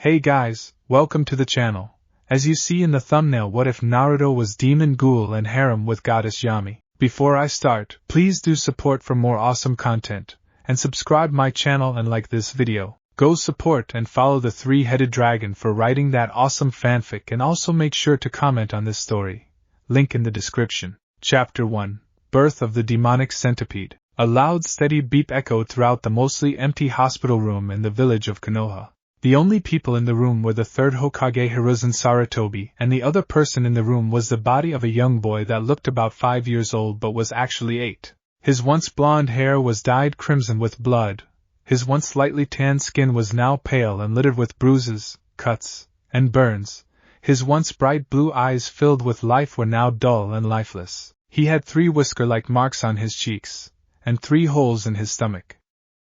Hey guys, welcome to the channel. As you see in the thumbnail, what if Naruto was demon Ghoul and harem with goddess Yami? Before I start, please do support for more awesome content, and subscribe my channel and like this video. Go support and follow the three-headed dragon for writing that awesome fanfic, and also make sure to comment on this story. Link in the description. Chapter 1. Birth of the Demonic Centipede. A loud steady beep echoed throughout the mostly empty hospital room in the village of Konoha. The only people in the room were the third Hokage Hiruzen Sarutobi, and the other person in the room was the body of a young boy that looked about 5 years old but was actually 8. His once blonde hair was dyed crimson with blood. His once slightly tanned skin was now pale and littered with bruises, cuts, and burns. His once bright blue eyes filled with life were now dull and lifeless. He had 3 whisker-like marks on his cheeks, and 3 holes in his stomach.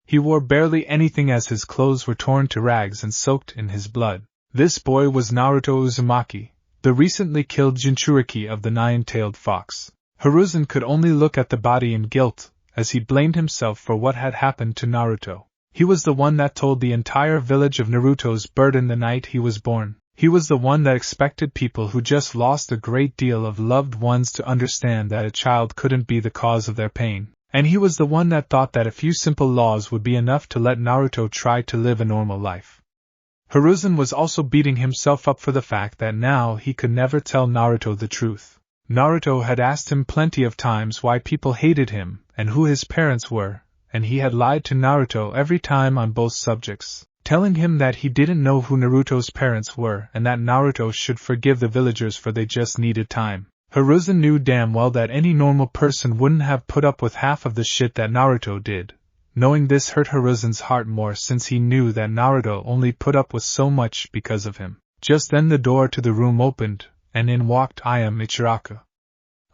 He wore barely anything as his clothes were torn to rags and soaked in his blood. This boy was Naruto Uzumaki, the recently killed Jinchuriki of the Nine-Tailed Fox. Hiruzen could only look at the body in guilt, as he blamed himself for what had happened to Naruto. He was the one that told the entire village of Naruto's burden the night he was born. He was the one that expected people who just lost a great deal of loved ones to understand that a child couldn't be the cause of their pain. And he was the one that thought that a few simple laws would be enough to let Naruto try to live a normal life. Hiruzen was also beating himself up for the fact that now he could never tell Naruto the truth. Naruto had asked him plenty of times why people hated him and who his parents were, and he had lied to Naruto every time on both subjects, telling him that he didn't know who Naruto's parents were and that Naruto should forgive the villagers for they just needed time. Hiruzen knew damn well that any normal person wouldn't have put up with half of the shit that Naruto did. Knowing this hurt Hiruzen's heart more since he knew that Naruto only put up with so much because of him. Just then the door to the room opened, and in walked Ayame Ichiraku.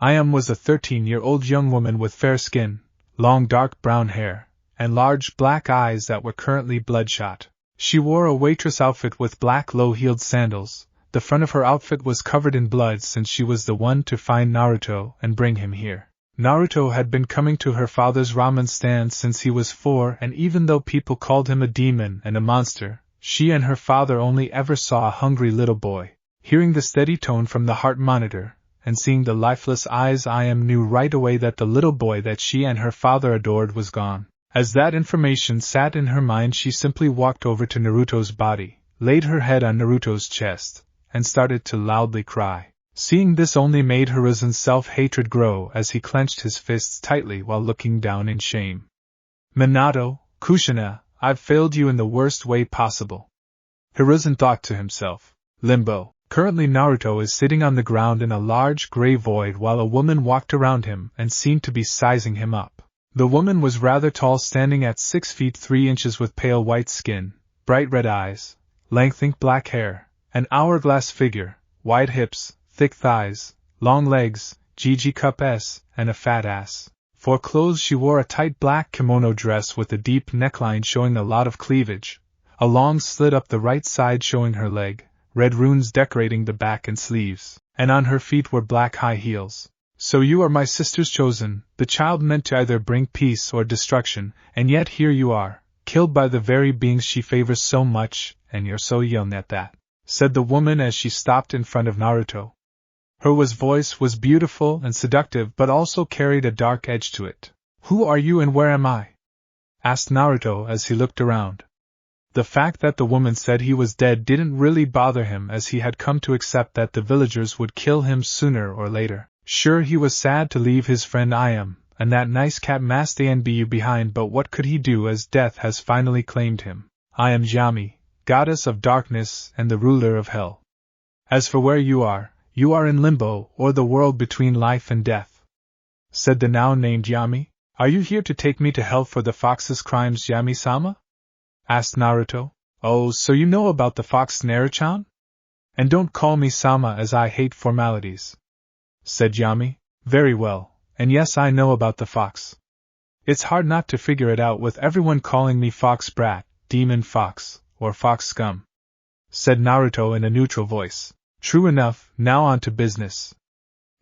Ayame was a 13-year-old young woman with fair skin, long dark brown hair, and large black eyes that were currently bloodshot. She wore a waitress outfit with black low-heeled sandals. The front of her outfit was covered in blood since she was the one to find Naruto and bring him here. Naruto had been coming to her father's ramen stand since he was 4, and even though people called him a demon and a monster, she and her father only ever saw a hungry little boy. Hearing the steady tone from the heart monitor, and seeing the lifeless eyes, Ayame knew right away that the little boy that she and her father adored was gone. As that information sat in her mind, she simply walked over to Naruto's body, laid her head on Naruto's chest, and started to loudly cry. Seeing this only made Hiruzen's self-hatred grow as he clenched his fists tightly while looking down in shame. Minato, Kushina, I've failed you in the worst way possible. Hiruzen thought to himself. Limbo. Currently Naruto is sitting on the ground in a large gray void while a woman walked around him and seemed to be sizing him up. The woman was rather tall, standing at 6 feet 3 inches with pale white skin, bright red eyes, lank ink black hair, an hourglass figure, wide hips, thick thighs, long legs, GG cup S, and a fat ass. For clothes she wore a tight black kimono dress with a deep neckline showing a lot of cleavage, a long slit up the right side showing her leg, red runes decorating the back and sleeves, and on her feet were black high heels. So you are my sister's chosen, the child meant to either bring peace or destruction, and yet here you are, killed by the very beings she favors so much, and you're so young at that, said the woman as she stopped in front of Naruto. Her voice was beautiful and seductive but also carried a dark edge to it. Who are you and where am I? Asked Naruto as he looked around. The fact that the woman said he was dead didn't really bother him, as he had come to accept that the villagers would kill him sooner or later. Sure, he was sad to leave his friend Ayame and that nice cat masked ANBU behind, but what could he do as death has finally claimed him? I am Yami, goddess of darkness and the ruler of hell. As for where you are in limbo, or the world between life and death, said the now named Yami. Are you here to take me to hell for the fox's crimes, Yami-sama? Asked Naruto. Oh, so you know about the fox Naruto-chan? And don't call me Sama, as I hate formalities, said Yami. Very well, and yes, I know about the fox. It's hard not to figure it out with everyone calling me fox brat, demon fox, or fox scum, said Naruto in a neutral voice. True enough, now on to business.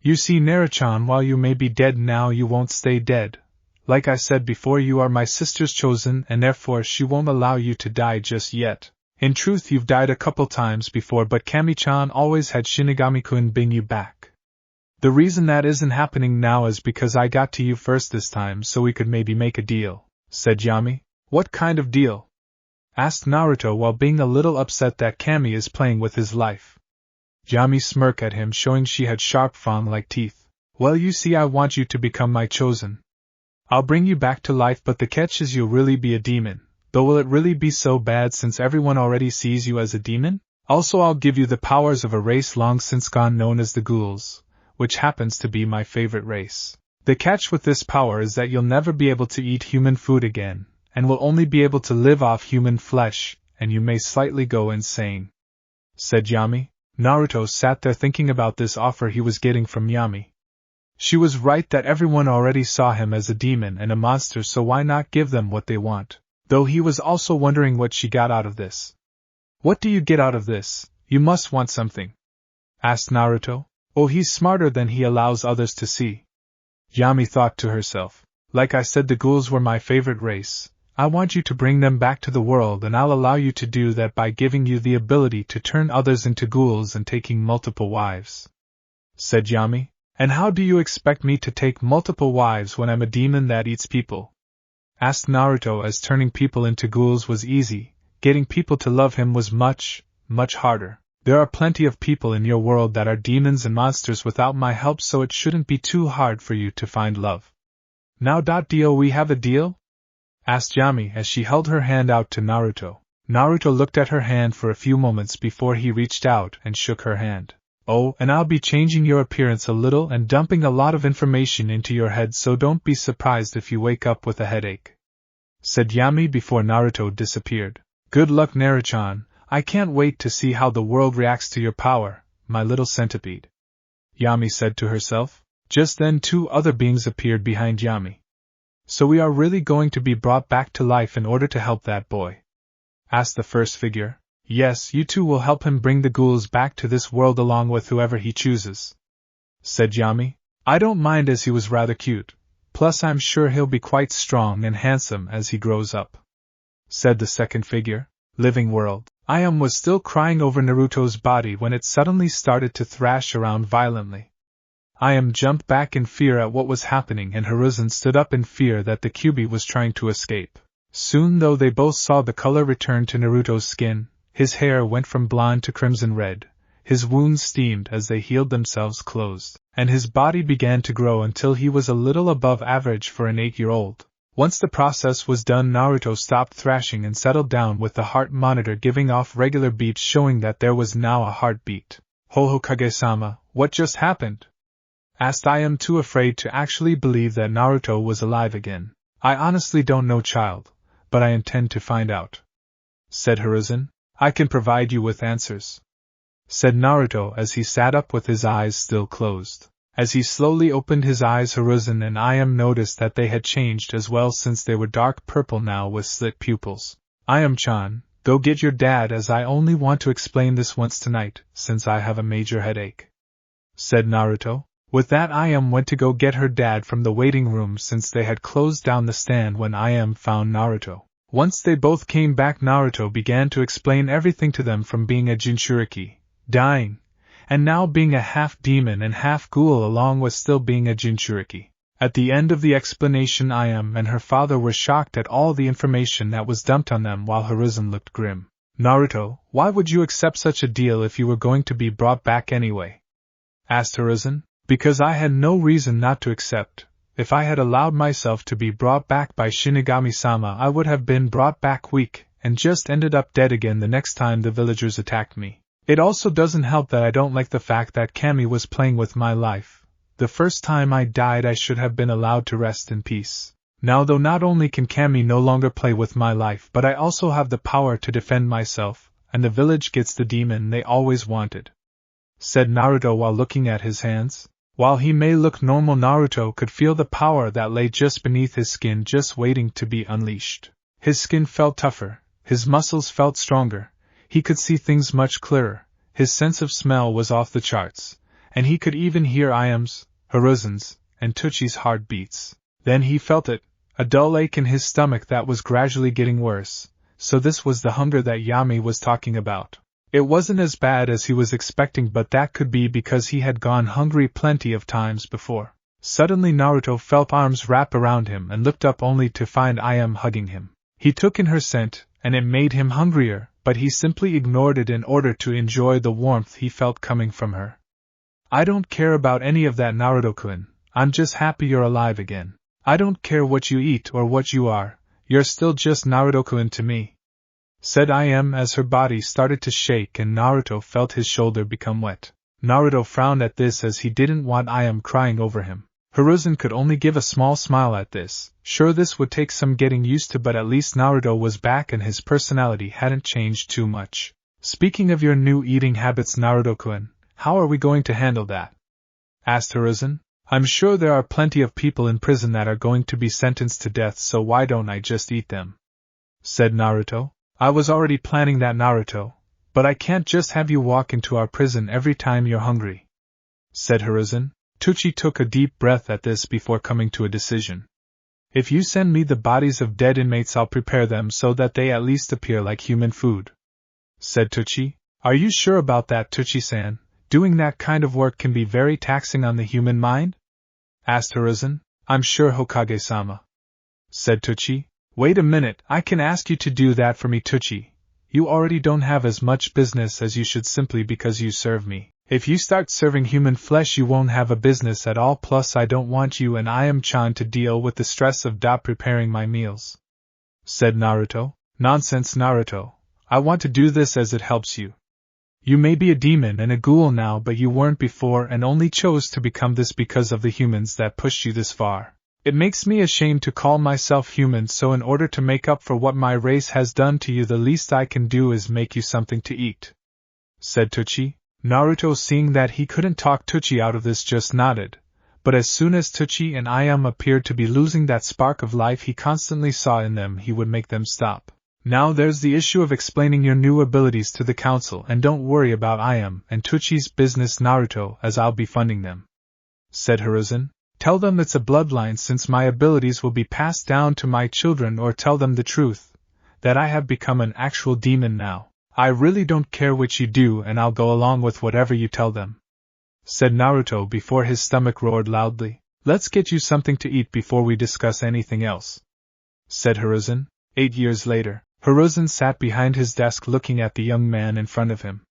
You see, Naruto-chan, while you may be dead now, you won't stay dead. Like I said before, you are my sister's chosen, and therefore she won't allow you to die just yet. In truth, you've died a couple times before, but Kami-chan always had Shinigami-kun bring you back. The reason that isn't happening now is because I got to you first this time, so we could maybe make a deal, said Yami. What kind of deal? Asked Naruto while being a little upset that Kami is playing with his life. Yami smirked at him, showing she had sharp fawn-like teeth. Well, you see, I want you to become my chosen. I'll bring you back to life, but the catch is you'll really be a demon. Though will it really be so bad since everyone already sees you as a demon? Also, I'll give you the powers of a race long since gone known as the Ghouls, which happens to be my favorite race. The catch with this power is that you'll never be able to eat human food again, and will only be able to live off human flesh, and you may slightly go insane, said Yami. Naruto sat there thinking about this offer he was getting from Yami. She was right that everyone already saw him as a demon and a monster, so why not give them what they want? Though he was also wondering what she got out of this. What do you get out of this? You must want something, asked Naruto. Oh, he's smarter than he allows others to see. Yami thought to herself. Like I said, the Ghouls were my favorite race. I want you to bring them back to the world, and I'll allow you to do that by giving you the ability to turn others into Ghouls and taking multiple wives, said Yami. And how do you expect me to take multiple wives when I'm a demon that eats people? Asked Naruto, as turning people into Ghouls was easy, getting people to love him was much, much harder. There are plenty of people in your world that are demons and monsters without my help, so it shouldn't be too hard for you to find love. Now, do we have a deal? Asked Yami as she held her hand out to Naruto. Naruto looked at her hand for a few moments before he reached out and shook her hand. Oh, and I'll be changing your appearance a little and dumping a lot of information into your head, so don't be surprised if you wake up with a headache, said Yami before Naruto disappeared. Good luck, Naruto-chan. I can't wait to see how the world reacts to your power, my little centipede, Yami said to herself. Just then 2 other beings appeared behind Yami. So we are really going to be brought back to life in order to help that boy? Asked the first figure. Yes, you two will help him bring the Ghouls back to this world along with whoever he chooses, said Yami. I don't mind, as he was rather cute. Plus I'm sure he'll be quite strong and handsome as he grows up, said the second figure. Living world. ANBU was still crying over Naruto's body when it suddenly started to thrash around violently. ANBU jumped back in fear at what was happening, and Hiruzen stood up in fear that the Kyuubi was trying to escape. Soon, though, they both saw the color return to Naruto's skin. His hair went from blonde to crimson red, his wounds steamed as they healed themselves closed, and his body began to grow until he was a little above average for an 8-year-old. Once the process was done, Naruto stopped thrashing and settled down with the heart monitor giving off regular beeps showing that there was now a heartbeat. Hokage-sama, what just happened? Asked ANBU, too afraid to actually believe that Naruto was alive again. I honestly don't know, child, but I intend to find out, said Hiruzen. I can provide you with answers, said Naruto as he sat up with his eyes still closed. As he slowly opened his eyes, Hiruzen and ANBU noticed that they had changed as well, since they were dark purple now with slit pupils. ANBU-chan, go get your dad, as I only want to explain this once tonight, since I have a major headache, said Naruto. With that, ANBU went to go get her dad from the waiting room, since they had closed down the stand when ANBU found Naruto. Once they both came back, Naruto began to explain everything to them, from being a Jinchuriki, dying, and now being a half-demon and half-ghoul, along with still being a Jinchuriki. At the end of the explanation, ANBU and her father were shocked at all the information that was dumped on them, while Hiruzen looked grim. Naruto, why would you accept such a deal if you were going to be brought back anyway? Asked Hiruzen. Because I had no reason not to accept. If I had allowed myself to be brought back by Shinigami-sama, I would have been brought back weak, and just ended up dead again the next time the villagers attacked me. It also doesn't help that I don't like the fact that Kami was playing with my life. The first time I died, I should have been allowed to rest in peace. Now, though, not only can Kami no longer play with my life, but I also have the power to defend myself, and the village gets the demon they always wanted, said Naruto while looking at his hands. While he may look normal, Naruto could feel the power that lay just beneath his skin, just waiting to be unleashed. His skin felt tougher, his muscles felt stronger, he could see things much clearer, his sense of smell was off the charts, and he could even hear ANBU's, Hiruzen's, and Tsuchi's heartbeats. Then he felt it, a dull ache in his stomach that was gradually getting worse, so this was the hunger that Yami was talking about. It wasn't as bad as he was expecting, but that could be because he had gone hungry plenty of times before. Suddenly Naruto felt arms wrap around him and looked up only to find Ayame hugging him. He took in her scent, and it made him hungrier, but he simply ignored it in order to enjoy the warmth he felt coming from her. I don't care about any of that, Naruto-kun. I'm just happy you're alive again. I don't care what you eat or what you are, you're still just Naruto-kun to me, said Ayame as her body started to shake and Naruto felt his shoulder become wet. Naruto frowned at this as he didn't want Ayame crying over him. Hiruzen could only give a small smile at this. Sure, this would take some getting used to, but at least Naruto was back and his personality hadn't changed too much. Speaking of your new eating habits, Naruto-kun, how are we going to handle that? Asked Hiruzen. I'm sure there are plenty of people in prison that are going to be sentenced to death, so why don't I just eat them? Said Naruto. I was already planning that, Naruto, but I can't just have you walk into our prison every time you're hungry, said Hiruzen. Tucci took a deep breath at this before coming to a decision. If you send me the bodies of dead inmates, I'll prepare them so that they at least appear like human food, said Tucci. Are you sure about that, Tucci-san? Doing that kind of work can be very taxing on the human mind? Asked Hiruzen. I'm sure, Hokage-sama, said Tucci. Wait a minute, I can ask you to do that for me, Tucci. You already don't have as much business as you should simply because you serve me. If you start serving human flesh, you won't have a business at all, plus I don't want you and Ayame-chan to deal with the stress of preparing my meals, said Naruto. Nonsense, Naruto. I want to do this as it helps you. You may be a demon and a ghoul now, but you weren't before and only chose to become this because of the humans that pushed you this far. It makes me ashamed to call myself human, so in order to make up for what my race has done to you, the least I can do is make you something to eat, said Tucci. Naruto, seeing that he couldn't talk Tucci out of this, just nodded, but as soon as Tucci and Ayame appeared to be losing that spark of life he constantly saw in them, he would make them stop. Now there's the issue of explaining your new abilities to the council, and don't worry about Ayame and Tucci's business, Naruto, as I'll be funding them, said Hiruzen. Tell them it's a bloodline, since my abilities will be passed down to my children, or tell them the truth, that I have become an actual demon now. I really don't care what you do, and I'll go along with whatever you tell them, said Naruto before his stomach roared loudly. Let's get you something to eat before we discuss anything else, said Hiruzen. 8 years later, Hiruzen sat behind his desk looking at the young man in front of him.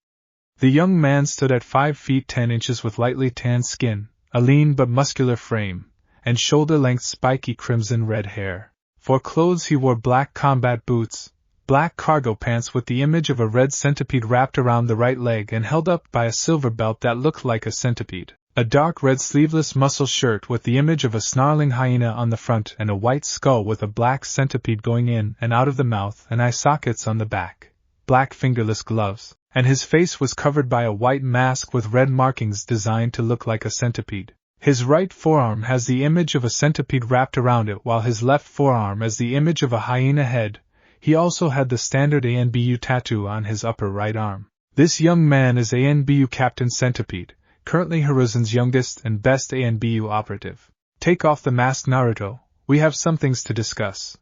The young man stood at 5 feet 10 inches with lightly tanned skin, a lean but muscular frame, and shoulder-length spiky crimson-red hair. For clothes he wore black combat boots, black cargo pants with the image of a red centipede wrapped around the right leg and held up by a silver belt that looked like a centipede, a dark red sleeveless muscle shirt with the image of a snarling hyena on the front, and a white skull with a black centipede going in and out of the mouth and eye sockets on the back, black fingerless gloves, and his face was covered by a white mask with red markings designed to look like a centipede. His right forearm has the image of a centipede wrapped around it, while his left forearm has the image of a hyena head. He also had the standard ANBU tattoo on his upper right arm. This young man is ANBU Captain Centipede, currently Hiruzen's youngest and best ANBU operative. Take off the mask, Naruto, we have some things to discuss,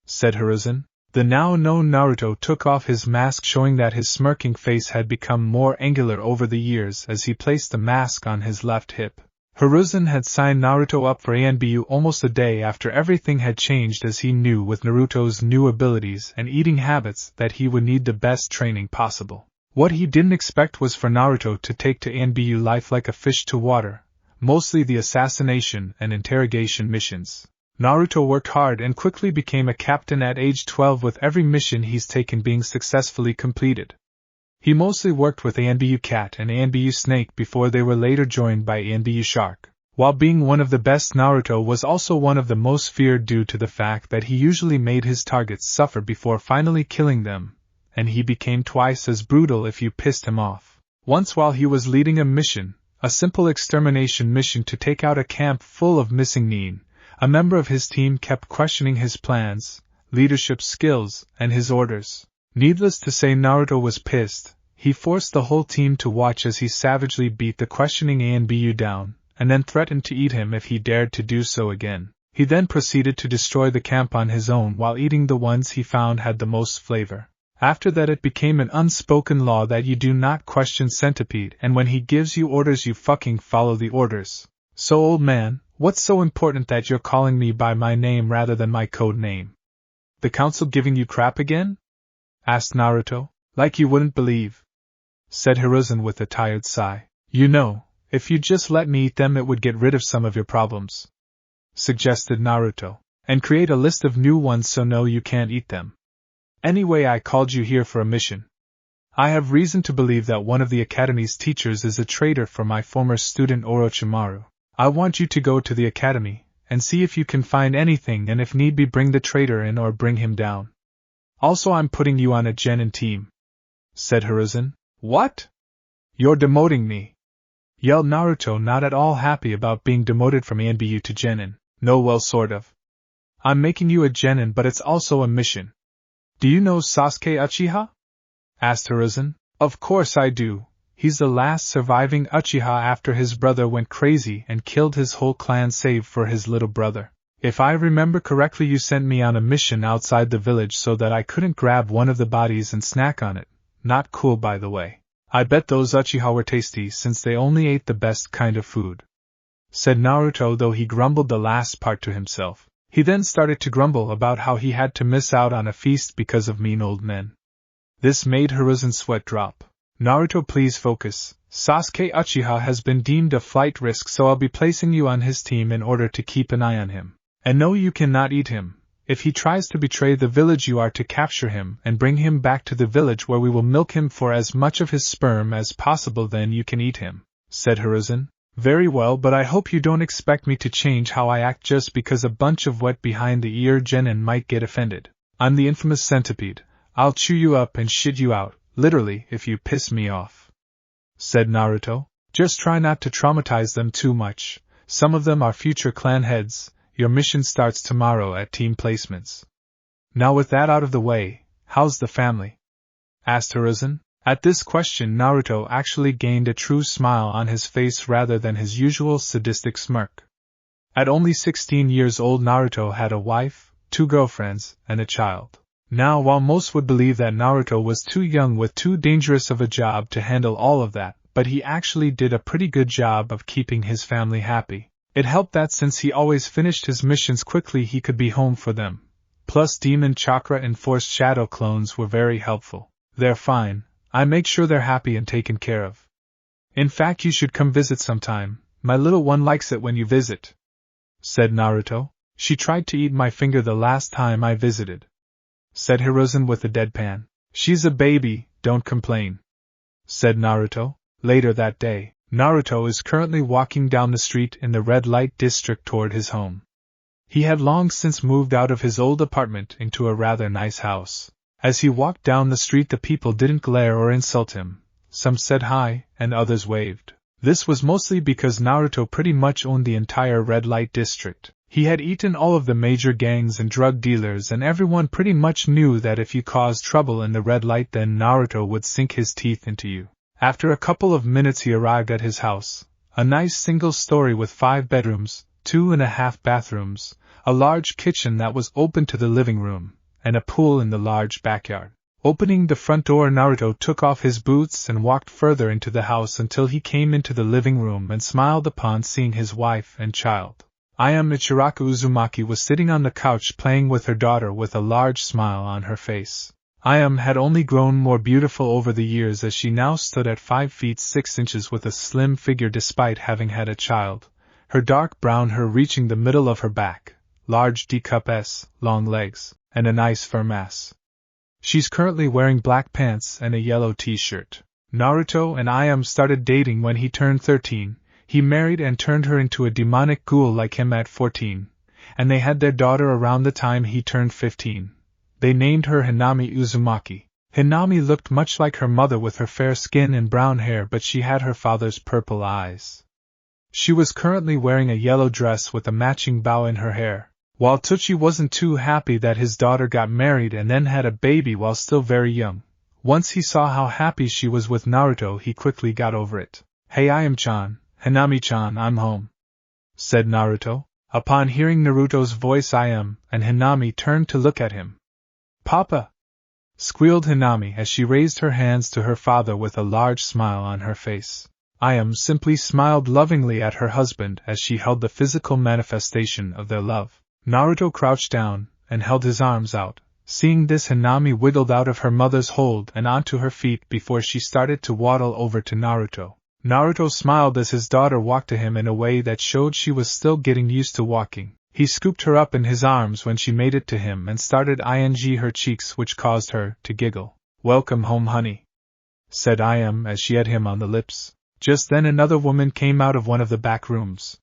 said Hiruzen. The now known Naruto took off his mask, showing that his smirking face had become more angular over the years as he placed the mask on his left hip. Hiruzen had signed Naruto up for ANBU almost a day after everything had changed, as he knew with Naruto's new abilities and eating habits that he would need the best training possible. What he didn't expect was for Naruto to take to ANBU life like a fish to water, mostly the assassination and interrogation missions. Naruto worked hard and quickly became a captain at age 12, with every mission he's taken being successfully completed. He mostly worked with ANBU Cat and ANBU Snake before they were later joined by ANBU Shark. While being one of the best, Naruto was also one of the most feared due to the fact that he usually made his targets suffer before finally killing them, and he became twice as brutal if you pissed him off. Once, while he was leading a mission, a simple extermination mission to take out a camp full of missing Nin, a member of his team kept questioning his plans, leadership skills, and his orders. Needless to say, Naruto was pissed. He forced the whole team to watch as he savagely beat the questioning ANBU down, and then threatened to eat him if he dared to do so again. He then proceeded to destroy the camp on his own while eating the ones he found had the most flavor. After that it became an unspoken law that you do not question Centipede, and when he gives you orders you fucking follow the orders. So old man, what's so important that you're calling me by my name rather than my code name? The council giving you crap again? Asked Naruto. Like you wouldn't believe, said Hiruzen with a tired sigh. You know, if you just let me eat them it would get rid of some of your problems, suggested Naruto, and create a list of new ones so no you can't eat them. Anyway, I called you here for a mission. I have reason to believe that one of the academy's teachers is a traitor for my former student Orochimaru. I want you to go to the academy and see if you can find anything and if need be bring the traitor in or bring him down. Also I'm putting you on a genin team, said Hiruzen. What? You're demoting me, yelled Naruto, not at all happy about being demoted from ANBU to genin. No, well, sort of. I'm making you a genin, but it's also a mission. Do you know Sasuke Uchiha? Asked Hiruzen. Of course I do. He's the last surviving Uchiha after his brother went crazy and killed his whole clan save for his little brother. If I remember correctly, you sent me on a mission outside the village so that I couldn't grab one of the bodies and snack on it. Not cool, by the way. I bet those Uchiha were tasty since they only ate the best kind of food, said Naruto, though he grumbled the last part to himself. He then started to grumble about how he had to miss out on a feast because of mean old men. This made Hiruzen's sweat drop. Naruto, please focus. Sasuke Uchiha has been deemed a flight risk, so I'll be placing you on his team in order to keep an eye on him. And no, you cannot eat him. If he tries to betray the village, you are to capture him and bring him back to the village where we will milk him for as much of his sperm as possible, then you can eat him, said Hiruzen. Very well, but I hope you don't expect me to change how I act just because a bunch of wet behind the ear genin might get offended. I'm the infamous centipede. I'll chew you up and shit you out, literally, if you piss me off, said Naruto. Just try not to traumatize them too much. Some of them are future clan heads. Your mission starts tomorrow at team placements. Now with that out of the way, how's the family? Asked Hiruzen. At this question Naruto actually gained a true smile on his face rather than his usual sadistic smirk. At only 16 years old Naruto had a wife, 2 girlfriends, and a child. Now while most would believe that Naruto was too young with too dangerous of a job to handle all of that, but he actually did a pretty good job of keeping his family happy. It helped that since he always finished his missions quickly he could be home for them. Plus demon chakra and forced shadow clones were very helpful. They're fine. I make sure they're happy and taken care of. In fact, you should come visit sometime. My little one likes it when you visit, said Naruto. She tried to eat my finger the last time I visited, said Hiruzen with a deadpan. She's a baby, don't complain, said Naruto. Later that day, Naruto is currently walking down the street in the red light district toward his home. He had long since moved out of his old apartment into a rather nice house. As he walked down the street the people didn't glare or insult him. Some said hi, and others waved. This was mostly because Naruto pretty much owned the entire red light district. He had eaten all of the major gangs and drug dealers, and everyone pretty much knew that if you caused trouble in the red light then Naruto would sink his teeth into you. After a couple of minutes he arrived at his house, a nice single story with 5 bedrooms, 2.5 bathrooms, a large kitchen that was open to the living room, and a pool in the large backyard. Opening the front door, Naruto took off his boots and walked further into the house until he came into the living room and smiled upon seeing his wife and child. Ayame Michiraku Uzumaki was sitting on the couch playing with her daughter with a large smile on her face. Ayame had only grown more beautiful over the years as she now stood at 5 feet 6 inches with a slim figure despite having had a child, her dark brown hair reaching the middle of her back, large D-cup S, long legs, and a nice firm ass. She's currently wearing black pants and a yellow t-shirt. Naruto and Ayame started dating when he turned 13, he married and turned her into a demonic ghoul like him at 14, and they had their daughter around the time he turned 15. They named her Hinami Uzumaki. Hinami looked much like her mother with her fair skin and brown hair, but she had her father's purple eyes. She was currently wearing a yellow dress with a matching bow in her hair. While Tsuchi wasn't too happy that his daughter got married and then had a baby while still very young, once he saw how happy she was with Naruto he quickly got over it. Hey Ayame-chan, Hinami-chan, I'm home, said Naruto. Upon hearing Naruto's voice, Ayame and Hinami turned to look at him. "Papa!" squealed Hinami as she raised her hands to her father with a large smile on her face. Ayame simply smiled lovingly at her husband as she held the physical manifestation of their love. Naruto crouched down and held his arms out. Seeing this, Hinami wiggled out of her mother's hold and onto her feet before she started to waddle over to Naruto. Naruto smiled as his daughter walked to him in a way that showed she was still getting used to walking. He scooped her up in his arms when she made it to him and started ing her cheeks, which caused her to giggle. "Welcome home, honey," said Ayame as she had him on the lips. Just then another woman came out of one of the back rooms.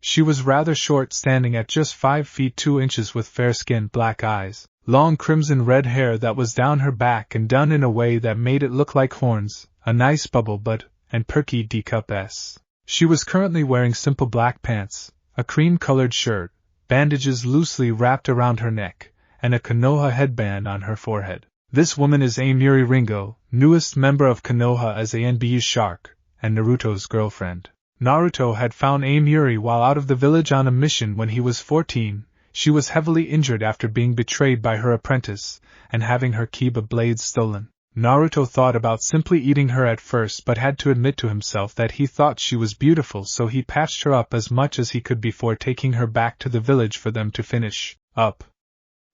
She was rather short, standing at just 5 feet 2 inches with fair skin, black eyes, long crimson red hair that was down her back and done in a way that made it look like horns, a nice bubble butt, and perky D-cup S. She was currently wearing simple black pants, a cream-colored shirt, bandages loosely wrapped around her neck, and a Konoha headband on her forehead. This woman is Amiri Ringo, newest member of Konoha as ANBU Shark, and Naruto's girlfriend. Naruto had found Amiri while out of the village on a mission when he was 14. She was heavily injured after being betrayed by her apprentice, and having her Kiba blades stolen. Naruto thought about simply eating her at first, but had to admit to himself that he thought she was beautiful, so he patched her up as much as he could before taking her back to the village for them to finish up.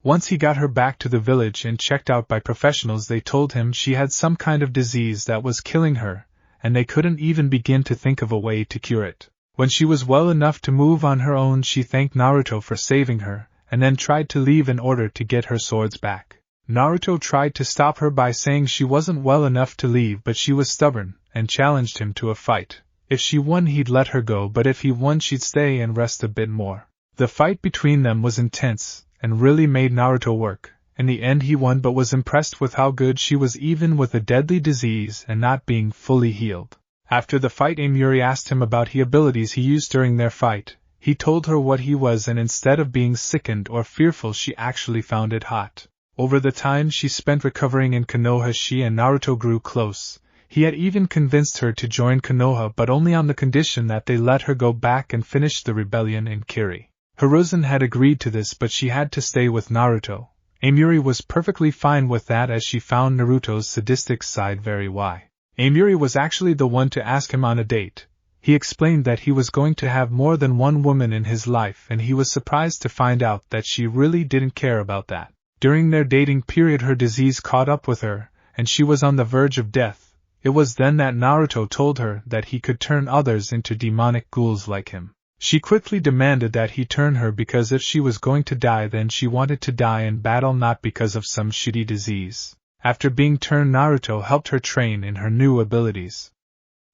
Once he got her back to the village and checked out by professionals, they told him she had some kind of disease that was killing her, and they couldn't even begin to think of a way to cure it. When she was well enough to move on her own, she thanked Naruto for saving her, and then tried to leave in order to get her swords back. Naruto tried to stop her by saying she wasn't well enough to leave, but she was stubborn, and challenged him to a fight. If she won, he'd let her go, but if he won, she'd stay and rest a bit more. The fight between them was intense, and really made Naruto work. In the end he won, but was impressed with how good she was even with a deadly disease and not being fully healed. After the fight, Amiri asked him about the abilities he used during their fight. He told her what he was, and instead of being sickened or fearful, she actually found it hot. Over the time she spent recovering in Konoha, she and Naruto grew close. He had even convinced her to join Konoha, but only on the condition that they let her go back and finish the rebellion in Kiri. Hiruzen had agreed to this, but she had to stay with Naruto. Amiri was perfectly fine with that, as she found Naruto's sadistic side very why. Amiri was actually the one to ask him on a date. He explained that he was going to have more than one woman in his life, and he was surprised to find out that she really didn't care about that. During their dating period, her disease caught up with her, and she was on the verge of death. It was then that Naruto told her that he could turn others into demonic ghouls like him. She quickly demanded that he turn her, because if she was going to die, then she wanted to die in battle, not because of some shitty disease. After being turned, Naruto helped her train in her new abilities.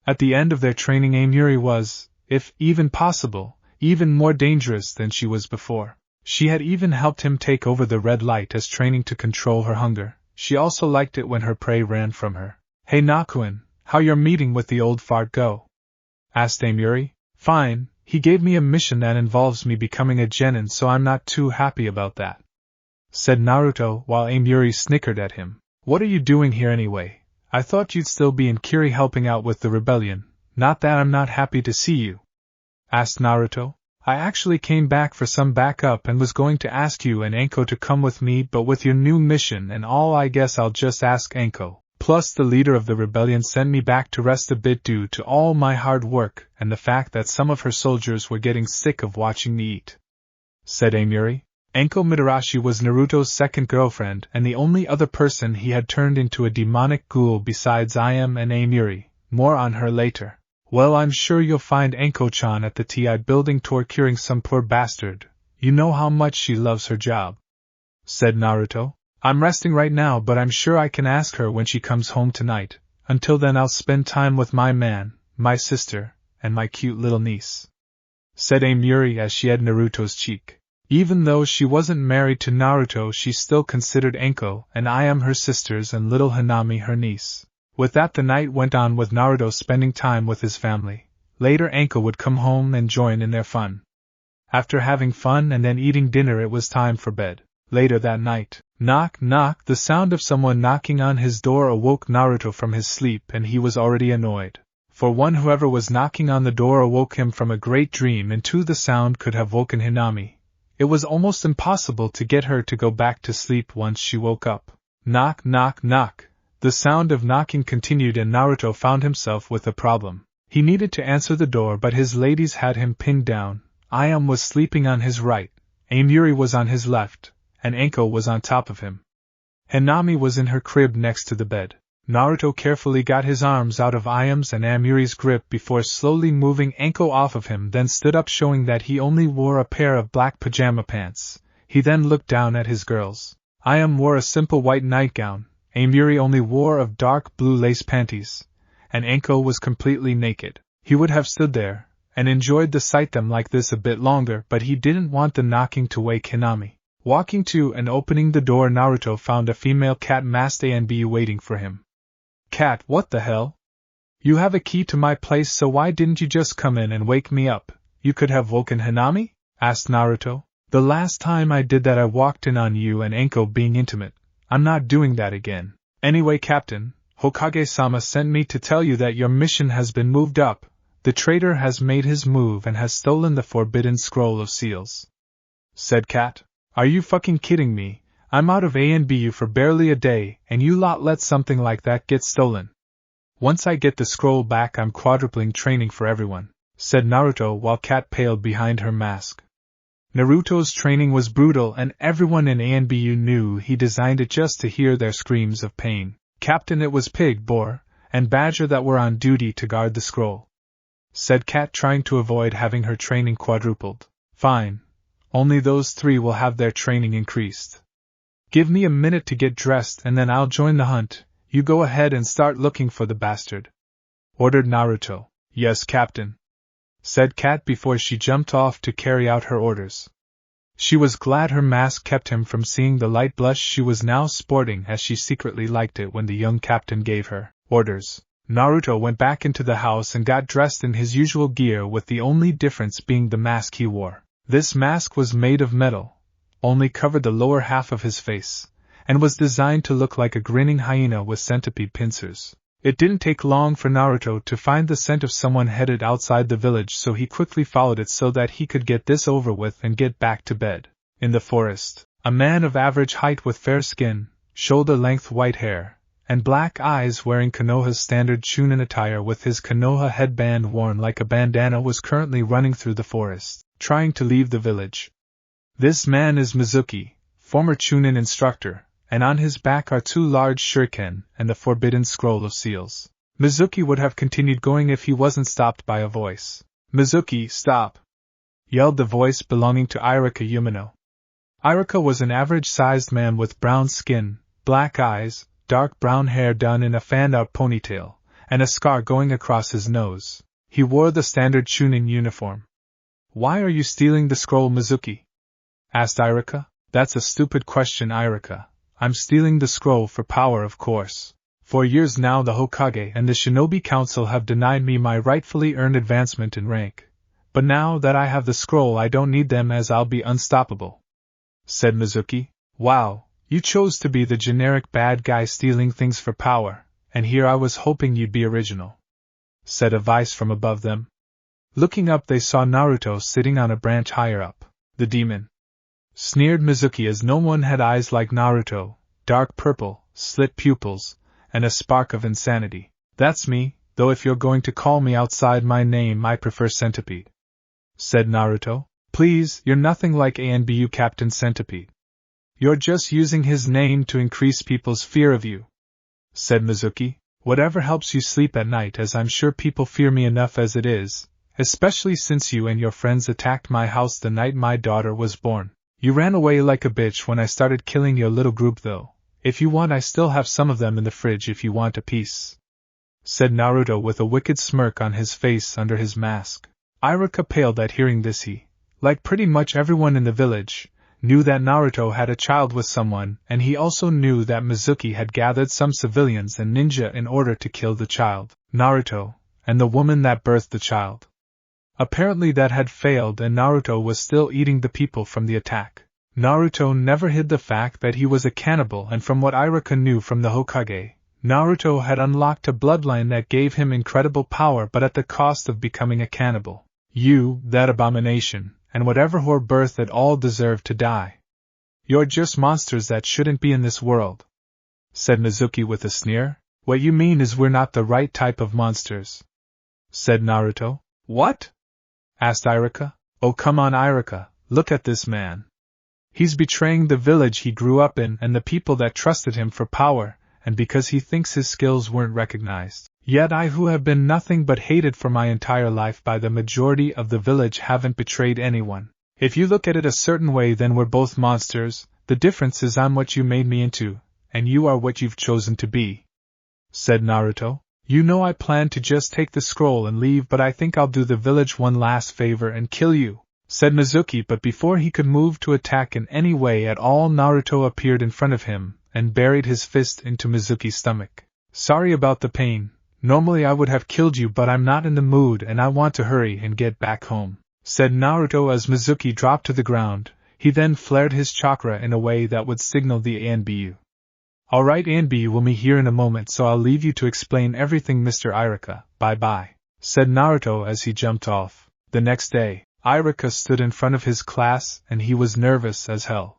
At the end of their training, Amiri was, if even possible, even more dangerous than she was before. She had even helped him take over the red light as training to control her hunger. She also liked it when her prey ran from her. "Hey Nakuin, how your meeting with the old fart go?" asked Amiri. "Fine, he gave me a mission that involves me becoming a genin, so I'm not too happy about that," said Naruto, while Amiri snickered at him. "What are you doing here anyway? I thought you'd still be in Kiri helping out with the rebellion." "Not that I'm not happy to see you," asked Naruto. "I actually came back for some backup and was going to ask you and Anko to come with me, but with your new mission and all, I guess I'll just ask Anko. Plus, the leader of the rebellion sent me back to rest a bit due to all my hard work and the fact that some of her soldiers were getting sick of watching me eat," said Amiri. Anko Mitarashi was Naruto's second girlfriend and the only other person he had turned into a demonic ghoul besides Ayame and Amiri. More on her later. "Well, I'm sure you'll find Anko-chan at the TI building torturing some poor bastard. You know how much she loves her job," said Naruto. "I'm resting right now, but I'm sure I can ask her when she comes home tonight. Until then, I'll spend time with my man, my sister, and my cute little niece," said Amiri as she had Naruto's cheek. Even though she wasn't married to Naruto, she still considered Anko and Ayame her sisters and little Hinami her niece. With that, the night went on with Naruto spending time with his family. Later, Anko would come home and join in their fun. After having fun and then eating dinner, it was time for bed. Later that night, knock, knock, the sound of someone knocking on his door awoke Naruto from his sleep, and he was already annoyed. For one, whoever was knocking on the door awoke him from a great dream, and two, the sound could have woken Hinami. It was almost impossible to get her to go back to sleep once she woke up. Knock, knock, knock. The sound of knocking continued, and Naruto found himself with a problem. He needed to answer the door, but his ladies had him pinned down. Ayam was sleeping on his right, Amuri was on his left, and Anko was on top of him. Hinami was in her crib next to the bed. Naruto carefully got his arms out of Ayam's and Amuri's grip before slowly moving Anko off of him, then stood up, showing that he only wore a pair of black pajama pants. He then looked down at his girls. Ayam wore a simple white nightgown, Amuri only wore of dark blue lace panties, and Anko was completely naked. He would have stood there and enjoyed the sight them like this a bit longer, but he didn't want the knocking to wake Hinami. Walking to and opening the door, Naruto found a female cat masked ANBU waiting for him. Cat, what the hell? You have a key to my place, so why didn't you just come in and wake me up? You could have woken Hinami? Asked Naruto. The last time I did that I walked in on you and Anko being intimate. I'm not doing that again. Anyway, Captain, Hokage-sama sent me to tell you that your mission has been moved up. The traitor has made his move and has stolen the forbidden scroll of seals. Said Cat. Are you fucking kidding me? I'm out of ANBU for barely a day, and you lot let something like that get stolen. Once I get the scroll back, I'm quadrupling training for everyone, said Naruto while Cat paled behind her mask. Naruto's training was brutal, and everyone in ANBU knew he designed it just to hear their screams of pain. Captain, it was Pig, Boar, and Badger that were on duty to guard the scroll, said Cat, trying to avoid having her training quadrupled. Fine. Only those three will have their training increased. Give me a minute to get dressed and then I'll join the hunt. You go ahead and start looking for the bastard, ordered Naruto. Yes, Captain, said Cat before she jumped off to carry out her orders. She was glad her mask kept him from seeing the light blush she was now sporting, as she secretly liked it when the young captain gave her orders. Naruto went back into the house and got dressed in his usual gear, with the only difference being the mask he wore. This mask was made of metal, only covered the lower half of his face, and was designed to look like a grinning hyena with centipede pincers. It didn't take long for Naruto to find the scent of someone headed outside the village, so he quickly followed it so that he could get this over with and get back to bed. In the forest, a man of average height with fair skin, shoulder-length white hair, and black eyes, wearing Konoha's standard Chunin attire with his Konoha headband worn like a bandana, was currently running through the forest, trying to leave the village. This man is Mizuki, former Chunin instructor, and on his back are two large shuriken and the forbidden scroll of seals. Mizuki would have continued going if he wasn't stopped by a voice. Mizuki, stop! Yelled the voice belonging to Irika Yumino. Irika was an average-sized man with brown skin, black eyes, dark brown hair done in a fanned-out ponytail, and a scar going across his nose. He wore the standard Chunin uniform. Why are you stealing the scroll, Mizuki? Asked Irika. That's a stupid question, Irika. I'm stealing the scroll for power, of course. For years now the Hokage and the Shinobi Council have denied me my rightfully earned advancement in rank. But now that I have the scroll, I don't need them, as I'll be unstoppable, said Mizuki. Wow, you chose to be the generic bad guy stealing things for power, and here I was hoping you'd be original, said a voice from above them. Looking up, they saw Naruto sitting on a branch higher up. The demon, sneered Mizuki, as no one had eyes like Naruto, dark purple, slit pupils, and a spark of insanity. That's me, though if you're going to call me outside my name I prefer Centipede, said Naruto. Please, you're nothing like ANBU Captain Centipede. You're just using his name to increase people's fear of you, said Mizuki. Whatever helps you sleep at night, as I'm sure people fear me enough as it is, especially since you and your friends attacked my house the night my daughter was born. You ran away like a bitch when I started killing your little group, though. If you want, I still have some of them in the fridge if you want a piece, said Naruto with a wicked smirk on his face under his mask. Irika paled at hearing this. He, like pretty much everyone in the village, knew that Naruto had a child with someone, and he also knew that Mizuki had gathered some civilians and ninja in order to kill the child, Naruto, and the woman that birthed the child. Apparently that had failed, and Naruto was still eating the people from the attack. Naruto never hid the fact that he was a cannibal, and from what Irika knew from the Hokage, Naruto had unlocked a bloodline that gave him incredible power but at the cost of becoming a cannibal. You, that abomination, and whatever whore birth it all deserve to die. You're just monsters that shouldn't be in this world, said Mizuki with a sneer. What you mean is we're not the right type of monsters, said Naruto. What? Asked Iruka. Oh come on Iruka, look at this man. He's betraying the village he grew up in and the people that trusted him for power, and because he thinks his skills weren't recognized. Yet I, who have been nothing but hated for my entire life by the majority of the village, haven't betrayed anyone. If you look at it a certain way, then we're both monsters. The difference is I'm what you made me into, and you are what you've chosen to be, said Naruto. You know I plan to just take the scroll and leave, but I think I'll do the village one last favor and kill you, said Mizuki, but before he could move to attack in any way at all, Naruto appeared in front of him and buried his fist into Mizuki's stomach. Sorry about the pain. Normally I would have killed you, but I'm not in the mood and I want to hurry and get back home, said Naruto as Mizuki dropped to the ground. He then flared his chakra in a way that would signal the ANBU. Alright, ANBU will meet here in a moment, so I'll leave you to explain everything, Mr. Iruka. Bye-bye, said Naruto as he jumped off. The next day, Iruka stood in front of his class and he was nervous as hell.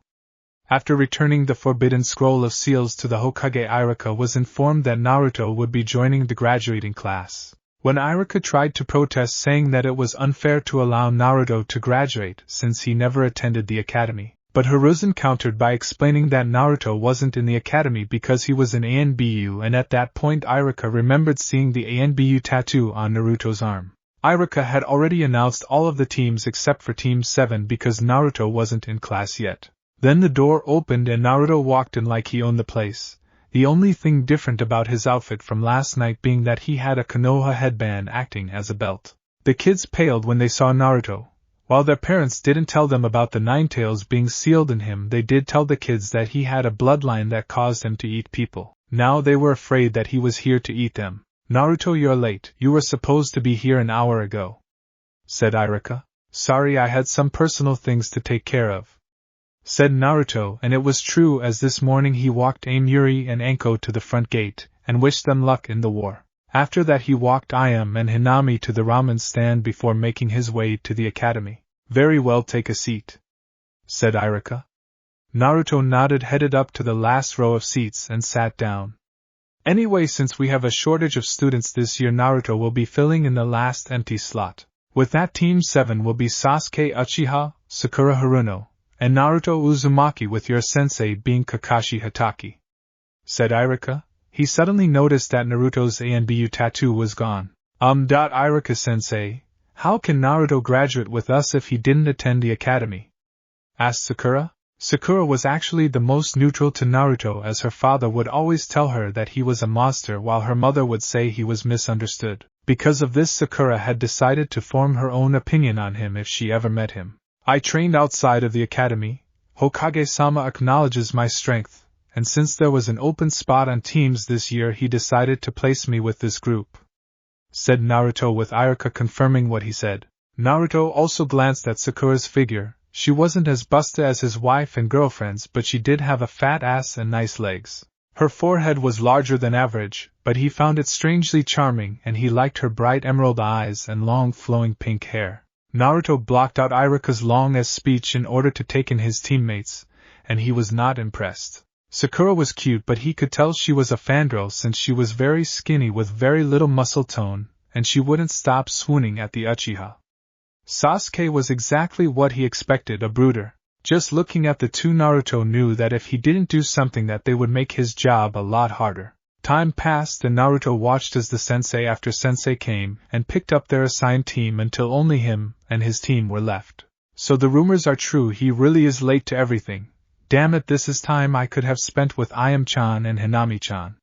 After returning the Forbidden Scroll of Seals to the Hokage, Iruka was informed that Naruto would be joining the graduating class. When Iruka tried to protest, saying that it was unfair to allow Naruto to graduate since he never attended the academy, but Hiruzen countered by explaining that Naruto wasn't in the academy because he was in ANBU, and at that point Iruka remembered seeing the ANBU tattoo on Naruto's arm. Iruka had already announced all of the teams except for Team 7 because Naruto wasn't in class yet. Then the door opened and Naruto walked in like he owned the place, the only thing different about his outfit from last night being that he had a Konoha headband acting as a belt. The kids paled when they saw Naruto. While their parents didn't tell them about the nine tails being sealed in him, they did tell the kids that he had a bloodline that caused him to eat people. Now they were afraid that he was here to eat them. Naruto, you're late. You were supposed to be here an hour ago, said Iruka. Sorry, I had some personal things to take care of, said Naruto, and it was true, as this morning he walked Amuri and Anko to the front gate and wished them luck in the war. After that he walked Ayam and Hinami to the ramen stand before making his way to the academy. Very well, take a seat, said Iruka. Naruto nodded, headed up to the last row of seats and sat down. Anyway, since we have a shortage of students this year, Naruto will be filling in the last empty slot. With that, Team 7 will be Sasuke Uchiha, Sakura Haruno, and Naruto Uzumaki, with your sensei being Kakashi Hatake, said Iruka. He suddenly noticed that Naruto's ANBU tattoo was gone. Iruka-sensei, how can Naruto graduate with us if he didn't attend the academy? Asked Sakura. Sakura was actually the most neutral to Naruto, as her father would always tell her that he was a monster while her mother would say he was misunderstood. Because of this, Sakura had decided to form her own opinion on him if she ever met him. I trained outside of the academy. Hokage-sama acknowledges my strength, and since there was an open spot on teams this year, he decided to place me with this group, said Naruto, with Iruka confirming what he said. Naruto also glanced at Sakura's figure. She wasn't as busty as his wife and girlfriends, but she did have a fat ass and nice legs. Her forehead was larger than average, but he found it strangely charming, and he liked her bright emerald eyes and long flowing pink hair. Naruto blocked out Iruka's long-ass speech in order to take in his teammates, and he was not impressed. Sakura was cute, but he could tell she was a fangirl since she was very skinny with very little muscle tone, and she wouldn't stop swooning at the Uchiha. Sasuke was exactly what he expected, a brooder. Just looking at the two, Naruto knew that if he didn't do something that they would make his job a lot harder. Time passed and Naruto watched as the sensei after sensei came and picked up their assigned team until only him and his team were left. So the rumors are true, he really is late to everything. Damn it, this is time I could have spent with Ayam-chan and Hinami-chan,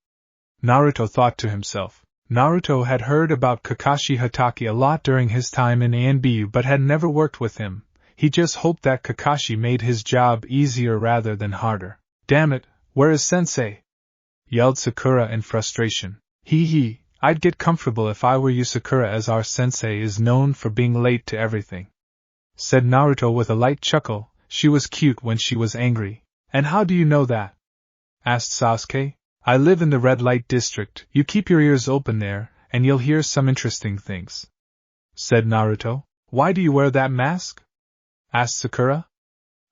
Naruto thought to himself. Naruto had heard about Kakashi Hatake a lot during his time in ANBU but had never worked with him. He just hoped that Kakashi made his job easier rather than harder. Damn it, where is sensei? Yelled Sakura in frustration. Hee, I'd get comfortable if I were you, Sakura, as our sensei is known for being late to everything, said Naruto with a light chuckle. She was cute when she was angry. And how do you know that? Asked Sasuke. I live in the red light district. You keep your ears open there, and you'll hear some interesting things," said Naruto. "Why do you wear that mask?" asked Sakura.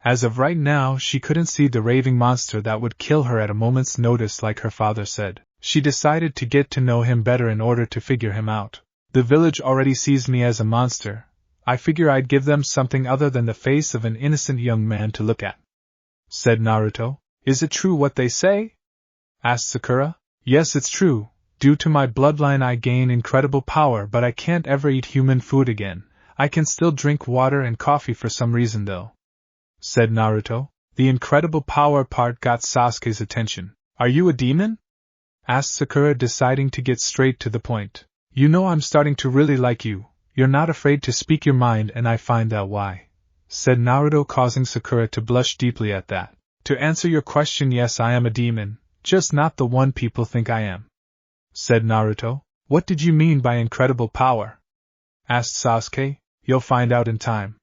As of right now, she couldn't see the raving monster that would kill her at a moment's notice like her father said. She decided to get to know him better in order to figure him out. "The village already sees me as a monster. I figure I'd give them something other than the face of an innocent young man to look at," said Naruto. "Is it true what they say?" asked Sakura. "Yes, it's true. Due to my bloodline I gain incredible power, but I can't ever eat human food again. I can still drink water and coffee for some reason though," said Naruto. The incredible power part got Sasuke's attention. "Are you a demon?" asked Sakura, deciding to get straight to the point. "You know I'm starting to really like you. You're not afraid to speak your mind and I find out why," said Naruto, causing Sakura to blush deeply at that. "To answer your question, yes, I am a demon, just not the one people think I am," said Naruto. "What did you mean by incredible power?" asked Sasuke. "You'll find out in time,"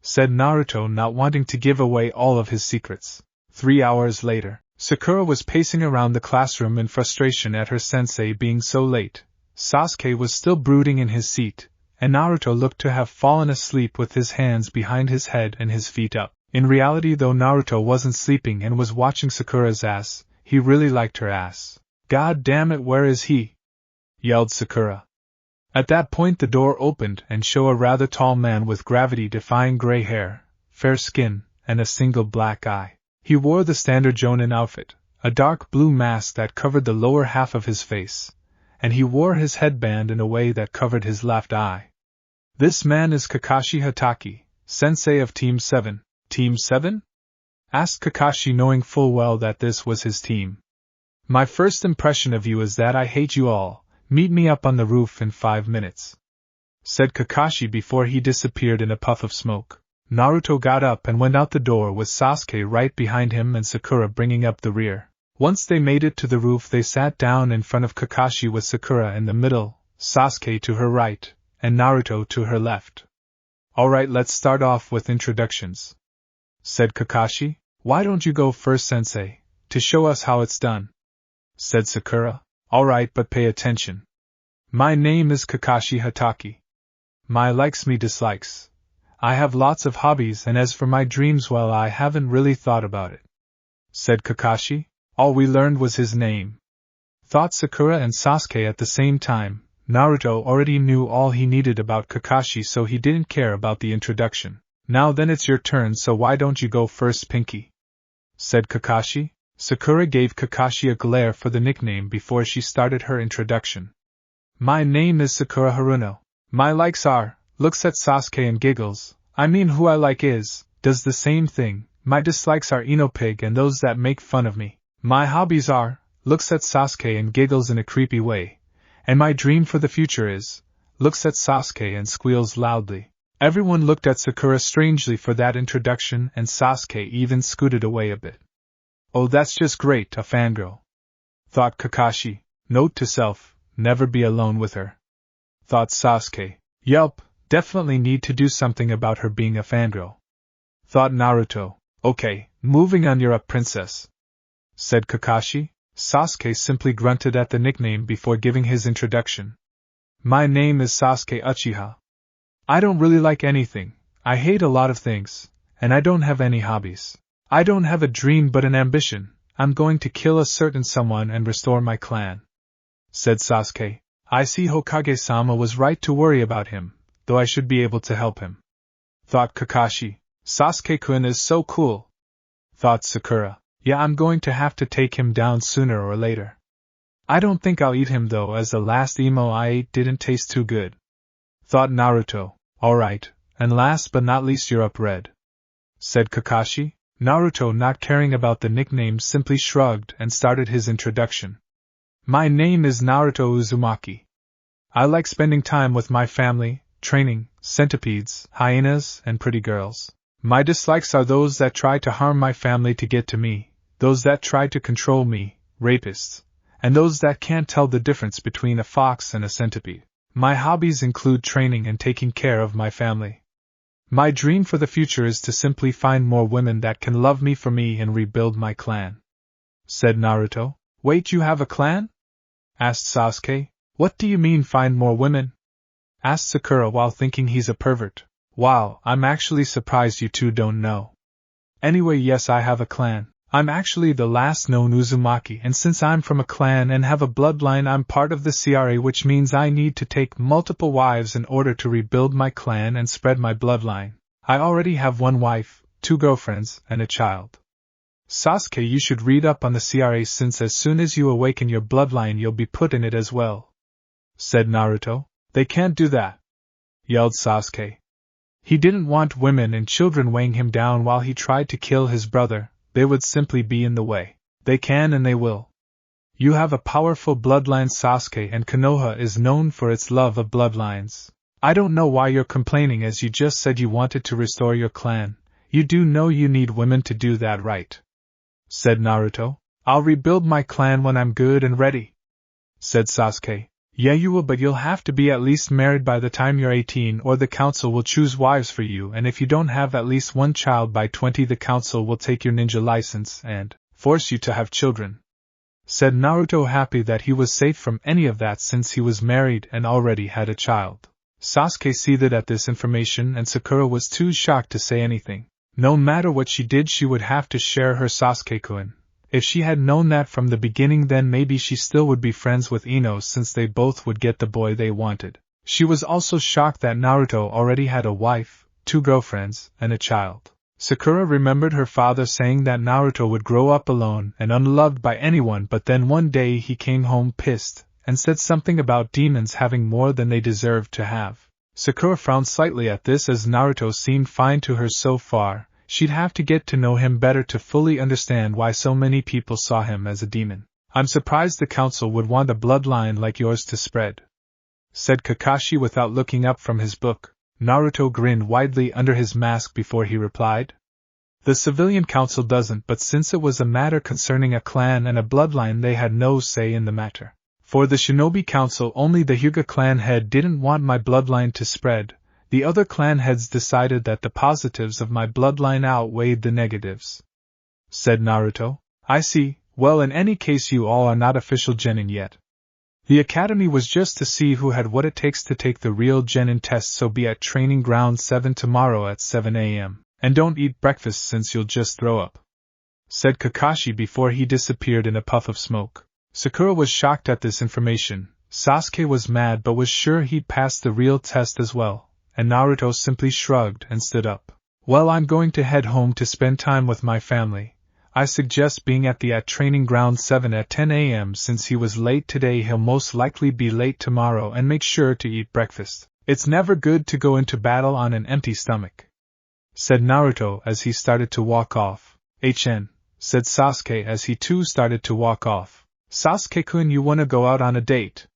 said Naruto, not wanting to give away all of his secrets. 3 hours later, Sakura was pacing around the classroom in frustration at her sensei being so late. Sasuke was still brooding in his seat, and Naruto looked to have fallen asleep with his hands behind his head and his feet up. In reality, though, Naruto wasn't sleeping and was watching Sakura's ass. He really liked her ass. "God damn it, where is he?" yelled Sakura. At that point the door opened and showed a rather tall man with gravity-defying gray hair, fair skin, and a single black eye. He wore the standard Jonin outfit, a dark blue mask that covered the lower half of his face, and he wore his headband in a way that covered his left eye. "This man is Kakashi Hatake, sensei of Team 7. Team 7? Asked Kakashi, knowing full well that this was his team. "My first impression of you is that I hate you all. Meet me up on the roof in 5 minutes," said Kakashi before he disappeared in a puff of smoke. Naruto got up and went out the door with Sasuke right behind him and Sakura bringing up the rear. Once they made it to the roof, they sat down in front of Kakashi with Sakura in the middle, Sasuke to her right, and Naruto to her left. "Alright, let's start off with introductions," said Kakashi. "Why don't you go first, sensei, to show us how it's done?" said Sakura. "Alright, but pay attention. My name is Kakashi Hatake. My likes me dislikes. I have lots of hobbies, and as for my dreams, well, I haven't really thought about it," said Kakashi. All we learned was his name. Thought Sakura and Sasuke at the same time. Naruto already knew all he needed about Kakashi, so he didn't care about the introduction. "Now then, it's your turn, so why don't you go first, Pinky?" said Kakashi. Sakura gave Kakashi a glare for the nickname before she started her introduction. "My name is Sakura Haruno. My likes are," looks at Sasuke and giggles. "I mean, who I like does the same thing. My dislikes are Enopig and those that make fun of me. My hobbies are," looks at Sasuke and giggles in a creepy way. "And my dream for the future is," looks at Sasuke and squeals loudly. Everyone looked at Sakura strangely for that introduction, and Sasuke even scooted away a bit. "Oh, that's just great, a fangirl," thought Kakashi. Note to self, never be alone with her. Thought Sasuke. Yup, definitely need to do something about her being a fangirl. Thought Naruto. "Okay, moving on, you're up, princess," said Kakashi. Sasuke simply grunted at the nickname before giving his introduction. "My name is Sasuke Uchiha. I don't really like anything, I hate a lot of things, and I don't have any hobbies. I don't have a dream but an ambition. I'm going to kill a certain someone and restore my clan," said Sasuke. "I see Hokage-sama was right to worry about him, though I should be able to help him," thought Kakashi. "Sasuke-kun is so cool," thought Sakura. "Yeah, I'm going to have to take him down sooner or later. I don't think I'll eat him though, as the last emo I ate didn't taste too good," thought Naruto. "Alright, and last but not least, you're up, Red," said Kakashi. Naruto, not caring about the nickname, simply shrugged and started his introduction. "My name is Naruto Uzumaki. I like spending time with my family, training, centipedes, hyenas, and pretty girls. My dislikes are those that try to harm my family to get to me, those that try to control me, rapists, and those that can't tell the difference between a fox and a centipede. My hobbies include training and taking care of my family. My dream for the future is to simply find more women that can love me for me and rebuild my clan," said Naruto. Wait, you have a clan? Asked Sasuke. What do you mean find more women? Asked Sakura while thinking he's a pervert. Wow, I'm actually surprised you two don't know. Anyway, yes, I have a clan. I'm actually the last known Uzumaki, and since I'm from a clan and have a bloodline, I'm part of the CRA, which means I need to take multiple wives in order to rebuild my clan and spread my bloodline. I already have one wife, 2 girlfriends, and a child. Sasuke, you should read up on the CRA since as soon as you awaken your bloodline you'll be put in it as well, said Naruto. They can't do that, yelled Sasuke. He didn't want women and children weighing him down while he tried to kill his brother. They would simply be in the way. They can and they will. You have a powerful bloodline, Sasuke, and Konoha is known for its love of bloodlines. I don't know why you're complaining, as you just said you wanted to restore your clan. You do know you need women to do that, right? Said Naruto. I'll rebuild my clan when I'm good and ready, said Sasuke. Yeah, you will, but you'll have to be at least married by the time you're 18, or the council will choose wives for you, and if you don't have at least one child by 20, the council will take your ninja license and force you to have children, said Naruto, happy that he was safe from any of that since he was married and already had a child. Sasuke seethed at this information, and Sakura was too shocked to say anything. No matter what she did, she would have to share her Sasuke-kun. If she had known that from the beginning, then maybe she still would be friends with Ino, since they both would get the boy they wanted. She was also shocked that Naruto already had a wife, 2 girlfriends, and a child. Sakura remembered her father saying that Naruto would grow up alone and unloved by anyone, but then one day he came home pissed and said something about demons having more than they deserved to have. Sakura frowned slightly at this, as Naruto seemed fine to her so far. She'd have to get to know him better to fully understand why so many people saw him as a demon. I'm surprised the council would want a bloodline like yours to spread, said Kakashi without looking up from his book. Naruto grinned widely under his mask before he replied. The civilian council doesn't, but since it was a matter concerning a clan and a bloodline, they had no say in the matter. For the shinobi council, only the Hyuga clan head didn't want my bloodline to spread. The other clan heads decided that the positives of my bloodline outweighed the negatives, said Naruto. I see. Well, in any case, you all are not official genin yet. The academy was just to see who had what it takes to take the real genin test, so be at Training Ground 7 tomorrow at 7 a.m. And don't eat breakfast since you'll just throw up, said Kakashi before he disappeared in a puff of smoke. Sakura was shocked at this information. Sasuke was mad but was sure he'd pass the real test as well. And Naruto simply shrugged and stood up. Well, I'm going to head home to spend time with my family. I suggest being at Training Ground 7 at 10 a.m. Since he was late today, he'll most likely be late tomorrow, and make sure to eat breakfast. It's never good to go into battle on an empty stomach, said Naruto as he started to walk off. HN, said Sasuke as he too started to walk off. Sasuke-kun, you wanna go out on a date?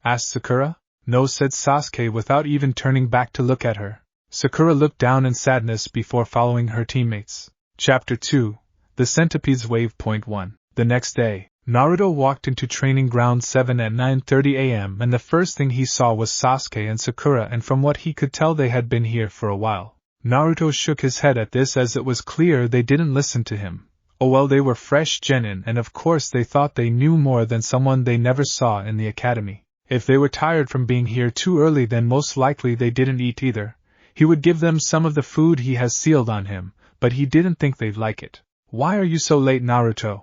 Asked Sakura. No, said Sasuke without even turning back to look at her. Sakura looked down in sadness before following her teammates. Chapter 2. The Centipede's Wave. 1. The next day, Naruto walked into Training Ground 7 at 9:30 a.m. and the first thing he saw was Sasuke and Sakura, and from what he could tell they had been here for a while. Naruto shook his head at this, as it was clear they didn't listen to him. Oh well, they were fresh genin, and of course they thought they knew more than someone they never saw in the academy. If they were tired from being here too early, then most likely they didn't eat either. He would give them some of the food he has sealed on him, but he didn't think they'd like it. Why are you so late, Naruto?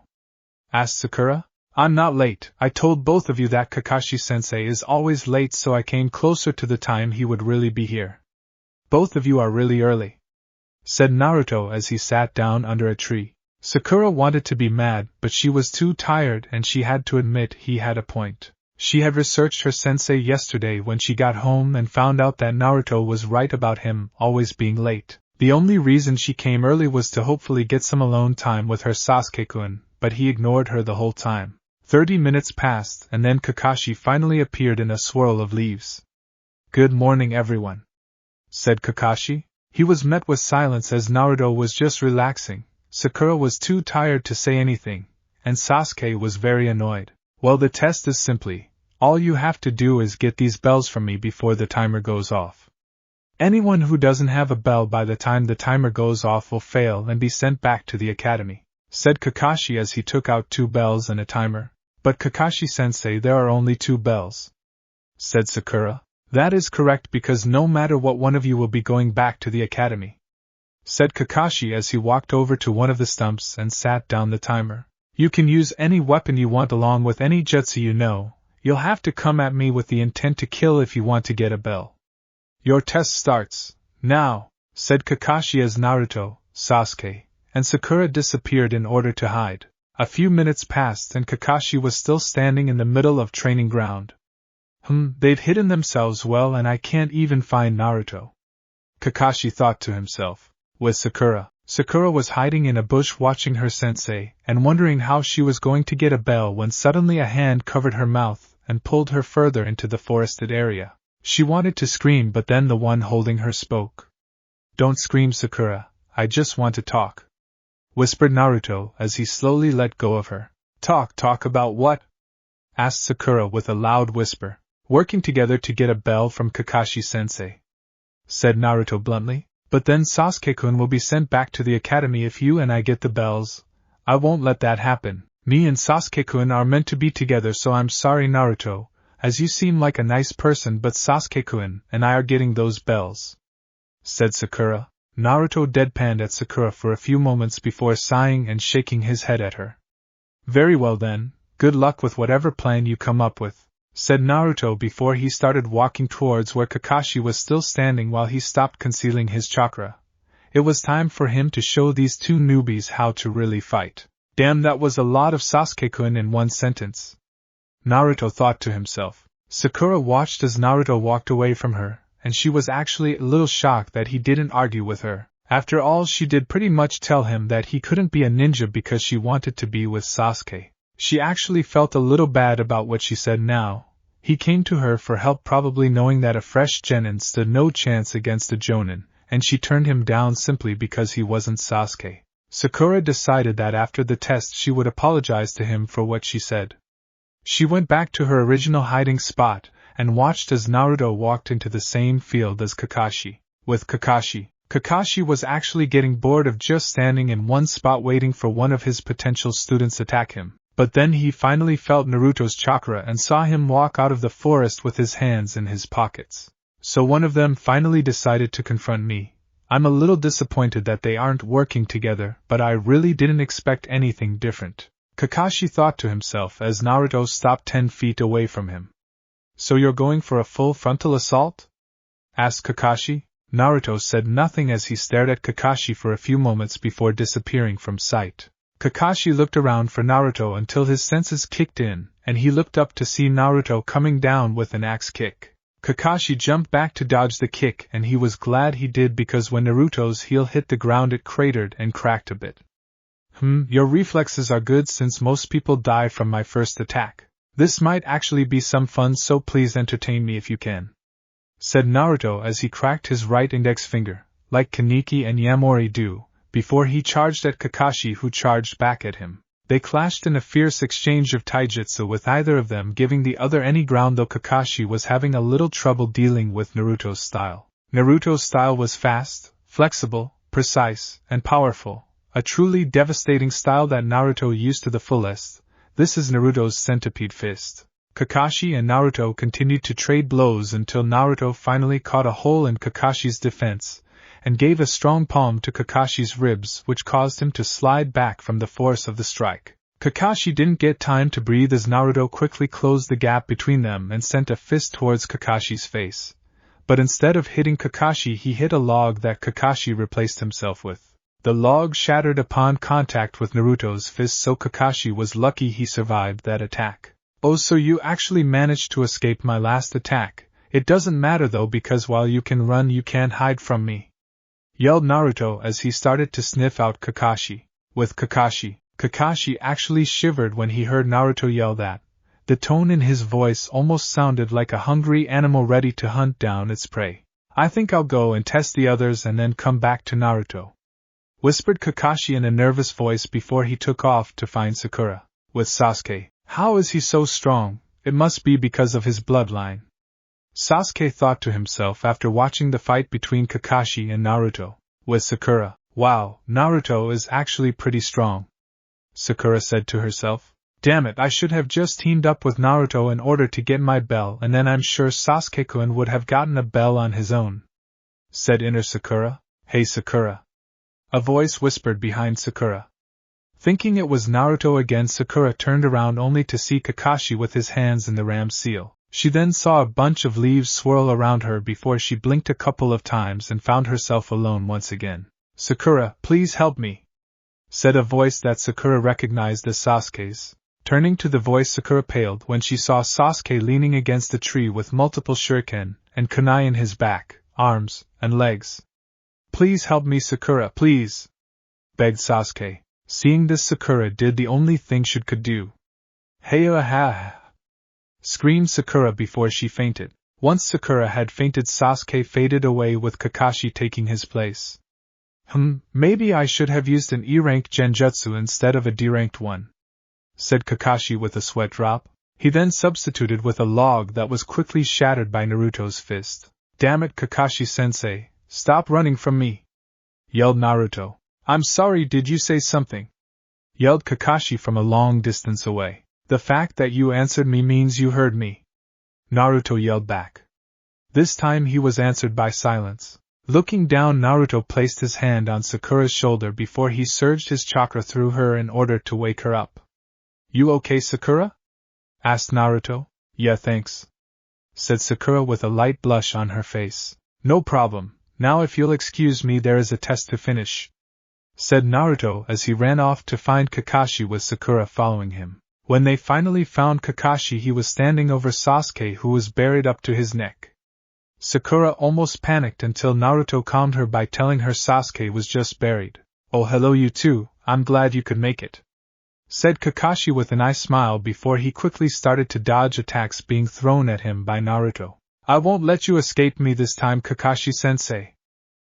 Asked Sakura. I'm not late. I told both of you that Kakashi-sensei is always late, so I came closer to the time he would really be here. Both of you are really early, said Naruto as he sat down under a tree. Sakura wanted to be mad, but she was too tired and she had to admit he had a point. She had researched her sensei yesterday when she got home and found out that Naruto was right about him always being late. The only reason she came early was to hopefully get some alone time with her Sasuke-kun, but he ignored her the whole time. 30 minutes passed, and then Kakashi finally appeared in a swirl of leaves. Good morning, everyone, said Kakashi. He was met with silence as Naruto was just relaxing. Sakura was too tired to say anything, and Sasuke was very annoyed. Well, the test is simply, all you have to do is get these bells from me before the timer goes off. Anyone who doesn't have a bell by the time the timer goes off will fail and be sent back to the academy, said Kakashi as he took out 2 bells and a timer. But Kakashi-sensei, there are only 2 bells, said Sakura. That is correct, because no matter what, one of you will be going back to the academy, said Kakashi as he walked over to one of the stumps and sat down the timer. You can use any weapon you want along with any jutsu you know. You'll have to come at me with the intent to kill if you want to get a bell. Your test starts now, said Kakashi as Naruto, Sasuke, and Sakura disappeared in order to hide. A few minutes passed and Kakashi was still standing in the middle of training ground. They've hidden themselves well and I can't even find Naruto, Kakashi thought to himself. With Sakura was hiding in a bush watching her sensei and wondering how she was going to get a bell when suddenly a hand covered her mouth and pulled her further into the forested area. She wanted to scream, but then the one holding her spoke. Don't scream, Sakura, I just want to talk, whispered Naruto as he slowly let go of her. Talk about what? Asked Sakura with a loud whisper. Working together to get a bell from Kakashi-sensei, said Naruto bluntly. But then Sasuke-kun will be sent back to the academy if you and I get the bells. I won't let that happen. Me and Sasuke-kun are meant to be together, so I'm sorry, Naruto, as you seem like a nice person, but Sasuke-kun and I are getting those bells, said Sakura. Naruto deadpanned at Sakura for a few moments before sighing and shaking his head at her. Very well then, good luck with whatever plan you come up with, said Naruto before he started walking towards where Kakashi was still standing while he stopped concealing his chakra. It was time for him to show these 2 newbies how to really fight. Damn, that was a lot of Sasuke-kun in one sentence, Naruto thought to himself. Sakura watched as Naruto walked away from her, and she was actually a little shocked that he didn't argue with her. After all, she did pretty much tell him that he couldn't be a ninja because she wanted to be with Sasuke. She actually felt a little bad about what she said now. He came to her for help, probably knowing that a fresh genin stood no chance against a jonin, and she turned him down simply because he wasn't Sasuke. Sakura decided that after the test she would apologize to him for what she said. She went back to her original hiding spot and watched as Naruto walked into the same field as Kakashi. With Kakashi was actually getting bored of just standing in one spot waiting for one of his potential students to attack him. But then he finally felt Naruto's chakra and saw him walk out of the forest with his hands in his pockets. So one of them finally decided to confront me. I'm a little disappointed that they aren't working together, but I really didn't expect anything different, Kakashi thought to himself as Naruto stopped 10 feet away from him. So you're going for a full frontal assault? Asked Kakashi. Naruto said nothing as he stared at Kakashi for a few moments before disappearing from sight. Kakashi looked around for Naruto until his senses kicked in, and he looked up to see Naruto coming down with an axe kick. Kakashi jumped back to dodge the kick, and he was glad he did because when Naruto's heel hit the ground it cratered and cracked a bit. Your reflexes are good since most people die from my first attack. This might actually be some fun, so please entertain me if you can, said Naruto as he cracked his right index finger, like Kaneki and Yamori do, before he charged at Kakashi, who charged back at him. They clashed in a fierce exchange of taijutsu, with either of them giving the other any ground, though Kakashi was having a little trouble dealing with Naruto's style. Naruto's style was fast, flexible, precise, and powerful, a truly devastating style that Naruto used to the fullest. This is Naruto's centipede fist. Kakashi and Naruto continued to trade blows until Naruto finally caught a hole in Kakashi's defense, and gave a strong palm to Kakashi's ribs, which caused him to slide back from the force of the strike. Kakashi didn't get time to breathe as Naruto quickly closed the gap between them and sent a fist towards Kakashi's face. But instead of hitting Kakashi, he hit a log that Kakashi replaced himself with. The log shattered upon contact with Naruto's fist, so Kakashi was lucky he survived that attack. Oh, so you actually managed to escape my last attack. It doesn't matter though, because while you can run you can't hide from me, yelled Naruto as he started to sniff out Kakashi. With Kakashi actually shivered when he heard Naruto yell that. The tone in his voice almost sounded like a hungry animal ready to hunt down its prey. I think I'll go and test the others and then come back to Naruto, whispered Kakashi in a nervous voice before he took off to find Sakura. With Sasuke, how is he so strong? It must be because of his bloodline, Sasuke thought to himself after watching the fight between Kakashi and Naruto. With Sakura, wow, Naruto is actually pretty strong, Sakura said to herself. Damn it, I should have just teamed up with Naruto in order to get my bell, and then I'm sure Sasuke-kun would have gotten a bell on his own, said inner Sakura. Hey Sakura. A voice whispered behind Sakura. Thinking it was Naruto again, Sakura turned around only to see Kakashi with his hands in the ram seal. She then saw a bunch of leaves swirl around her before she blinked a couple of times and found herself alone once again. Sakura, please help me, said a voice that Sakura recognized as Sasuke's. Turning to the voice, Sakura paled when she saw Sasuke leaning against a tree with multiple shuriken and kunai in his back, arms, and legs. Please help me Sakura, please, begged Sasuke. Seeing this, Sakura did the only thing she could do. Hey-ah-ha! Screamed Sakura before she fainted. Once Sakura had fainted, Sasuke faded away with Kakashi taking his place. Maybe I should have used an E-ranked genjutsu instead of a D-ranked one, said Kakashi with a sweat drop. He then substituted with a log that was quickly shattered by Naruto's fist. Damn it, Kakashi-sensei, stop running from me, yelled Naruto. I'm sorry, did you say something? Yelled Kakashi from a long distance away. The fact that you answered me means you heard me, Naruto yelled back. This time he was answered by silence. Looking down, Naruto placed his hand on Sakura's shoulder before he surged his chakra through her in order to wake her up. You okay, Sakura? Asked Naruto. Yeah, thanks, said Sakura with a light blush on her face. No problem, now if you'll excuse me, there is a test to finish, said Naruto as he ran off to find Kakashi with Sakura following him. When they finally found Kakashi, he was standing over Sasuke, who was buried up to his neck. Sakura almost panicked until Naruto calmed her by telling her Sasuke was just buried. Oh, hello you two, I'm glad you could make it, said Kakashi with an eye smile before he quickly started to dodge attacks being thrown at him by Naruto. I won't let you escape me this time, Kakashi-sensei,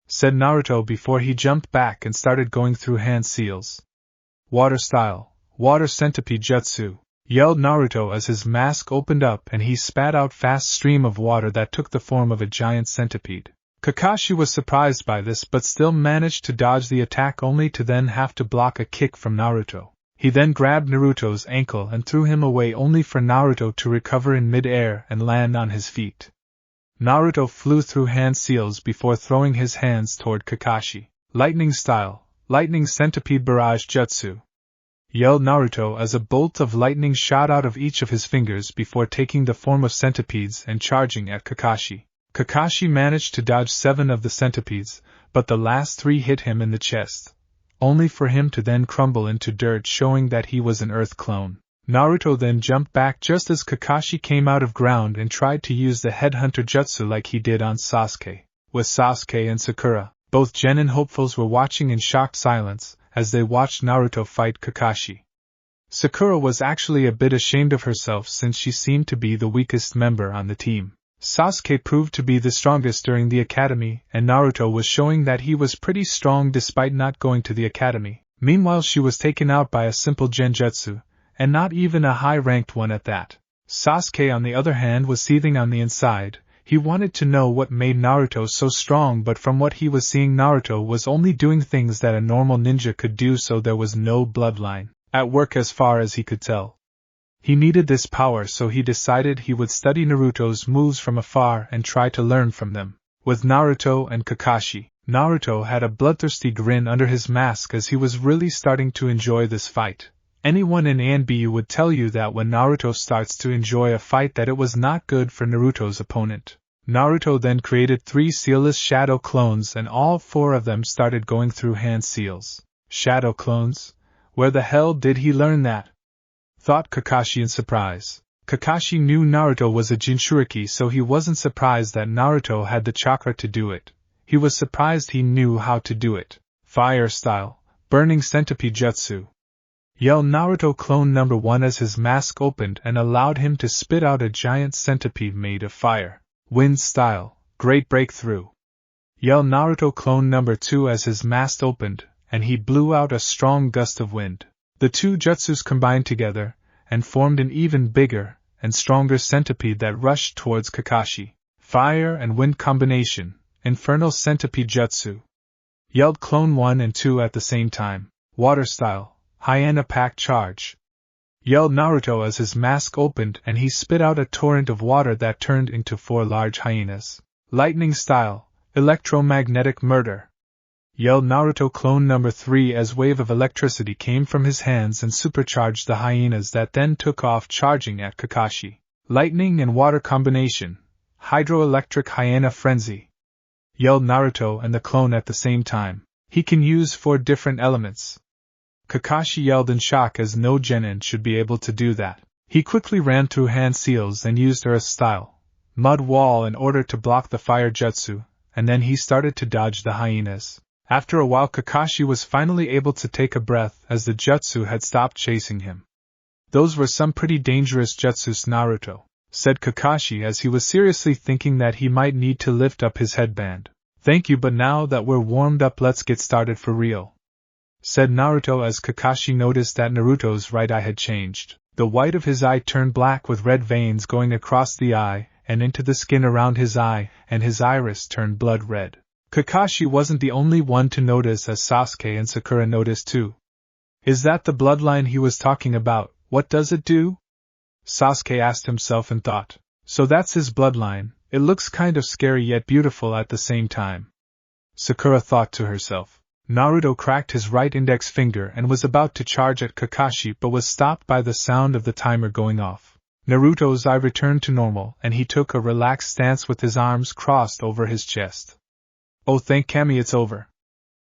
said Naruto before he jumped back and started going through hand seals. Water style, water centipede jutsu, yelled Naruto as his mask opened up and he spat out fast stream of water that took the form of a giant centipede. Kakashi was surprised by this but still managed to dodge the attack, only to then have to block a kick from Naruto. He then grabbed Naruto's ankle and threw him away, only for Naruto to recover in mid-air and land on his feet. Naruto flew through hand seals before throwing his hands toward Kakashi. Lightning style, lightning centipede barrage jutsu, yelled Naruto as a bolt of lightning shot out of each of his fingers before taking the form of centipedes and charging at Kakashi. Kakashi managed to dodge 7 of the centipedes, but the last 3 hit him in the chest, only for him to then crumble into dirt, showing that he was an earth clone. Naruto then jumped back just as Kakashi came out of ground and tried to use the headhunter jutsu like he did on Sasuke. With Sasuke and Sakura, both genin hopefuls were watching in shocked silence as they watched Naruto fight Kakashi. Sakura was actually a bit ashamed of herself since she seemed to be the weakest member on the team. Sasuke proved to be the strongest during the academy, and Naruto was showing that he was pretty strong despite not going to the academy. Meanwhile, she was taken out by a simple genjutsu, and not even a high-ranked one at that. Sasuke, on the other hand, was seething on the inside. He wanted to know what made Naruto so strong, but from what he was seeing, Naruto was only doing things that a normal ninja could do, so there was no bloodline at work as far as he could tell. He needed this power, so he decided he would study Naruto's moves from afar and try to learn from them. With Naruto and Kakashi, Naruto had a bloodthirsty grin under his mask as he was really starting to enjoy this fight. Anyone in ANBU would tell you that when Naruto starts to enjoy a fight that it was not good for Naruto's opponent. Naruto then created 3 sealless shadow clones and all 4 of them started going through hand seals. Shadow clones? Where the hell did he learn that? Thought Kakashi in surprise. Kakashi knew Naruto was a Jinchuriki, so he wasn't surprised that Naruto had the chakra to do it. He was surprised he knew how to do it. Fire style, burning centipede jutsu, yelled Naruto clone number 1 as his mask opened and allowed him to spit out a giant centipede made of fire. Wind style, great breakthrough, yelled Naruto clone number 2 as his mask opened and he blew out a strong gust of wind. The 2 jutsus combined together and formed an even bigger and stronger centipede that rushed towards Kakashi. Fire and wind combination, infernal centipede jutsu, yelled clone 1 and 2 at the same time. Water style, hyena pack charge, yelled Naruto as his mask opened and he spit out a torrent of water that turned into 4 large hyenas. Lightning style, electromagnetic murder, yelled Naruto clone number 3 as wave of electricity came from his hands and supercharged the hyenas that then took off charging at Kakashi. Lightning and water combination, hydroelectric hyena frenzy, yelled Naruto and the clone at the same time. He can use 4 different elements. Kakashi yelled in shock as no genin should be able to do that. He quickly ran through hand seals and used earth-style mud wall in order to block the fire jutsu, and then he started to dodge the hyenas. After a while Kakashi was finally able to take a breath as the jutsu had stopped chasing him. Those were some pretty dangerous jutsus, Naruto, said Kakashi as he was seriously thinking that he might need to lift up his headband. Thank you, but now that we're warmed up let's get started for real, said Naruto as Kakashi noticed that Naruto's right eye had changed. The white of his eye turned black with red veins going across the eye and into the skin around his eye, and his iris turned blood red. Kakashi wasn't the only one to notice as Sasuke and Sakura noticed too. Is that the bloodline he was talking about? What does it do? Sasuke asked himself and thought. So that's his bloodline. It looks kind of scary yet beautiful at the same time. Sakura thought to herself. Naruto cracked his right index finger and was about to charge at Kakashi but was stopped by the sound of the timer going off. Naruto's eye returned to normal and he took a relaxed stance with his arms crossed over his chest. Oh, thank Kami, it's over,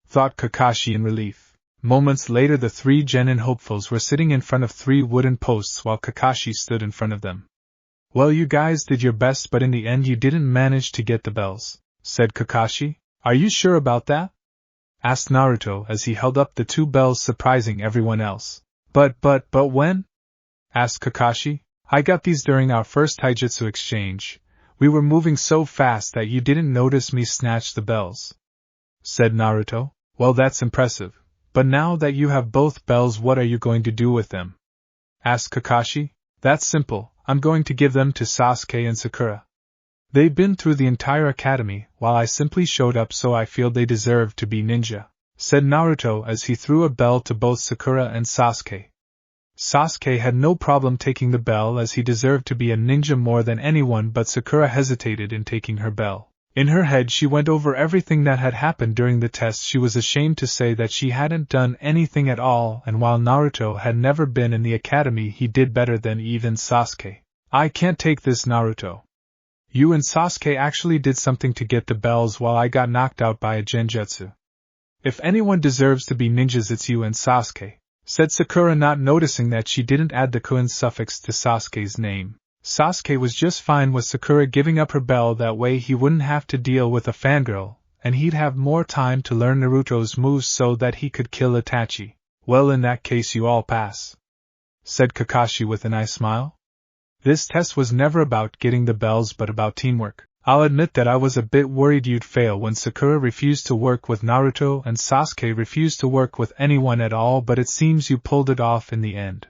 thought Kakashi in relief. Moments later the 3 genin hopefuls were sitting in front of 3 wooden posts while Kakashi stood in front of them. Well, you guys did your best but in the end you didn't manage to get the bells, said Kakashi. Are you sure about that? Asked Naruto as he held up the 2 bells surprising everyone else. But when? Asked Kakashi. I got these during our first taijutsu exchange. We were moving so fast that you didn't notice me snatch the bells, said Naruto. Well, that's impressive. But now that you have both bells, what are you going to do with them? Asked Kakashi. That's simple. I'm going to give them to Sasuke and Sakura. They've been through the entire academy, while I simply showed up, so I feel they deserve to be ninja, said Naruto as he threw a bell to both Sakura and Sasuke. Sasuke had no problem taking the bell as he deserved to be a ninja more than anyone, but Sakura hesitated in taking her bell. In her head she went over everything that had happened during the test. She was ashamed to say that she hadn't done anything at all, and while Naruto had never been in the academy he did better than even Sasuke. I can't take this, Naruto. You and Sasuke actually did something to get the bells while I got knocked out by a genjutsu. If anyone deserves to be ninjas it's you and Sasuke, said Sakura, not noticing that she didn't add the kun suffix to Sasuke's name. Sasuke was just fine with Sakura giving up her bell, that way he wouldn't have to deal with a fangirl, and he'd have more time to learn Naruto's moves so that he could kill Itachi. Well, in that case you all pass, said Kakashi with a nice smile. This test was never about getting the bells but about teamwork. I'll admit that I was a bit worried you'd fail when Sakura refused to work with Naruto and Sasuke refused to work with anyone at all, but it seems you pulled it off in the end,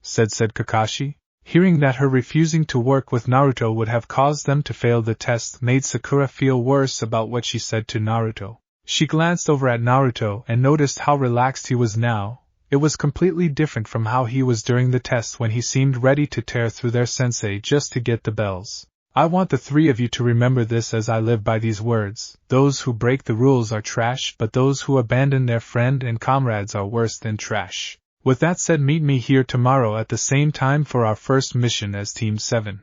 said Kakashi. Hearing that her refusing to work with Naruto would have caused them to fail the test made Sakura feel worse about what she said to Naruto. She glanced over at Naruto and noticed how relaxed he was now. It was completely different from how he was during the test when he seemed ready to tear through their sensei just to get the bells. I want the 3 of you to remember this as I live by these words. Those who break the rules are trash, but those who abandon their friend and comrades are worse than trash. With that said, meet me here tomorrow at the same time for our first mission as Team 7,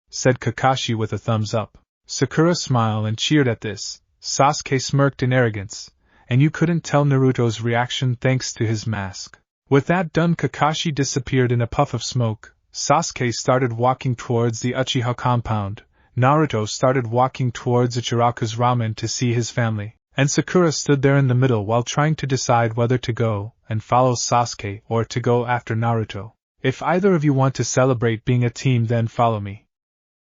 said Kakashi with a thumbs up. Sakura smiled and cheered at this. Sasuke smirked in arrogance, and you couldn't tell Naruto's reaction thanks to his mask. With that done, Kakashi disappeared in a puff of smoke. Sasuke started walking towards the Uchiha compound, Naruto started walking towards Ichiraku's ramen to see his family, and Sakura stood there in the middle while trying to decide whether to go and follow Sasuke or to go after Naruto. If either of you want to celebrate being a team, then follow me,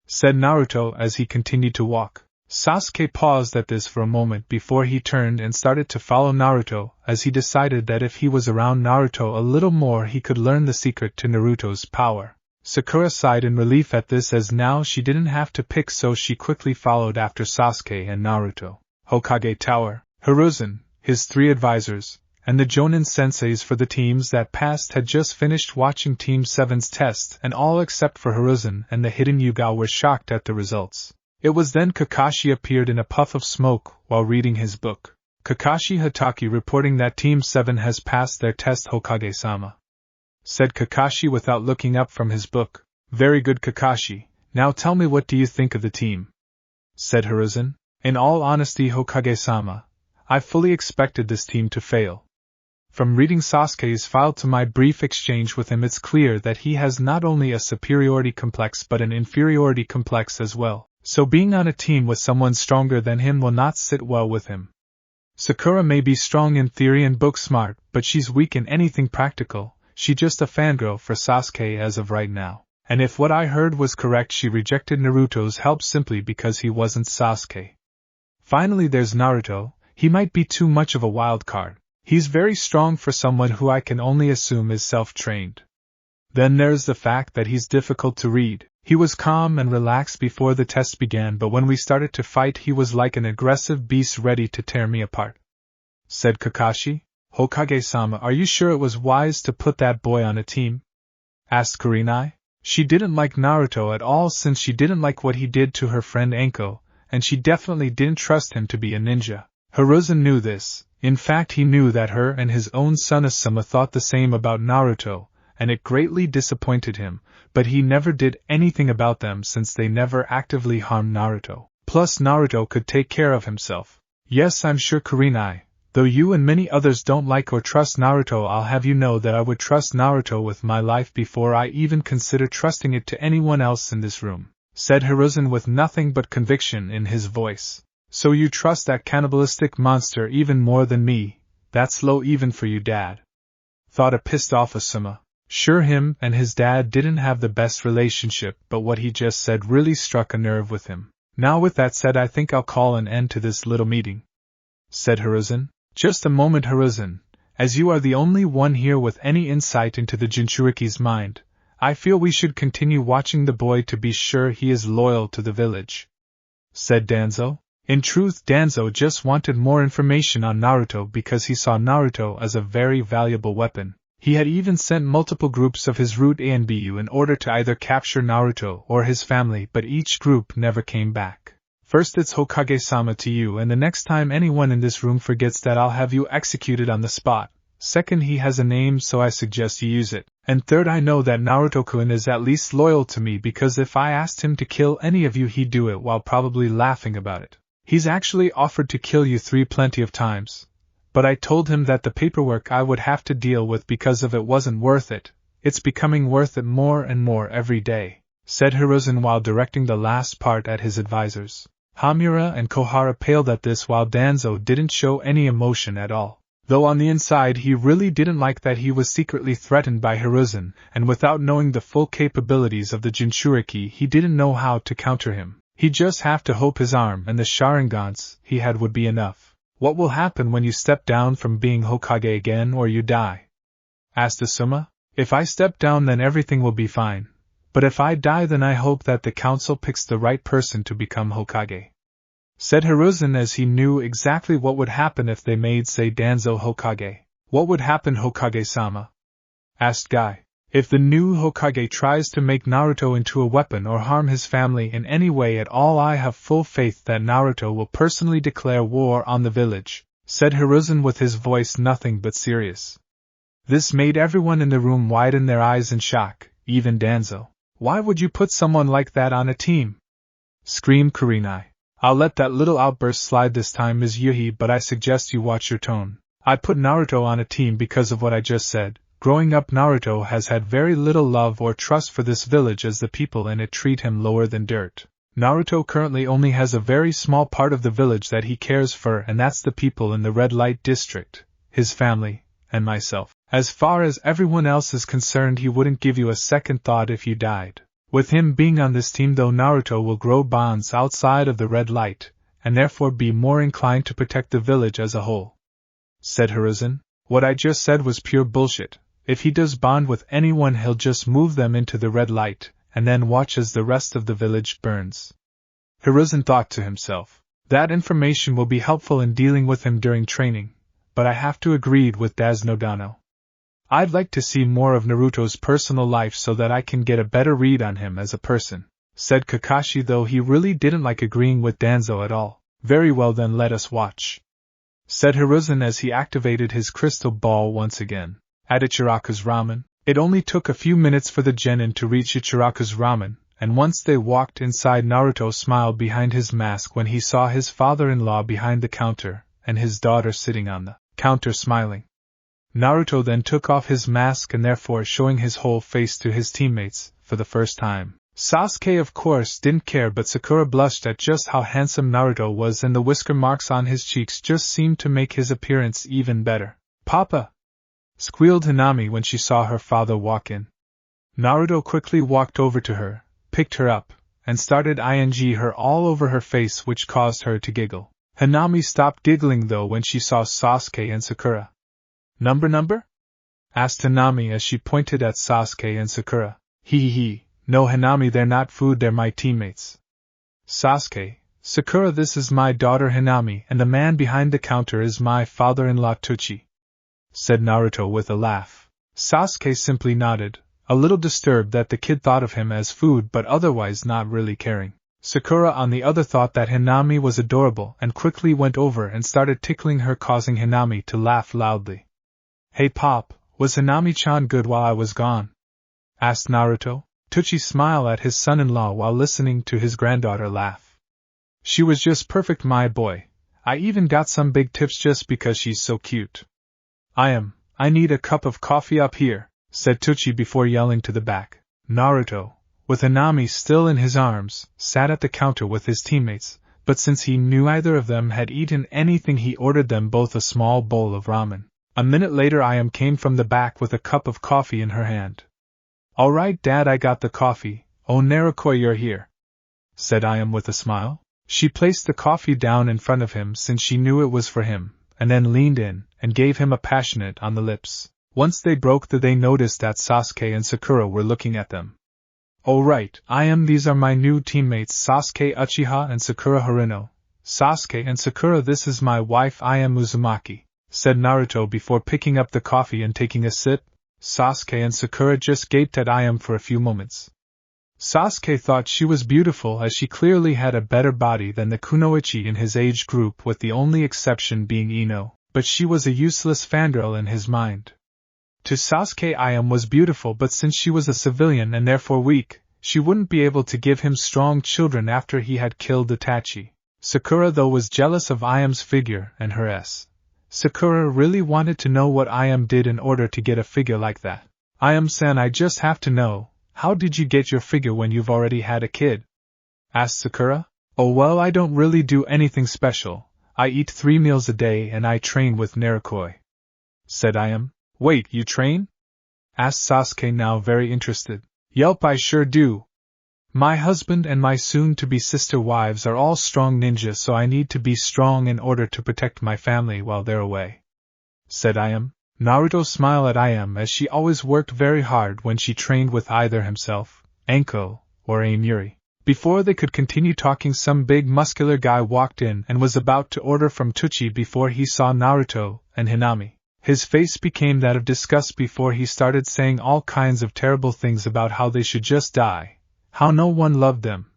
said Naruto as he continued to walk. Sasuke paused at this for a moment before he turned and started to follow Naruto, as he decided that if he was around Naruto a little more he could learn the secret to Naruto's power. Sakura sighed in relief at this, as now she didn't have to pick, so she quickly followed after Sasuke and Naruto. Hokage Tower, Hiruzen, his 3 advisors, and the Jonin senseis for the teams that passed had just finished watching Team 7's test, and all except for Hiruzen and the hidden Yuga were shocked at the results. It was then Kakashi appeared in a puff of smoke while reading his book. Kakashi Hatake reporting that Team 7 has passed their test, Hokage-sama, said Kakashi without looking up from his book. Very good, Kakashi. Now tell me, what do you think of the team? Said Hiruzen. In all honesty, Hokage-sama, I fully expected this team to fail. From reading Sasuke's file to my brief exchange with him, it's clear that he has not only a superiority complex but an inferiority complex as well, so being on a team with someone stronger than him will not sit well with him. Sakura may be strong in theory and book smart, but she's weak in anything practical. She's just a fangirl for Sasuke as of right now. And if what I heard was correct, she rejected Naruto's help simply because he wasn't Sasuke. Finally, there's Naruto. He might be too much of a wild card. He's very strong for someone who I can only assume is self-trained. Then there's the fact that he's difficult to read. He was calm and relaxed before the test began, but when we started to fight he was like an aggressive beast ready to tear me apart. Said Kakashi. Hokage-sama, are you sure it was wise to put that boy on a team? Asked Kurenai. She didn't like Naruto at all, since she didn't like what he did to her friend Anko, and she definitely didn't trust him to be a ninja. Hiruzen knew this. In fact, he knew that her and his own son Asuma thought the same about Naruto, and it greatly disappointed him, but he never did anything about them since they never actively harmed Naruto. Plus, Naruto could take care of himself. Yes, I'm sure, Kurenai. Though you and many others don't like or trust Naruto, I'll have you know that I would trust Naruto with my life before I even consider trusting it to anyone else in this room, said Hiruzen with nothing but conviction in his voice. So you trust that cannibalistic monster even more than me? That's low even for you, Dad, thought a pissed off Asuma. Sure, him and his dad didn't have the best relationship, but what he just said really struck a nerve with him. Now, with that said, I think I'll call an end to this little meeting, said Hiruzen. Just a moment, Hiruzen. As you are the only one here with any insight into the Jinchuriki's mind, I feel we should continue watching the boy to be sure he is loyal to the village, said Danzo. In truth, Danzo just wanted more information on Naruto because he saw Naruto as a very valuable weapon. He had even sent multiple groups of his root ANBU in order to either capture Naruto or his family, but each group never came back. First, it's Hokage-sama to you, and the next time anyone in this room forgets that, I'll have you executed on the spot. Second, he has a name, so I suggest you use it. And third, I know that Naruto-kun is at least loyal to me, because if I asked him to kill any of you, he'd do it while probably laughing about it. He's actually offered to kill you plenty of times. But I told him that the paperwork I would have to deal with because of it wasn't worth it. It's becoming worth it more and more every day, said Hiruzen while directing the last part at his advisors. Hamura and Kohara paled at this, while Danzo didn't show any emotion at all. Though on the inside he really didn't like that he was secretly threatened by Hiruzen, and without knowing the full capabilities of the Jinchuriki he didn't know how to counter him. He'd just have to hope his arm and the Sharingans he had would be enough. What will happen when you step down from being Hokage again, or you die? Asked Asuma. If I step down, then everything will be fine. But if I die, then I hope that the council picks the right person to become Hokage, said Hiruzen, as he knew exactly what would happen if they made, say, Danzo Hokage. What would happen, Hokage-sama? Asked Guy. If the new Hokage tries to make Naruto into a weapon or harm his family in any way at all, I have full faith that Naruto will personally declare war on the village, said Hiruzen with his voice nothing but serious. This made everyone in the room widen their eyes in shock, even Danzo. Why would you put someone like that on a team? Screamed Kurenai. I'll let that little outburst slide this time, Ms. Yuhi, but I suggest you watch your tone. I put Naruto on a team because of what I just said. Growing up, Naruto has had very little love or trust for this village, as the people in it treat him lower than dirt. Naruto currently only has a very small part of the village that he cares for, and that's the people in the red light district, his family, and myself. As far as everyone else is concerned, he wouldn't give you a second thought if you died. With him being on this team, though, Naruto will grow bonds outside of the red light, and therefore be more inclined to protect the village as a whole, said Hiruzen. What I just said was pure bullshit. If he does bond with anyone, he'll just move them into the red light, and then watch as the rest of the village burns. Hiruzen thought to himself. That information will be helpful in dealing with him during training, but I have to agree with Daznodano. I'd like to see more of Naruto's personal life so that I can get a better read on him as a person, said Kakashi, though he really didn't like agreeing with Danzo at all. Very well then, let us watch, said Hiruzen as he activated his crystal ball once again. At Ichiraku's ramen, it only took a few minutes for the genin to reach Ichiraku's ramen, and once they walked inside, Naruto smiled behind his mask when he saw his father-in-law behind the counter, and his daughter sitting on the counter smiling. Naruto then took off his mask and therefore showing his whole face to his teammates, for the first time. Sasuke of course didn't care, but Sakura blushed at just how handsome Naruto was, and the whisker marks on his cheeks just seemed to make his appearance even better. "Papa!" squealed Hanami when she saw her father walk in. Naruto quickly walked over to her, picked her up, and started ing her all over her face, which caused her to giggle. Hanami stopped giggling though when she saw Sasuke and Sakura. Number? asked Hanami as she pointed at Sasuke and Sakura. Hee. No, Hanami, they're not food, they're my teammates. Sasuke, Sakura, this is my daughter Hanami, and the man behind the counter is my father-in-law Teuchi, said Naruto with a laugh. Sasuke simply nodded, a little disturbed that the kid thought of him as food but otherwise not really caring. Sakura on the other thought that Hanami was adorable and quickly went over and started tickling her, causing Hanami to laugh loudly. Hey Pop, was Hanami-chan good while I was gone? asked Naruto. Teuchi smiled at his son-in-law while listening to his granddaughter laugh. She was just perfect, my boy. I even got some big tips just because she's so cute. I need a cup of coffee up here, said Teuchi before yelling to the back. Naruto, with Hanami still in his arms, sat at the counter with his teammates, but since he knew either of them had eaten anything, he ordered them both a small bowl of ramen. A minute later, Ayam came from the back with a cup of coffee in her hand. All right, Dad, I got the coffee. Oh, Naruto, you're here, said Ayam with a smile. She placed the coffee down in front of him since she knew it was for him, and then leaned in and gave him a passionate on the lips. Once they broke they noticed that Sasuke and Sakura were looking at them. Oh right, these are my new teammates Sasuke Uchiha and Sakura Haruno. Sasuke and Sakura, this is my wife Uzumaki, said Naruto before picking up the coffee and taking a sip. Sasuke and Sakura just gaped at Ayam for a few moments. Sasuke thought she was beautiful as she clearly had a better body than the kunoichi in his age group, with the only exception being Ino, but she was a useless fangirl in his mind. To Sasuke, Ayam was beautiful, but since she was a civilian and therefore weak, she wouldn't be able to give him strong children after he had killed Itachi. Sakura though was jealous of Ayam's figure and her S. Sakura really wanted to know what Ayam did in order to get a figure like that. Ayam-san, I just have to know, how did you get your figure when you've already had a kid? Asked Sakura. Oh well, I don't really do anything special. I eat 3 meals a day and I train with Naruto, said Ayam. Wait, you train? Asked Sasuke, now very interested. Yelp, I sure do. My husband and my soon-to-be sister wives are all strong ninjas, so I need to be strong in order to protect my family while they're away, said Ayam. Naruto smiled at Ayam as she always worked very hard when she trained with either himself, Anko, or Ainuri. Before they could continue talking, some big muscular guy walked in and was about to order from Teuchi before he saw Naruto and Hanami. His face became that of disgust before he started saying all kinds of terrible things about how they should just die, how no one loved them,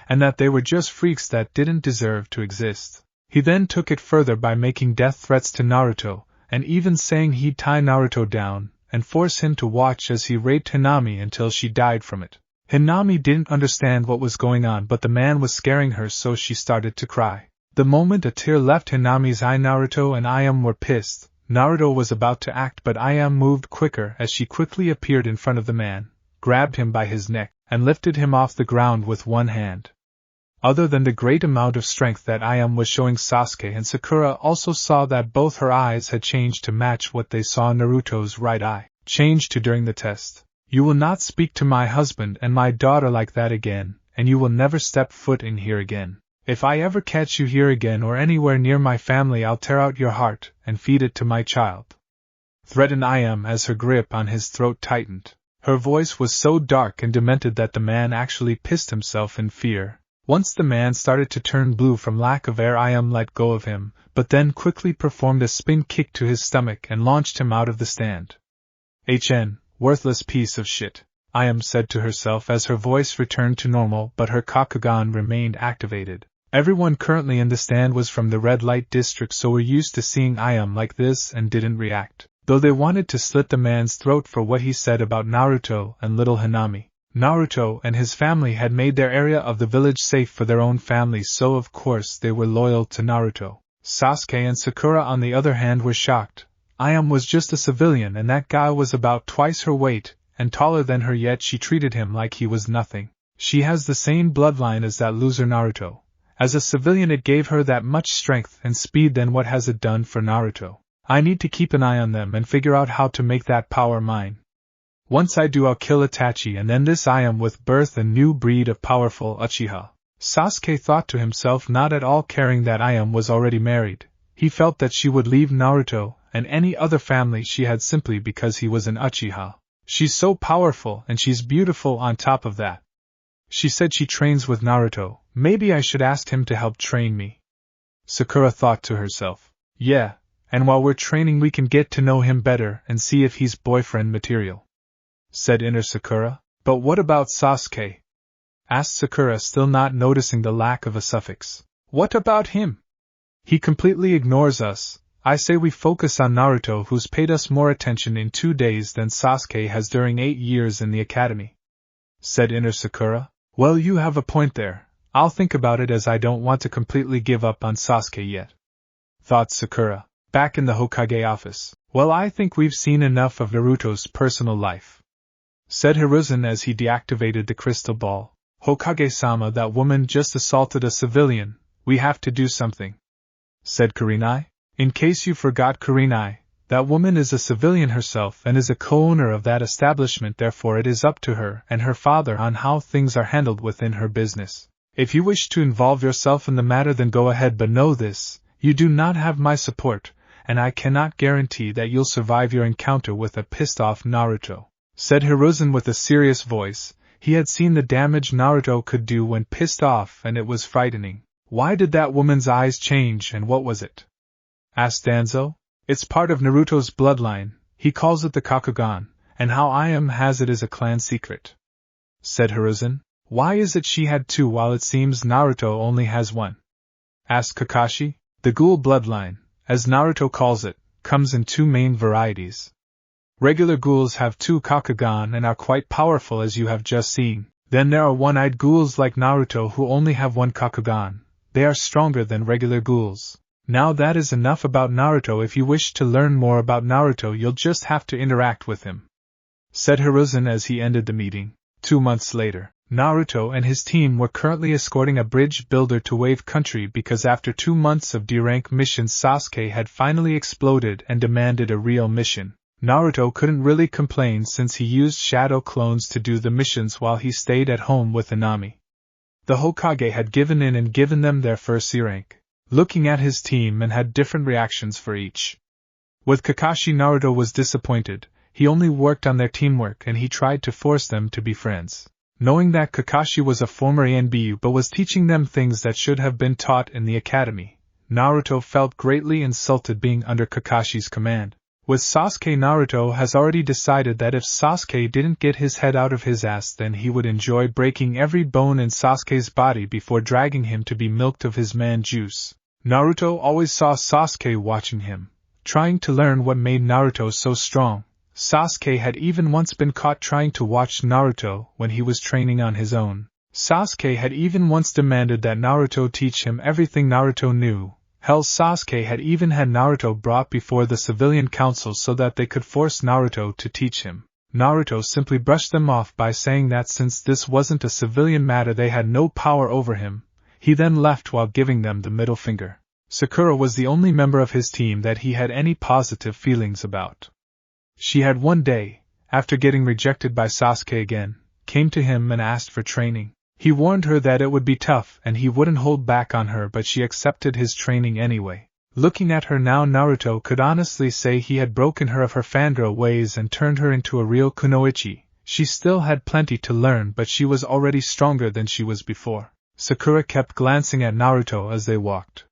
and that they were just freaks that didn't deserve to exist. He then took it further by making death threats to Naruto, and even saying he'd tie Naruto down and force him to watch as he raped Hanami until she died from it. Hanami didn't understand what was going on, but the man was scaring her, so she started to cry. The moment a tear left Hanami's eye, Naruto and Ayam were pissed. Naruto was about to act, but Ayam moved quicker as she quickly appeared in front of the man, grabbed him by his neck, and lifted him off the ground with one hand. Other than the great amount of strength that Ayam was showing, Sasuke and Sakura also saw that both her eyes had changed to match what they saw Naruto's right eye change to during the test. You will not speak to my husband and my daughter like that again, and you will never step foot in here again. If I ever catch you here again or anywhere near my family, I'll tear out your heart and feed it to my child, threatened Ayam as her grip on his throat tightened. Her voice was so dark and demented that the man actually pissed himself in fear. Once the man started to turn blue from lack of air, Ayam let go of him, but then quickly performed a spin kick to his stomach and launched him out of the stand. Worthless piece of shit, Ayam said to herself as her voice returned to normal, but her Kakugan remained activated. Everyone currently in the stand was from the red light district, so were used to seeing Ayam like this and didn't react, though they wanted to slit the man's throat for what he said about Naruto and little Hanami. Naruto and his family had made their area of the village safe for their own families, so of course they were loyal to Naruto. Sasuke and Sakura on the other hand were shocked. Ayam was just a civilian and that guy was about twice her weight, and taller than her, yet she treated him like he was nothing. She has the same bloodline as that loser Naruto. As a civilian it gave her that much strength and speed, then what has it done for Naruto? I need to keep an eye on them and figure out how to make that power mine. Once I do, I'll kill Itachi and then this Ayam with birth a new breed of powerful Uchiha. Sasuke thought to himself, not at all caring that Ayam was already married. He felt that she would leave Naruto and any other family she had simply because he was an Uchiha. She's so powerful and she's beautiful on top of that. She said she trains with Naruto, maybe I should ask him to help train me. Sakura thought to herself. Yeah, and while we're training we can get to know him better and see if he's boyfriend material, said inner Sakura. But what about Sasuke? Asked Sakura, still not noticing the lack of a suffix. What about him? He completely ignores us. I say we focus on Naruto, who's paid us more attention in 2 days than Sasuke has during 8 years in the academy, said inner Sakura. Well, you have a point there. I'll think about it, as I don't want to completely give up on Sasuke yet, thought Sakura. Back in the Hokage office. Well, I think we've seen enough of Naruto's personal life, said Hiruzen as he deactivated the crystal ball. Hokage-sama, that woman just assaulted a civilian. We have to do something, said Kurenai. In case you forgot, Kurenai, that woman is a civilian herself and is a co-owner of that establishment, therefore it is up to her and her father on how things are handled within her business. If you wish to involve yourself in the matter, then go ahead, but know this, you do not have my support, and I cannot guarantee that you'll survive your encounter with a pissed-off Naruto, said Hiruzen with a serious voice. He had seen the damage Naruto could do when pissed off, and it was frightening. Why did that woman's eyes change, and what was it? Asked Danzo. It's part of Naruto's bloodline, he calls it the Kakugan, and how Ayam has it is a clan secret, said Hiruzen. Why is it she had 2 while it seems Naruto only has 1? Asked Kakashi. The Ghoul bloodline, as Naruto calls it, comes in 2 main varieties. Regular ghouls have 2 Kakugan and are quite powerful, as you have just seen. Then there are one-eyed ghouls like Naruto who only have 1 Kakugan. They are stronger than regular ghouls. Now that is enough about Naruto. If you wish to learn more about Naruto, you'll just have to interact with him, said Hiruzen as he ended the meeting. 2 months later, Naruto and his team were currently escorting a bridge builder to Wave Country because after 2 months of D-rank missions, Sasuke had finally exploded and demanded a real mission. Naruto couldn't really complain since he used shadow clones to do the missions while he stayed at home with Inami. The Hokage had given in and given them their first C-rank, looking at his team and had different reactions for each. With Kakashi, Naruto was disappointed. He only worked on their teamwork and he tried to force them to be friends. Knowing that Kakashi was a former ANBU but was teaching them things that should have been taught in the academy, Naruto felt greatly insulted being under Kakashi's command. With Sasuke, Naruto has already decided that if Sasuke didn't get his head out of his ass, then he would enjoy breaking every bone in Sasuke's body before dragging him to be milked of his man juice. Naruto always saw Sasuke watching him, trying to learn what made Naruto so strong. Sasuke had even once been caught trying to watch Naruto when he was training on his own. Sasuke had even once demanded that Naruto teach him everything Naruto knew. Hell, Sasuke had even had Naruto brought before the civilian council so that they could force Naruto to teach him. Naruto simply brushed them off by saying that since this wasn't a civilian matter they had no power over him. He then left while giving them the middle finger. Sakura was the only member of his team that he had any positive feelings about. She had one day, after getting rejected by Sasuke again, came to him and asked for training. He warned her that it would be tough and he wouldn't hold back on her, but she accepted his training anyway. Looking at her now, Naruto could honestly say he had broken her of her fangirl ways and turned her into a real kunoichi. She still had plenty to learn, but she was already stronger than she was before. Sakura kept glancing at Naruto as they walked.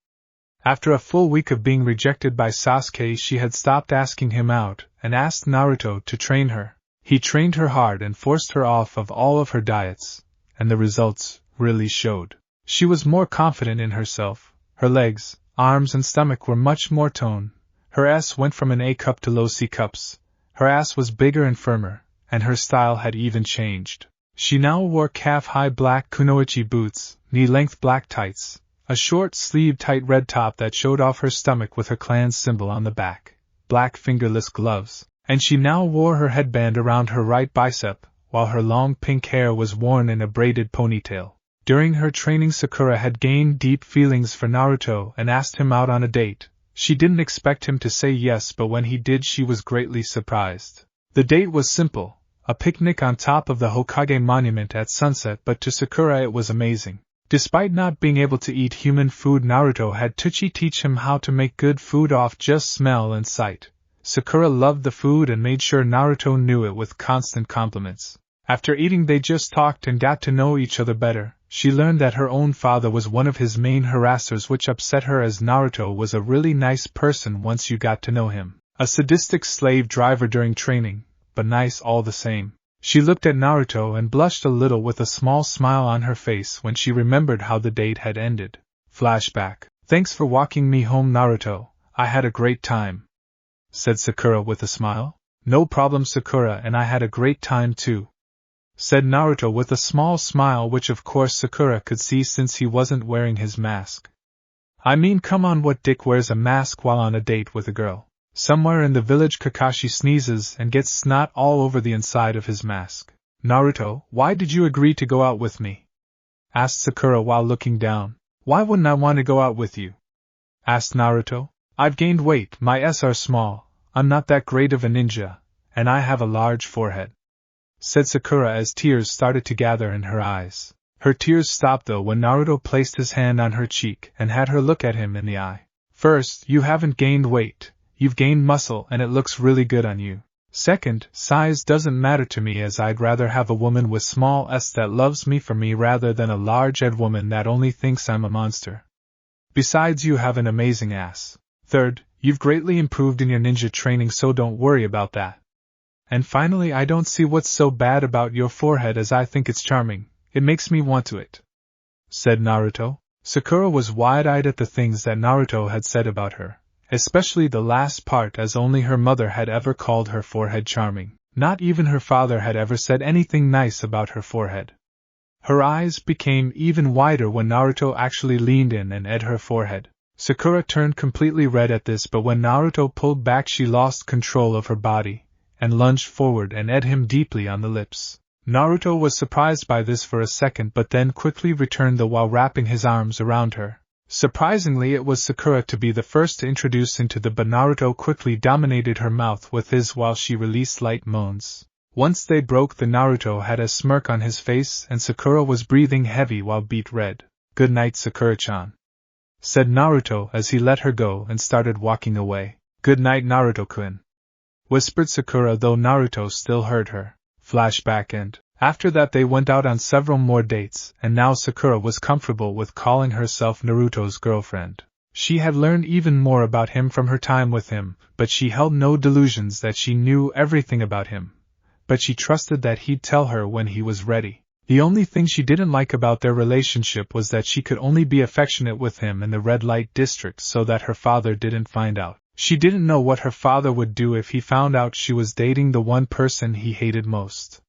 After a full week of being rejected by Sasuke, she had stopped asking him out and asked Naruto to train her. He trained her hard and forced her off of all of her diets, and the results really showed. She was more confident in herself, her legs, arms and stomach were much more toned, her S went from an A cup to low C cups, her ass was bigger and firmer, and her style had even changed. She now wore calf-high black kunoichi boots, knee-length black tights, a short-sleeved tight red top that showed off her stomach with her clan's symbol on the back, black fingerless gloves, and she now wore her headband around her right bicep, while her long pink hair was worn in a braided ponytail. During her training, Sakura had gained deep feelings for Naruto and asked him out on a date. She didn't expect him to say yes, but when he did she was greatly surprised. The date was simple, a picnic on top of the Hokage monument at sunset, but to Sakura it was amazing. Despite not being able to eat human food, Naruto had Tsuchi teach him how to make good food off just smell and sight. Sakura loved the food and made sure Naruto knew it with constant compliments. After eating they just talked and got to know each other better. She learned that her own father was one of his main harassers, which upset her as Naruto was a really nice person once you got to know him. A sadistic slave driver during training, but nice all the same. She looked at Naruto and blushed a little with a small smile on her face when she remembered how the date had ended. Flashback. Thanks for walking me home, Naruto. I had a great time, said Sakura with a smile. No problem, Sakura, and I had a great time too, said Naruto with a small smile, which of course Sakura could see since he wasn't wearing his mask. I mean, come on, what dick wears a mask while on a date with a girl? Somewhere in the village Kakashi sneezes and gets snot all over the inside of his mask. Naruto, why did you agree to go out with me? Asked Sakura while looking down. Why wouldn't I want to go out with you? Asked Naruto. I've gained weight, my S are small, I'm not that great of a ninja, and I have a large forehead, said Sakura as tears started to gather in her eyes. Her tears stopped though when Naruto placed his hand on her cheek and had her look at him in the eye. First, you haven't gained weight. You've gained muscle and it looks really good on you. Second, size doesn't matter to me, as I'd rather have a woman with small s that loves me for me rather than a large ed woman that only thinks I'm a monster. Besides, you have an amazing ass. Third, you've greatly improved in your ninja training, so don't worry about that. And finally, I don't see what's so bad about your forehead, as I think it's charming. It makes me want to it, said Naruto. Sakura was wide-eyed at the things that Naruto had said about her. Especially the last part, as only her mother had ever called her forehead charming. Not even her father had ever said anything nice about her forehead. Her eyes became even wider when Naruto actually leaned in and ed her forehead. Sakura turned completely red at this, but when Naruto pulled back she lost control of her body, and lunged forward and ed him deeply on the lips. Naruto was surprised by this for a second, but then quickly returned the while wrapping his arms around her. Surprisingly, it was Sakura to be the first to introduce into the, but Naruto quickly dominated her mouth with his while she released light moans. Once they broke, the Naruto had a smirk on his face and Sakura was breathing heavy while beet red. Good night, Sakura-chan, said Naruto as he let her go and started walking away. Good night, Naruto-kun, whispered Sakura, though Naruto still heard her. Flashback end. After that they went out on several more dates, and now Sakura was comfortable with calling herself Naruto's girlfriend. She had learned even more about him from her time with him, but she held no delusions that she knew everything about him. But she trusted that he'd tell her when he was ready. The only thing she didn't like about their relationship was that she could only be affectionate with him in the red light district so that her father didn't find out. She didn't know what her father would do if he found out she was dating the one person he hated most.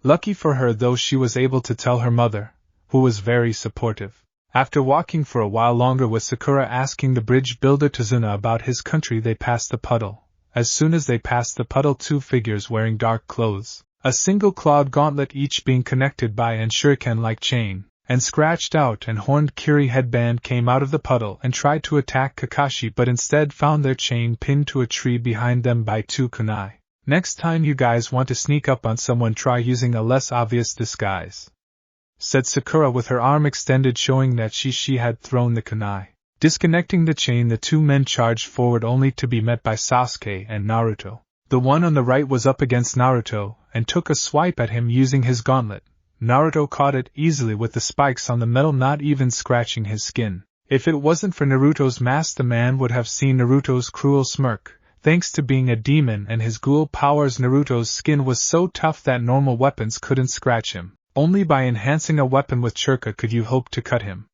Lucky for her, though, she was able to tell her mother, who was very supportive. After walking for a while longer with Sakura asking the bridge builder Tazuna about his country, they passed the puddle. As soon as they passed the puddle, two figures wearing dark clothes, a single clawed gauntlet each being connected by an shuriken-like chain, and scratched out and horned Kiri headband came out of the puddle and tried to attack Kakashi, but instead found their chain pinned to a tree behind them by two kunai. Next time you guys want to sneak up on someone, try using a less obvious disguise, said Sakura with her arm extended, showing that she had thrown the kunai. Disconnecting the chain, the two men charged forward only to be met by Sasuke and Naruto. The one on the right was up against Naruto and took a swipe at him using his gauntlet. Naruto caught it easily with the spikes on the metal not even scratching his skin. If it wasn't for Naruto's mask, the man would have seen Naruto's cruel smirk. Thanks to being a demon and his ghoul powers, Naruto's skin was so tough that normal weapons couldn't scratch him. Only by enhancing a weapon with chakra could you hope to cut him.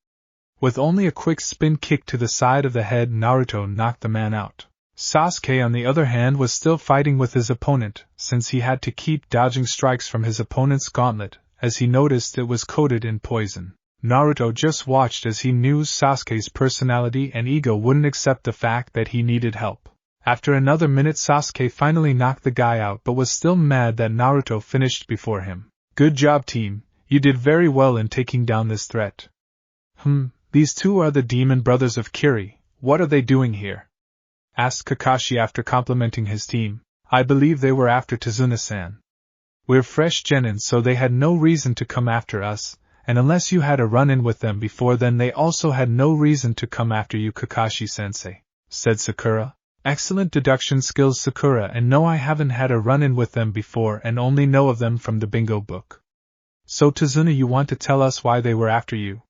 With only a quick spin kick to the side of the head, Naruto knocked the man out. Sasuke, on the other hand, was still fighting with his opponent, since he had to keep dodging strikes from his opponent's gauntlet, as he noticed it was coated in poison. Naruto just watched as he knew Sasuke's personality and ego wouldn't accept the fact that he needed help. After another minute, Sasuke finally knocked the guy out but was still mad that Naruto finished before him. Good job, team. You did very well in taking down this threat. These two are the demon brothers of Kiri. What are they doing here? Asked Kakashi after complimenting his team. I believe they were after Tazuna-san. We're fresh genin, so they had no reason to come after us. And unless you had a run-in with them before, then they also had no reason to come after you, Kakashi-sensei, said Sakura. Excellent deduction skills, Sakura, and no, I haven't had a run-in with them before and only know of them from the bingo book. So Tazuna, you want to tell us why they were after you?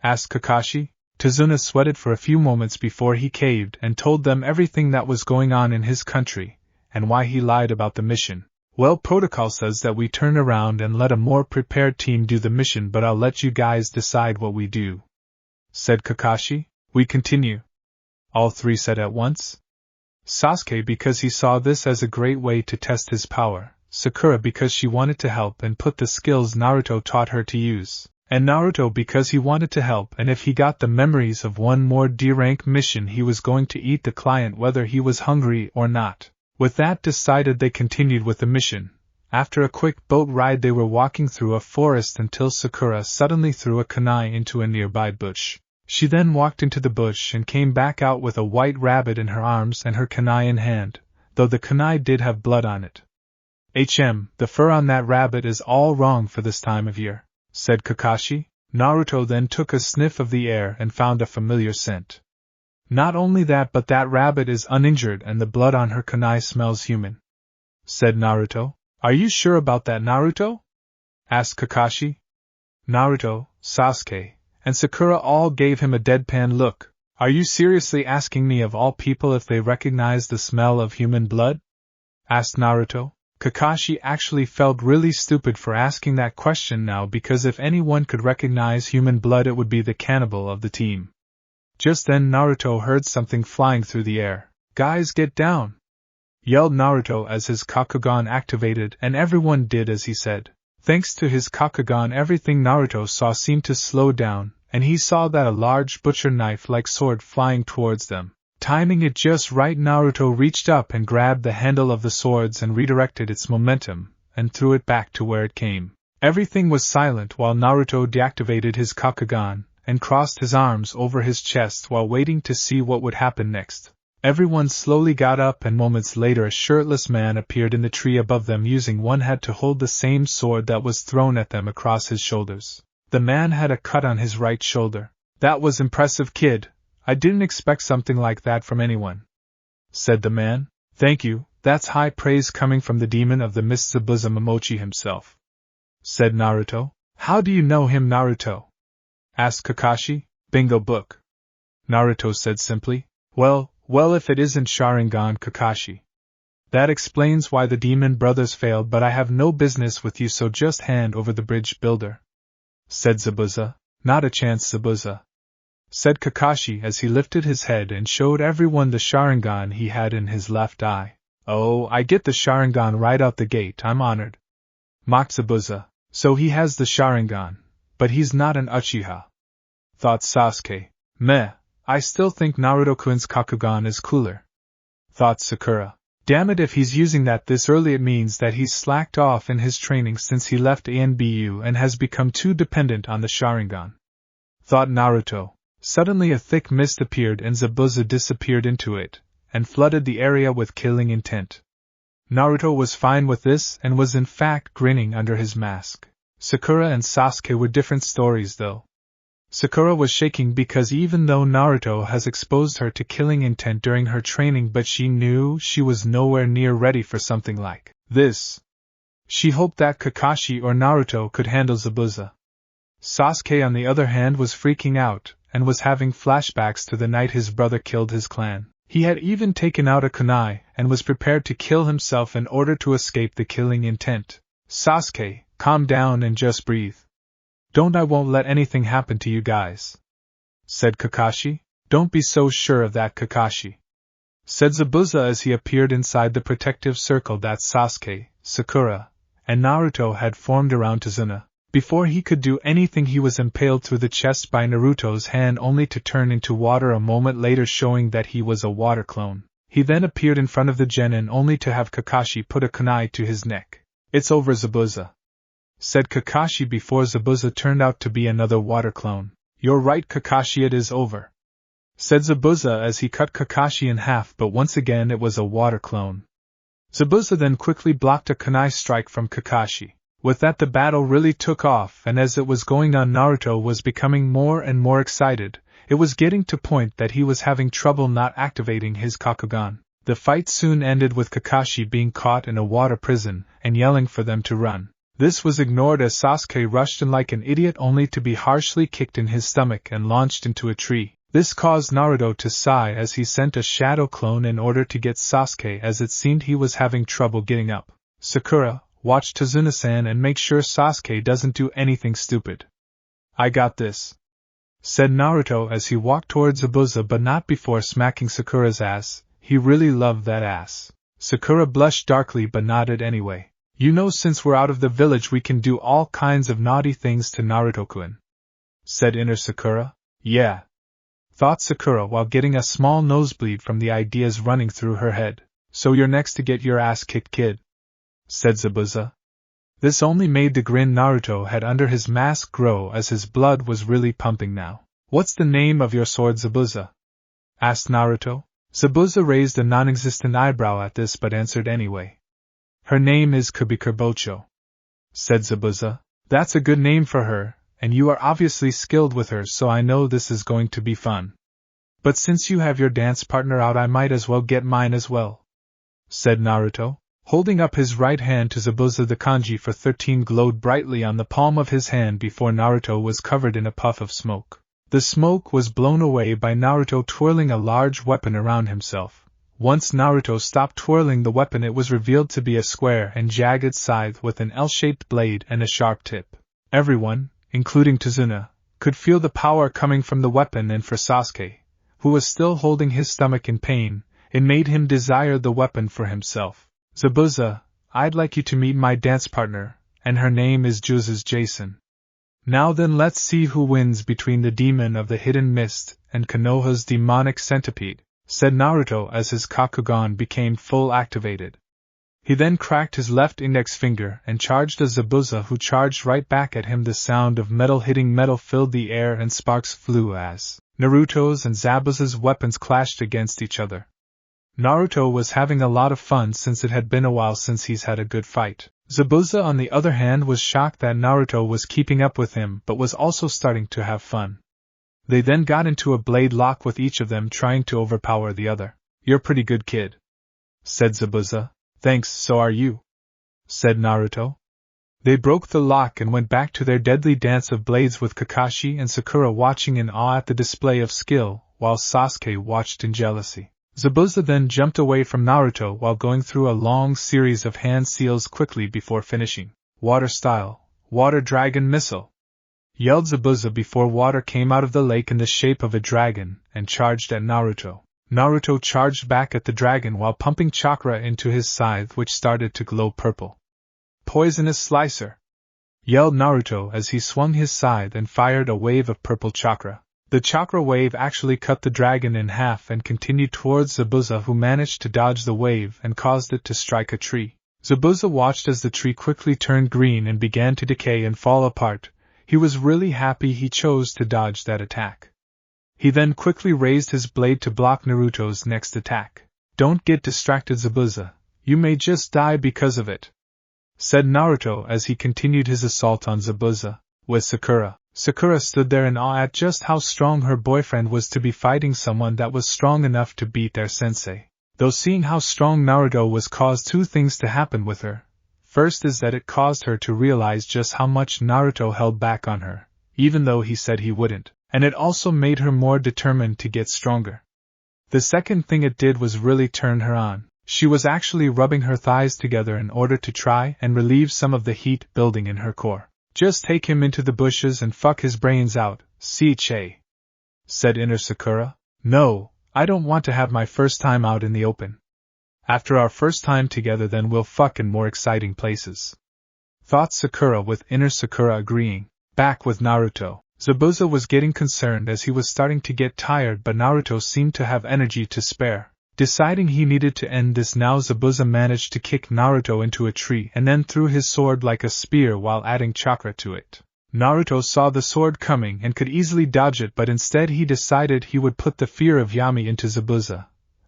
Asked Kakashi. Tazuna sweated for a few moments before he caved and told them everything that was going on in his country, and why he lied about the mission. Well, protocol says that we turn around and let a more prepared team do the mission, but I'll let you guys decide what we do, said Kakashi. We continue, all three said at once. Sasuke because he saw this as a great way to test his power, Sakura because she wanted to help and put the skills Naruto taught her to use, and Naruto because he wanted to help, and if he got the memories of one more D-rank mission he was going to eat the client whether he was hungry or not. With that decided, they continued with the mission. After a quick boat ride they were walking through a forest until Sakura suddenly threw a kunai into a nearby bush. She then walked into the bush and came back out with a white rabbit in her arms and her kunai in hand, though the kunai did have blood on it. The fur on that rabbit is all wrong for this time of year, said Kakashi. Naruto then took a sniff of the air and found a familiar scent. Not only that, but that rabbit is uninjured and the blood on her kunai smells human, said Naruto. Are you sure about that, Naruto? Asked Kakashi. Naruto, Sasuke, and Sakura all gave him a deadpan look. Are you seriously asking me of all people if they recognize the smell of human blood? Asked Naruto. Kakashi actually felt really stupid for asking that question now, because if anyone could recognize human blood it would be the cannibal of the team. Just then Naruto heard something flying through the air. Guys, get down! Yelled Naruto as his Kakugan activated, and everyone did as he said. Thanks to his Kakugan, everything Naruto saw seemed to slow down, and he saw that a large butcher knife-like sword flying towards them. Timing it just right, Naruto reached up and grabbed the handle of the swords and redirected its momentum, and threw it back to where it came. Everything was silent while Naruto deactivated his Kakugan and crossed his arms over his chest while waiting to see what would happen next. Everyone slowly got up, and moments later a shirtless man appeared in the tree above them, using one hand to hold the same sword that was thrown at them across his shoulders. The man had a cut on his right shoulder. That was impressive, kid. I didn't expect something like that from anyone, said the man. Thank you, that's high praise coming from the demon of the mist Zabuza Momochi himself, said Naruto. How do you know him, Naruto? Asked Kakashi. Bingo book, Naruto said simply. Well, if it isn't Sharingan, Kakashi. That explains why the demon brothers failed, but I have no business with you, so just hand over the bridge builder, said Zabuza. Not a chance, Zabuza, said Kakashi as he lifted his head and showed everyone the Sharingan he had in his left eye. Oh, I get the Sharingan right out the gate, I'm honored, mocked Zabuza. So he has the Sharingan, but he's not an Uchiha, thought Sasuke. Meh, I still think Naruto-kun's Kakugan is cooler, thought Sakura. Damn it, if he's using that this early it means that he's slacked off in his training since he left ANBU and has become too dependent on the Sharingan, thought Naruto. Suddenly a thick mist appeared and Zabuza disappeared into it, and flooded the area with killing intent. Naruto was fine with this and was in fact grinning under his mask. Sakura and Sasuke were different stories though. Sakura was shaking because even though Naruto has exposed her to killing intent during her training, but she knew she was nowhere near ready for something like this. She hoped that Kakashi or Naruto could handle Zabuza. Sasuke, on the other hand, was freaking out, and was having flashbacks to the night his brother killed his clan. He had even taken out a kunai, and was prepared to kill himself in order to escape the killing intent. Sasuke, calm down and just breathe. I won't let anything happen to you guys, said Kakashi. Don't be so sure of that, Kakashi, said Zabuza as he appeared inside the protective circle that Sasuke, Sakura, and Naruto had formed around Tazuna. Before he could do anything, he was impaled through the chest by Naruto's hand, only to turn into water a moment later, showing that he was a water clone. He then appeared in front of the genin, only to have Kakashi put a kunai to his neck. It's over, Zabuza, said Kakashi before Zabuza turned out to be another water clone. You're right, Kakashi, it is over, said Zabuza as he cut Kakashi in half, but once again it was a water clone. Zabuza then quickly blocked a kunai strike from Kakashi. With that, the battle really took off, and as it was going on, Naruto was becoming more and more excited. It was getting to point that he was having trouble not activating his Kakugan. The fight soon ended with Kakashi being caught in a water prison and yelling for them to run. This was ignored as Sasuke rushed in like an idiot, only to be harshly kicked in his stomach and launched into a tree. This caused Naruto to sigh as he sent a shadow clone in order to get Sasuke, as it seemed he was having trouble getting up. Sakura, watch Tazuna-san and make sure Sasuke doesn't do anything stupid. I got this, said Naruto as he walked towards Zabuza, but not before smacking Sakura's ass. He really loved that ass. Sakura blushed darkly but nodded anyway. You know, since we're out of the village, we can do all kinds of naughty things to Naruto-kun, said inner Sakura. Yeah, thought Sakura while getting a small nosebleed from the ideas running through her head. So you're next to get your ass kicked, kid, said Zabuza. This only made the grin Naruto had under his mask grow, as his blood was really pumping now. What's the name of your sword, Zabuza? Asked Naruto. Zabuza raised a non-existent eyebrow at this but answered anyway. Her name is Kubikurbocho, said Zabuza. That's a good name for her, and you are obviously skilled with her, so I know this is going to be fun. But since you have your dance partner out, I might as well get mine as well, said Naruto. Holding up his right hand to Zabuza, the kanji for 13 glowed brightly on the palm of his hand before Naruto was covered in a puff of smoke. The smoke was blown away by Naruto twirling a large weapon around himself. Once Naruto stopped twirling the weapon, it was revealed to be a square and jagged scythe with an L-shaped blade and a sharp tip. Everyone, including Tazuna, could feel the power coming from the weapon, and for Sasuke, who was still holding his stomach in pain, it made him desire the weapon for himself. Zabuza, I'd like you to meet my dance partner, and her name is Juza's Jason. Now then, let's see who wins between the demon of the hidden mist and Konoha's demonic centipede, said Naruto as his Kakugan became full activated. He then cracked his left index finger and charged a Zabuza, who charged right back at him. The sound of metal hitting metal filled the air and sparks flew as Naruto's and Zabuza's weapons clashed against each other. Naruto was having a lot of fun since it had been a while since he's had a good fight. Zabuza, on the other hand, was shocked that Naruto was keeping up with him but was also starting to have fun. They then got into a blade lock with each of them trying to overpower the other. You're pretty good, kid, said Zabuza. Thanks, so are you, said Naruto. They broke the lock and went back to their deadly dance of blades, with Kakashi and Sakura watching in awe at the display of skill, while Sasuke watched in jealousy. Zabuza then jumped away from Naruto while going through a long series of hand seals quickly before finishing. Water style, water dragon missile, yelled Zabuza before water came out of the lake in the shape of a dragon and charged at Naruto. Naruto charged back at the dragon while pumping chakra into his scythe, which started to glow purple. Poisonous slicer, yelled Naruto as he swung his scythe and fired a wave of purple chakra. The chakra wave actually cut the dragon in half and continued towards Zabuza, who managed to dodge the wave and caused it to strike a tree. Zabuza watched as the tree quickly turned green and began to decay and fall apart. He was really happy he chose to dodge that attack. He then quickly raised his blade to block Naruto's next attack. Don't get distracted, Zabuza. You may just die because of it, said Naruto as he continued his assault on Zabuza. With Sakura. Sakura stood there in awe at just how strong her boyfriend was to be fighting someone that was strong enough to beat their sensei. Though seeing how strong Naruto was caused two things to happen with her. First is that it caused her to realize just how much Naruto held back on her, even though he said he wouldn't, and it also made her more determined to get stronger. The second thing it did was really turn her on. She was actually rubbing her thighs together in order to try and relieve some of the heat building in her core. Just take him into the bushes and fuck his brains out, CHA, said inner Sakura. No, I don't want to have my first time out in the open. After our first time together, then we'll fuck in more exciting places, thought Sakura, with inner Sakura agreeing. Back with Naruto, Zabuza was getting concerned as he was starting to get tired, but Naruto seemed to have energy to spare. Deciding he needed to end this now, Zabuza managed to kick Naruto into a tree and then threw his sword like a spear while adding chakra to it. Naruto saw the sword coming and could easily dodge it, but instead he decided he would put the fear of Yami into Zabuza,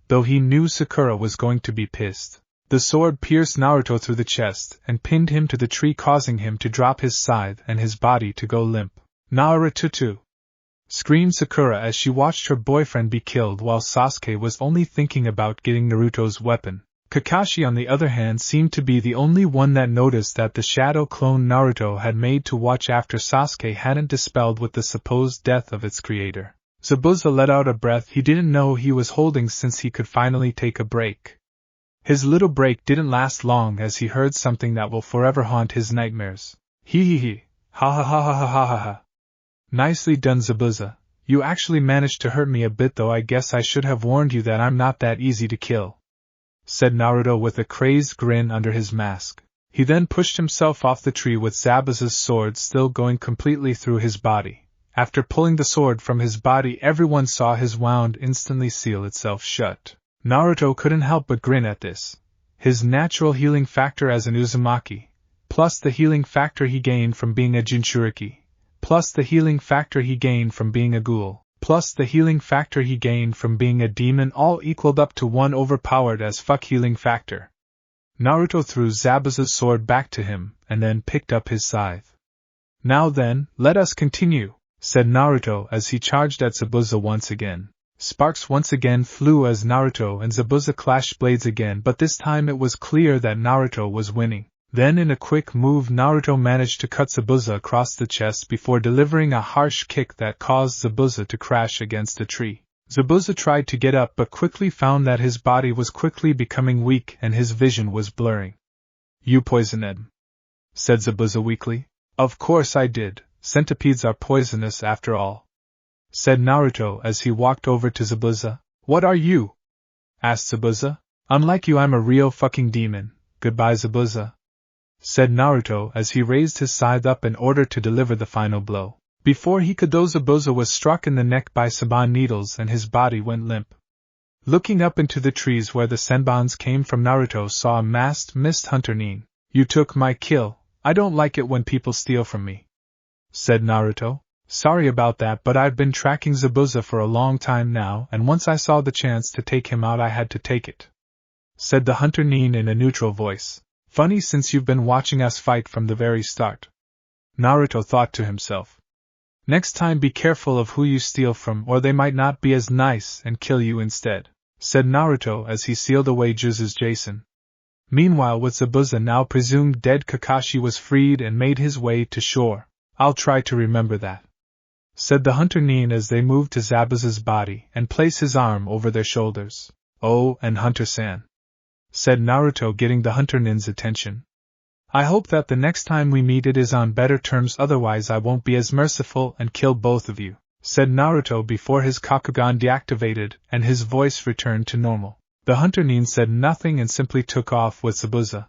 though he knew Sakura was going to be pissed. The sword pierced Naruto through the chest and pinned him to the tree, causing him to drop his scythe and his body to go limp. Naruto! Screamed Sakura as she watched her boyfriend be killed, while Sasuke was only thinking about getting Naruto's weapon. Kakashi, on the other hand, seemed to be the only one that noticed that the shadow clone Naruto had made to watch after Sasuke hadn't dispelled with the supposed death of its creator. Zabuza let out a breath he didn't know he was holding, since he could finally take a break. His little break didn't last long, as he heard something that will forever haunt his nightmares. Hee, ha ha ha ha ha ha ha ha. Nicely done, Zabuza. You actually managed to hurt me a bit, though I guess I should have warned you that I'm not that easy to kill, said Naruto with a crazed grin under his mask. He then pushed himself off the tree with Zabuza's sword still going completely through his body. After pulling the sword from his body, everyone saw his wound instantly seal itself shut. Naruto couldn't help but grin at this. His natural healing factor as an Uzumaki, plus the healing factor he gained from being a Jinchuriki, plus the healing factor he gained from being a ghoul, plus the healing factor he gained from being a demon, all equaled up to one overpowered as fuck healing factor. Naruto threw Zabuza's sword back to him, and then picked up his scythe. Now then, let us continue, said Naruto as he charged at Zabuza once again. Sparks once again flew as Naruto and Zabuza clashed blades again, but this time it was clear that Naruto was winning. Then in a quick move, Naruto managed to cut Zabuza across the chest before delivering a harsh kick that caused Zabuza to crash against a tree. Zabuza tried to get up but quickly found that his body was quickly becoming weak and his vision was blurring. You poisoned him, said Zabuza weakly. Of course I did. Centipedes are poisonous after all, said Naruto as he walked over to Zabuza. What are you? Asked Zabuza. Unlike you, I'm a real fucking demon. Goodbye, Zabuza, said Naruto as he raised his scythe up in order to deliver the final blow. Before he could, though, Zabuza was struck in the neck by Senbon needles and his body went limp. Looking up into the trees where the Senbons came from, Naruto saw a masked mist hunter. Nin. You took my kill. I don't like it when people steal from me, said Naruto. Sorry about that, but I've been tracking Zabuza for a long time now, and once I saw the chance to take him out I had to take it, said the hunter Nin in a neutral voice. Funny, since you've been watching us fight from the very start, Naruto thought to himself. Next time be careful of who you steal from, or they might not be as nice and kill you instead, said Naruto as he sealed away Juzu's Jason. Meanwhile, with Zabuza now presumed dead, Kakashi was freed and made his way to shore. I'll try to remember that, said the hunter Nin as they moved to Zabuza's body and placed his arm over their shoulders. Oh, and Hunter-san, said Naruto, getting the hunter Nin's attention. I hope that the next time we meet it is on better terms, otherwise I won't be as merciful and kill both of you, said Naruto before his Kakugan deactivated and his voice returned to normal. The hunter Nin said nothing and simply took off with Zabuza.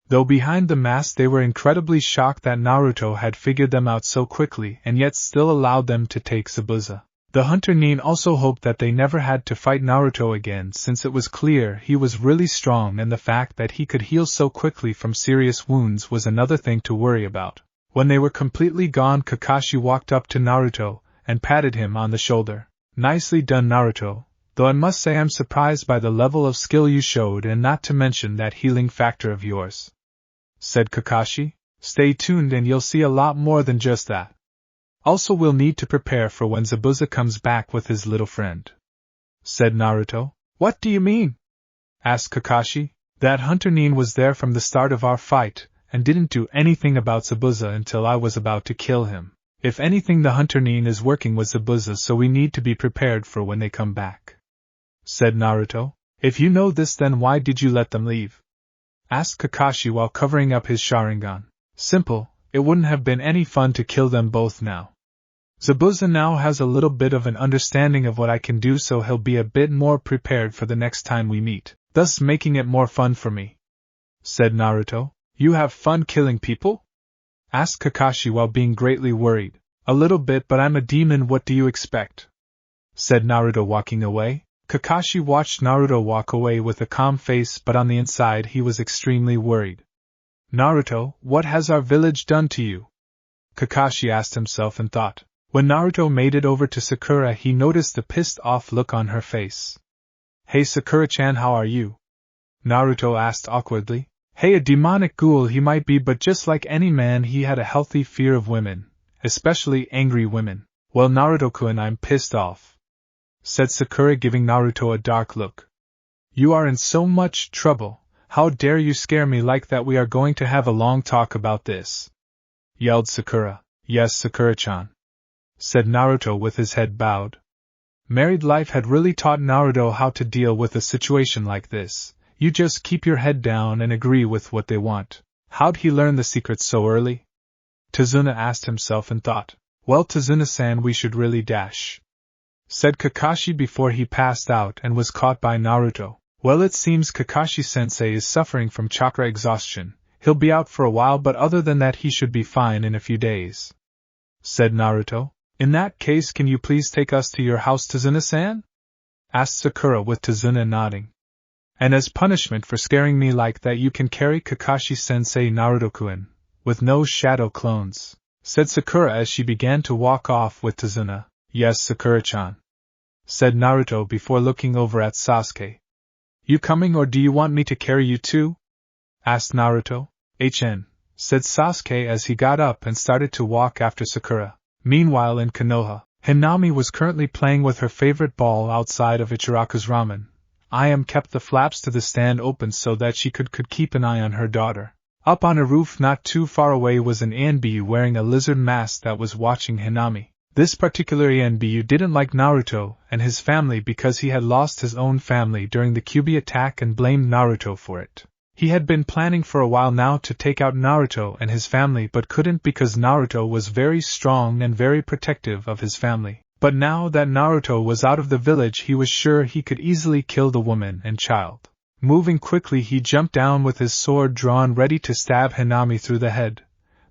Though behind the mask they were incredibly shocked that Naruto had figured them out so quickly and yet still allowed them to take Zabuza. The hunter Nin also hoped that they never had to fight Naruto again, since it was clear he was really strong, and the fact that he could heal so quickly from serious wounds was another thing to worry about. When they were completely gone, Kakashi walked up to Naruto and patted him on the shoulder. Nicely done, Naruto, though I must say I'm surprised by the level of skill you showed, and not to mention that healing factor of yours, said Kakashi. Stay tuned and you'll see a lot more than just that. Also, we'll need to prepare for when Zabuza comes back with his little friend, said Naruto. What do you mean? Asked Kakashi. That hunter Nin was there from the start of our fight, and didn't do anything about Zabuza until I was about to kill him. If anything, the hunter Nin is working with Zabuza, so we need to be prepared for when they come back," said Naruto. "If you know this, then why did you let them leave?" asked Kakashi while covering up his Sharingan. "Simple, it wouldn't have been any fun to kill them both now. Zabuza now has a little bit of an understanding of what I can do, so he'll be a bit more prepared for the next time we meet, thus making it more fun for me," said Naruto. "You have fun killing people?" asked Kakashi while being greatly worried. "A little bit, but I'm a demon, what do you expect?" said Naruto, walking away. Kakashi watched Naruto walk away with a calm face, but on the inside he was extremely worried. "Naruto, what has our village done to you?" Kakashi asked himself in thought. When Naruto made it over to Sakura, he noticed a pissed-off look on her face. "Hey Sakura-chan, how are you?" Naruto asked awkwardly. "Hey, a demonic ghoul he might be, but just like any man he had a healthy fear of women, especially angry women." "Well, Naruto-kun, I'm pissed off," said Sakura, giving Naruto a dark look. "You are in so much trouble. How dare you scare me like that? We are going to have a long talk about this," yelled Sakura. "Yes, Sakura-chan," said Naruto with his head bowed. Married life had really taught Naruto how to deal with a situation like this. You just keep your head down and agree with what they want. How'd he learn the secret so early? Tazuna asked himself in thought. "Well, Tazuna-san, we should really dash," said Kakashi before he passed out and was caught by Naruto. "Well, it seems Kakashi-sensei is suffering from chakra exhaustion. He'll be out for a while, but other than that he should be fine in a few days," said Naruto. "In that case, can you please take us to your house, Tazuna-san?" asked Sakura with Tazuna nodding. "And as punishment for scaring me like that, you can carry Kakashi-sensei, Naruto-kun, with no shadow clones," said Sakura as she began to walk off with Tazuna. "Yes, Sakura-chan," said Naruto before looking over at Sasuke. "You coming, or do you want me to carry you too?" asked Naruto. Said Sasuke as he got up and started to walk after Sakura. Meanwhile, in Konoha, Hinami was currently playing with her favorite ball outside of Ichiraku's ramen. Ayam kept the flaps to the stand open so that she could keep an eye on her daughter. Up on a roof not too far away was an ANBU wearing a lizard mask that was watching Hinami. This particular ANBU didn't like Naruto and his family because he had lost his own family during the Kyuubi attack and blamed Naruto for it. He had been planning for a while now to take out Naruto and his family, but couldn't because Naruto was very strong and very protective of his family. But now that Naruto was out of the village, he was sure he could easily kill the woman and child. Moving quickly, he jumped down with his sword drawn ready to stab Hinami through the head,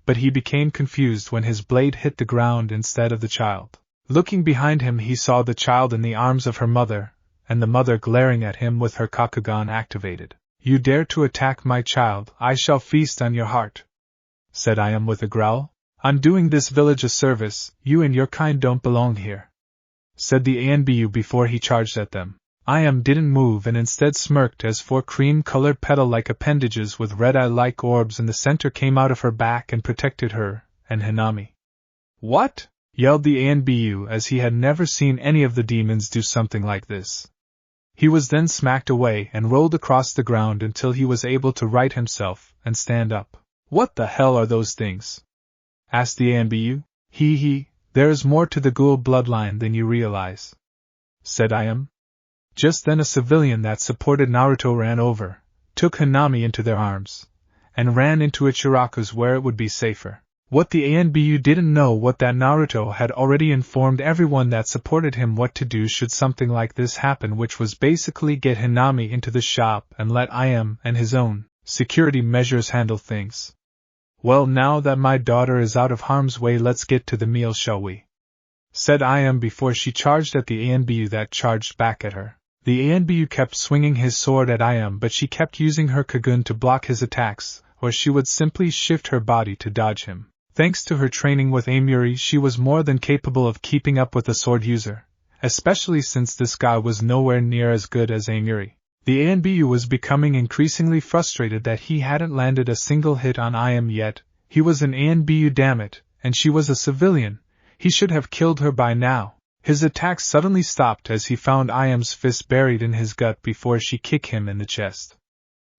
but he became confused when his blade hit the ground instead of the child. Looking behind him, he saw the child in the arms of her mother, and the mother glaring at him with her Kakugan activated. "You dare to attack my child, I shall feast on your heart," said Ayam with a growl. "I'm doing this village a service, you and your kind don't belong here," said the ANBU before he charged at them. Ayam didn't move and instead smirked as four cream-colored petal-like appendages with red eye-like orbs in the center came out of her back and protected her and Hinami. "What?" yelled the ANBU, as he had never seen any of the demons do something like this. He was then smacked away and rolled across the ground until he was able to right himself and stand up. "What the hell are those things?" asked the ANBU. There is more to the Ghoul bloodline than you realize," said Ayam. Just then a civilian that supported Naruto ran over, took Hinami into their arms, and ran into Ichiraku's where it would be safer. What the ANBU didn't know was that Naruto had already informed everyone that supported him what to do should something like this happen, which was basically get Hinami into the shop and let Ayam and his own security measures handle things. "Well, now that my daughter is out of harm's way, let's get to the meal, shall we?" said Ayam before she charged at the ANBU that charged back at her. The ANBU kept swinging his sword at Ayam, but she kept using her Kagun to block his attacks, or she would simply shift her body to dodge him. Thanks to her training with Amuri, she was more than capable of keeping up with a sword user, especially since this guy was nowhere near as good as Amuri. The ANBU was becoming increasingly frustrated that he hadn't landed a single hit on Ayam yet. He was an ANBU, damn it, and she was a civilian. He should have killed her by now. His attacks suddenly stopped as he found Ayam's fist buried in his gut before she kicked him in the chest.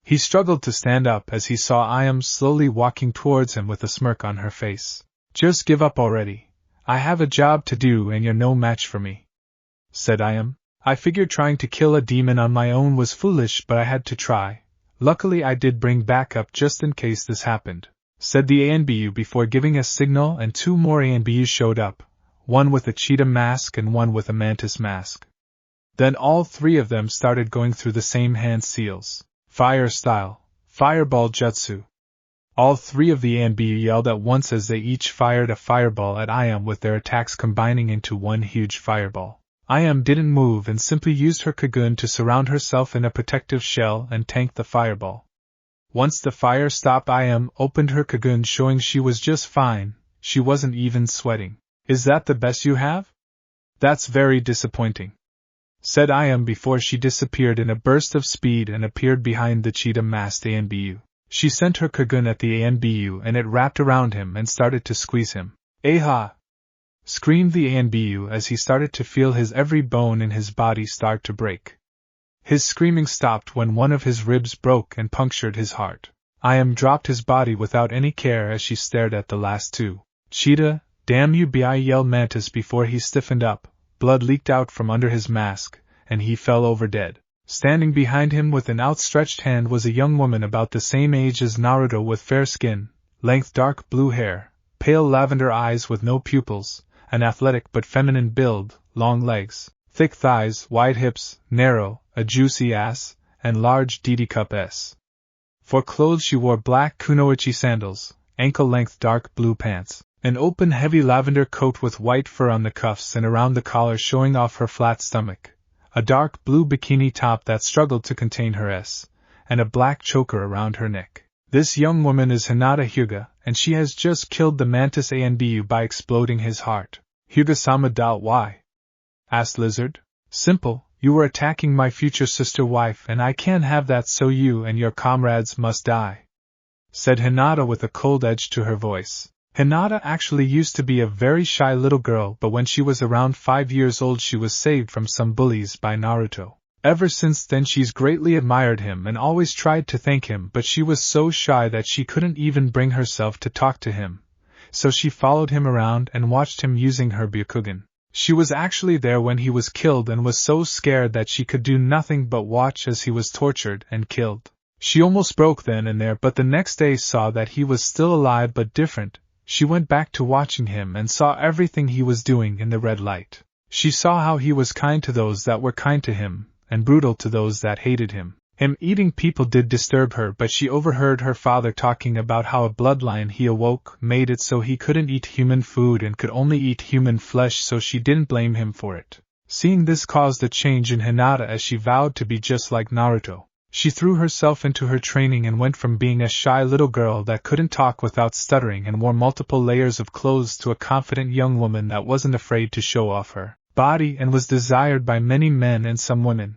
He struggled to stand up as he saw Ayam slowly walking towards him with a smirk on her face. Just give up already. I have a job to do and you're no match for me, said Ayam. I figured trying to kill a demon on my own was foolish, but I had to try. Luckily I did bring backup just in case this happened, said the ANBU before giving a signal, and 2 more ANBUs showed up, one with a cheetah mask and one with a mantis mask. Then all 3 of them started going through the same hand seals. Fire style, fireball jutsu. All 3 of the ANBU yelled at once as they each fired a fireball at Ayam, with their attacks combining into one huge fireball. Ayam didn't move and simply used her cocoon to surround herself in a protective shell and tank the fireball. Once the fire stopped, Ayam opened her cocoon, showing she was just fine. She wasn't even sweating. Is that the best you have? That's very disappointing, said Ayam before she disappeared in a burst of speed and appeared behind the cheetah-masked ANBU. She sent her cocoon at the ANBU and it wrapped around him and started to squeeze him. "Aha!" screamed the ANBU as he started to feel his every bone in his body start to break. His screaming stopped when one of his ribs broke and punctured his heart. Ayam dropped his body without any care as she stared at the last 2. "Cheetah, damn you!" yelled Mantis before he stiffened up. Blood leaked out from under his mask, and he fell over dead. Standing behind him with an outstretched hand was a young woman about the same age as Naruto, with fair skin, length dark blue hair, pale lavender eyes with no pupils, an athletic but feminine build, long legs, thick thighs, wide hips, narrow, a juicy ass, and large DD cup S. For clothes she wore black kunoichi sandals, ankle-length dark blue pants, an open heavy lavender coat with white fur on the cuffs and around the collar showing off her flat stomach, a dark blue bikini top that struggled to contain her S, and a black choker around her neck. This young woman is Hinata Hyuga, and she has just killed the Mantis ANBU by exploding his heart. "Hyuga-sama, why?" asked Lizard. "Simple, you were attacking my future sister wife and I can't have that, so you and your comrades must die," said Hinata with a cold edge to her voice. Hinata actually used to be a very shy little girl, but when she was around 5 years old she was saved from some bullies by Naruto. Ever since then she's greatly admired him and always tried to thank him, but she was so shy that she couldn't even bring herself to talk to him. So she followed him around and watched him using her Byakugan. She was actually there when he was killed and was so scared that she could do nothing but watch as he was tortured and killed. She almost broke then and there, but the next day saw that he was still alive but different. She went back to watching him and saw everything he was doing in the red light. She saw how he was kind to those that were kind to him, and brutal to those that hated him. Him eating people did disturb her, but she overheard her father talking about how a bloodline he awoke made it so he couldn't eat human food and could only eat human flesh, so she didn't blame him for it. Seeing this caused a change in Hinata as she vowed to be just like Naruto. She threw herself into her training and went from being a shy little girl that couldn't talk without stuttering and wore multiple layers of clothes to a confident young woman that wasn't afraid to show off her body and was desired by many men and some women.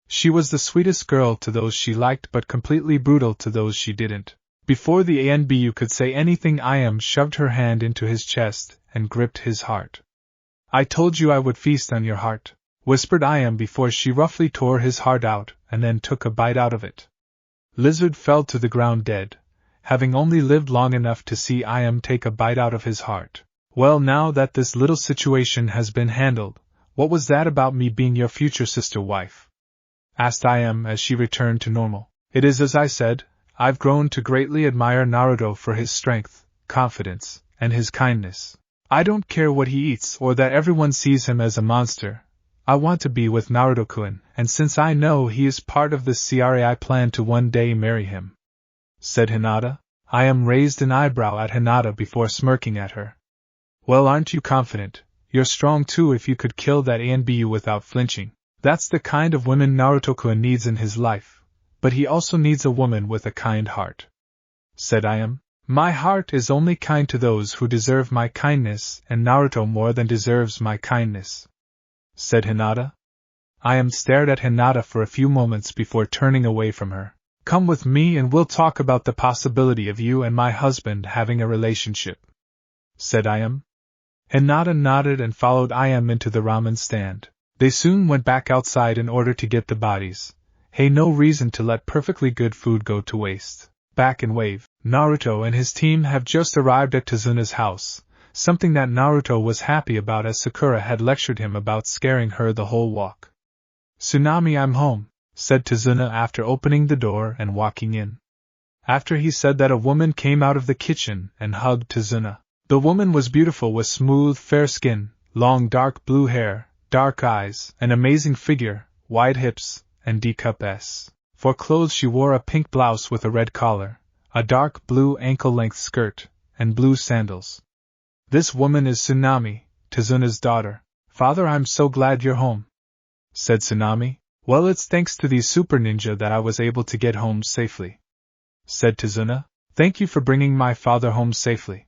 She was the sweetest girl to those she liked but completely brutal to those she didn't. Before the ANBU could say anything, Ayam shoved her hand into his chest and gripped his heart. "I told you I would feast on your heart," whispered Ayam before she roughly tore his heart out and then took a bite out of it. Lizard fell to the ground dead, having only lived long enough to see Ayam take a bite out of his heart. "Well, now that this little situation has been handled, what was that about me being your future sister wife?" asked Ayam as she returned to normal. "It is as I said, I've grown to greatly admire Naruto for his strength, confidence, and his kindness. I don't care what he eats or that everyone sees him as a monster. I want to be with Naruto-kun, and since I know he is part of this CRA I plan to one day marry him," said Hinata. Ayam raised an eyebrow at Hinata before smirking at her. "Well, aren't you confident? You're strong too if you could kill that ANBU without flinching. That's the kind of woman Naruto-kun needs in his life, but he also needs a woman with a kind heart," said Ayam. "My heart is only kind to those who deserve my kindness, and Naruto more than deserves my kindness," said Hinata. Ayam stared at Hinata for a few moments before turning away from her. "Come with me and we'll talk about the possibility of you and my husband having a relationship," said Ayam. Hinata nodded and followed Ayam into the ramen stand. They soon went back outside in order to get the bodies, Hey, no reason to let perfectly good food go to waste. Back in Wave, Naruto and his team have just arrived at Tazuna's house, something that Naruto was happy about as Sakura had lectured him about scaring her the whole walk. "Tsunami, I'm home," said Tazuna after opening the door and walking in. After he said that, a woman came out of the kitchen and hugged Tazuna. The woman was beautiful with smooth, fair skin, long dark blue hair, dark eyes, an amazing figure, wide hips, and D-cup S. For clothes she wore a pink blouse with a red collar, a dark blue ankle-length skirt, and blue sandals. "This woman is Tsunami, Tazuna's daughter. Father, I'm so glad you're home," said Tsunami. "Well, it's thanks to the super ninja that I was able to get home safely," said Tazuna. "Thank you for bringing my father home safely,"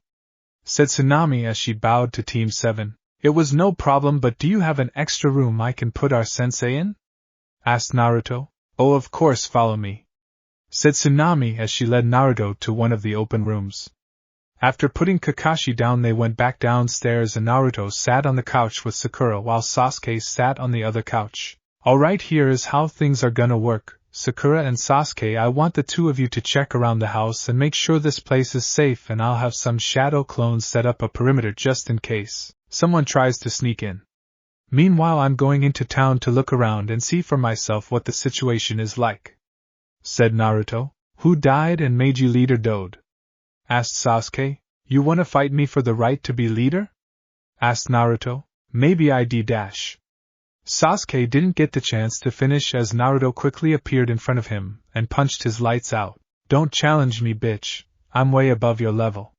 said Tsunami as she bowed to Team 7. "It was no problem, but do you have an extra room I can put our sensei in?" asked Naruto. "Oh, of course, follow me," said Tsunami as she led Naruto to one of the open rooms. After putting Kakashi down, they went back downstairs and Naruto sat on the couch with Sakura while Sasuke sat on the other couch. "Alright, here is how things are gonna work. Sakura and Sasuke, I want the two of you to check around the house and make sure this place is safe, and I'll have some shadow clones set up a perimeter just in case someone tries to sneak in. Meanwhile, I'm going into town to look around and see for myself what the situation is like," said Naruto. "Who died and made you leader, Dode?" asked Sasuke. "You wanna fight me for the right to be leader?" asked Naruto. "Maybe I d-." Sasuke didn't get the chance to finish as Naruto quickly appeared in front of him and punched his lights out. "Don't challenge me, bitch. I'm way above your level,"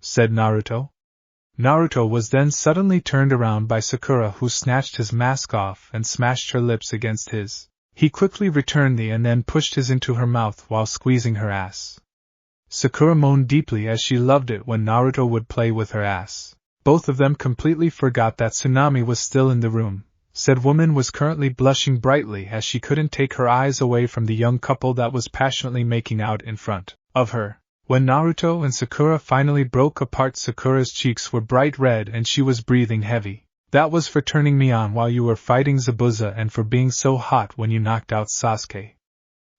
said Naruto. Naruto was then suddenly turned around by Sakura, who snatched his mask off and smashed her lips against his. He quickly returned the and then pushed his into her mouth while squeezing her ass. Sakura moaned deeply as she loved it when Naruto would play with her ass. Both of them completely forgot that Tsunami was still in the room. Said woman was currently blushing brightly as she couldn't take her eyes away from the young couple that was passionately making out in front of her. When Naruto and Sakura finally broke apart, Sakura's cheeks were bright red and she was breathing heavy. "That was for turning me on while you were fighting Zabuza and for being so hot when you knocked out Sasuke,"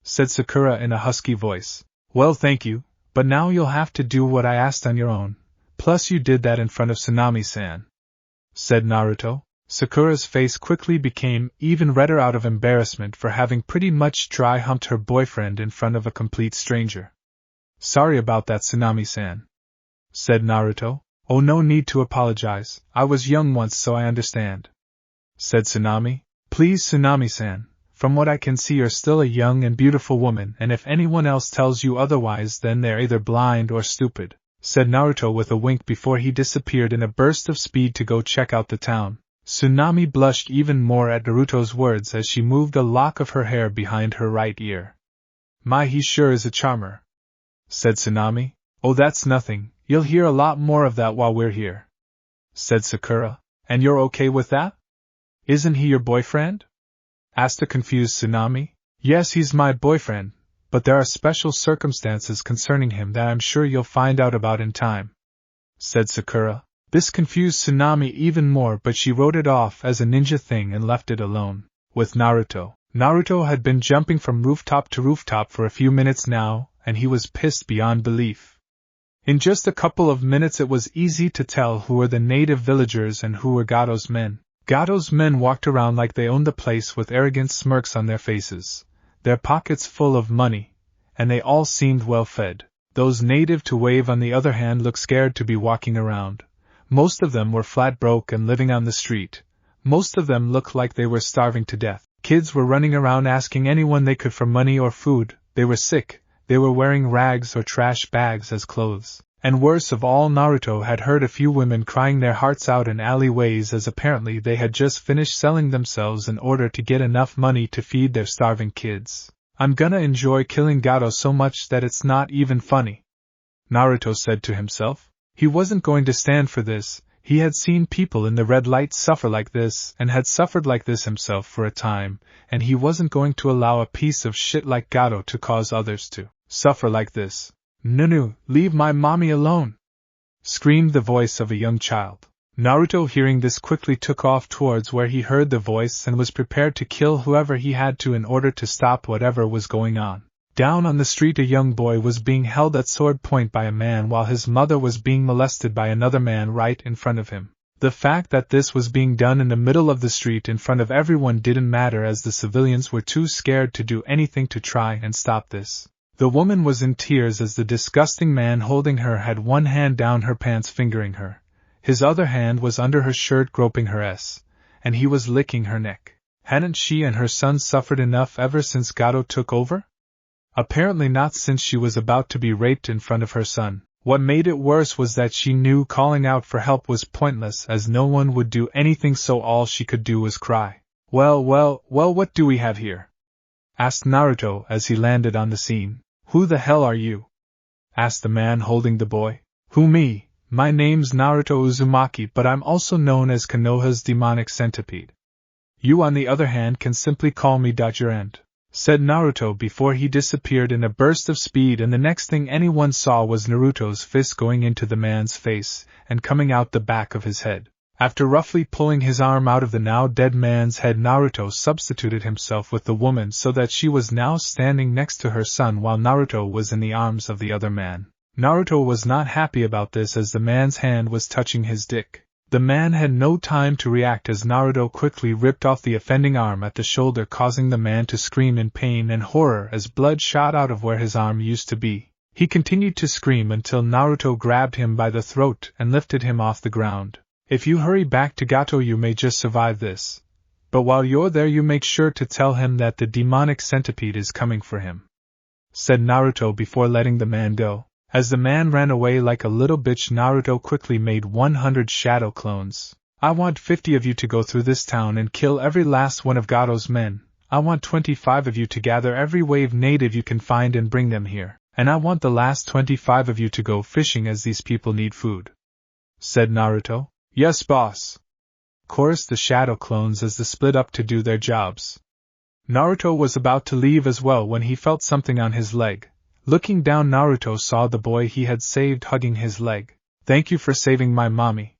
said Sakura in a husky voice. "Well, thank you, but now you'll have to do what I asked on your own. Plus you did that in front of Tsunami-san," said Naruto. Sakura's face quickly became even redder out of embarrassment for having pretty much dry-humped her boyfriend in front of a complete stranger. "Sorry about that, Tsunami-san," said Naruto. "Oh, no need to apologize. I was young once, so I understand," said Tsunami. "Please, Tsunami-san, from what I can see you're still a young and beautiful woman, and if anyone else tells you otherwise then they're either blind or stupid," said Naruto with a wink before he disappeared in a burst of speed to go check out the town. Tsunami blushed even more at Naruto's words as she moved a lock of her hair behind her right ear. "My, he sure is a charmer," said Tsunami. "Oh, that's nothing, you'll hear a lot more of that while we're here," said Sakura. "And you're okay with that? Isn't he your boyfriend?" asked a confused Tsunami. "Yes, he's my boyfriend, but there are special circumstances concerning him that I'm sure you'll find out about in time," said Sakura. This confused Tsunami even more, but she wrote it off as a ninja thing and left it alone with Naruto. Naruto had been jumping from rooftop to rooftop for a few minutes now, and he was pissed beyond belief. In just a couple of minutes it was easy to tell who were the native villagers and who were Gato's men. Gato's men walked around like they owned the place with arrogant smirks on their faces, their pockets full of money, and they all seemed well fed. Those native to Wave, on the other hand, looked scared to be walking around. Most of them were flat broke and living on the street. Most of them looked like they were starving to death. Kids were running around asking anyone they could for money or food. They were sick. They were wearing rags or trash bags as clothes. And worst of all, Naruto had heard a few women crying their hearts out in alleyways as apparently they had just finished selling themselves in order to get enough money to feed their starving kids. "I'm gonna enjoy killing Gato so much that it's not even funny," Naruto said to himself. He wasn't going to stand for this. He had seen people in the red light suffer like this and had suffered like this himself for a time, and he wasn't going to allow a piece of shit like Gato to cause others to suffer like this. "Nunu, leave my mommy alone!" screamed the voice of a young child. Naruto, hearing this, quickly took off towards where he heard the voice and was prepared to kill whoever he had to in order to stop whatever was going on. Down on the street, a young boy was being held at sword point by a man while his mother was being molested by another man right in front of him. The fact that this was being done in the middle of the street in front of everyone didn't matter, as the civilians were too scared to do anything to try and stop this. The woman was in tears as the disgusting man holding her had one hand down her pants fingering her. His other hand was under her shirt groping her ass, and he was licking her neck. Hadn't she and her son suffered enough ever since Gato took over? Apparently not, since she was about to be raped in front of her son. What made it worse was that she knew calling out for help was pointless, as no one would do anything, so all she could do was cry. Well, what do we have here? Asked Naruto as he landed on the scene. Who the hell are you? Asked the man holding the boy. Who, me? My name's Naruto Uzumaki, but I'm also known as Konoha's demonic centipede. You, on the other hand, can simply call me your end, said Naruto before he disappeared in a burst of speed, and the next thing anyone saw was Naruto's fist going into the man's face and coming out the back of his head. After roughly pulling his arm out of the now dead man's head, Naruto substituted himself with the woman so that she was now standing next to her son while Naruto was in the arms of the other man. Naruto was not happy about this, as the man's hand was touching his dick. The man had no time to react, as Naruto quickly ripped off the offending arm at the shoulder, causing the man to scream in pain and horror as blood shot out of where his arm used to be. He continued to scream until Naruto grabbed him by the throat and lifted him off the ground. If you hurry back to Gato, you may just survive this. But while you're there, you make sure to tell him that the demonic centipede is coming for him, said Naruto before letting the man go. As the man ran away like a little bitch, Naruto quickly made 100 shadow clones. I want 50 of you to go through this town and kill every last one of Gato's men. I want 25 of you to gather every wave native you can find and bring them here. And I want the last 25 of you to go fishing, as these people need food, said Naruto. Yes, boss, chorused the shadow clones as they split up to do their jobs. Naruto was about to leave as well when he felt something on his leg. Looking down, Naruto saw the boy he had saved hugging his leg. Thank you for saving my mommy,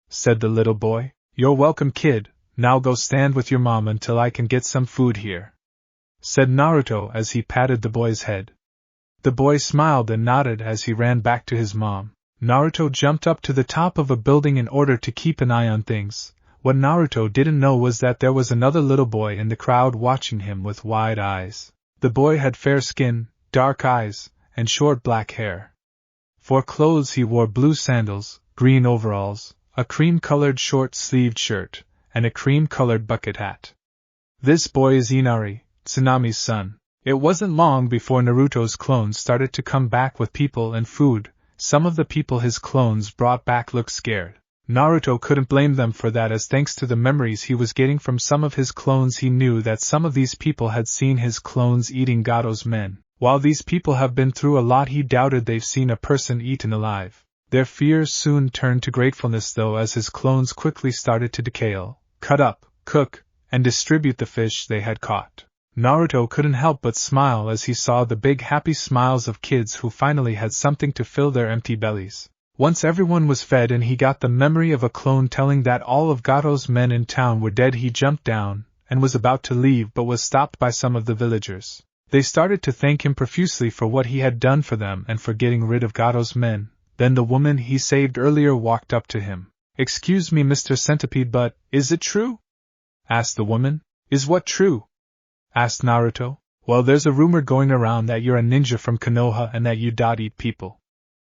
said the little boy. You're welcome, kid. Now go stand with your mom until I can get some food here, said Naruto as he patted the boy's head. The boy smiled and nodded as he ran back to his mom. Naruto jumped up to the top of a building in order to keep an eye on things. What Naruto didn't know was that there was another little boy in the crowd watching him with wide eyes. The boy had fair skin, dark eyes, and short black hair. For clothes he wore blue sandals, green overalls, a cream-colored short-sleeved shirt, and a cream-colored bucket hat. This boy is Inari, Tsunami's son. It wasn't long before Naruto's clones started to come back with people and food. Some of the people his clones brought back looked scared. Naruto couldn't blame them for that, as thanks to the memories he was getting from some of his clones, he knew that some of these people had seen his clones eating Gato's men. While these people have been through a lot, he doubted they've seen a person eaten alive. Their fears soon turned to gratefulness though, as his clones quickly started to decay, cut up, cook, and distribute the fish they had caught. Naruto couldn't help but smile as he saw the big happy smiles of kids who finally had something to fill their empty bellies. Once everyone was fed and he got the memory of a clone telling that all of Gato's men in town were dead, he jumped down and was about to leave, but was stopped by some of the villagers. They started to thank him profusely for what he had done for them and for getting rid of Gato's men. Then the woman he saved earlier walked up to him. Excuse me, Mr. Centipede, but is it true? Asked the woman. Is what true? Asked Naruto. Well, there's a rumor going around that you're a ninja from Konoha and that you eat people,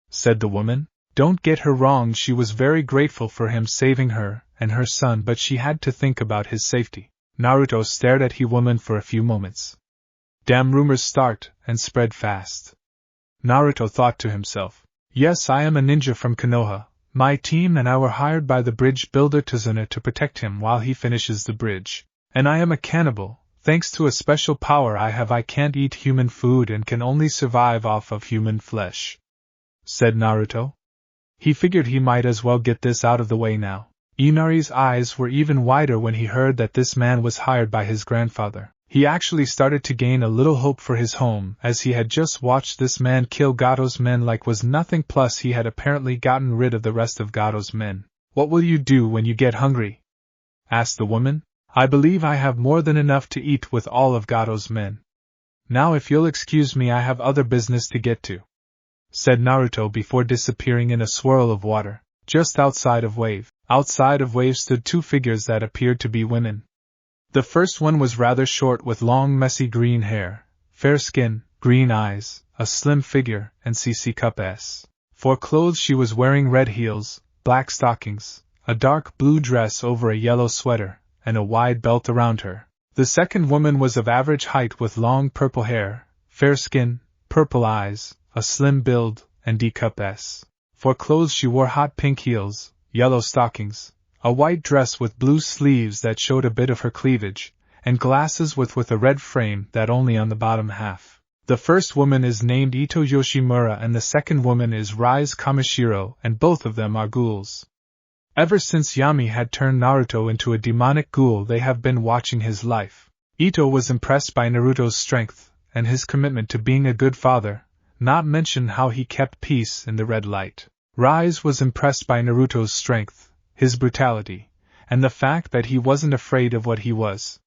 said the woman. Don't get her wrong, she was very grateful for him saving her and her son, but she had to think about his safety. Naruto stared at the woman for a few moments. Damn, rumors start and spread fast. Naruto thought to himself. Yes, I am a ninja from Konoha. My team and I were hired by the bridge builder Tazuna to protect him while he finishes the bridge. And I am a cannibal. Thanks to a special power I have, I can't eat human food and can only survive off of human flesh, said Naruto. He figured he might as well get this out of the way now. Inari's eyes were even wider when he heard that this man was hired by his grandfather. He actually started to gain a little hope for his home, as he had just watched this man kill Gato's men like was nothing, plus he had apparently gotten rid of the rest of Gato's men. What will you do when you get hungry? Asked the woman. I believe I have more than enough to eat with all of Gato's men. Now if you'll excuse me, I have other business to get to, said Naruto before disappearing in a swirl of water. Just outside of Wave. Outside of Wave stood two figures that appeared to be women. The first one was rather short with long messy green hair, fair skin, green eyes, a slim figure, and CC cup S. For clothes she was wearing red heels, black stockings, a dark blue dress over a yellow sweater, and a wide belt around her. The second woman was of average height with long purple hair, fair skin, purple eyes, a slim build, and D cup S. For clothes she wore hot pink heels, yellow stockings, a white dress with blue sleeves that showed a bit of her cleavage, and glasses with a red frame that only on the bottom half. The first woman is named Ito Yoshimura and the second woman is Rise Kamishiro, and both of them are ghouls. Ever since Yami had turned Naruto into a demonic ghoul, they have been watching his life. Ito was impressed by Naruto's strength and his commitment to being a good father, not mention how he kept peace in the red light. Rise was impressed by Naruto's strength, his brutality, and the fact that he wasn't afraid of what he was.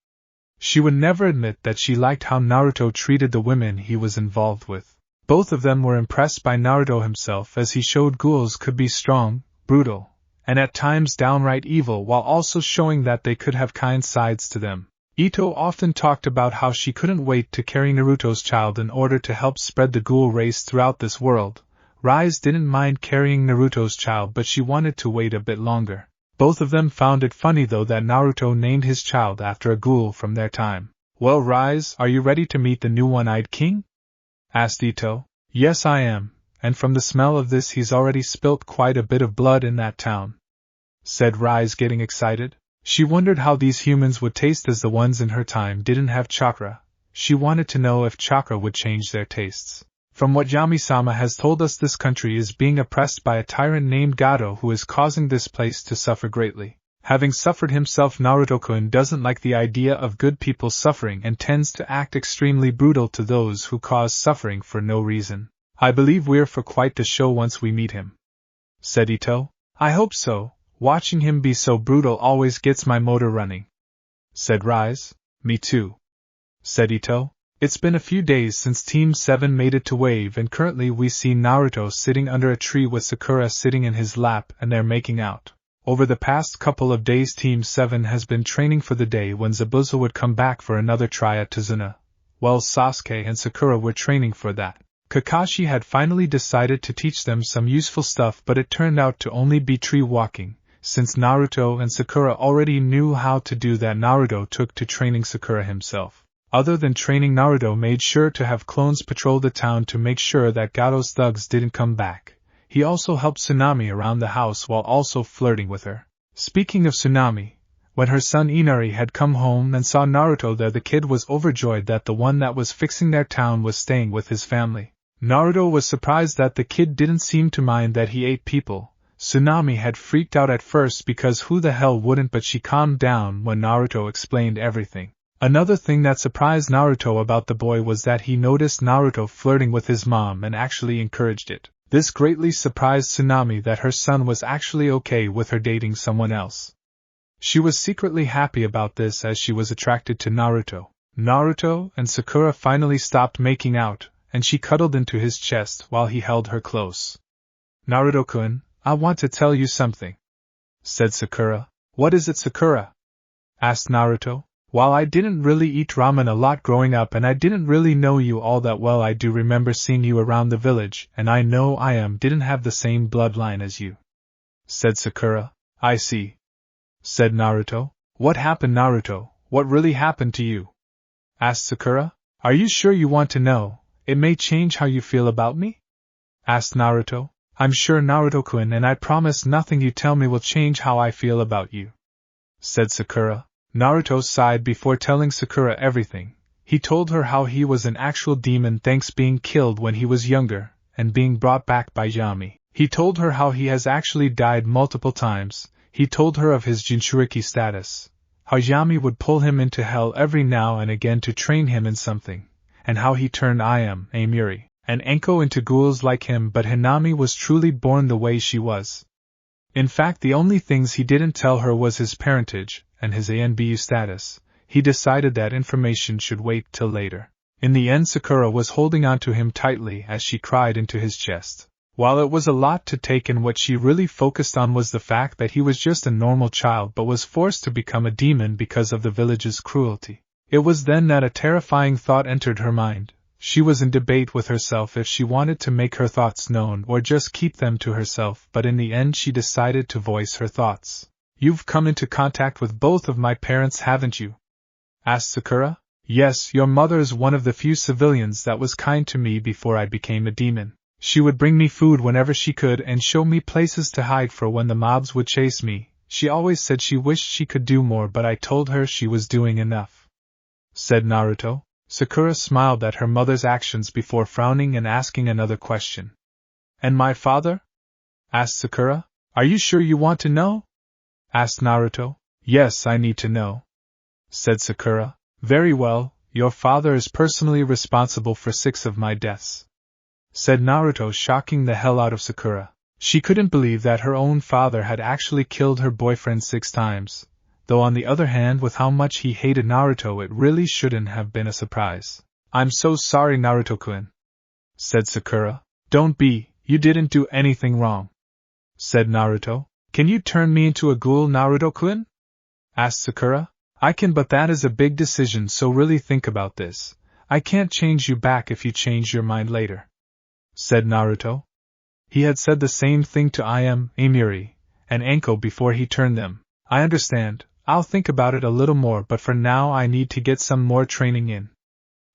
She would never admit that she liked how Naruto treated the women he was involved with. Both of them were impressed by Naruto himself as he showed ghouls could be strong, brutal, and at times downright evil while also showing that they could have kind sides to them. Ito often talked about how she couldn't wait to carry Naruto's child in order to help spread the ghoul race throughout this world. Rise didn't mind carrying Naruto's child, but she wanted to wait a bit longer. Both of them found it funny though that Naruto named his child after a ghoul from their time. Well, Rise, are you ready to meet the new one-eyed king? Asked Ito. Yes, I am, and from the smell of this he's already spilt quite a bit of blood in that town, said Rise, getting excited. She wondered how these humans would taste as the ones in her time didn't have chakra. She wanted to know if chakra would change their tastes. From what Yami-sama has told us, this country is being oppressed by a tyrant named Gato who is causing this place to suffer greatly. Having suffered himself, Naruto-kun doesn't like the idea of good people suffering and tends to act extremely brutal to those who cause suffering for no reason. I believe we're for quite the show once we meet him, said Ito. I hope so. Watching him be so brutal always gets my motor running, said Rise. Me too, said Ito. It's been a few days since Team 7 made it to Wave, and currently we see Naruto sitting under a tree with Sakura sitting in his lap and they're making out. Over the past couple of days Team 7 has been training for the day when Zabuza would come back for another try at Tazuna. Well, Sasuke and Sakura were training for that. Kakashi had finally decided to teach them some useful stuff, but it turned out to only be tree walking. Since Naruto and Sakura already knew how to do that, Naruto took to training Sakura himself. Other than training, Naruto made sure to have clones patrol the town to make sure that Gato's thugs didn't come back. He also helped Tsunami around the house while also flirting with her. Speaking of Tsunami, when her son Inari had come home and saw Naruto there, the kid was overjoyed that the one that was fixing their town was staying with his family. Naruto was surprised that the kid didn't seem to mind that he ate people. Tsunami had freaked out at first because who the hell wouldn't, but she calmed down when Naruto explained everything. Another thing that surprised Naruto about the boy was that he noticed Naruto flirting with his mom and actually encouraged it. This greatly surprised Tsunami that her son was actually okay with her dating someone else. She was secretly happy about this as she was attracted to Naruto. Naruto and Sakura finally stopped making out, and she cuddled into his chest while he held her close. Naruto-kun, I want to tell you something, said Sakura. What is it, Sakura? Asked Naruto. While I didn't really eat ramen a lot growing up and I didn't really know you all that well, I do remember seeing you around the village, and I know didn't have the same bloodline as you, said Sakura. I see, said Naruto. What happened, Naruto? What really happened to you? Asked Sakura. Are you sure you want to know? It may change how you feel about me? Asked Naruto. I'm sure, Naruto-kun, and I promise nothing you tell me will change how I feel about you, said Sakura. Naruto sighed before telling Sakura everything. He told her how he was an actual demon thanks being killed when he was younger, and being brought back by Yami. He told her how he has actually died multiple times. He told her of his Jinchuriki status, how Yami would pull him into hell every now and again to train him in something, and how he turned Amiri and Enko into ghouls like him, but Hinami was truly born the way she was. In fact, the only things he didn't tell her was his parentage and his ANBU status. He decided that information should wait till later. In the end, Sakura was holding on to him tightly as she cried into his chest. While it was a lot to take in, what she really focused on was the fact that he was just a normal child but was forced to become a demon because of the village's cruelty. It was then that a terrifying thought entered her mind. She was in debate with herself if she wanted to make her thoughts known or just keep them to herself, but in the end she decided to voice her thoughts. "You've come into contact with both of my parents, haven't you?" asked Sakura. "Yes, your mother is one of the few civilians that was kind to me before I became a demon. She would bring me food whenever she could and show me places to hide for when the mobs would chase me. She always said she wished she could do more, but I told her she was doing enough," said Naruto. Sakura smiled at her mother's actions before frowning and asking another question. "And my father?" asked Sakura. "Are you sure you want to know?" asked Naruto. "Yes, I need to know," said Sakura. "Very well, your father is personally responsible for 6 of my deaths," said Naruto, shocking the hell out of Sakura. She couldn't believe that her own father had actually killed her boyfriend 6 times. Though on the other hand, with how much he hated Naruto, it really shouldn't have been a surprise. "I'm so sorry, Naruto-kun," said Sakura. "Don't be, you didn't do anything wrong," said Naruto. "Can you turn me into a ghoul, Naruto-kun?" asked Sakura. "I can, but that is a big decision, so really think about this. I can't change you back if you change your mind later," said Naruto. He had said the same thing to Amiri and Anko before he turned them. "I understand. I'll think about it a little more, but for now I need to get some more training in,"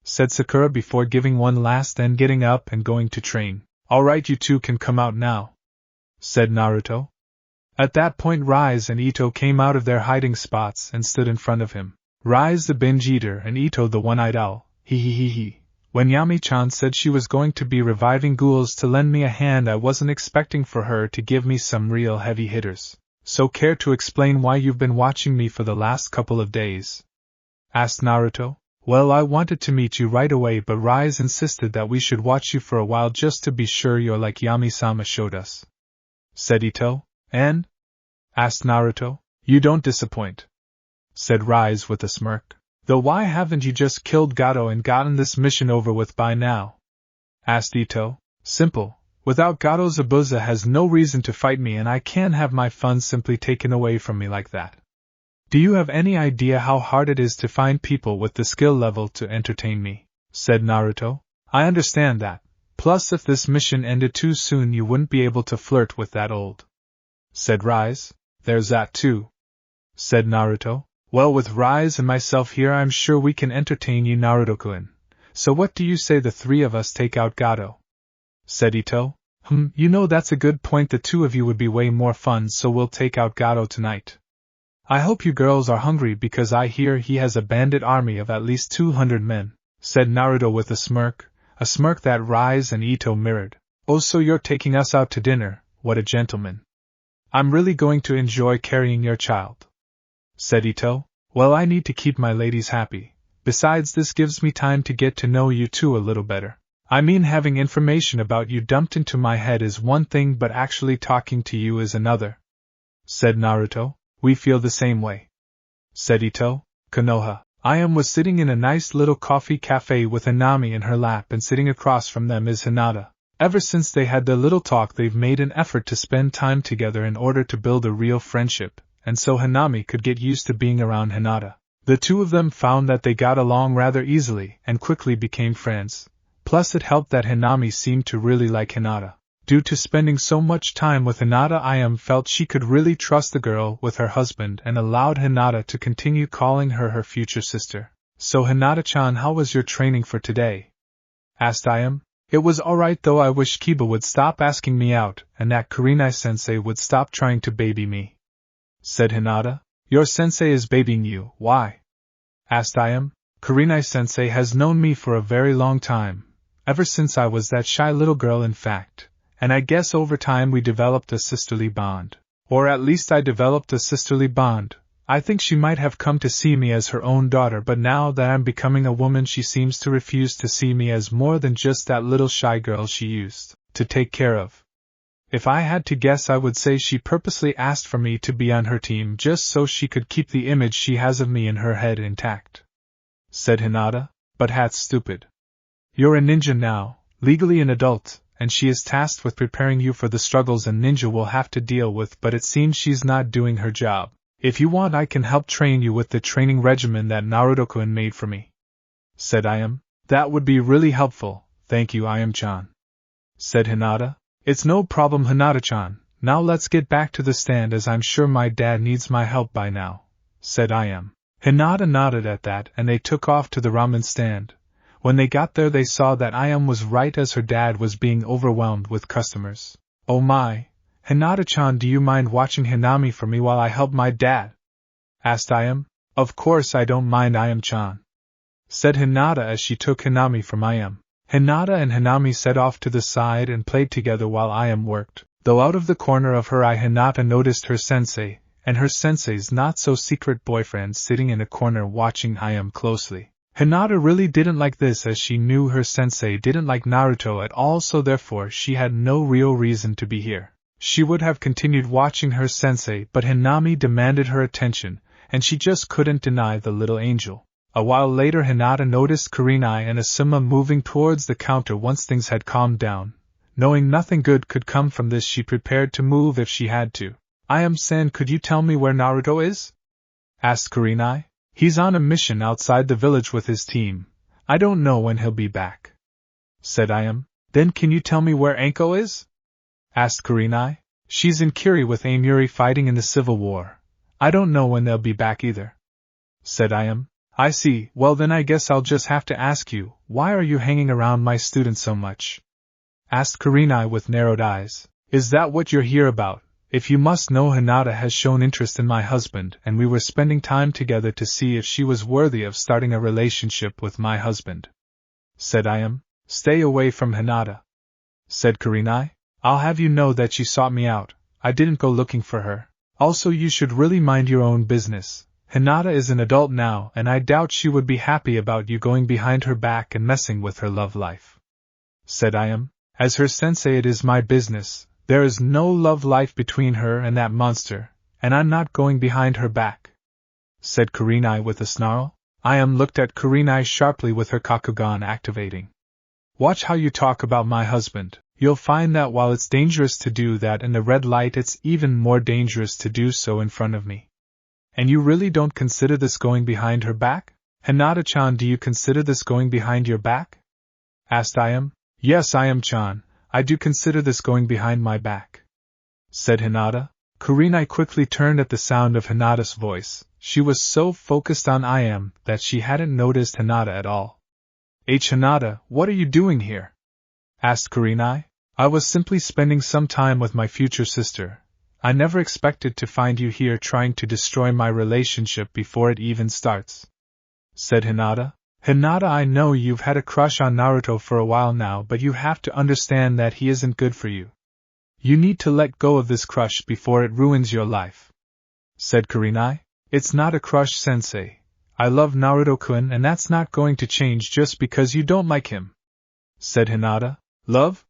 said Sakura before giving one last and getting up and going to train. "Alright, you two can come out now," said Naruto. At that point, Rise and Ito came out of their hiding spots and stood in front of him. Rise the binge eater and Ito the one-eyed owl. He. When Yami-chan said she was going to be reviving ghouls to lend me a hand, I wasn't expecting for her to give me some real heavy hitters. "So care to explain why you've been watching me for the last couple of days?" asked Naruto. "Well, I wanted to meet you right away, but Rise insisted that we should watch you for a while just to be sure you're like Yami-sama showed us," said Ito. "And?" asked Naruto. "You don't disappoint," said Rise with a smirk. "Though why haven't you just killed Gato and gotten this mission over with by now?" asked Ito. "Simple. Without Gato, Zabuza has no reason to fight me, and I can't have my fun simply taken away from me like that. Do you have any idea how hard it is to find people with the skill level to entertain me?" said Naruto. "I understand that. Plus, if this mission ended too soon, you wouldn't be able to flirt with that old," said Rise. "There's that too," said Naruto. "Well, with Rise and myself here, I'm sure we can entertain you, Naruto-kun. So what do you say the 3 of us take out Gato?" said Ito. You know, that's a good point. The 2 of you would be way more fun, so we'll take out Gato tonight. I hope you girls are hungry because I hear he has a bandit army of at least 200 men, said Naruto with a smirk that Rise and Ito mirrored. "Oh, so you're taking us out to dinner, what a gentleman. I'm really going to enjoy carrying your child," said Ito. "Well, I need to keep my ladies happy. Besides, this gives me time to get to know you two a little better. I mean, having information about you dumped into my head is one thing, but actually talking to you is another," said Naruto. "We feel the same way," said Ito. Konoha. Ayam was sitting in a nice little coffee cafe with Hanami in her lap, and sitting across from them is Hinata. Ever since they had their little talk, they've made an effort to spend time together in order to build a real friendship, and so Hanami could get used to being around Hinata. The 2 of them found that they got along rather easily and quickly became friends. Plus, it helped that Hanami seemed to really like Hinata. Due to spending so much time with Hinata, Ayam felt she could really trust the girl with her husband and allowed Hinata to continue calling her her future sister. "So Hinata-chan, how was your training for today?" asked Ayam. "It was alright, though I wish Kiba would stop asking me out and that Kurenai-sensei would stop trying to baby me," said Hinata. "Your sensei is babying you, why?" asked Ayam. "Kurenai-sensei has known me for a very long time. Ever since I was that shy little girl, in fact, and I guess over time we developed a sisterly bond. Or at least I developed a sisterly bond. I think she might have come to see me as her own daughter, but now that I'm becoming a woman, she seems to refuse to see me as more than just that little shy girl she used to take care of," If I had to guess, I would say she purposely asked for me to be on her team just so she could keep the image she has of me in her head intact," said Hinata. "But that's stupid. You're a ninja now, legally an adult, and she is tasked with preparing you for the struggles a ninja will have to deal with, but it seems she's not doing her job. If you want, I can help train you with the training regimen that Naruto-kun made for me," said Ayam. "That would be really helpful, thank you, Ayam-chan," said Hinata. "It's no problem, Hinata-chan. Now let's get back to the stand, as I'm sure my dad needs my help by now," said Ayam. Hinata nodded at that, and they took off to the ramen stand. When they got there, they saw that Ayam was right, as her dad was being overwhelmed with customers. "Oh my, Hinata-chan, do you mind watching Hinami for me while I help my dad?" asked Ayam. "Of course I don't mind, Ayam-chan," said Hinata as she took Hinami from Ayam. Hinata and Hinami set off to the side and played together while Ayam worked, though out of the corner of her eye Hinata noticed her sensei, and her sensei's not-so-secret boyfriend sitting in a corner watching Ayam closely. Hinata really didn't like this, as she knew her sensei didn't like Naruto at all, so therefore she had no real reason to be here. She would have continued watching her sensei, but Hinami demanded her attention, and she just couldn't deny the little angel. A while later, Hinata noticed Kurenai and Asuma moving towards the counter once things had calmed down. Knowing nothing good could come from this, she prepared to move if she had to. "Ayam-san, could you tell me where Naruto is?" asked Kurenai. "He's on a mission outside the village with his team. I don't know when he'll be back," said Ayam. "Then can you tell me where Anko is?" asked Kurenai. "She's in Kiri with Amuri fighting in the civil war. I don't know when they'll be back either," said Ayam. "I see. Well then I guess I'll just have to ask you, why are you hanging around my student so much?" asked Kurenai with narrowed eyes. "Is that what you're here about? If you must know, Hinata has shown interest in my husband, and we were spending time together to see if she was worthy of starting a relationship with my husband," said Ayam. "Stay away from Hinata," said Kurenai. "I'll have you know that she sought me out. I didn't go looking for her. Also, you should really mind your own business. Hinata is an adult now, and I doubt she would be happy about you going behind her back and messing with her love life," said Ayam. "As her sensei, it is my business. There is no love life between her and that monster, and I'm not going behind her back," said Kurenai with a snarl. Ayam looked at Kurenai sharply with her Kakugan activating. "Watch how you talk about my husband. You'll find that while it's dangerous to do that in the red light, it's even more dangerous to do so in front of me." "And you really don't consider this going behind her back? Hinata-chan, do you consider this going behind your back?" asked Ayam. "Yes, Ayam-chan, I do consider this going behind my back," said Hinata. Kurenai quickly turned at the sound of Hinata's voice. She was so focused on Ayam that she hadn't noticed Hinata at all. "Hinata, what are you doing here?" asked Kurenai. "I was simply spending some time with my future sister. I never expected to find you here trying to destroy my relationship before it even starts," said Hinata. "Hinata, I know you've had a crush on Naruto for a while now, but you have to understand that he isn't good for you. You need to let go of this crush before it ruins your life," said Kurenai. "It's not a crush, sensei. I love Naruto-kun, and that's not going to change just because you don't like him," said Hinata. "Love?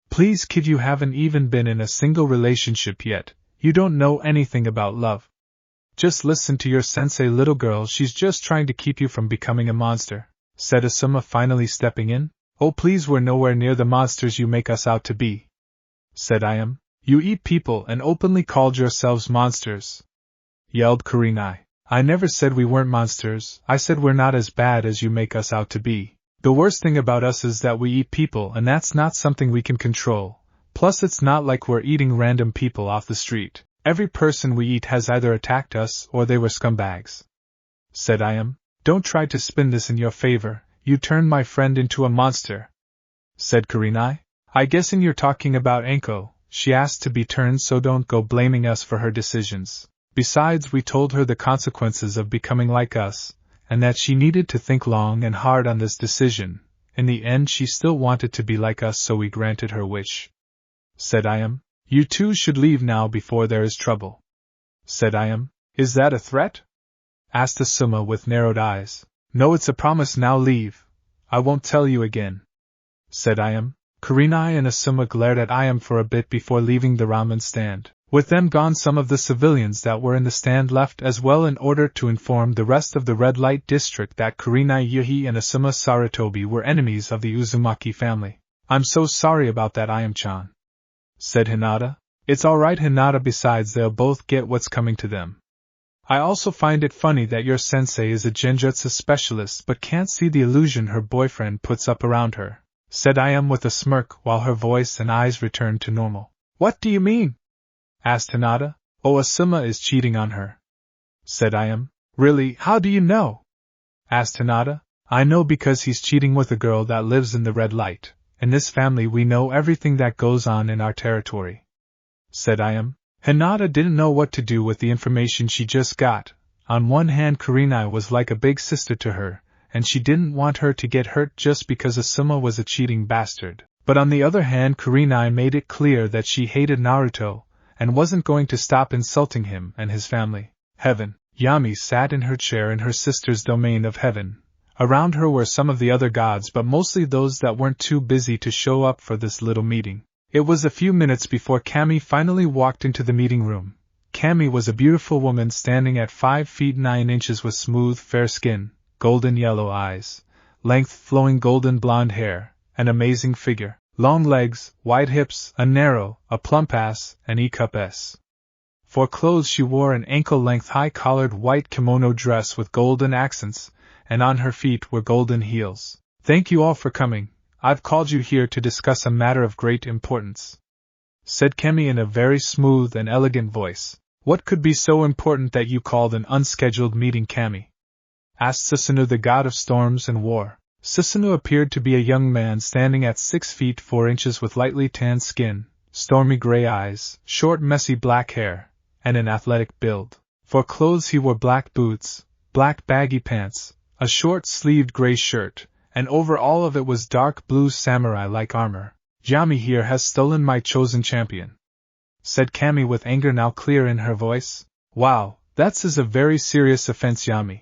Please kid, you haven't even been in a single relationship yet. You don't know anything about love. Just listen to your sensei, little girl, she's just trying to keep you from becoming a monster," said Asuma, finally stepping in. "Oh please, we're nowhere near the monsters you make us out to be," said Ayam. "You eat people and openly called yourselves monsters," yelled Kurenai. "I never said we weren't monsters, I said we're not as bad as you make us out to be. The worst thing about us is that we eat people, and that's not something we can control. Plus, it's not like we're eating random people off the street. Every person we eat has either attacked us or they were scumbags," said Ayam. "Don't try to spin this in your favor. You turned my friend into a monster," said Kurenai. "I guessing you're talking about Anko. She asked to be turned, so don't go blaming us for her decisions. Besides, we told her the consequences of becoming like us, and that she needed to think long and hard on this decision. In the end, she still wanted to be like us, so we granted her wish," said Ayam. "You two should leave now before there is trouble," said Ayam. "Is that a threat?" asked Asuma with narrowed eyes. "No, it's a promise. Now leave. I won't tell you again," said Ayam. Kurenai and Asuma glared at Ayam for a bit before leaving the ramen stand. With them gone, some of the civilians that were in the stand left as well in order to inform the rest of the red light district that Kurenai Yuhi and Asuma Saratobi were enemies of the Uzumaki family. I'm so sorry about that, Ayam-chan, said Hinata. It's alright, Hinata, besides they'll both get what's coming to them. I also find it funny that your sensei is a genjutsu specialist but can't see the illusion her boyfriend puts up around her, said Ayam with a smirk while her voice and eyes returned to normal. What do you mean? Asked Hinata. Oh, Asuma is cheating on her, said Ayam. Really, how do you know? Asked Hinata. I know because he's cheating with a girl that lives in the red light. In this family we know everything that goes on in our territory, said Ayam. Hinata didn't know what to do with the information she just got. On one hand, Kurenai was like a big sister to her, and she didn't want her to get hurt just because Asuma was a cheating bastard. But on the other hand, Kurenai made it clear that she hated Naruto, and wasn't going to stop insulting him and his family. Heaven. Yami sat in her chair in her sister's domain of heaven. Around her were some of the other gods, but mostly those that weren't too busy to show up for this little meeting. It was a few minutes before Kami finally walked into the meeting room. Kami was a beautiful woman standing at 5 feet 9 inches with smooth, fair skin, golden yellow eyes, length flowing golden blonde hair, an amazing figure, long legs, wide hips, a plump ass, and E-cup S. For clothes she wore an ankle-length high-collared white kimono dress with golden accents, and on her feet were golden heels. Thank you all for coming. I've called you here to discuss a matter of great importance, said Kemi in a very smooth and elegant voice. What could be so important that you called an unscheduled meeting, Kami? Asked Susanoo, the god of storms and war. Susanoo appeared to be a young man standing at 6 feet 4 inches with lightly tanned skin, stormy gray eyes, short messy black hair, and an athletic build. For clothes he wore black boots, black baggy pants, a short-sleeved gray shirt, and over all of it was dark blue samurai-like armor. Yami here has stolen my chosen champion, said Kami with anger now clear in her voice. Wow, that's a very serious offense, Yami.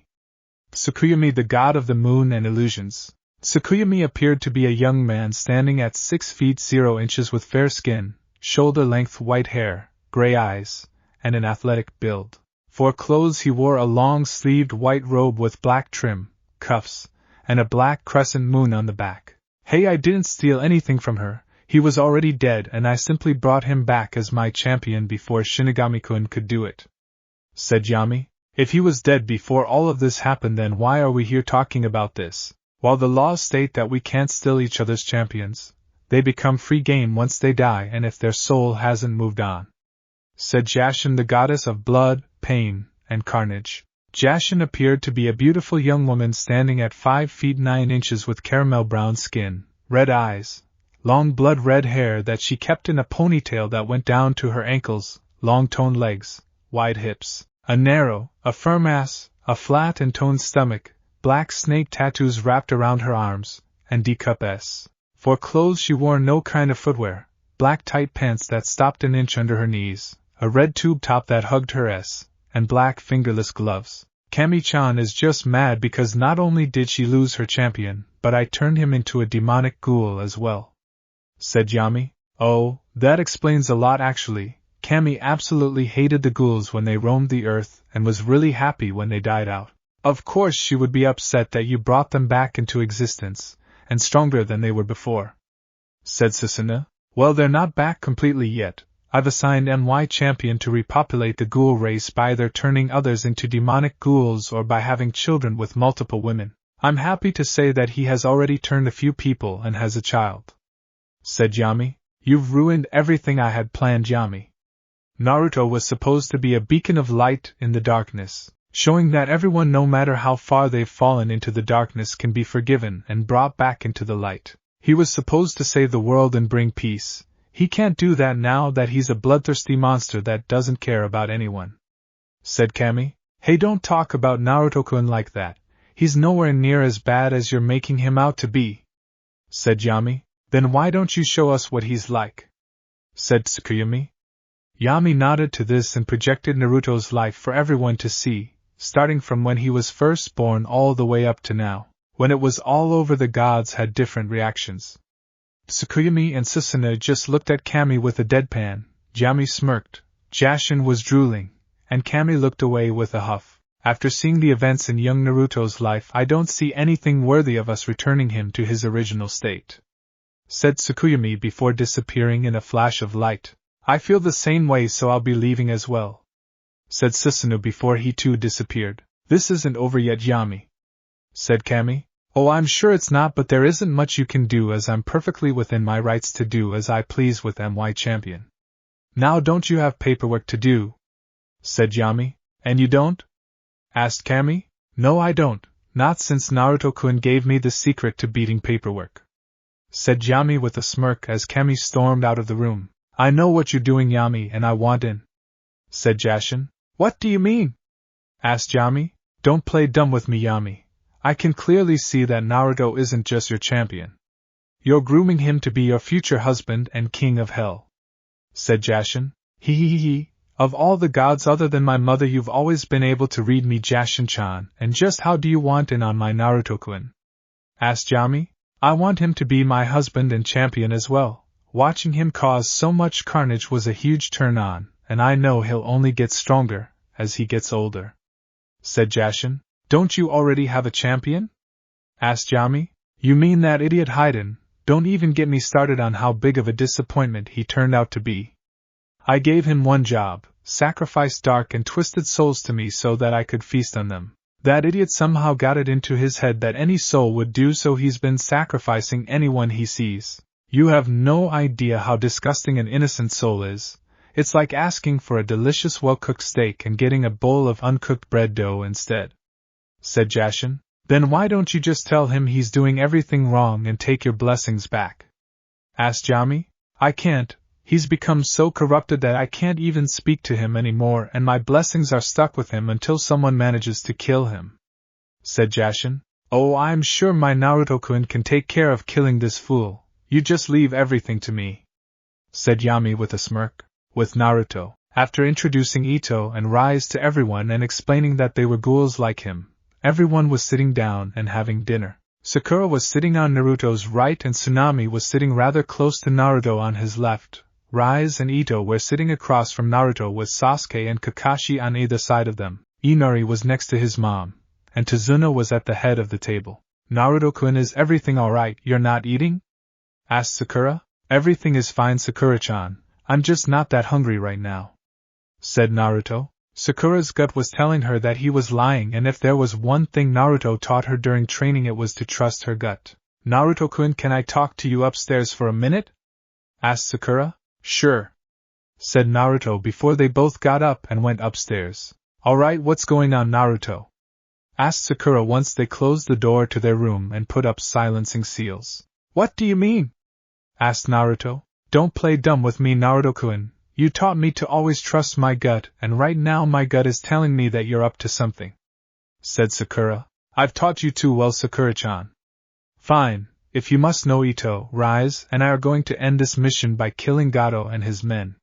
Tsukuyami, the god of the moon and illusions. Tsukuyami appeared to be a young man standing at 6 feet 0 inches with fair skin, shoulder-length white hair, gray eyes, and an athletic build. For clothes he wore a long-sleeved white robe with black trim, cuffs, and a black crescent moon on the back. Hey, I didn't steal anything from her. He was already dead and I simply brought him back as my champion before Shinigami-kun could do it, said Yami. If he was dead before all of this happened, then why are we here talking about this? While the laws state that we can't steal each other's champions, they become free game once they die and if their soul hasn't moved on, said Jashin, the goddess of blood, pain, and carnage. Jashin appeared to be a beautiful young woman standing at 5 feet 9 inches with caramel brown skin, red eyes, long blood red hair that she kept in a ponytail that went down to her ankles, long toned legs, wide hips, a firm ass, a flat and toned stomach, black snake tattoos wrapped around her arms, and D-cup S. For clothes she wore no kind of footwear, black tight pants that stopped an inch under her knees, a red tube top that hugged her S, and black fingerless gloves. Kami-chan is just mad because not only did she lose her champion, but I turned him into a demonic ghoul as well, said Yami. Oh, that explains a lot actually. Kami absolutely hated the ghouls when they roamed the earth and was really happy when they died out. Of course she would be upset that you brought them back into existence, and stronger than they were before, said Susanoo. Well, they're not back completely yet. I've assigned MY Champion to repopulate the ghoul race by either turning others into demonic ghouls or by having children with multiple women. I'm happy to say that he has already turned a few people and has a child, said Yami. You've ruined everything I had planned, Yami. Naruto was supposed to be a beacon of light in the darkness, showing that everyone, no matter how far they've fallen into the darkness, can be forgiven and brought back into the light. He was supposed to save the world and bring peace. He can't do that now that he's a bloodthirsty monster that doesn't care about anyone, said Kami. Hey, don't talk about Naruto-kun like that. He's nowhere near as bad as you're making him out to be, said Yami. Then why don't you show us what he's like, said Tsukuyami. Yami nodded to this and projected Naruto's life for everyone to see, starting from when he was first born all the way up to now. When it was all over, the gods had different reactions. Tsukuyami and Susanoo just looked at Kami with a deadpan. Yami smirked, Jashin was drooling, and Kami looked away with a huff. After seeing the events in young Naruto's life, I don't see anything worthy of us returning him to his original state, said Tsukuyami before disappearing in a flash of light. I feel the same way, so I'll be leaving as well, said Susanoo before he too disappeared. This isn't over yet, Yami, said Kami. Oh, I'm sure it's not, but there isn't much you can do, as I'm perfectly within my rights to do as I please with MY Champion. Now don't you have paperwork to do? Said Yami. And you don't? Asked Kami. No, I don't, not since Naruto-kun gave me the secret to beating paperwork, said Yami with a smirk as Kami stormed out of the room. I know what you're doing, Yami, and I want in, said Jashin. What do you mean? Asked Yami. Don't play dumb with me, Yami. I can clearly see that Naruto isn't just your champion. You're grooming him to be your future husband and king of hell, said Jashin. He. Of all the gods other than my mother, you've always been able to read me, Jashin-chan, and just how do you want in on my Naruto-kun? Asked Yami. I want him to be my husband and champion as well. Watching him cause so much carnage was a huge turn on, and I know he'll only get stronger as he gets older, said Jashin. Don't you already have a champion? Asked Yami. You mean that idiot Haiden? Don't even get me started on how big of a disappointment he turned out to be. I gave him one job, sacrifice dark and twisted souls to me so that I could feast on them. That idiot somehow got it into his head that any soul would do, so he's been sacrificing anyone he sees. You have no idea how disgusting an innocent soul is. It's like asking for a delicious well-cooked steak and getting a bowl of uncooked bread dough instead, said Jashin. Then why don't you just tell him he's doing everything wrong and take your blessings back? Asked Yami. I can't. He's become so corrupted that I can't even speak to him anymore, and my blessings are stuck with him until someone manages to kill him, said Jashin. Oh, I'm sure my Naruto-kun can take care of killing this fool. You just leave everything to me, said Yami with a smirk. With Naruto, after introducing Ito and Rise to everyone and explaining that they were ghouls like him, everyone was sitting down and having dinner. Sakura was sitting on Naruto's right and Tsunami was sitting rather close to Naruto on his left. Rise and Ito were sitting across from Naruto with Sasuke and Kakashi on either side of them. Inari was next to his mom, and Tazuna was at the head of the table. Naruto-kun, is everything alright? You're not eating? Asked Sakura. Everything is fine, Sakura-chan. I'm just not that hungry right now, said Naruto. Sakura's gut was telling her that he was lying, and if there was one thing Naruto taught her during training, it was to trust her gut. Naruto-kun, can I talk to you upstairs for a minute? Asked Sakura. Sure, said Naruto before they both got up and went upstairs. Alright, what's going on, Naruto? Asked Sakura once they closed the door to their room and put up silencing seals. What do you mean? Asked Naruto. Don't play dumb with me, Naruto-kun. You taught me to always trust my gut, and right now my gut is telling me that you're up to something, said Sakura. I've taught you too well, Sakura-chan. Fine, if you must know, Ito, Rise, and I are going to end this mission by killing Gato and his men,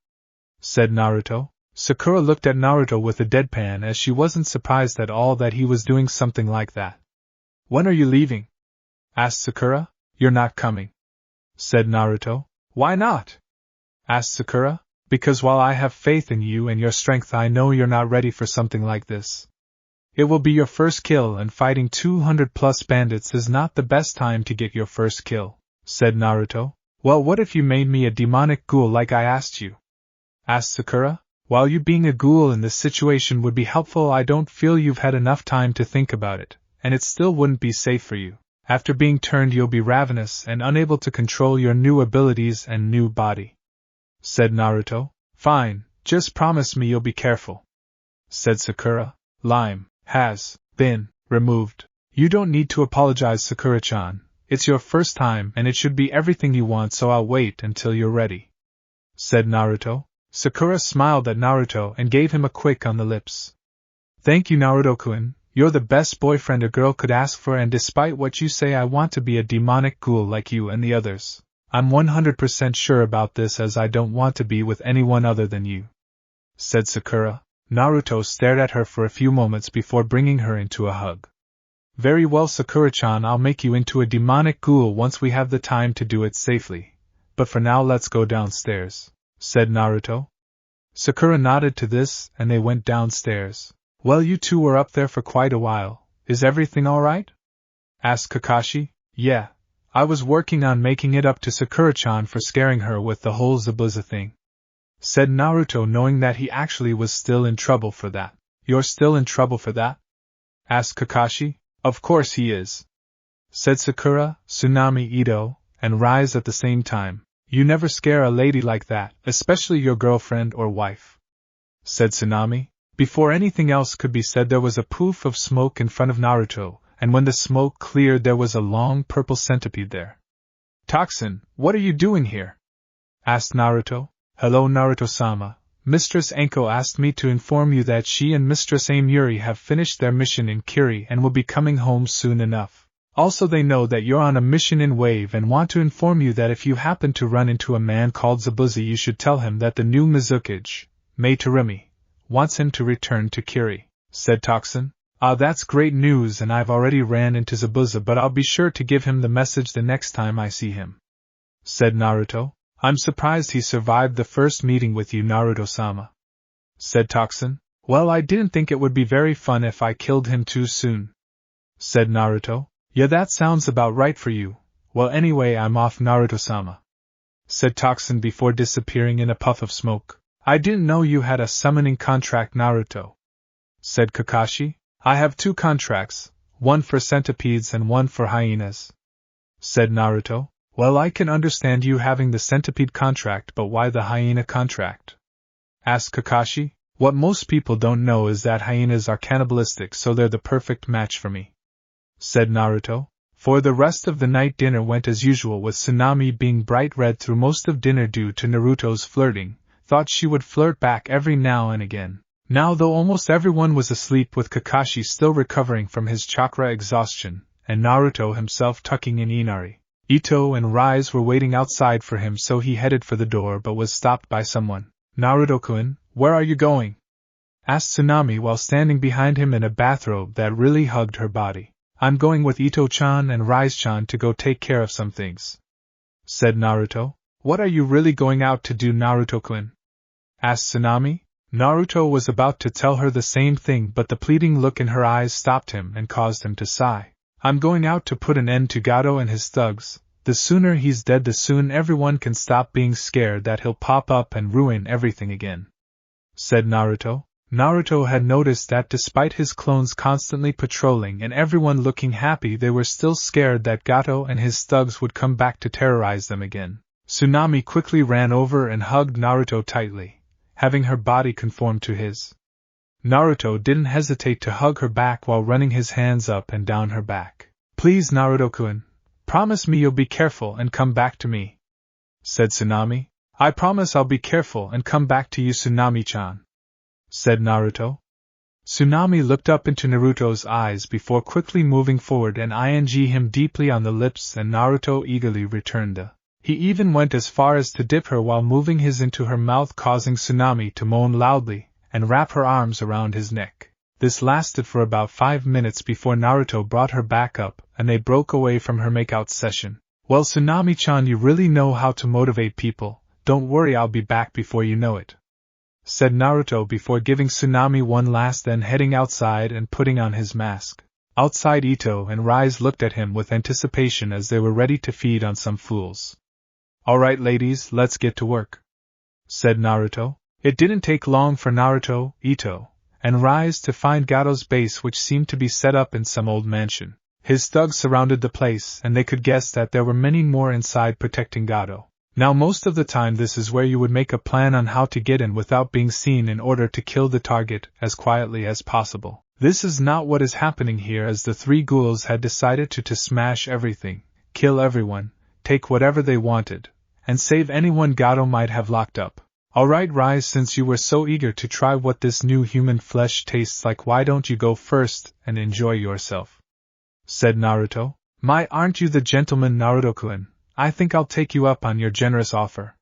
said Naruto. Sakura looked at Naruto with a deadpan, as she wasn't surprised at all that he was doing something like that. When are you leaving? Asked Sakura. You're not coming, said Naruto. Why not? Asked Sakura. Because while I have faith in you and your strength, I know you're not ready for something like this. It will be your first kill, and fighting 200+ bandits is not the best time to get your first kill, said Naruto. Well, what if you made me a demonic ghoul like I asked you? Asked Sakura. While you being a ghoul in this situation would be helpful, I don't feel you've had enough time to think about it, and it still wouldn't be safe for you. After being turned, you'll be ravenous and unable to control your new abilities and new body, said Naruto. Fine, just promise me you'll be careful, said Sakura. Lime has been removed. You don't need to apologize, Sakura-chan. It's your first time and it should be everything you want, so I'll wait until you're ready, said Naruto. Sakura smiled at Naruto and gave him a quick on the lips. Thank you, Naruto-kun. You're the best boyfriend a girl could ask for, and despite what you say, I want to be a demonic ghoul like you and the others. I'm 100% sure about this, as I don't want to be with anyone other than you, said Sakura. Naruto stared at her for a few moments before bringing her into a hug. Very well, Sakura-chan, I'll make you into a demonic ghoul once we have the time to do it safely, but for now let's go downstairs, said Naruto. Sakura nodded to this, and they went downstairs. Well, you two were up there for quite a while. Is everything alright? Asked Kakashi. Yeah, I was working on making it up to Sakura-chan for scaring her with the whole Zabuza thing, said Naruto, knowing that he actually was still in trouble for that. You're still in trouble for that? Asked Kakashi. Of course he is, said Sakura, Tsunami, Ito, and Rise at the same time. You never scare a lady like that, especially your girlfriend or wife, said Tsunami. Before anything else could be said, there was a poof of smoke in front of Naruto, and when the smoke cleared there was a long purple centipede there. Toxin, what are you doing here? Asked Naruto. Hello Naruto-sama, Mistress Anko asked me to inform you that she and Mistress Amuri have finished their mission in Kiri and will be coming home soon enough. Also they know that you're on a mission in Wave and want to inform you that if you happen to run into a man called Zabuza you should tell him that the new Mizukage, Mei Terumi, wants him to return to Kiri, said Toxin. Ah, that's great news, and I've already ran into Zabuza, but I'll be sure to give him the message the next time I see him, said Naruto. I'm surprised he survived the first meeting with you, Naruto-sama, said Toxin. Well, I didn't think it would be very fun if I killed him too soon, said Naruto. Yeah, that sounds about right for you. Well, anyway, I'm off, Naruto-sama, said Toxin before disappearing in a puff of smoke. I didn't know you had a summoning contract, Naruto, said Kakashi. I have 2 contracts, one for centipedes and one for hyenas, said Naruto. Well, I can understand you having the centipede contract, but why the hyena contract? Asked Kakashi. What most people don't know is that hyenas are cannibalistic, so they're the perfect match for me, said Naruto. For the rest of the night, dinner went as usual, with Tsunami being bright red through most of dinner due to Naruto's flirting. Thought she would flirt back every now and again. Now, though almost everyone was asleep, with Kakashi still recovering from his chakra exhaustion, and Naruto himself tucking in Inari, Ito and Rise were waiting outside for him, so he headed for the door but was stopped by someone. Naruto-kun, where are you going? Asked Tsunami while standing behind him in a bathrobe that really hugged her body. I'm going with Ito-chan and Rise-chan to go take care of some things, said Naruto. What are you really going out to do, Naruto-kun? Asked Tsunami. Naruto was about to tell her the same thing, but the pleading look in her eyes stopped him and caused him to sigh. I'm going out to put an end to Gato and his thugs. The sooner he's dead, the soon everyone can stop being scared that he'll pop up and ruin everything again, said Naruto. Naruto had noticed that despite his clones constantly patrolling and everyone looking happy, they were still scared that Gato and his thugs would come back to terrorize them again. Tsunami quickly ran over and hugged Naruto tightly, having her body conform to his. Naruto didn't hesitate to hug her back while running his hands up and down her back. Please, Naruto-kun, promise me you'll be careful and come back to me, said Tsunami. I promise I'll be careful and come back to you, Tsunami-chan, said Naruto. Tsunami looked up into Naruto's eyes before quickly moving forward and ing him deeply on the lips, and Naruto eagerly returned the. He even went as far as to dip her while moving his into her mouth, causing Tsunami to moan loudly and wrap her arms around his neck. This lasted for about 5 minutes before Naruto brought her back up and they broke away from her makeout session. Well, Tsunami-chan, you really know how to motivate people. Don't worry, I'll be back before you know it, said Naruto before giving Tsunami one last, then heading outside and putting on his mask. Outside, Ito and Rise looked at him with anticipation as they were ready to feed on some fools. Alright ladies, let's get to work, said Naruto. It didn't take long for Naruto, Ito, and Rise to find Gato's base, which seemed to be set up in some old mansion. His thugs surrounded the place, and they could guess that there were many more inside protecting Gato. Now, most of the time this is where you would make a plan on how to get in without being seen in order to kill the target as quietly as possible. This is not what is happening here, as the 3 ghouls had decided to smash everything, kill everyone, take whatever they wanted, and save anyone Gato might have locked up. Alright Rise, since you were so eager to try what this new human flesh tastes like, why don't you go first and enjoy yourself, said Naruto. My, aren't you the gentleman, Naruto-kun? I think I'll take you up on your generous offer,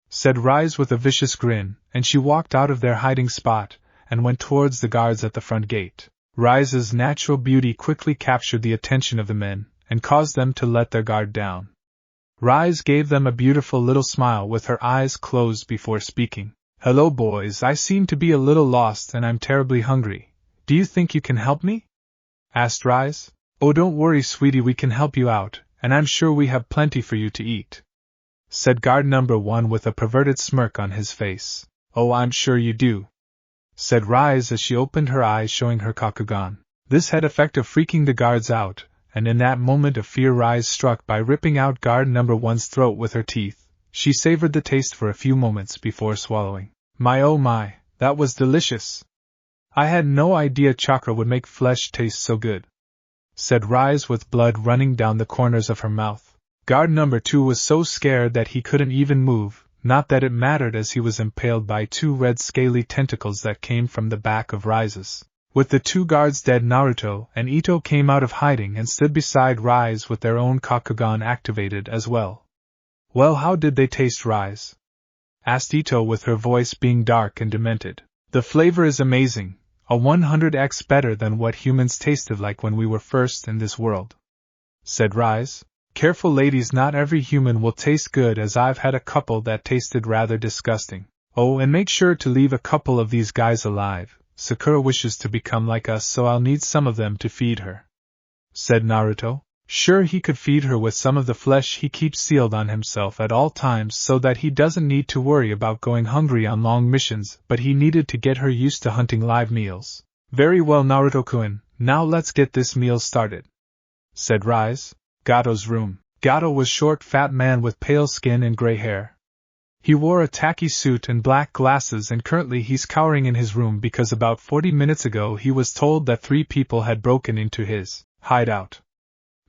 said Rise with a vicious grin, and she walked out of their hiding spot and went towards the guards at the front gate. Rise's natural beauty quickly captured the attention of the men and caused them to let their guard down. Rise gave them a beautiful little smile with her eyes closed before speaking. Hello boys, I seem to be a little lost and I'm terribly hungry. Do you think you can help me? Asked Rise. Oh, don't worry sweetie, we can help you out, and I'm sure we have plenty for you to eat, said guard number 1 with a perverted smirk on his face. Oh, I'm sure you do, said Rise as she opened her eyes showing her Kakugan. This had effect of freaking the guards out, and in that moment of fear Rise struck by ripping out guard number 1's throat with her teeth. She savored the taste for a few moments before swallowing. My oh my, that was delicious. I had no idea chakra would make flesh taste so good, said Rise with blood running down the corners of her mouth. Guard number 2 was so scared that he couldn't even move, not that it mattered as he was impaled by 2 red scaly tentacles that came from the back of Rise's. With the 2 guards dead, Naruto and Ito came out of hiding and stood beside Rise with their own Kakugan activated as well. Well, how did they taste, Rise? Asked Ito with her voice being dark and demented. The flavor is amazing, a 100x better than what humans tasted like when we were first in this world, said Rise. Careful ladies, not every human will taste good, as I've had a couple that tasted rather disgusting. Oh, and make sure to leave a couple of these guys alive. Sakura wishes to become like us, so I'll need some of them to feed her, said Naruto. Sure, he could feed her with some of the flesh he keeps sealed on himself at all times so that he doesn't need to worry about going hungry on long missions, but he needed to get her used to hunting live meals. Very well, Naruto-kun, now let's get this meal started, said Rise. Gato's room. Gato was short, fat man with pale skin and gray hair. He wore a tacky suit and black glasses, and currently he's cowering in his room because about 40 minutes ago he was told that 3 people had broken into his hideout.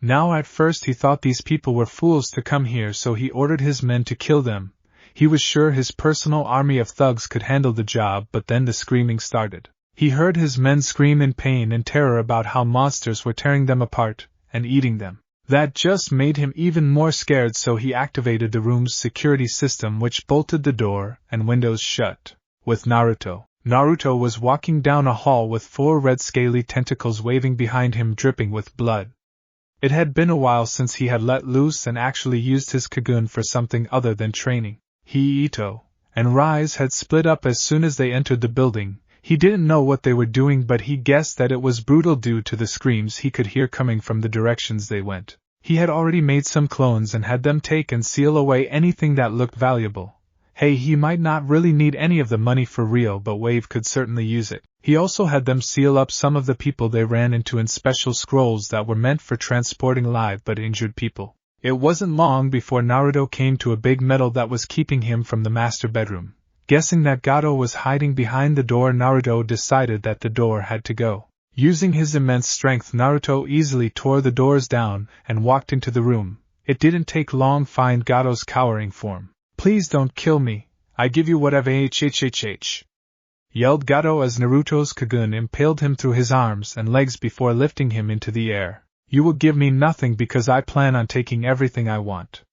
Now at first he thought these people were fools to come here, so he ordered his men to kill them. He was sure his personal army of thugs could handle the job, but then the screaming started. He heard his men scream in pain and terror about how monsters were tearing them apart and eating them. That just made him even more scared, so he activated the room's security system, which bolted the door and windows shut. With Naruto. Naruto was walking down a hall with 4 red scaly tentacles waving behind him, dripping with blood. It had been a while since he had let loose and actually used his Kagun for something other than training. He, Ito, and Rise had split up as soon as they entered the building. He didn't know what they were doing, but he guessed that it was brutal due to the screams he could hear coming from the directions they went. He had already made some clones and had them take and seal away anything that looked valuable. Hey, he might not really need any of the money for real, but Wave could certainly use it. He also had them seal up some of the people they ran into in special scrolls that were meant for transporting live but injured people. It wasn't long before Naruto came to a big metal that was keeping him from the master bedroom. Guessing that Gato was hiding behind the door, Naruto decided that the door had to go. Using his immense strength, Naruto easily tore the doors down and walked into the room. It didn't take long to find Gato's cowering form. Please don't kill me, I give you whatever hhhh, yelled Gato as Naruto's Kagun impaled him through his arms and legs before lifting him into the air. You will give me nothing because I plan on taking everything I want,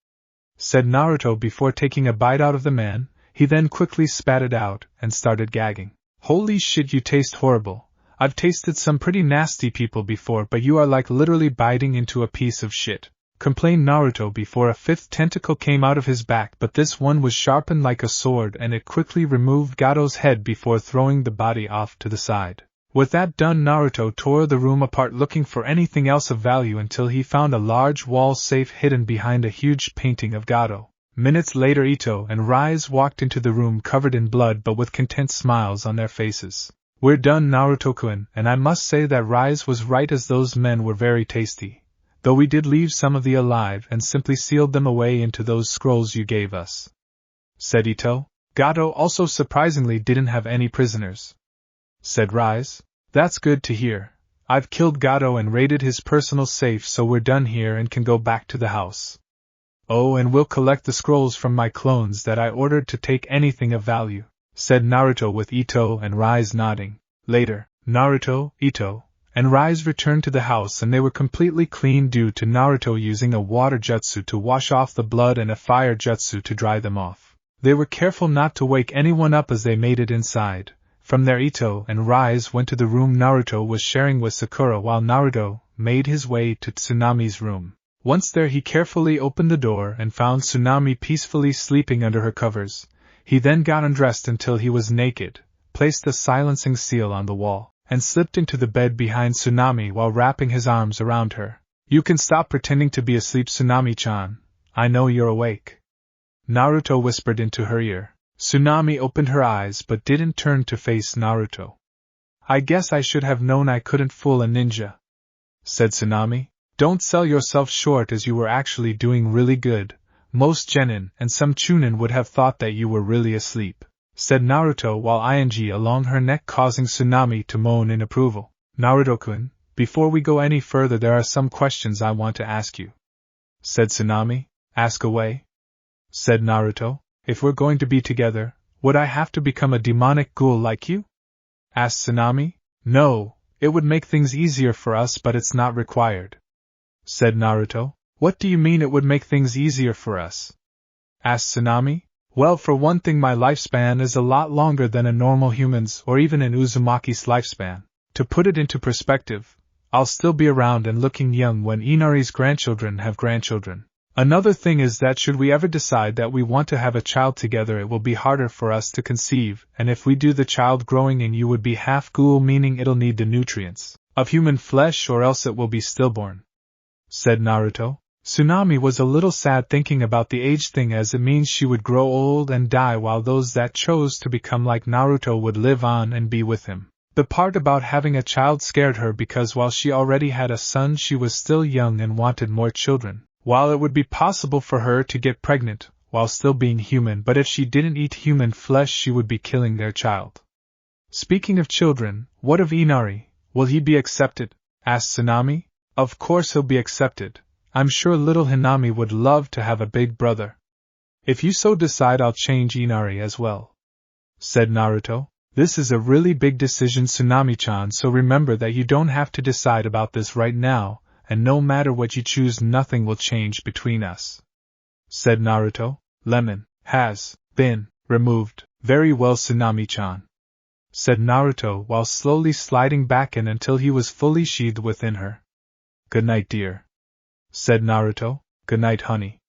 said Naruto before taking a bite out of the man. He then quickly spat it out and started gagging. Holy shit, you taste horrible. I've tasted some pretty nasty people before, but you are like literally biting into a piece of shit, complained Naruto before a 5th tentacle came out of his back, but this one was sharpened like a sword and it quickly removed Gato's head before throwing the body off to the side. With that done, Naruto tore the room apart looking for anything else of value until he found a large wall safe hidden behind a huge painting of Gato. Minutes later, Ito and Rise walked into the room covered in blood but with content smiles on their faces. We're done, Naruto-kun, and I must say that Rise was right, as those men were very tasty. Though we did leave some of the alive and simply sealed them away into those scrolls you gave us, said Ito. Gato also surprisingly didn't have any prisoners, said Rise. That's good to hear. I've killed Gato and raided his personal safe, so we're done here and can go back to the house. Oh, and we'll collect the scrolls from my clones that I ordered to take anything of value, said Naruto with Ito and Rise nodding. Later, Naruto, Ito, and Rise returned to the house and they were completely clean due to Naruto using a water jutsu to wash off the blood and a fire jutsu to dry them off. They were careful not to wake anyone up as they made it inside. From there, Ito and Rise went to the room Naruto was sharing with Sakura while Naruto made his way to Tsunami's room. Once there he carefully opened the door and found Tsunami peacefully sleeping under her covers. He then got undressed until he was naked, placed the silencing seal on the wall, and slipped into the bed behind Tsunami while wrapping his arms around her. "You can stop pretending to be asleep, Tsunami-chan. I know you're awake," Naruto whispered into her ear. Tsunami opened her eyes but didn't turn to face Naruto. "I guess I should have known I couldn't fool a ninja," said Tsunami. "Don't sell yourself short, as you were actually doing really good. Most genin and some chunin would have thought that you were really asleep," said Naruto while ing along her neck, causing Tsunami to moan in approval. "Naruto-kun, before we go any further there are some questions I want to ask you," said Tsunami. "Ask away," said Naruto. "If we're going to be together, would I have to become a demonic ghoul like you?" asked Tsunami. "No, it would make things easier for us, but it's not required," said Naruto. "What do you mean it would make things easier for us?" asked Tsunami. "Well, for one thing, my lifespan is a lot longer than a normal human's or even an Uzumaki's lifespan. To put it into perspective, I'll still be around and looking young when Inari's grandchildren have grandchildren. Another thing is that should we ever decide that we want to have a child together, it will be harder for us to conceive, and if we do, the child growing in you would be half ghoul, meaning it'll need the nutrients of human flesh or else it will be stillborn," said Naruto. Tsunami was a little sad thinking about the age thing, as it means she would grow old and die while those that chose to become like Naruto would live on and be with him. The part about having a child scared her because while she already had a son, she was still young and wanted more children. While it would be possible for her to get pregnant while still being human, but if she didn't eat human flesh she would be killing their child. "Speaking of children, what of Inari? Will he be accepted?" asked Tsunami. "Of course he'll be accepted. I'm sure little Hinami would love to have a big brother. If you so decide, I'll change Inari as well," said Naruto. "This is a really big decision, Tsunami-chan, so remember that you don't have to decide about this right now, and no matter what you choose, nothing will change between us," said Naruto. "Lemon has been removed." "Very well, Tsunami-chan," said Naruto while slowly sliding back in until he was fully sheathed within her. "Good night, dear," said Naruto. "Good night, honey,"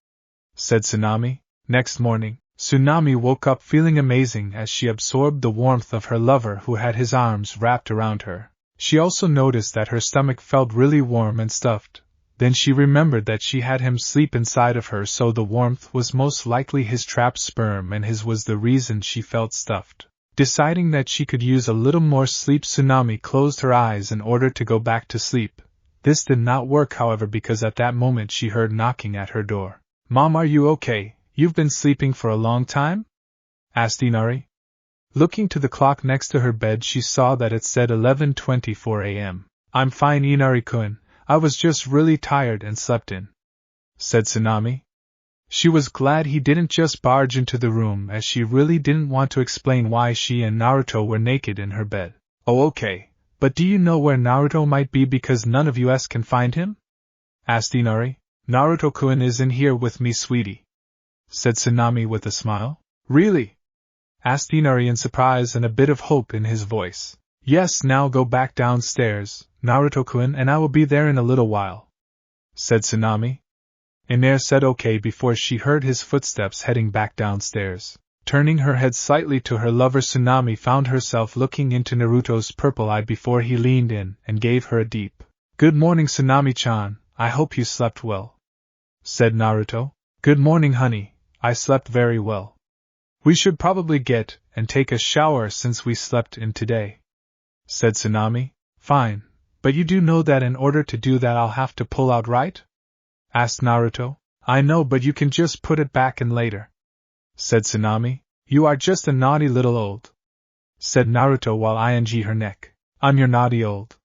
said Tsunami. Next morning, Tsunami woke up feeling amazing as she absorbed the warmth of her lover who had his arms wrapped around her. She also noticed that her stomach felt really warm and stuffed. Then she remembered that she had him sleep inside of her, so the warmth was most likely his trapped sperm and his was the reason she felt stuffed. Deciding that she could use a little more sleep, Tsunami closed her eyes in order to go back to sleep. This did not work, however, because at that moment she heard knocking at her door. "Mom, are you okay? You've been sleeping for a long time?" asked Inari. Looking to the clock next to her bed, she saw that it said 11:24 a.m. "I'm fine, Inari-kun. I was just really tired and slept in," said Tsunami. She was glad he didn't just barge into the room, as she really didn't want to explain why she and Naruto were naked in her bed. "Oh, okay. But do you know where Naruto might be, because none of us can find him?" asked Inari. "Naruto-kun is in here with me, sweetie," said Tsunami with a smile. "Really?" asked Inari in surprise and a bit of hope in his voice. "Yes, now go back downstairs, Naruto-kun, and I will be there in a little while," said Tsunami. Inari said okay before she heard his footsteps heading back downstairs. Turning her head slightly to her lover, Tsunami found herself looking into Naruto's purple eye before he leaned in and gave her a deep "Good morning, Tsunami-chan, I hope you slept well," said Naruto. "Good morning, honey, I slept very well. We should probably get and take a shower since we slept in today," said Tsunami. "Fine, but you do know that in order to do that I'll have to pull out, right?" asked Naruto. "I know, but you can just put it back in later," said Tsunami. "You are just a naughty little old," said Naruto while ing her neck. "I'm your naughty old,"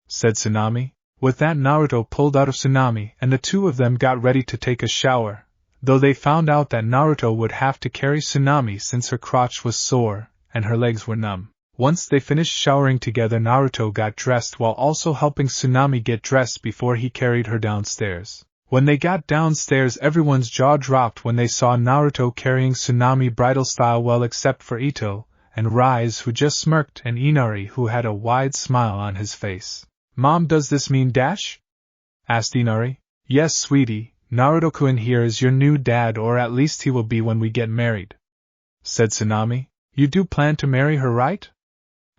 said Tsunami. With that, Naruto pulled out of Tsunami and the two of them got ready to take a shower, though they found out that Naruto would have to carry Tsunami since her crotch was sore and her legs were numb. Once they finished showering together, Naruto got dressed while also helping Tsunami get dressed before he carried her downstairs. When they got downstairs, everyone's jaw dropped when they saw Naruto carrying Tsunami bridal style, well except for Ito and Rise, who just smirked, and Inari, who had a wide smile on his face. "Mom, does this mean dash?" asked Inari. Yes, sweetie, Naruto-kun here is your new dad, or at least he will be when we get married, said Tsunami. You do plan to marry her, right?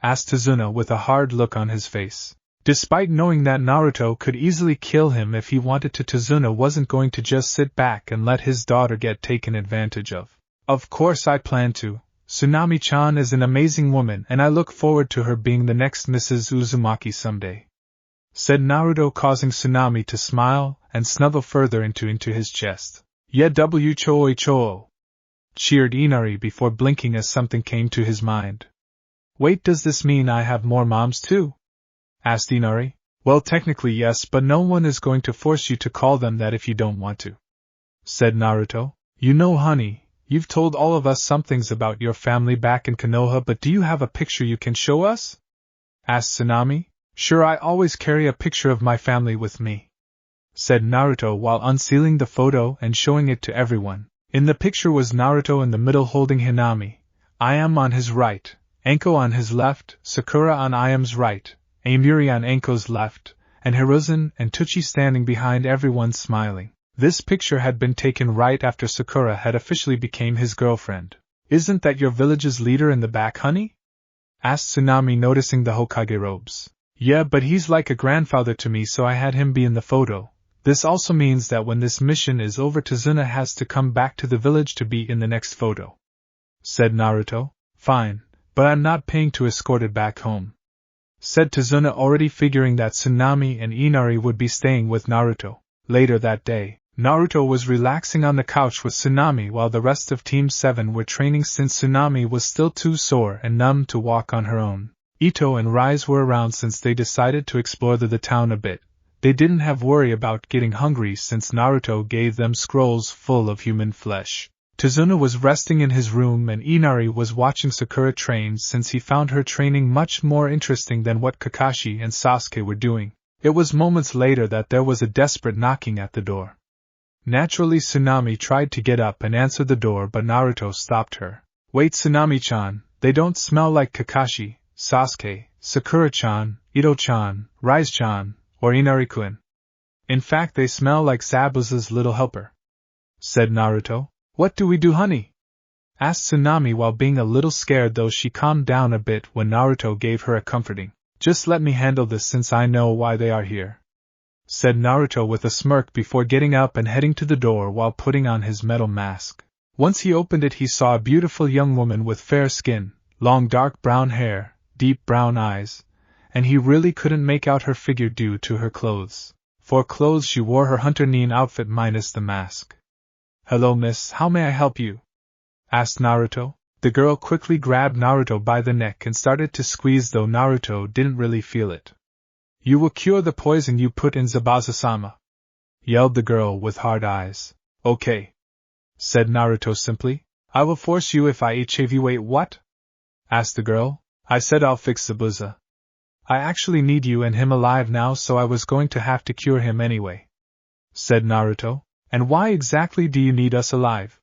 Asked Tazuna with a hard look on his face. Despite knowing that Naruto could easily kill him if he wanted to, Tazuna wasn't going to just sit back and let his daughter get taken advantage of. Of course I plan to. Tsunami-chan is an amazing woman and I look forward to her being the next Mrs. Uzumaki someday, said Naruto, causing Tsunami to smile and snuggle further into his chest. Yeah, choi, cheered Inari before blinking as something came to his mind. Wait, does this mean I have more moms too? Asked Inari. Well, technically yes, but no one is going to force you to call them that if you don't want to, said Naruto. You know, honey, you've told all of us some things about your family back in Konoha, but do you have a picture you can show us? Asked Tsunami. Sure, I always carry a picture of my family with me, said Naruto while unsealing the photo and showing it to everyone. In the picture was Naruto in the middle holding Hinami, Ayam on his right, Anko on his left, Sakura on Ayam's right, Amiri on Anko's left, and Hiruzen and Tuchi standing behind everyone smiling. This picture had been taken right after Sakura had officially became his girlfriend. Isn't that your village's leader in the back, honey? Asked Tsunami, noticing the Hokage robes. Yeah, but he's like a grandfather to me, so I had him be in the photo. This also means that when this mission is over, Tazuna has to come back to the village to be in the next photo, said Naruto. Fine, but I'm not paying to escort it back home, said Tazuna, already figuring that Tsunami and Inari would be staying with Naruto. Later that day, Naruto was relaxing on the couch with Tsunami while the rest of Team 7 were training, since Tsunami was still too sore and numb to walk on her own. Ito and Rise were around since they decided to explore the town a bit. They didn't have worry about getting hungry since Naruto gave them scrolls full of human flesh. Tazuna was resting in his room and Inari was watching Sakura train, since he found her training much more interesting than what Kakashi and Sasuke were doing. It was moments later that there was a desperate knocking at the door. Naturally, Tsunami tried to get up and answer the door, but Naruto stopped her. Wait, Tsunami-chan, they don't smell like Kakashi, Sasuke, Sakura-chan, Ito-chan, Rise-chan, or Inari-kun. In fact, they smell like Zabuza's little helper, said Naruto. What do we do, honey? Asked Tsunami while being a little scared, though she calmed down a bit when Naruto gave her a comforting, just let me handle this since I know why they are here, said Naruto with a smirk before getting up and heading to the door while putting on his metal mask. Once he opened it, he saw a beautiful young woman with fair skin, long dark brown hair, deep brown eyes, and he really couldn't make out her figure due to her clothes. For clothes she wore her Hunter Nin outfit minus the mask. Hello miss, how may I help you? Asked Naruto. The girl quickly grabbed Naruto by the neck and started to squeeze, though Naruto didn't really feel it. You will cure the poison you put in Zabuza-sama, yelled the girl with hard eyes. Okay, said Naruto simply. I will force you if I HAV you. Wait, what? Asked the girl. I said I'll fix Zabuza. I actually need you and him alive now, so I was going to have to cure him anyway, said Naruto. And why exactly do you need us alive?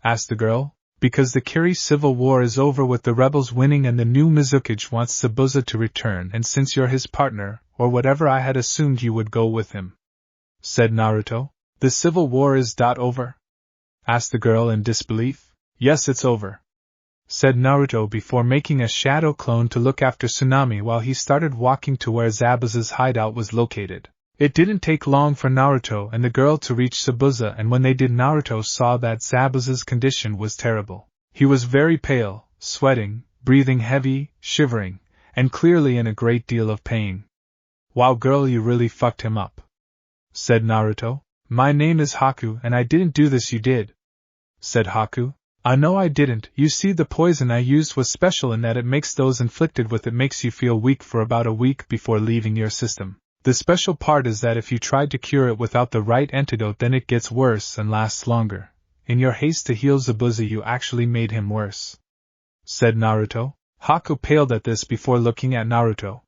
Asked the girl. Because the Kiri civil war is over with the rebels winning and the new Mizukage wants Zabuza to return, and since you're his partner, or whatever, I had assumed you would go with him, said Naruto. The civil war is over? Asked the girl in disbelief. Yes, it's over, said Naruto before making a shadow clone to look after Tsunami while he started walking to where Zabuza's hideout was located. It didn't take long for Naruto and the girl to reach Zabuza, and when they did, Naruto saw that Zabuza's condition was terrible. He was very pale, sweating, breathing heavy, shivering, and clearly in a great deal of pain. Wow girl, you really fucked him up, said Naruto. My name is Haku and I didn't do this. You did, said Haku. No, I didn't. You see, the poison I used was special in that it makes those inflicted with it makes you feel weak for about a week before leaving your system. The special part is that if you tried to cure it without the right antidote, then it gets worse and lasts longer. In your haste to heal Zabuza, you actually made him worse, said Naruto. Haku paled at this before looking at Naruto.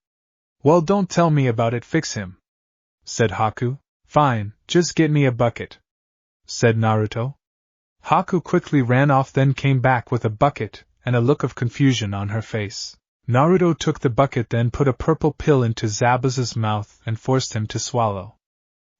Well, don't tell me about it, fix him, said Haku. Fine, just get me a bucket, said Naruto. Haku quickly ran off, then came back with a bucket and a look of confusion on her face. Naruto took the bucket, then put a purple pill into Zabuza's mouth and forced him to swallow.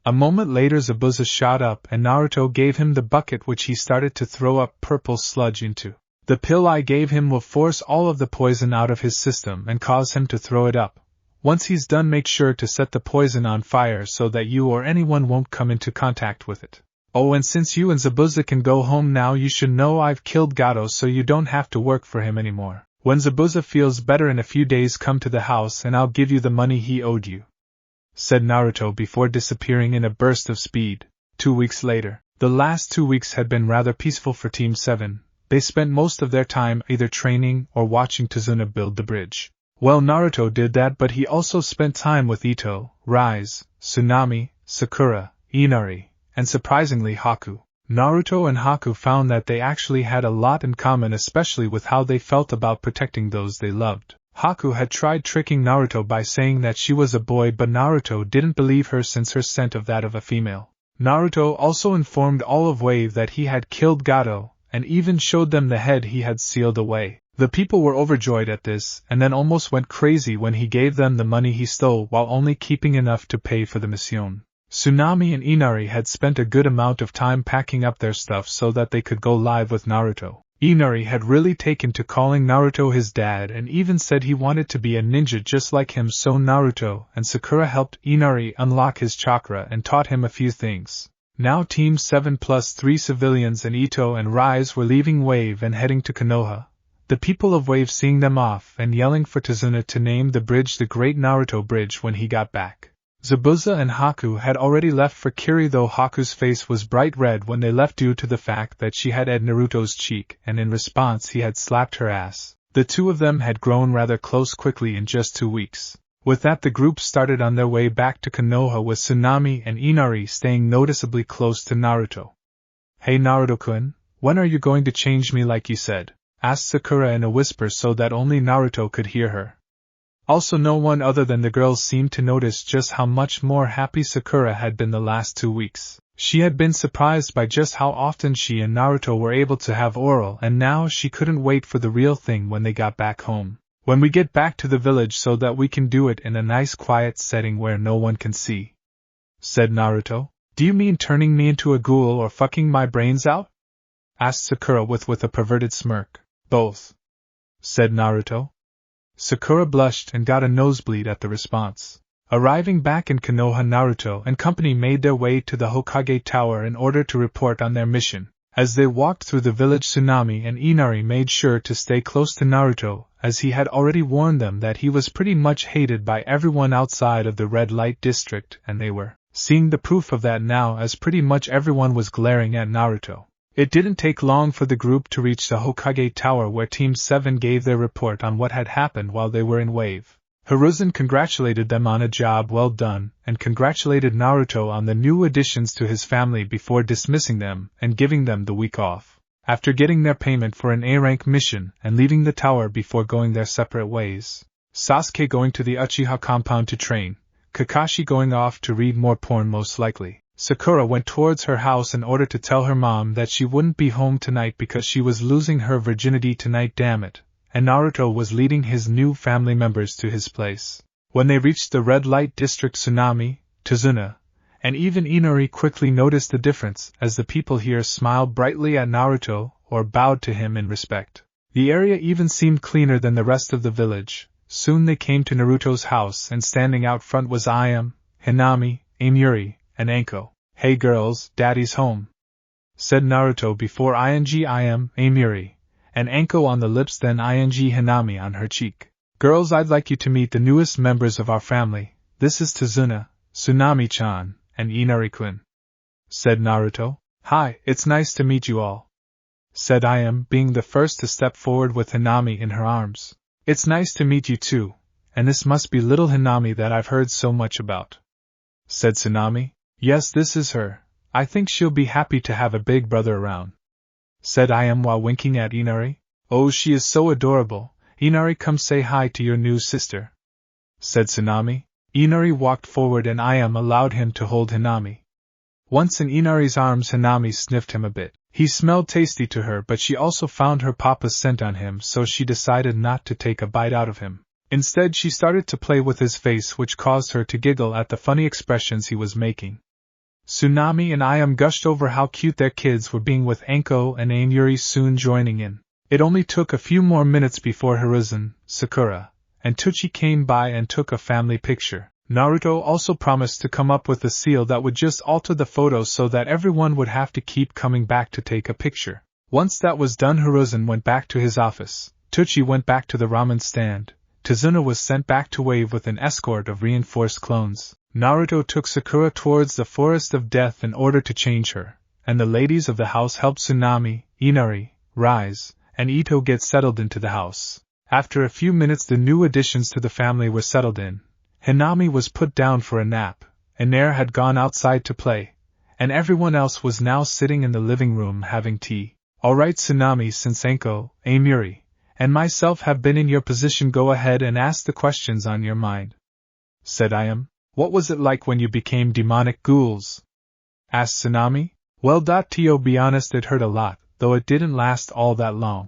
A moment later Zabuza shot up and Naruto gave him the bucket which he started to throw up purple sludge into. The pill I gave him will force all of the poison out of his system and cause him to throw it up. Once he's done, make sure to set the poison on fire so that you or anyone won't come into contact with it. Oh, and since you and Zabuza can go home now, you should know I've killed Gato so you don't have to work for him anymore. When Zabuza feels better in a few days, come to the house and I'll give you the money he owed you," said Naruto before disappearing in a burst of speed. 2 weeks later. The last 2 weeks had been rather peaceful for Team 7. They spent most of their time either training or watching Tazuna build the bridge. Well, Naruto did that, but he also spent time with Ito, Rise, Tsunami, Sakura, Inari, and surprisingly Haku. Naruto and Haku found that they actually had a lot in common, especially with how they felt about protecting those they loved. Haku had tried tricking Naruto by saying that she was a boy, but Naruto didn't believe her since her scent of that of a female. Naruto also informed all of Wave that he had killed Gato, and even showed them the head he had sealed away. The people were overjoyed at this, and then almost went crazy when he gave them the money he stole while only keeping enough to pay for the mission. Tsunami and Inari had spent a good amount of time packing up their stuff so that they could go live with Naruto. Inari had really taken to calling Naruto his dad and even said he wanted to be a ninja just like him, so Naruto and Sakura helped Inari unlock his chakra and taught him a few things. Now Team 7 plus 3 civilians and Ito and Rise were leaving Wave and heading to Konoha. The people of Wave seeing them off and yelling for Tazuna to name the bridge the Great Naruto Bridge when he got back. Zabuza and Haku had already left for Kiri, though Haku's face was bright red when they left due to the fact that she had ate Naruto's cheek and in response he had slapped her ass. The two of them had grown rather close quickly in just 2 weeks. With that, the group started on their way back to Konoha with Tsunami and Inari staying noticeably close to Naruto. "Hey Naruto-kun, when are you going to change me like you said?" asked Sakura in a whisper so that only Naruto could hear her. Also, no one other than the girls seemed to notice just how much more happy Sakura had been the last 2 weeks. She had been surprised by just how often she and Naruto were able to have oral, and now she couldn't wait for the real thing when they got back home. "When we get back to the village so that we can do it in a nice quiet setting where no one can see," said Naruto. "Do you mean turning me into a ghoul or fucking my brains out?" asked Sakura with a perverted smirk. "Both," said Naruto. Sakura blushed and got a nosebleed at the response. Arriving back in Konoha, Naruto and company made their way to the Hokage Tower in order to report on their mission. As they walked through the village, Tsunami and Inari made sure to stay close to Naruto, as he had already warned them that he was pretty much hated by everyone outside of the red light district, and they were seeing the proof of that now, as pretty much everyone was glaring at Naruto. It didn't take long for the group to reach the Hokage Tower, where Team 7 gave their report on what had happened while they were in Wave. Hiruzen congratulated them on a job well done, and congratulated Naruto on the new additions to his family before dismissing them and giving them the week off. After getting their payment for an A-rank mission and leaving the tower before going their separate ways, Sasuke going to the Uchiha compound to train, Kakashi going off to read more porn most likely, Sakura went towards her house in order to tell her mom that she wouldn't be home tonight because she was losing her virginity tonight, damn it, and Naruto was leading his new family members to his place. When they reached the red light district, Tsunami, Tazuna, and even Inari quickly noticed the difference, as the people here smiled brightly at Naruto or bowed to him in respect. The area even seemed cleaner than the rest of the village. Soon they came to Naruto's house, and standing out front was Ayam, Hinami, Amuri, and Anko. "Hey girls, daddy's home," said Naruto before Ayam, Amuri, and Anko on the lips, then Hinami on her cheek. "Girls, I'd like you to meet the newest members of our family. This is Tazuna, Tsunami-chan, and Inari-kun," said Naruto. "Hi, it's nice to meet you all," said Ayam, being the first to step forward with Hinami in her arms. "It's nice to meet you too, and this must be little Hinami that I've heard so much about," said Tsunami. "Yes, this is her. I think she'll be happy to have a big brother around," said Ayam while winking at Inari. "Oh, she is so adorable. Inari, come say hi to your new sister," said Tsunami. Inari walked forward and Ayam allowed him to hold Hinami. Once in Inari's arms, Hinami sniffed him a bit. He smelled tasty to her, but she also found her papa's scent on him, so she decided not to take a bite out of him. Instead, she started to play with his face, which caused her to giggle at the funny expressions he was making. Tsunami and I gushed over how cute their kids were being, with Anko and ANBU soon joining in. It only took a few more minutes before Hiruzen, Sakura, and Teuchi came by and took a family picture. Naruto also promised to come up with a seal that would just alter the photos so that everyone would have to keep coming back to take a picture. Once that was done, Hiruzen went back to his office, Teuchi went back to the ramen stand, Tazuna was sent back to Wave with an escort of reinforced clones. Naruto took Sakura towards the Forest of Death in order to change her, and the ladies of the house helped Tsunami, Inari, Rise, and Ito get settled into the house. After a few minutes, the new additions to the family were settled in. Hinami was put down for a nap, Iner had gone outside to play, and everyone else was now sitting in the living room having tea. Alright Tsunami, since Anko, ANBU, and myself have been in your position, go ahead and ask the questions on your mind, said Ayam. What was it like when you became demonic ghouls? Asked Tsunami. Well, to be honest, it hurt a lot, though it didn't last all that long.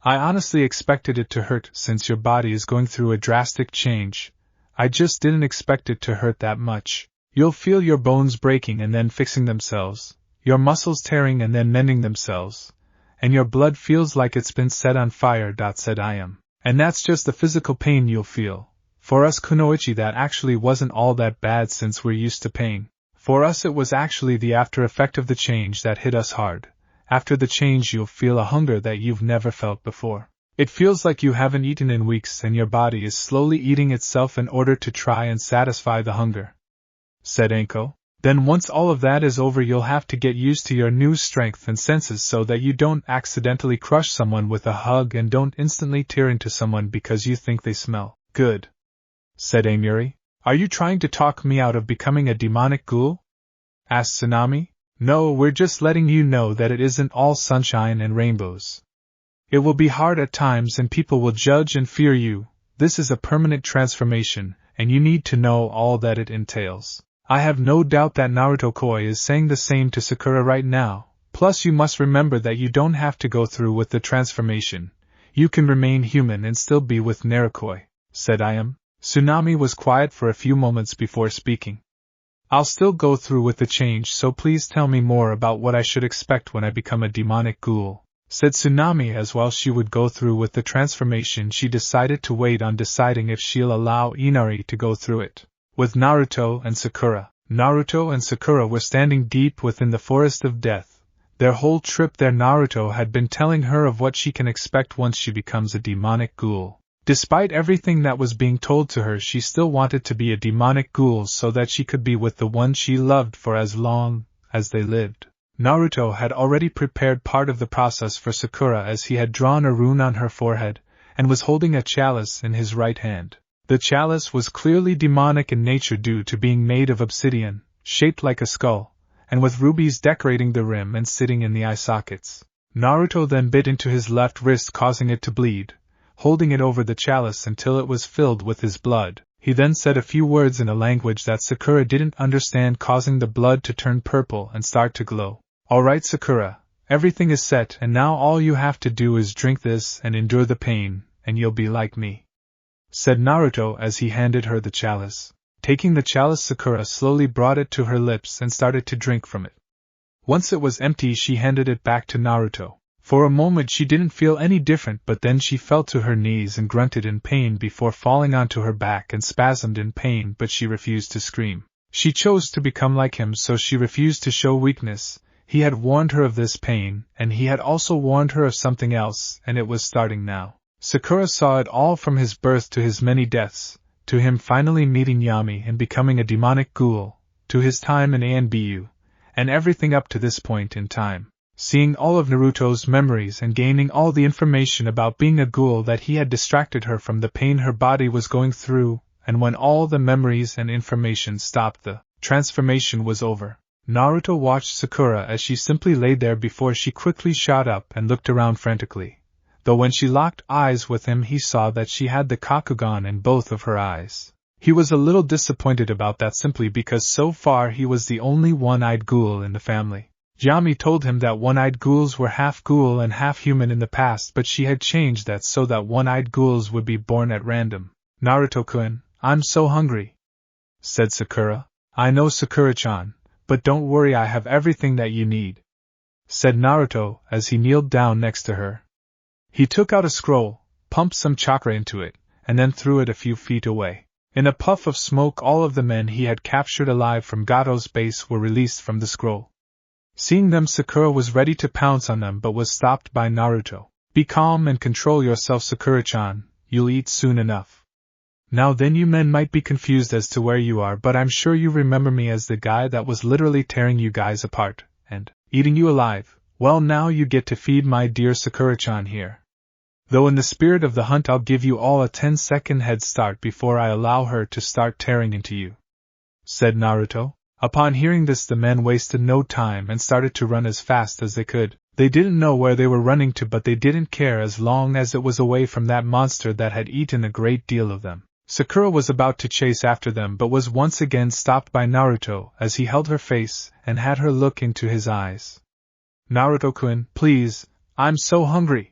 I honestly expected it to hurt since your body is going through a drastic change. I just didn't expect it to hurt that much. You'll feel your bones breaking and then fixing themselves, your muscles tearing and then mending themselves, and your blood feels like it's been set on fire, said Ayam. And that's just the physical pain you'll feel. For us kunoichi, that actually wasn't all that bad since we're used to pain. For us it was actually the after effect of the change that hit us hard. After the change you'll feel a hunger that you've never felt before. It feels like you haven't eaten in weeks and your body is slowly eating itself in order to try and satisfy the hunger, said Anko. Then once all of that is over, you'll have to get used to your new strength and senses so that you don't accidentally crush someone with a hug and don't instantly tear into someone because you think they smell good, said ANBU. Are you trying to talk me out of becoming a demonic ghoul? Asked Tsunami. No, we're just letting you know that it isn't all sunshine and rainbows. It will be hard at times and people will judge and fear you. This is a permanent transformation, and you need to know all that it entails. I have no doubt that Naruto Koi is saying the same to Sakura right now. Plus you must remember that you don't have to go through with the transformation. You can remain human and still be with Narukoi, said Ayam. Tsunami was quiet for a few moments before speaking. I'll still go through with the change, so please tell me more about what I should expect when I become a demonic ghoul, said Tsunami. As while she would go through with the transformation, she decided to wait on deciding if she'll allow Inari to go through it. With Naruto and Sakura. Naruto and Sakura were standing deep within the Forest of Death. Their whole trip there, Naruto had been telling her of what she can expect once she becomes a demonic ghoul. Despite everything that was being told to her, she still wanted to be a demonic ghoul so that she could be with the one she loved for as long as they lived. Naruto had already prepared part of the process for Sakura, as he had drawn a rune on her forehead, and was holding a chalice in his right hand. The chalice was clearly demonic in nature due to being made of obsidian, shaped like a skull, and with rubies decorating the rim and sitting in the eye sockets. Naruto then bit into his left wrist, causing it to bleed, holding it over the chalice until it was filled with his blood. He then said a few words in a language that Sakura didn't understand, causing the blood to turn purple and start to glow. Alright Sakura, everything is set and now all you have to do is drink this and endure the pain, and you'll be like me, said Naruto as he handed her the chalice. Taking the chalice, Sakura slowly brought it to her lips and started to drink from it. Once it was empty, she handed it back to Naruto. For a moment she didn't feel any different, but then she fell to her knees and grunted in pain before falling onto her back and spasmed in pain, but she refused to scream. She chose to become like him, so she refused to show weakness. He had warned her of this pain, and he had also warned her of something else, and it was starting now. Sakura saw it all, from his birth to his many deaths, to him finally meeting Yami and becoming a demonic ghoul, to his time in ANBU, and everything up to this point in time. Seeing all of Naruto's memories and gaining all the information about being a ghoul that he had distracted her from the pain her body was going through, and when all the memories and information stopped, the transformation was over. Naruto watched Sakura as she simply lay there before she quickly shot up and looked around frantically. Though when she locked eyes with him, he saw that she had the Kakugan in both of her eyes. He was a little disappointed about that, simply because so far he was the only one-eyed ghoul in the family. Yami told him that one-eyed ghouls were half ghoul and half human in the past, but she had changed that so that one-eyed ghouls would be born at random. Naruto-kun, I'm so hungry, said Sakura. I know, Sakura-chan, but don't worry, I have everything that you need," said Naruto as he kneeled down next to her. He took out a scroll, pumped some chakra into it, and then threw it a few feet away. In a puff of smoke, all of the men he had captured alive from Gato's base were released from the scroll. Seeing them, Sakura was ready to pounce on them but was stopped by Naruto. "Be calm and control yourself, Sakura-chan, you'll eat soon enough. Now then, you men might be confused as to where you are, but I'm sure you remember me as the guy that was literally tearing you guys apart, and eating you alive. Well, now you get to feed my dear Sakura-chan here. Though in the spirit of the hunt, I'll give you all a 10-second head start before I allow her to start tearing into you," said Naruto. Upon hearing this, the men wasted no time and started to run as fast as they could. They didn't know where they were running to, but they didn't care as long as it was away from that monster that had eaten a great deal of them. Sakura was about to chase after them but was once again stopped by Naruto as he held her face and had her look into his eyes. "Naruto-kun, please, I'm so hungry,"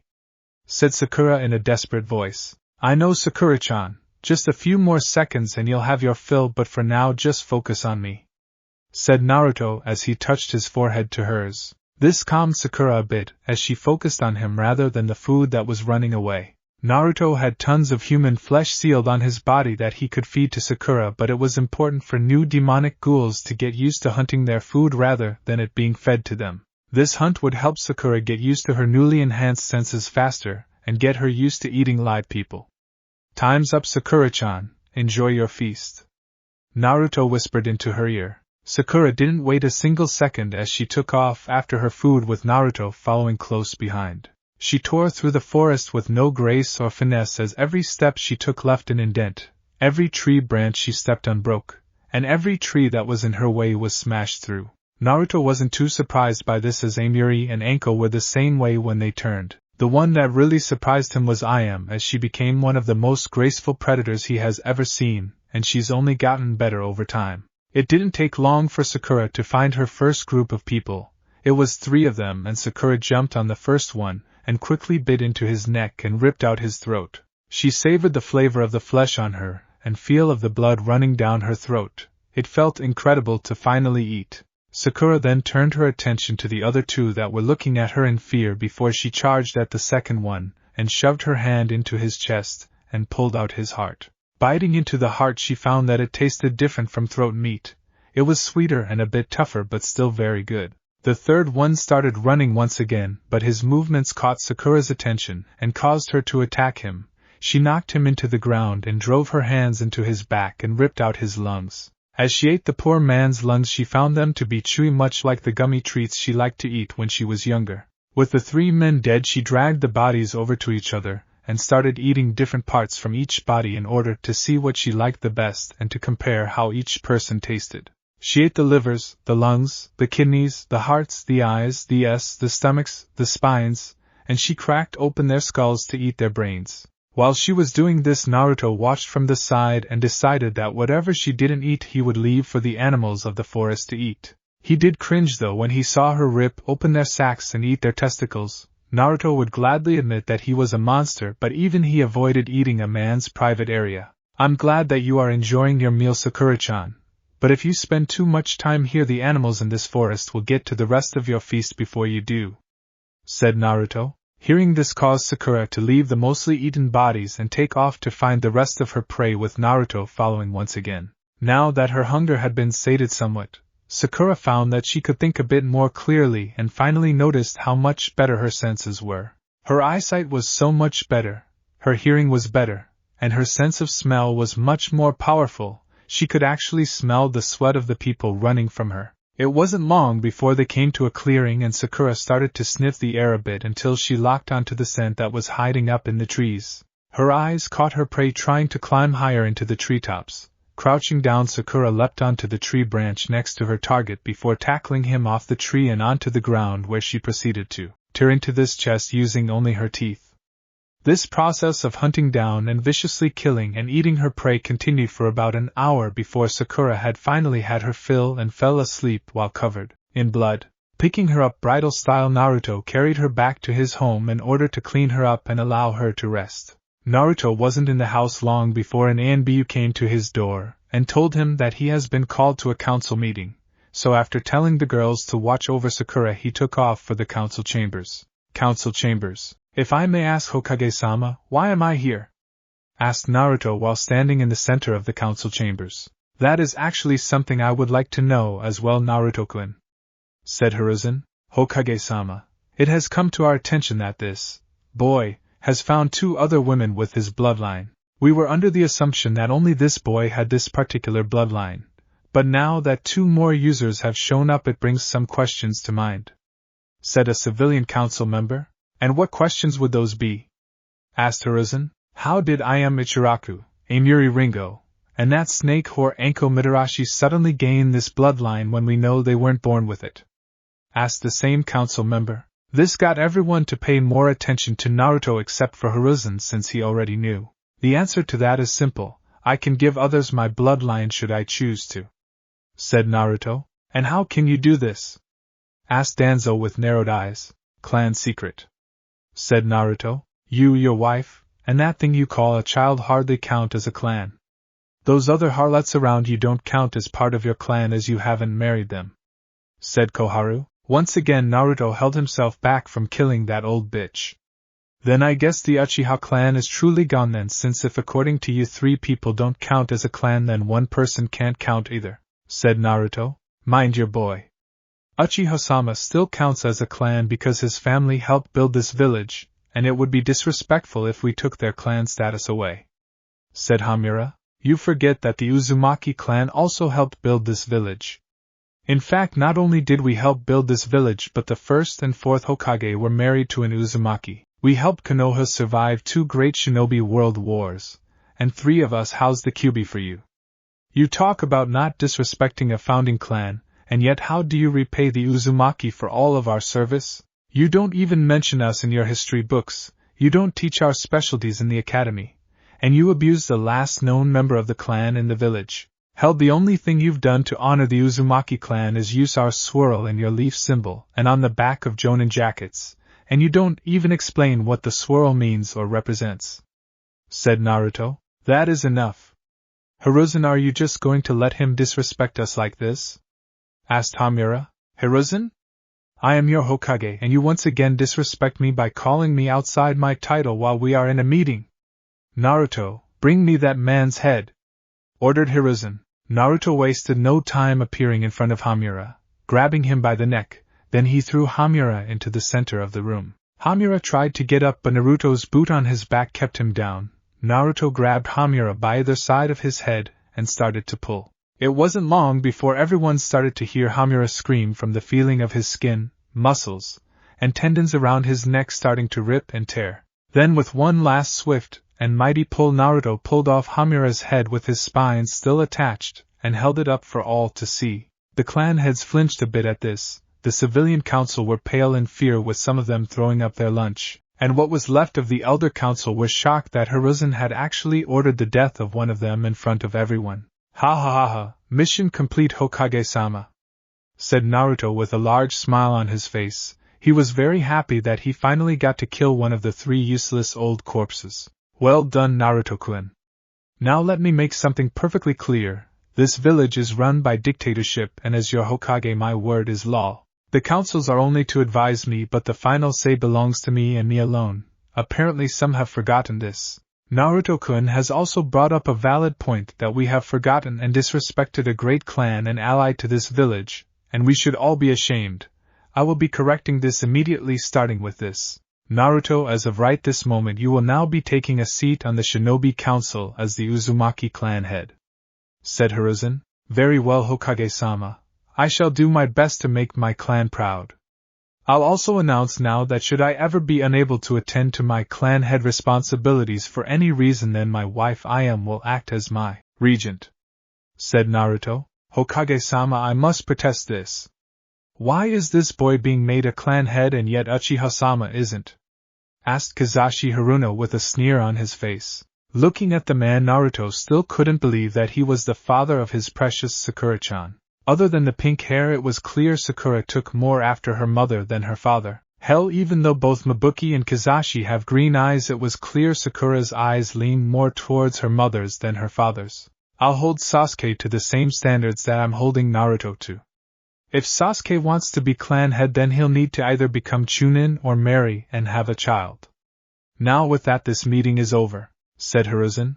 said Sakura in a desperate voice. "I know, Sakura-chan, just a few more seconds and you'll have your fill, but for now just focus on me," said Naruto as he touched his forehead to hers. This calmed Sakura a bit as she focused on him rather than the food that was running away. Naruto had tons of human flesh sealed on his body that he could feed to Sakura, but it was important for new demonic ghouls to get used to hunting their food rather than it being fed to them. This hunt would help Sakura get used to her newly enhanced senses faster, and get her used to eating live people. "Time's up, Sakura-chan, enjoy your feast," Naruto whispered into her ear. Sakura didn't wait a single second as she took off after her food with Naruto following close behind. She tore through the forest with no grace or finesse as every step she took left an indent, every tree branch she stepped on broke, and every tree that was in her way was smashed through. Naruto wasn't too surprised by this as Amiri and Anko were the same way when they turned. The one that really surprised him was Ayam, as she became one of the most graceful predators he has ever seen, and she's only gotten better over time. It didn't take long for Sakura to find her first group of people. It was 3 of them, and Sakura jumped on the first one and quickly bit into his neck and ripped out his throat. She savored the flavor of the flesh on her and feel of the blood running down her throat. It felt incredible to finally eat. Sakura then turned her attention to the other 2 that were looking at her in fear before she charged at the second one and shoved her hand into his chest and pulled out his heart. Biting into the heart, she found that it tasted different from throat meat. It was sweeter and a bit tougher but still very good. The third one started running once again, but his movements caught Sakura's attention and caused her to attack him. She knocked him into the ground and drove her hands into his back and ripped out his lungs. As she ate the poor man's lungs, she found them to be chewy, much like the gummy treats she liked to eat when she was younger. With the 3 men dead, she dragged the bodies over to each other and started eating different parts from each body in order to see what she liked the best and to compare how each person tasted. She ate the livers, the lungs, the kidneys, the hearts, the eyes, the stomachs, the spines, and she cracked open their skulls to eat their brains. While she was doing this, Naruto watched from the side and decided that whatever she didn't eat he would leave for the animals of the forest to eat. He did cringe though when he saw her rip open their sacks and eat their testicles. Naruto would gladly admit that he was a monster, but even he avoided eating a man's private area. "I'm glad that you are enjoying your meal, Sakura-chan, but if you spend too much time here, the animals in this forest will get to the rest of your feast before you do," said Naruto. Hearing this caused Sakura to leave the mostly eaten bodies and take off to find the rest of her prey, with Naruto following once again. Now that her hunger had been sated somewhat, Sakura found that she could think a bit more clearly and finally noticed how much better her senses were. Her eyesight was so much better, her hearing was better, and her sense of smell was much more powerful. She could actually smell the sweat of the people running from her. It wasn't long before they came to a clearing, and Sakura started to sniff the air a bit until she locked onto the scent that was hiding up in the trees. Her eyes caught her prey trying to climb higher into the treetops. Crouching down, Sakura leapt onto the tree branch next to her target before tackling him off the tree and onto the ground, where she proceeded to tear into this chest using only her teeth. This process of hunting down and viciously killing and eating her prey continued for about an hour before Sakura had finally had her fill and fell asleep while covered in blood. Picking her up bridal style, Naruto carried her back to his home in order to clean her up and allow her to rest. Naruto wasn't in the house long before an ANBU came to his door and told him that he has been called to a council meeting. so after telling the girls to watch over Sakura he took off for the council chambers. Council chambers. If I may ask, Hokage-sama, why am I here? Asked Naruto while standing in the center of the council chambers. That is actually something I would like to know as well, Naruto-kun, said Hiruzen. Hokage-sama, it has come to our attention that this boy has found 2 other women with his bloodline. We were under the assumption that only this boy had this particular bloodline, but now that 2 more users have shown up it brings some questions to mind, said a civilian council member. And what questions would those be? Asked Hiruzen. How did I am Ichiraku, Amiri Ringo, and that snake whore Anko Mitarashi suddenly gain this bloodline when we know they weren't born with it? Asked the same council member. This got everyone to pay more attention to Naruto except for Hiruzen since he already knew. The answer to that is simple. I can give others my bloodline should I choose to, said Naruto. And how can you do this? Asked Danzo with narrowed eyes. Clan secret, said Naruto. You, your wife, and that thing you call a child hardly count as a clan. Those other harlots around you don't count as part of your clan as you haven't married them, said Koharu. Once again Naruto held himself back from killing that old bitch. Then I guess the Uchiha clan is truly gone then, since if according to you 3 people don't count as a clan then 1 person can't count either, said Naruto. Mind your boy. Uchiha-sama still counts as a clan because his family helped build this village, and it would be disrespectful if we took their clan status away, said Hamura. You forget that the Uzumaki clan also helped build this village. In fact, not only did we help build this village, but the 1st and 4th Hokage were married to an Uzumaki. We helped Konoha survive 2 great shinobi world wars, and 3 of us housed the Kyuubi for you. You talk about not disrespecting a founding clan, and yet how do you repay the Uzumaki for all of our service? You don't even mention us in your history books, you don't teach our specialties in the academy, and you abuse the last known member of the clan in the village. Hell, the only thing you've done to honor the Uzumaki clan is use our swirl in your leaf symbol and on the back of Jonin jackets, and you don't even explain what the swirl means or represents, said Naruto. That is enough. Hiruzen, are you just going to let him disrespect us like this? Asked Hamura. Hiruzen? I am your Hokage and you once again disrespect me by calling me outside my title while we are in a meeting. Naruto, bring me that man's head, ordered Hiruzen. Naruto wasted no time appearing in front of Hamura, grabbing him by the neck, then he threw Hamura into the center of the room. Hamura tried to get up but Naruto's boot on his back kept him down. Naruto grabbed Hamura by either side of his head and started to pull. It wasn't long before everyone started to hear Hamura scream from the feeling of his skin, muscles, and tendons around his neck starting to rip and tear. Then with one last swift and mighty pull Naruto pulled off Hamura's head with his spine still attached, and held it up for all to see. The clan heads flinched a bit at this, the civilian council were pale in fear with some of them throwing up their lunch, and what was left of the elder council were shocked that Hiruzen had actually ordered the death of one of them in front of everyone. Ha ha ha ha, mission complete Hokage-sama, said Naruto with a large smile on his face. He was very happy that he finally got to kill one of the 3 useless old corpses. Well done, Naruto-kun. Now let me make something perfectly clear. This village is run by dictatorship and as your Hokage my word is law. The councils are only to advise me but the final say belongs to me and me alone. Apparently some have forgotten this. Naruto-kun has also brought up a valid point that we have forgotten and disrespected a great clan and ally to this village, and we should all be ashamed. I will be correcting this immediately starting with this. Naruto, as of right this moment you will now be taking a seat on the Shinobi Council as the Uzumaki clan head, said Hiruzen. Very well, Hokage-sama. I shall do my best to make my clan proud. I'll also announce now that should I ever be unable to attend to my clan head responsibilities for any reason then my wife Ayame will act as my regent, said Naruto. Hokage-sama, I must protest this. Why is this boy being made a clan head and yet Uchiha-sama isn't? Asked Kizashi Haruno with a sneer on his face. Looking at the man, Naruto still couldn't believe that he was the father of his precious Sakura-chan. Other than the pink hair, it was clear Sakura took more after her mother than her father. Hell, even though both Mabuki and Kizashi have green eyes, it was clear Sakura's eyes leaned more towards her mother's than her father's. I'll hold Sasuke to the same standards that I'm holding Naruto to, If Sasuke wants to be clan head, then he'll need to either become Chunin or marry and have a child. Now with that, this meeting is over, said Hiruzen.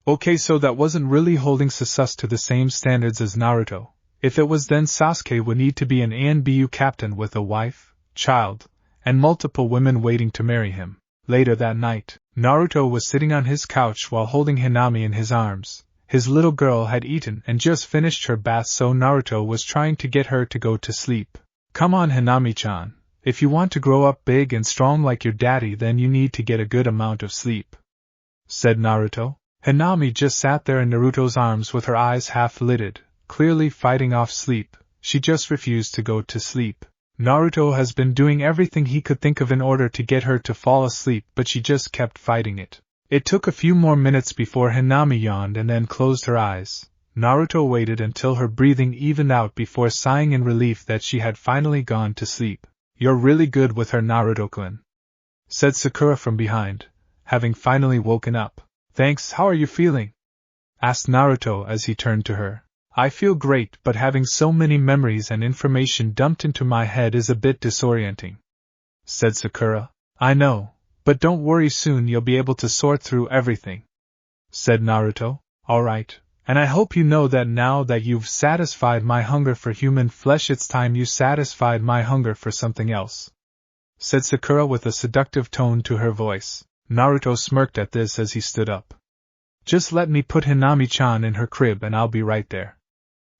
Okay, so that wasn't really holding Sasuke to the same standards as Naruto. If it was, then Sasuke would need to be an ANBU captain with a wife, child, and multiple women waiting to marry him. Later that night, Naruto was sitting on his couch while holding Hinami in his arms. His little girl had eaten and just finished her bath, so Naruto was trying to get her to go to sleep. Come on, Hinami-chan. If you want to grow up big and strong like your daddy, then you need to get a good amount of sleep, said Naruto. Hinami just sat there in Naruto's arms with her eyes half-lidded, clearly fighting off sleep. She just refused to go to sleep. Naruto has been doing everything he could think of in order to get her to fall asleep, but she just kept fighting it. It took a few more minutes before Hinami yawned and then closed her eyes. Naruto waited until her breathing evened out before sighing in relief that she had finally gone to sleep. You're really good with her, Naruto-kun, said Sakura from behind, having finally woken up. Thanks, how are you feeling? Asked Naruto as he turned to her. I feel great, but having so many memories and information dumped into my head is a bit disorienting, said Sakura. I know, but don't worry, soon you'll be able to sort through everything, said Naruto. Alright, and I hope you know that now that you've satisfied my hunger for human flesh, it's time you satisfied my hunger for something else, said Sakura with a seductive tone to her voice. Naruto smirked at this as he stood up. Just let me put Hinami-chan in her crib and I'll be right there,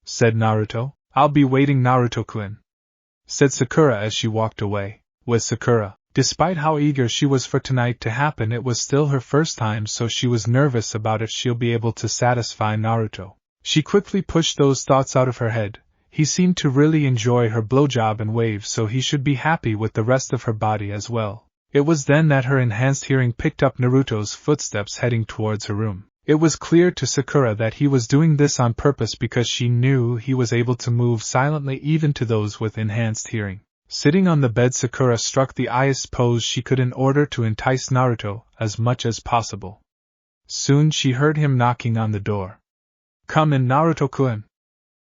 said Naruto. I'll be waiting, Naruto-kun, said Sakura as she walked away. With Sakura, despite how eager she was for tonight to happen, it was still her first time, so she was nervous about if she'll be able to satisfy Naruto. She quickly pushed those thoughts out of her head. He seemed to really enjoy her blowjob and wave, so he should be happy with the rest of her body as well. It was then that her enhanced hearing picked up Naruto's footsteps heading towards her room. It was clear to Sakura that he was doing this on purpose because she knew he was able to move silently even to those with enhanced hearing. Sitting on the bed, Sakura struck the highest pose she could in order to entice Naruto as much as possible. Soon she heard him knocking on the door. Come in, Naruto-kun,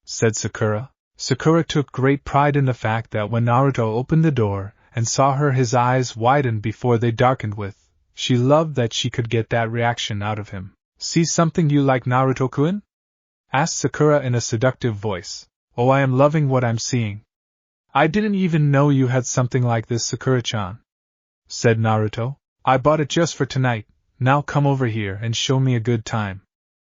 said Sakura. Sakura took great pride in the fact that when Naruto opened the door and saw her, his eyes widened before they darkened with. She loved that she could get that reaction out of him. See something you like, Naruto-kun? Asked Sakura in a seductive voice. Oh, I am loving what I'm seeing. I didn't even know you had something like this, Sakura-chan, said Naruto. I bought it just for tonight. Now come over here and show me a good time,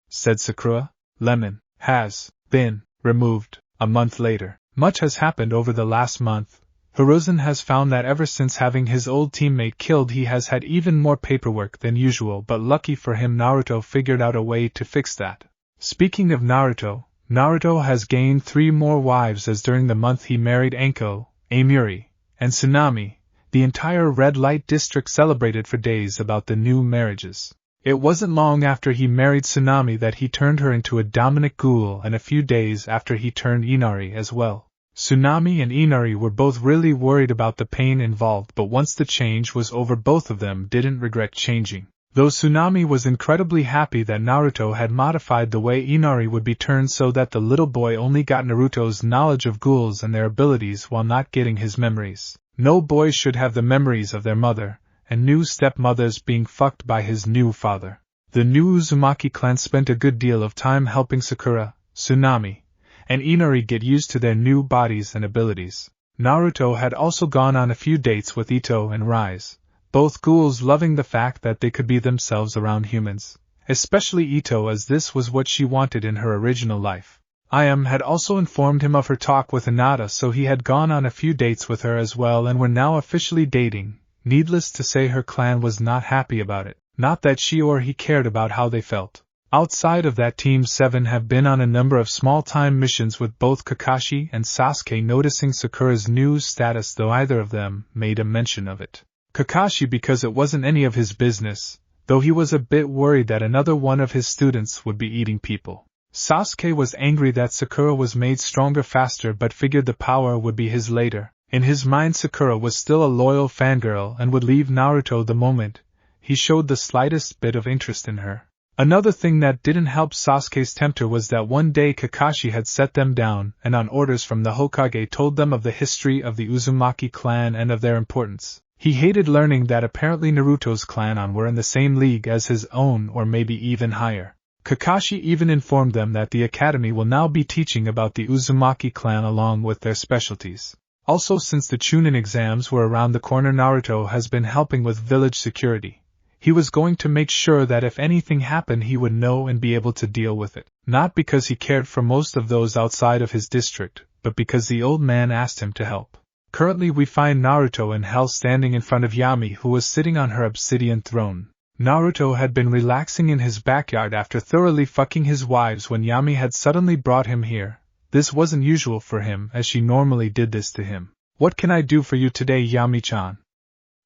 said Sakura. Lemon has been removed. A month later. Much has happened over the last month. Hiruzen has found that ever since having his old teammate killed, he has had even more paperwork than usual, but lucky for him, Naruto figured out a way to fix that. Speaking of Naruto, Naruto has gained 3 more wives, as during the month he married Anko, Amiri, and Tsunami. The entire red light district celebrated for days about the new marriages. It wasn't long after he married Tsunami that he turned her into a dominant ghoul, and a few days after he turned Inari as well. Tsunami and Inari were both really worried about the pain involved, but once the change was over, both of them didn't regret changing. Though Tsunami was incredibly happy that Naruto had modified the way Inari would be turned so that the little boy only got Naruto's knowledge of ghouls and their abilities while not getting his memories. No boys should have the memories of their mother and new stepmothers being fucked by his new father. The new Uzumaki clan spent a good deal of time helping Sakura, Tsunami, and Inari get used to their new bodies and abilities. Naruto had also gone on a few dates with Ito and Rise, both ghouls loving the fact that they could be themselves around humans, especially Ito, as this was what she wanted in her original life. Ayam had also informed him of her talk with Hinata, so he had gone on a few dates with her as well and were now officially dating. Needless to say, her clan was not happy about it. Not that she or he cared about how they felt. Outside of that, Team 7 have been on a number of small-time missions with both Kakashi and Sasuke noticing Sakura's new status, though either of them made a mention of it. Kakashi because it wasn't any of his business, though he was a bit worried that another one of his students would be eating people. Sasuke was angry that Sakura was made stronger faster, but figured the power would be his later. In his mind, Sakura was still a loyal fangirl and would leave Naruto the moment he showed the slightest bit of interest in her. Another thing that didn't help Sasuke's temper was that one day Kakashi had set them down and on orders from the Hokage told them of the history of the Uzumaki clan and of their importance. He hated learning that apparently Naruto's clan were in the same league as his own or maybe even higher. Kakashi even informed them that the academy will now be teaching about the Uzumaki clan along with their specialties. Also, since the Chunin exams were around the corner, Naruto has been helping with village security. He was going to make sure that if anything happened he would know and be able to deal with it, not because he cared for most of those outside of his district, but because the old man asked him to help. Currently we find Naruto in hell standing in front of Yami, who was sitting on her obsidian throne. Naruto had been relaxing in his backyard after thoroughly fucking his wives when Yami had suddenly brought him here. This wasn't usual for him, as she normally did this to him. "What can I do for you today, Yami-chan?"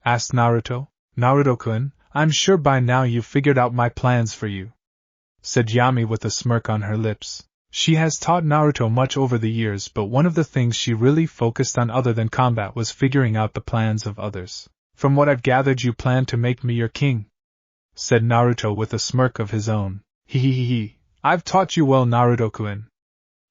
asked Naruto. "Naruto-kun, I'm sure by now you've figured out my plans for you," said Yami with a smirk on her lips. She has taught Naruto much over the years, but one of the things she really focused on other than combat was figuring out the plans of others. "From what I've gathered, you plan to make me your king," said Naruto with a smirk of his own. He. "I've taught you well, Naruto-kun."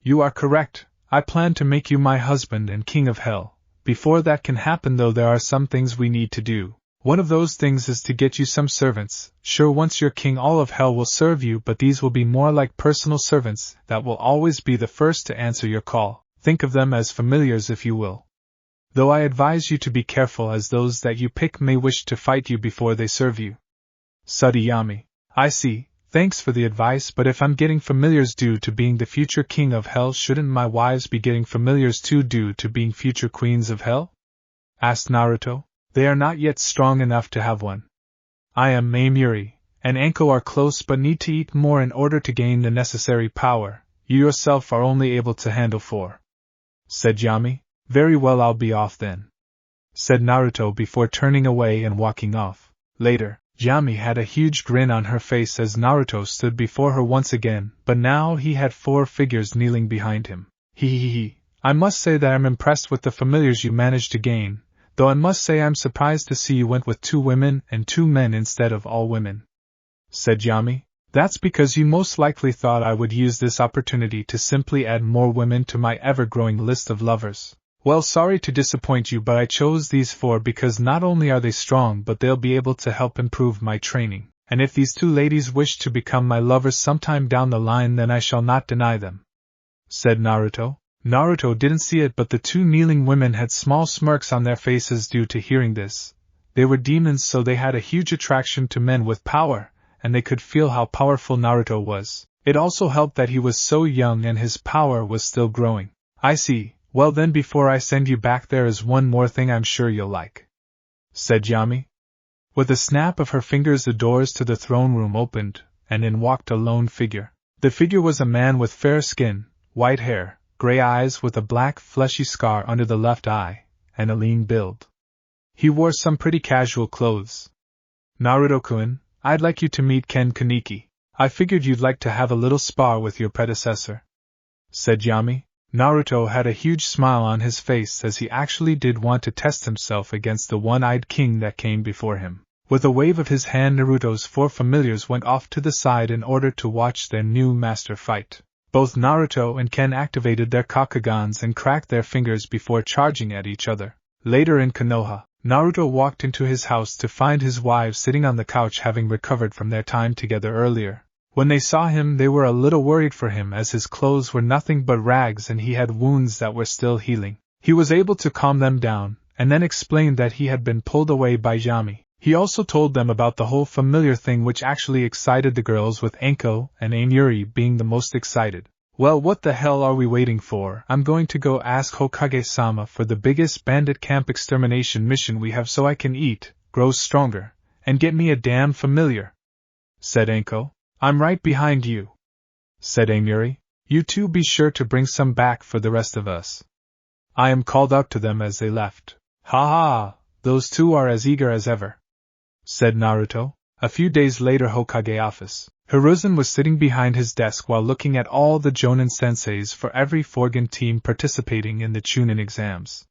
"You are correct. I plan to make you my husband and king of hell. Before that can happen, though, there are some things we need to do. One of those things is to get you some servants. Sure, once you're king, all of hell will serve you, but these will be more like personal servants that will always be the first to answer your call. Think of them as familiars, if you will. Though I advise you to be careful, as those that you pick may wish to fight you before they serve you." "Suddy Yami. I see. Thanks for the advice, but if I'm getting familiars due to being the future king of hell, shouldn't my wives be getting familiars too due to being future queens of hell?" asked Naruto. "They are not yet strong enough to have one. I am Maimuri, and Anko are close but need to eat more in order to gain the necessary power. You yourself are only able to handle 4. said Yami. "Very well, I'll be off then," said Naruto before turning away and walking off. Later, Yami had a huge grin on her face as Naruto stood before her once again, but now he had 4 figures kneeling behind him. He. "I must say that I'm impressed with the familiars you managed to gain. Though I must say I'm surprised to see you went with 2 women and 2 men instead of all women," said Yami. "That's because you most likely thought I would use this opportunity to simply add more women to my ever-growing list of lovers. Well, sorry to disappoint you, but I chose these 4 because not only are they strong, but they'll be able to help improve my training. And if these 2 ladies wish to become my lovers sometime down the line, then I shall not deny them," said Naruto. Naruto didn't see it, but the 2 kneeling women had small smirks on their faces due to hearing this. They were demons, so they had a huge attraction to men with power, and they could feel how powerful Naruto was. It also helped that he was so young and his power was still growing. "I see. Well then, before I send you back, there is one more thing I'm sure you'll like," said Yami. With a snap of her fingers, the doors to the throne room opened, and in walked a lone figure. The figure was a man with fair skin, white hair, gray eyes with a black fleshy scar under the left eye, and a lean build. He wore some pretty casual clothes. "Naruto-kun, I'd like you to meet Ken Kaneki. I figured you'd like to have a little spar with your predecessor," said Yami. Naruto had a huge smile on his face as he actually did want to test himself against the one-eyed king that came before him. With a wave of his hand, Naruto's 4 familiars went off to the side in order to watch their new master fight. Both Naruto and Ken activated their Kakugans and cracked their fingers before charging at each other. Later in Konoha, Naruto walked into his house to find his wives sitting on the couch, having recovered from their time together earlier. When they saw him, they were a little worried for him, as his clothes were nothing but rags and he had wounds that were still healing. He was able to calm them down, and then explained that he had been pulled away by Yami. He also told them about the whole familiar thing, which actually excited the girls, with Anko and Amuri being the most excited. "Well, what the hell are we waiting for? I'm going to go ask Hokage-sama for the biggest bandit camp extermination mission we have so I can eat, grow stronger, and get me a damn familiar," said Anko. "I'm right behind you," said Amuri. "You two be sure to bring some back for the rest of us." I am called out to them as they left. "Ha ha, those 2 are as eager as ever," said Naruto. A few days later, Hokage office. Hiruzen was sitting behind his desk while looking at all the Jonin senseis for every Forgan team participating in the Chunin exams.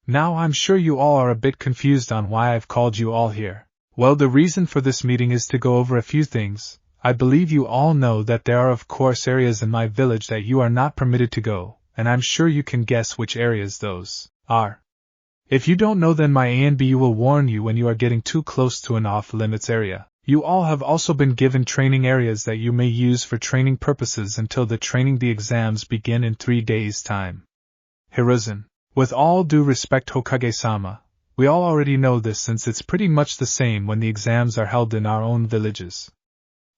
"Now I'm sure you all are a bit confused on why I've called you all here. Well, the reason for this meeting is to go over a few things. I believe you all know that there are of course areas in my village that you are not permitted to go, and I'm sure you can guess which areas those are. If you don't know, then my ANBU will warn you when you are getting too close to an off-limits area. You all have also been given training areas that you may use for training purposes until the exams begin in 3 days' time. Hiruzen, with all due respect Hokage-sama, we all already know this since it's pretty much the same when the exams are held in our own villages.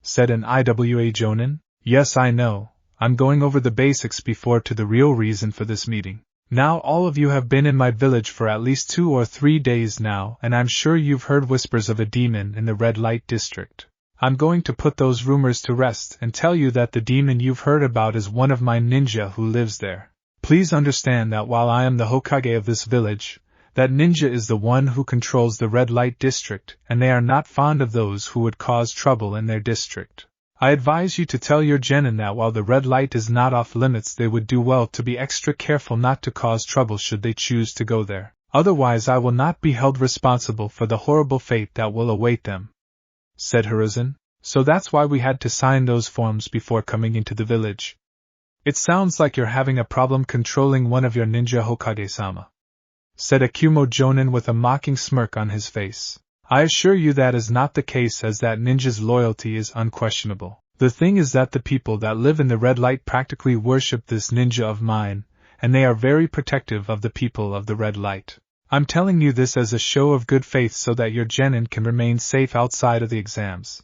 Said an IWA Jonin. Yes, I know, I'm going over the basics before to the real reason for this meeting. Now all of you have been in my village for at least 2 or 3 days now, and I'm sure you've heard whispers of a demon in the red light district. I'm going to put those rumors to rest and tell you that the demon you've heard about is one of my ninja who lives there. Please understand that while I am the Hokage of this village, that ninja is the one who controls the red light district, and they are not fond of those who would cause trouble in their district. I advise you to tell your genin that while the red light is not off limits, they would do well to be extra careful not to cause trouble should they choose to go there. Otherwise I will not be held responsible for the horrible fate that will await them. Said Hiruzen. So that's why we had to sign those forms before coming into the village. It sounds like you're having a problem controlling one of your ninja, Hokage-sama. Said Akumo Jonin with a mocking smirk on his face. I assure you that is not the case, as that ninja's loyalty is unquestionable. The thing is that the people that live in the red light practically worship this ninja of mine, and they are very protective of the people of the red light. I'm telling you this as a show of good faith so that your genin can remain safe outside of the exams.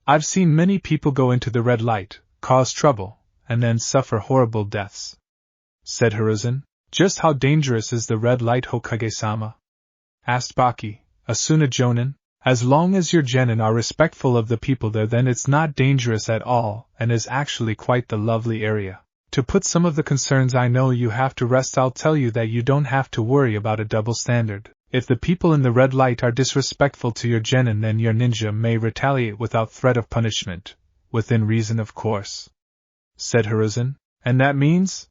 I've seen many people go into the red light, cause trouble, and then suffer horrible deaths. Said Hiruzen. Just how dangerous is the red light, Hokage-sama? Asked Baki, Asuna Jonin. As long as your genin are respectful of the people there, then it's not dangerous at all, and is actually quite the lovely area. To put some of the concerns I know you have to rest, I'll tell you that you don't have to worry about a double standard. If the people in the red light are disrespectful to your genin, then your ninja may retaliate without threat of punishment, within reason of course. Said Hiruzen. And that means?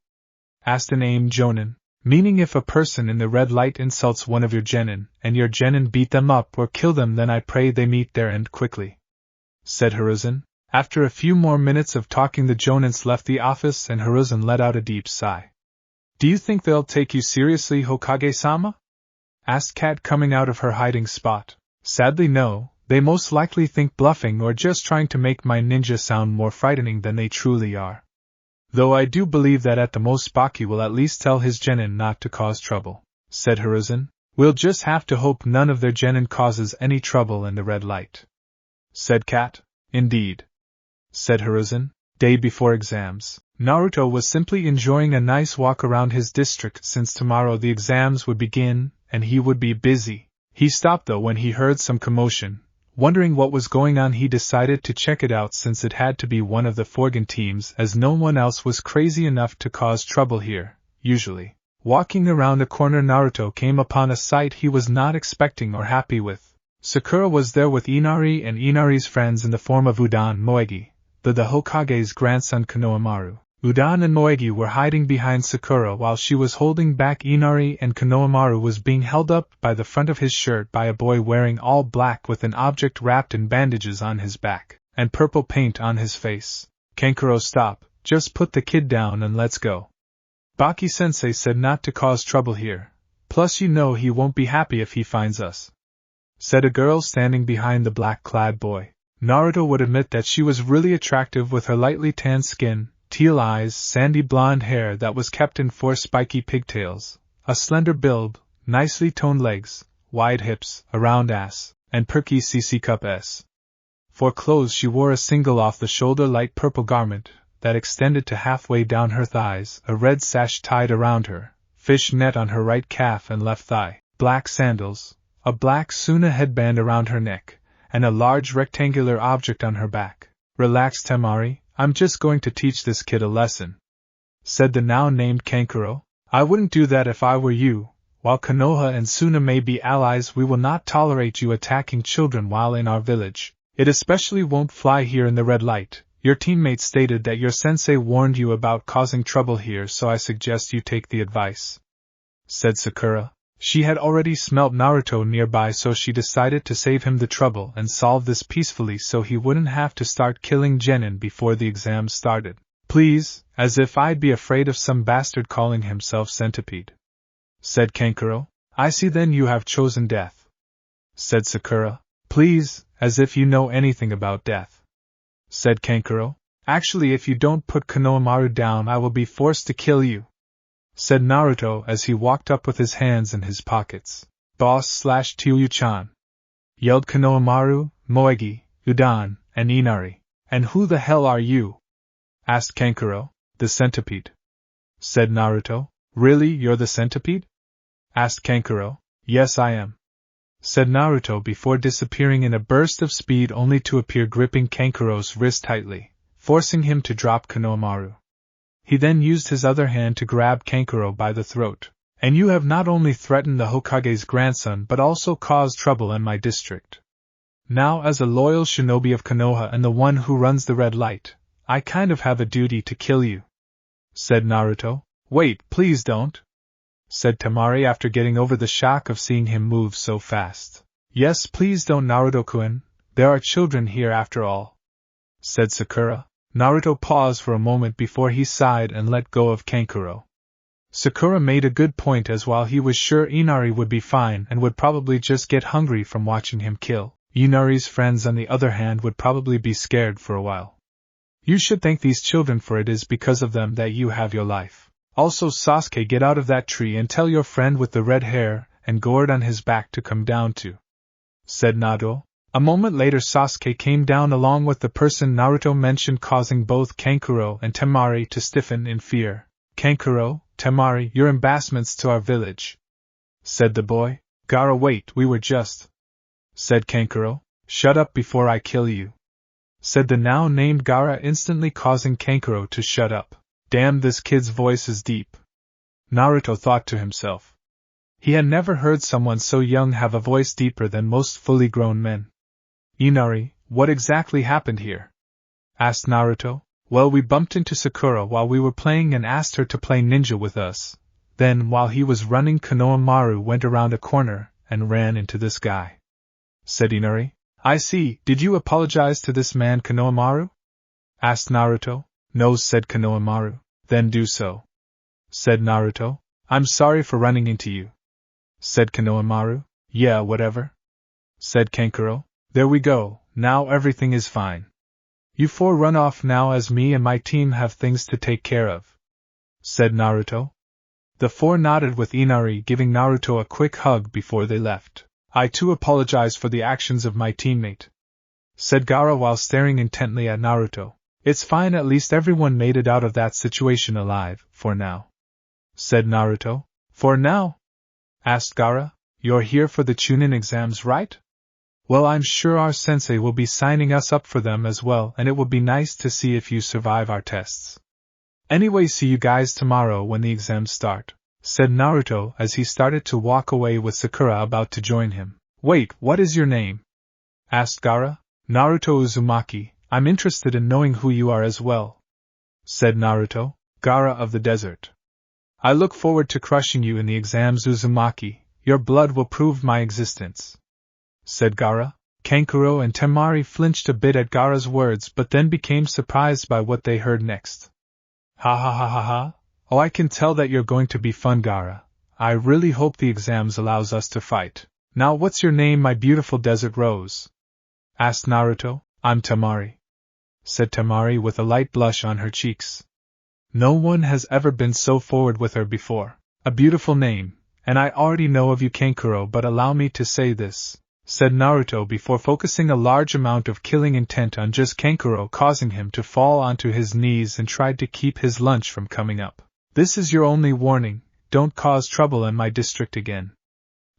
Asked an AIM Jonin. Meaning if a person in the red light insults one of your genin, and your genin beat them up or kill them, then I pray they meet their end quickly. Said Hiruzen. After a few more minutes of talking, the Jonins left the office and Hiruzen let out a deep sigh. Do you think they'll take you seriously, Hokage-sama? Asked Kat coming out of her hiding spot. Sadly no, they most likely think bluffing or just trying to make my ninja sound more frightening than they truly are. Though I do believe that at the most Baki will at least tell his genin not to cause trouble. Said Hiruzen. We'll just have to hope none of their genin causes any trouble in the red light. Said Kat. Indeed. Said Hiruzen. Day before exams, Naruto was simply enjoying a nice walk around his district since tomorrow the exams would begin, and he would be busy. He stopped though when he heard some commotion. Wondering what was going on, he decided to check it out since it had to be one of the Forgan teams, as no one else was crazy enough to cause trouble here, usually. Walking around a corner, Naruto came upon a sight he was not expecting or happy with. Sakura was there with Inari and Inari's friends in the form of Udan Moegi, the Hokage's grandson Konohamaru. Udan and Moegi were hiding behind Sakura while she was holding back Inari, and Konohamaru was being held up by the front of his shirt by a boy wearing all black with an object wrapped in bandages on his back, and purple paint on his face. Kankuro, stop, just put the kid down and let's go. Baki-sensei said not to cause trouble here, plus you know he won't be happy if he finds us. Said a girl standing behind the black-clad boy. Naruto would admit that she was really attractive with her lightly tanned skin, teal eyes, sandy blonde hair that was kept in 4 spiky pigtails, a slender build, nicely toned legs, wide hips, a round ass, and perky CC cup S. For clothes she wore a single off-the-shoulder light purple garment that extended to halfway down her thighs, a red sash tied around her, fish net on her right calf and left thigh, black sandals, a black Suna headband around her neck, and a large rectangular object on her back. Relax, Temari. I'm just going to teach this kid a lesson. Said the now named Kankuro. I wouldn't do that if I were you. While Konoha and Suna may be allies, we will not tolerate you attacking children while in our village. It especially won't fly here in the red light. Your teammates stated that your sensei warned you about causing trouble here, so I suggest you take the advice. Said Sakura. She had already smelt Naruto nearby, so she decided to save him the trouble and solve this peacefully so he wouldn't have to start killing genin before the exam started. Please, as if I'd be afraid of some bastard calling himself centipede, said Kankuro. I see, then you have chosen death, said Sakura. Please, as if you know anything about death, said Kankuro. Actually, if you don't put Konohamaru down, I will be forced to kill you, said Naruto as he walked up with his hands in his pockets. Boss/Tyu-chan, yelled Konohamaru, Moegi, Udan, and Inari. And who the hell are you? Asked Kankuro. The centipede, said Naruto. Really, you're the centipede? Asked Kankuro. Yes, I am, said Naruto before disappearing in a burst of speed only to appear gripping Kankuro's wrist tightly, forcing him to drop Konohamaru. He then used his other hand to grab Kankuro by the throat. And you have not only threatened the Hokage's grandson but also caused trouble in my district. Now, as a loyal shinobi of Konoha and the one who runs the red light, I kind of have a duty to kill you, said Naruto. Wait, please don't, said Temari after getting over the shock of seeing him move so fast. Yes, please don't, Naruto-kun, there are children here after all, said Sakura. Naruto paused for a moment before he sighed and let go of Kankuro. Sakura made a good point, as while he was sure Inari would be fine and would probably just get hungry from watching him kill, Inari's friends on the other hand would probably be scared for a while. You should thank these children, for it is because of them that you have your life. Also, Sasuke, get out of that tree and tell your friend with the red hair and gourd on his back to come down too, said Naruto. A moment later Sasuke came down along with the person Naruto mentioned, causing both Kankuro and Temari to stiffen in fear. Kankuro, Temari, your embassments to our village, said the boy. Gaara, wait, we were just, said Kankuro. Shut up before I kill you, said the now named Gaara, instantly causing Kankuro to shut up. Damn, this kid's voice is deep, Naruto thought to himself. He had never heard someone so young have a voice deeper than most fully grown men. Inari, what exactly happened here? Asked Naruto. Well, we bumped into Sakura while we were playing and asked her to play ninja with us. Then, while he was running, Konohamaru went around a corner and ran into this guy, said Inari. I see. Did you apologize to this man, Konohamaru? Asked Naruto. No, said Konohamaru. Then do so, said Naruto. I'm sorry for running into you, said Konohamaru. Yeah, whatever, said Kankuro. There we go, now everything is fine. You four run off now, as me and my team have things to take care of, said Naruto. The four nodded, with Inari giving Naruto a quick hug before they left. I too apologize for the actions of my teammate, said Gaara while staring intently at Naruto. It's fine, at least everyone made it out of that situation alive, for now, said Naruto. For now? Asked Gaara. You're here for the Chunin exams, right? Well, I'm sure our sensei will be signing us up for them as well, and it will be nice to see if you survive our tests. Anyway, see you guys tomorrow when the exams start, said Naruto as he started to walk away with Sakura about to join him. Wait, what is your name? Asked Gaara. Naruto Uzumaki. I'm interested in knowing who you are as well, said Naruto. Gaara of the desert. I look forward to crushing you in the exams, Uzumaki. Your blood will prove my existence, said Gaara. Kankuro and Temari flinched a bit at Gaara's words, but then became surprised by what they heard next. Ha ha ha ha ha. Oh, I can tell that you're going to be fun, Gaara. I really hope the exams allows us to fight. Now what's your name, my beautiful desert rose? Asked Naruto. I'm Temari, said Temari with a light blush on her cheeks. No one has ever been so forward with her before. A beautiful name, and I already know of you, Kankuro, but allow me to say this, said Naruto before focusing a large amount of killing intent on just Kankuro, causing him to fall onto his knees and tried to keep his lunch from coming up. This is your only warning, don't cause trouble in my district again,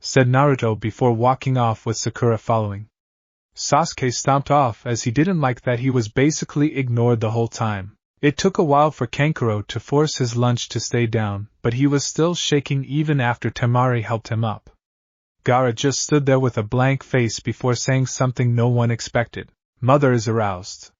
said Naruto before walking off with Sakura following. Sasuke stomped off as he didn't like that he was basically ignored the whole time. It took a while for Kankuro to force his lunch to stay down, but he was still shaking even after Temari helped him up. Gaara just stood there with a blank face before saying something no one expected. Mother is aroused,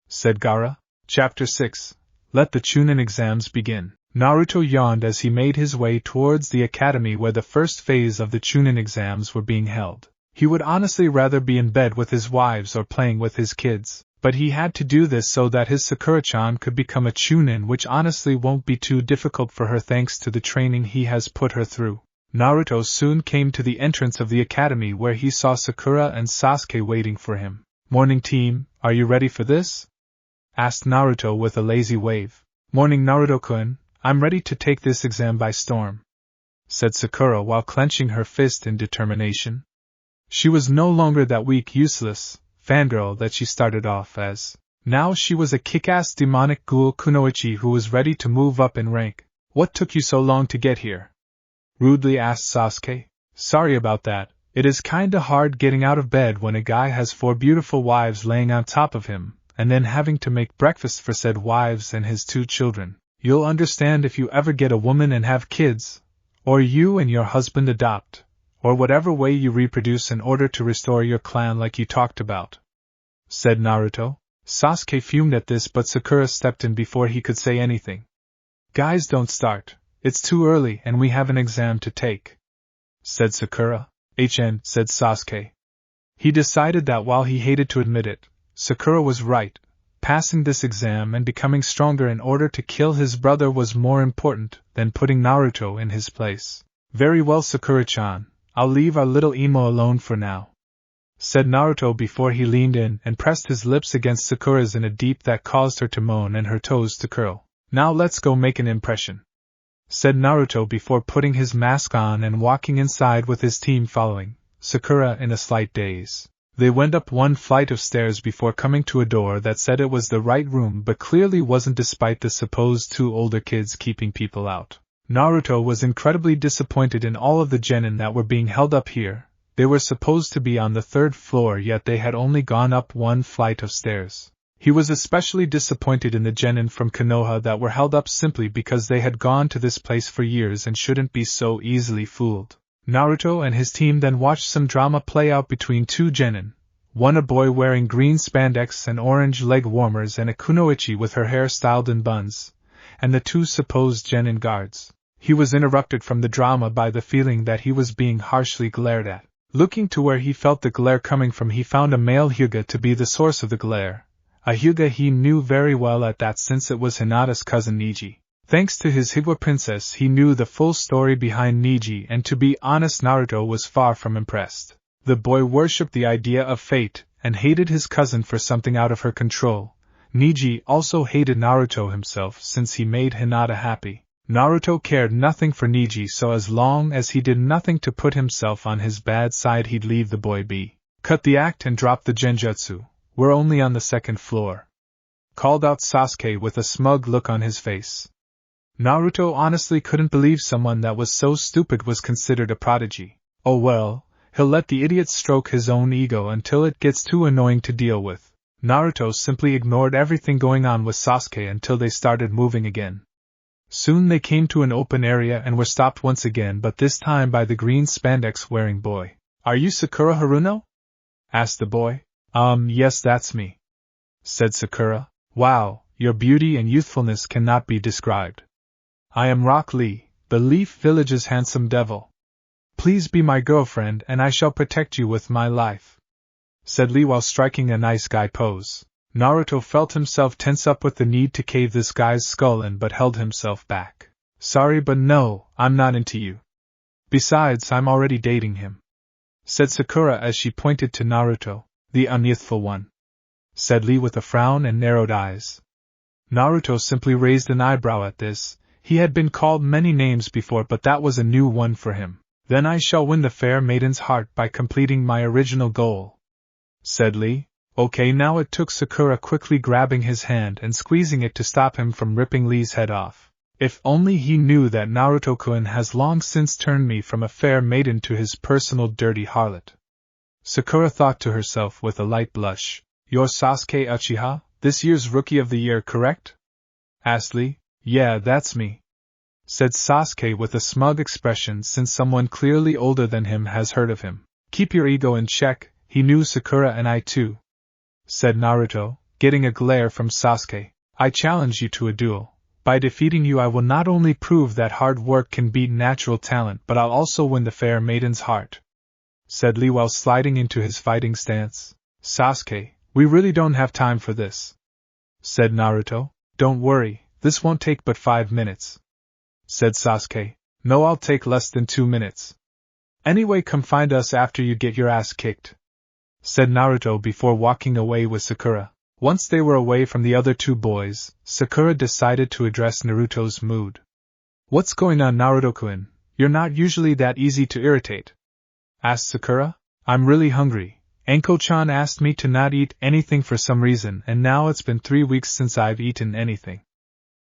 said Gaara. Chapter 6. Let the Chunin exams begin. Naruto yawned as he made his way towards the academy where the first phase of the Chunin exams were being held. He would honestly rather be in bed with his wives or playing with his kids, but he had to do this so that his Sakura-chan could become a Chunin, which honestly won't be too difficult for her thanks to the training he has put her through. Naruto soon came to the entrance of the academy where he saw Sakura and Sasuke waiting for him. "Morning team, are you ready for this?" asked Naruto with a lazy wave. "Morning Naruto-kun, I'm ready to take this exam by storm," said Sakura while clenching her fist in determination. She was no longer that weak, useless fangirl that she started off as. Now she was a kick-ass demonic ghoul kunoichi who was ready to move up in rank. "What took you so long to get here?" rudely asked Sasuke. "Sorry about that, it is kinda hard getting out of bed when a guy has 4 beautiful wives laying on top of him, and then having to make breakfast for said wives and his 2 children. You'll understand if you ever get a woman and have kids, or you and your husband adopt, or whatever way you reproduce in order to restore your clan like you talked about," said Naruto. Sasuke fumed at this, but Sakura stepped in before he could say anything. "Guys, don't start. It's too early and we have an exam to take," said Sakura. Said Sasuke. He decided that while he hated to admit it, Sakura was right. Passing this exam and becoming stronger in order to kill his brother was more important than putting Naruto in his place. "Very well, Sakura-chan, I'll leave our little emo alone for now," said Naruto before he leaned in and pressed his lips against Sakura's in a deep that caused her to moan and her toes to curl. "Now let's go make an impression," said Naruto before putting his mask on and walking inside with his team following, Sakura in a slight daze. They went up 1 flight of stairs before coming to a door that said it was the right room but clearly wasn't, despite the supposed 2 older kids keeping people out. Naruto was incredibly disappointed in all of the genin that were being held up here. They were supposed to be on the 3rd floor, yet they had only gone up 1 flight of stairs. He was especially disappointed in the genin from Konoha that were held up simply because they had gone to this place for years and shouldn't be so easily fooled. Naruto and his team then watched some drama play out between 2 genin, one a boy wearing green spandex and orange leg warmers and a kunoichi with her hair styled in buns, and the 2 supposed genin guards. He was interrupted from the drama by the feeling that he was being harshly glared at. Looking to where he felt the glare coming from, he found a male Hyuga to be the source of the glare. A Hyuga he knew very well at that, since it was Hinata's cousin Niji. Thanks to his Higwa princess, he knew the full story behind Niji, and to be honest, Naruto was far from impressed. The boy worshipped the idea of fate, and hated his cousin for something out of her control. Niji also hated Naruto himself since he made Hinata happy. Naruto cared nothing for Niji, so as long as he did nothing to put himself on his bad side, he'd leave the boy be. "Cut the act and drop the genjutsu. We're only on the 2nd floor," called out Sasuke with a smug look on his face. Naruto honestly couldn't believe someone that was so stupid was considered a prodigy. Oh well, he'll let the idiot stroke his own ego until it gets too annoying to deal with. Naruto simply ignored everything going on with Sasuke until they started moving again. Soon they came to an open area and were stopped once again, but this time by the green spandex wearing boy. "Are you Sakura Haruno?" asked the boy. Yes, that's me," said Sakura. "Wow, your beauty and youthfulness cannot be described. I am Rock Lee, the Leaf Village's handsome devil. Please be my girlfriend and I shall protect you with my life," said Lee while striking a nice guy pose. Naruto felt himself tense up with the need to cave this guy's skull in, but held himself back. "Sorry, but no, I'm not into you. Besides, I'm already dating him," said Sakura as she pointed to Naruto. "The unyouthful one," said Lee with a frown and narrowed eyes. Naruto simply raised an eyebrow at this. He had been called many names before, but that was a new one for him. "Then I shall win the fair maiden's heart by completing my original goal," said Lee. "Okay." Now it took Sakura quickly grabbing his hand and squeezing it to stop him from ripping Lee's head off. If only he knew that Naruto-kun has long since turned me from a fair maiden to his personal dirty harlot. Sakura thought to herself with a light blush. "You're Sasuke Uchiha, this year's Rookie of the Year, correct?" asked Lee. "Yeah, that's me," said Sasuke with a smug expression, since someone clearly older than him has heard of him. "Keep your ego in check, he knew Sakura and I too," said Naruto, getting a glare from Sasuke. "I challenge you to a duel. By defeating you I will not only prove that hard work can beat natural talent but I'll also win the fair maiden's heart," said Lee while sliding into his fighting stance. "Sasuke, we really don't have time for this," said Naruto. "Don't worry, this won't take but 5 minutes," said Sasuke. "No, I'll take less than 2 minutes. Anyway, come find us after you get your ass kicked," said Naruto before walking away with Sakura. Once they were away from the other two boys, Sakura decided to address Naruto's mood. "What's going on, Naruto-kun? You're not usually that easy to irritate," asked Sakura. "I'm really hungry. Anko-chan asked me to not eat anything for some reason and now it's been 3 weeks since I've eaten anything,"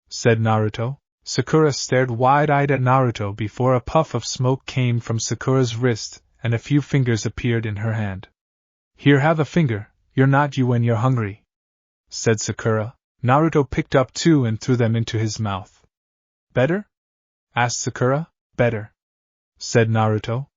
said Naruto. Sakura stared wide-eyed at Naruto before a puff of smoke came from Sakura's wrist and a few fingers appeared in her hand. "Here, have a finger, you're not you when you're hungry," said Sakura. Naruto picked up 2 and threw them into his mouth. "Better?" asked Sakura. "Better," said Naruto.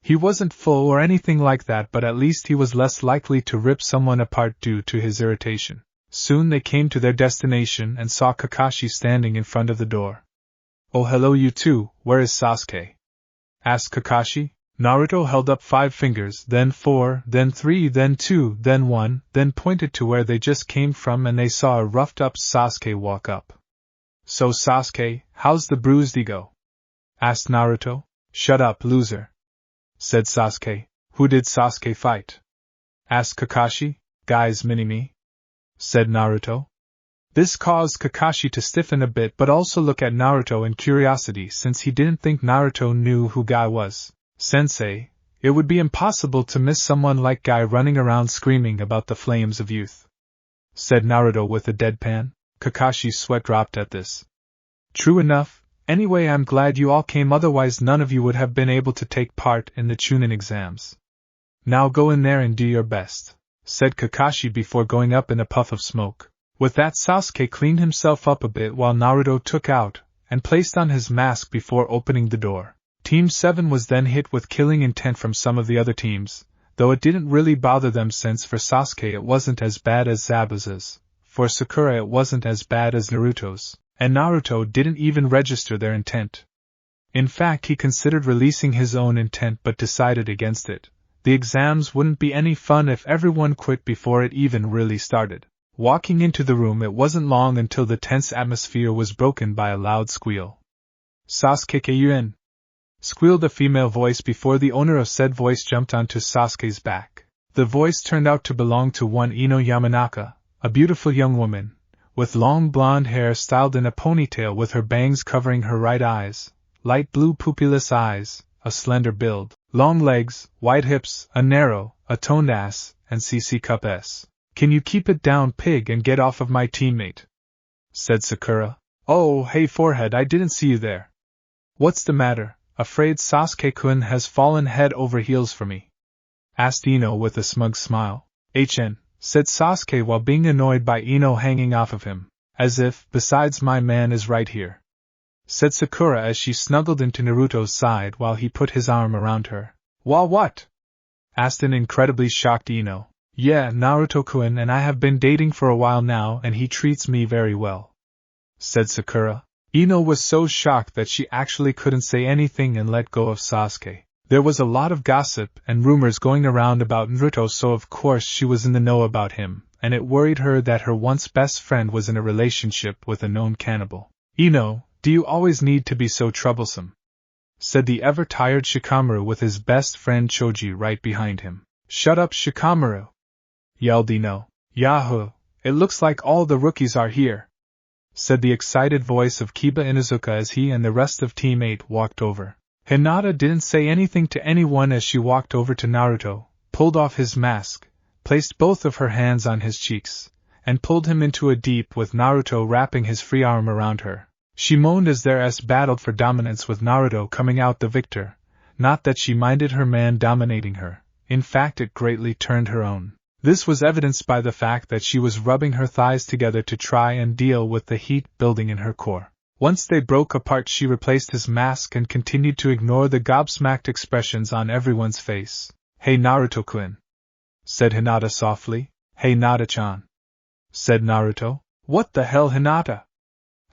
He wasn't full or anything like that, but at least he was less likely to rip someone apart due to his irritation. Soon they came to their destination and saw Kakashi standing in front of the door. "Oh, hello you two, where is Sasuke?" asked Kakashi. Naruto held up 5 fingers, then 4, then 3, then 2, then 1, then pointed to where they just came from and they saw a roughed-up Sasuke walk up. "So Sasuke, how's the bruised ego?" asked Naruto. "Shut up, loser," said Sasuke. "Who did Sasuke fight?" asked Kakashi. "Guys, mini-me," said Naruto. This caused Kakashi to stiffen a bit but also look at Naruto in curiosity since he didn't think Naruto knew who Guy was. "Sensei, it would be impossible to miss someone like Guy running around screaming about the flames of youth," said Naruto with a deadpan. Kakashi's sweat dropped at this. "True enough. Anyway, I'm glad you all came, otherwise none of you would have been able to take part in the Chunin exams. Now go in there and do your best," said Kakashi before going up in a puff of smoke. With that, Sasuke cleaned himself up a bit while Naruto took out and placed on his mask before opening the door. Team 7 was then hit with killing intent from some of the other teams, though it didn't really bother them since for Sasuke it wasn't as bad as Zabuza's, for Sakura it wasn't as bad as Naruto's, and Naruto didn't even register their intent. In fact, he considered releasing his own intent but decided against it. The exams wouldn't be any fun if everyone quit before it even really started. Walking into the room, it wasn't long until the tense atmosphere was broken by a loud squeal. "Sasuke, you in?" squealed a female voice before the owner of said voice jumped onto Sasuke's back. The voice turned out to belong to one Ino Yamanaka, a beautiful young woman, with long blonde hair styled in a ponytail with her bangs covering her right eyes, light blue pupilless eyes, a slender build, long legs, wide hips, a narrow, toned ass, and CC cup S. "Can you keep it down, pig, and get off of my teammate?" said Sakura. "Oh, hey forehead, I didn't see you there. What's the matter? Afraid Sasuke-kun has fallen head over heels for me?" asked Ino with a smug smile. "HN," said Sasuke while being annoyed by Ino hanging off of him. "As if, besides my man is right here," said Sakura as she snuggled into Naruto's side while he put his arm around her. What?" asked an incredibly shocked Ino. "Yeah, Naruto-kun and I have been dating for a while now and he treats me very well," said Sakura. Ino was so shocked that she actually couldn't say anything and let go of Sasuke. There was a lot of gossip and rumors going around about Naruto, so of course she was in the know about him, and it worried her that her once best friend was in a relationship with a known cannibal. "Ino, do you always need to be so troublesome?" said the ever-tired Shikamaru with his best friend Choji right behind him. "Shut up, Shikamaru!" yelled Ino. "Yahoo! It looks like all the rookies are here," said the excited voice of Kiba Inuzuka as he and the rest of Team 8 walked over. Hinata didn't say anything to anyone as she walked over to Naruto, pulled off his mask, placed both of her hands on his cheeks, and pulled him into a deep with Naruto wrapping his free arm around her. She moaned as their S battled for dominance with Naruto coming out the victor. Not that she minded her man dominating her, in fact it greatly turned her own. This was evidenced by the fact that she was rubbing her thighs together to try and deal with the heat building in her core. Once they broke apart, she replaced his mask and continued to ignore the gobsmacked expressions on everyone's face. "Hey Naruto-kun," said Hinata softly. "Hey Hinata-chan," said Naruto. "What the hell, Hinata?"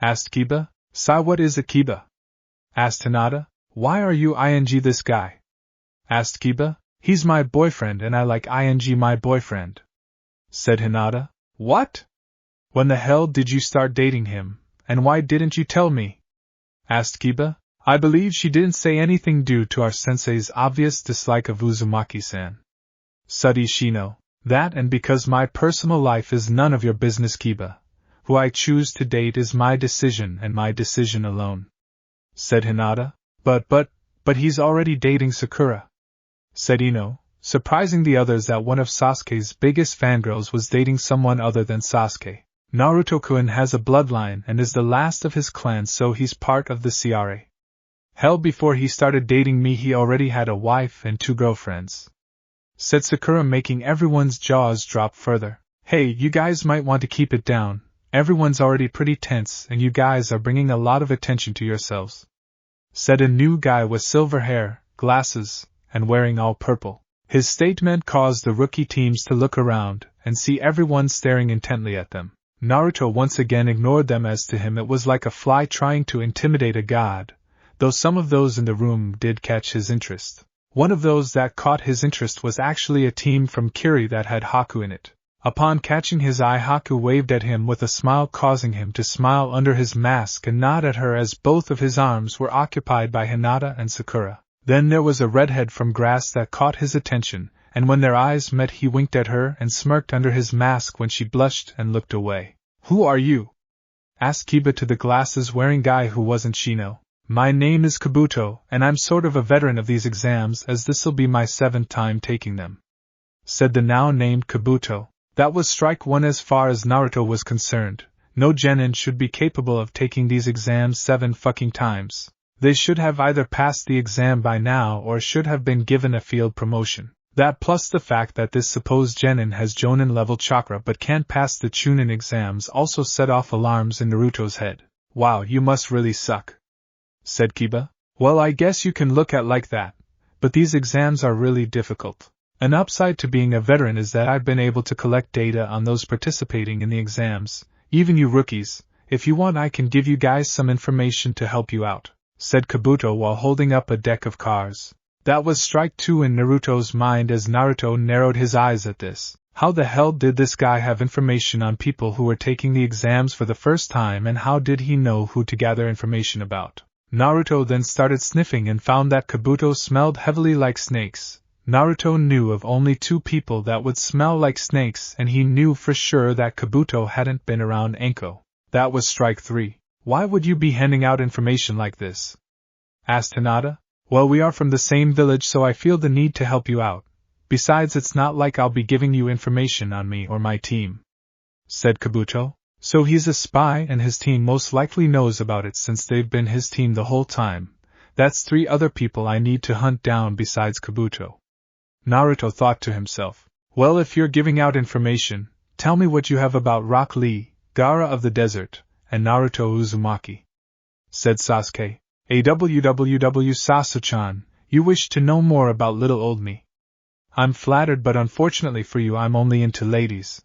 asked Kiba. Sai, what is a Kiba? Asked Hinata. Why are you ing this guy? Asked Kiba. He's my boyfriend and I like ing my boyfriend, said Hinata. What? When the hell did you start dating him, and why didn't you tell me? Asked Kiba. I believe she didn't say anything due to our sensei's obvious dislike of Uzumaki-san. Sudi Shino. That and because my personal life is none of your business, Kiba. Who I choose to date is my decision and my decision alone, said Hinata. But he's already dating Sakura, said Ino, surprising the others that one of Sasuke's biggest fangirls was dating someone other than Sasuke. Naruto-kun has a bloodline and is the last of his clan, so he's part of the CRA. Hell, before he started dating me he already had a wife and 2 girlfriends, said Sakura, making everyone's jaws drop further. Hey, you guys might want to keep it down. Everyone's already pretty tense and you guys are bringing a lot of attention to yourselves, said a new guy with silver hair, glasses, and wearing all purple. His statement caused the rookie teams to look around and see everyone staring intently at them. Naruto once again ignored them, as to him it was like a fly trying to intimidate a god, though some of those in the room did catch his interest. One of those that caught his interest was actually a team from Kiri that had Haku in it. Upon catching his eye, Haku waved at him with a smile, causing him to smile under his mask and nod at her as both of his arms were occupied by Hinata and Sakura. Then there was a redhead from Grass that caught his attention, and when their eyes met he winked at her and smirked under his mask when she blushed and looked away. Who are you? Asked Kiba to the glasses-wearing guy who wasn't Shino. My name is Kabuto, and I'm sort of a veteran of these exams as this'll be my 7th time taking them, said the now named Kabuto. That was strike 1 as far as Naruto was concerned. No genin should be capable of taking these exams 7 fucking times. They should have either passed the exam by now or should have been given a field promotion. That plus the fact that this supposed genin has Jonin level chakra but can't pass the Chunin exams also set off alarms in Naruto's head. Wow, you must really suck, said Kiba. Well, I guess you can look at like that, but these exams are really difficult. An upside to being a veteran is that I've been able to collect data on those participating in the exams, even you rookies. If you want, I can give you guys some information to help you out, said Kabuto while holding up a deck of cards. That was strike 2 in Naruto's mind as Naruto narrowed his eyes at this. How the hell did this guy have information on people who were taking the exams for the first time, and how did he know who to gather information about? Naruto then started sniffing and found that Kabuto smelled heavily like snakes. Naruto knew of only 2 people that would smell like snakes, and he knew for sure that Kabuto hadn't been around Anko. That was strike 3. Why would you be handing out information like this? Asked Hinata. Well, we are from the same village, so I feel the need to help you out. Besides, it's not like I'll be giving you information on me or my team, said Kabuto. So he's a spy and his team most likely knows about it since they've been his team the whole time. That's 3 other people I need to hunt down besides Kabuto. Naruto thought to himself. Well, if you're giving out information, tell me what you have about Rock Lee, Gaara of the Desert, and Naruto Uzumaki, said Sasuke. AWWW Sasuchan, you wish to know more about little old me? I'm flattered, but unfortunately for you I'm only into ladies,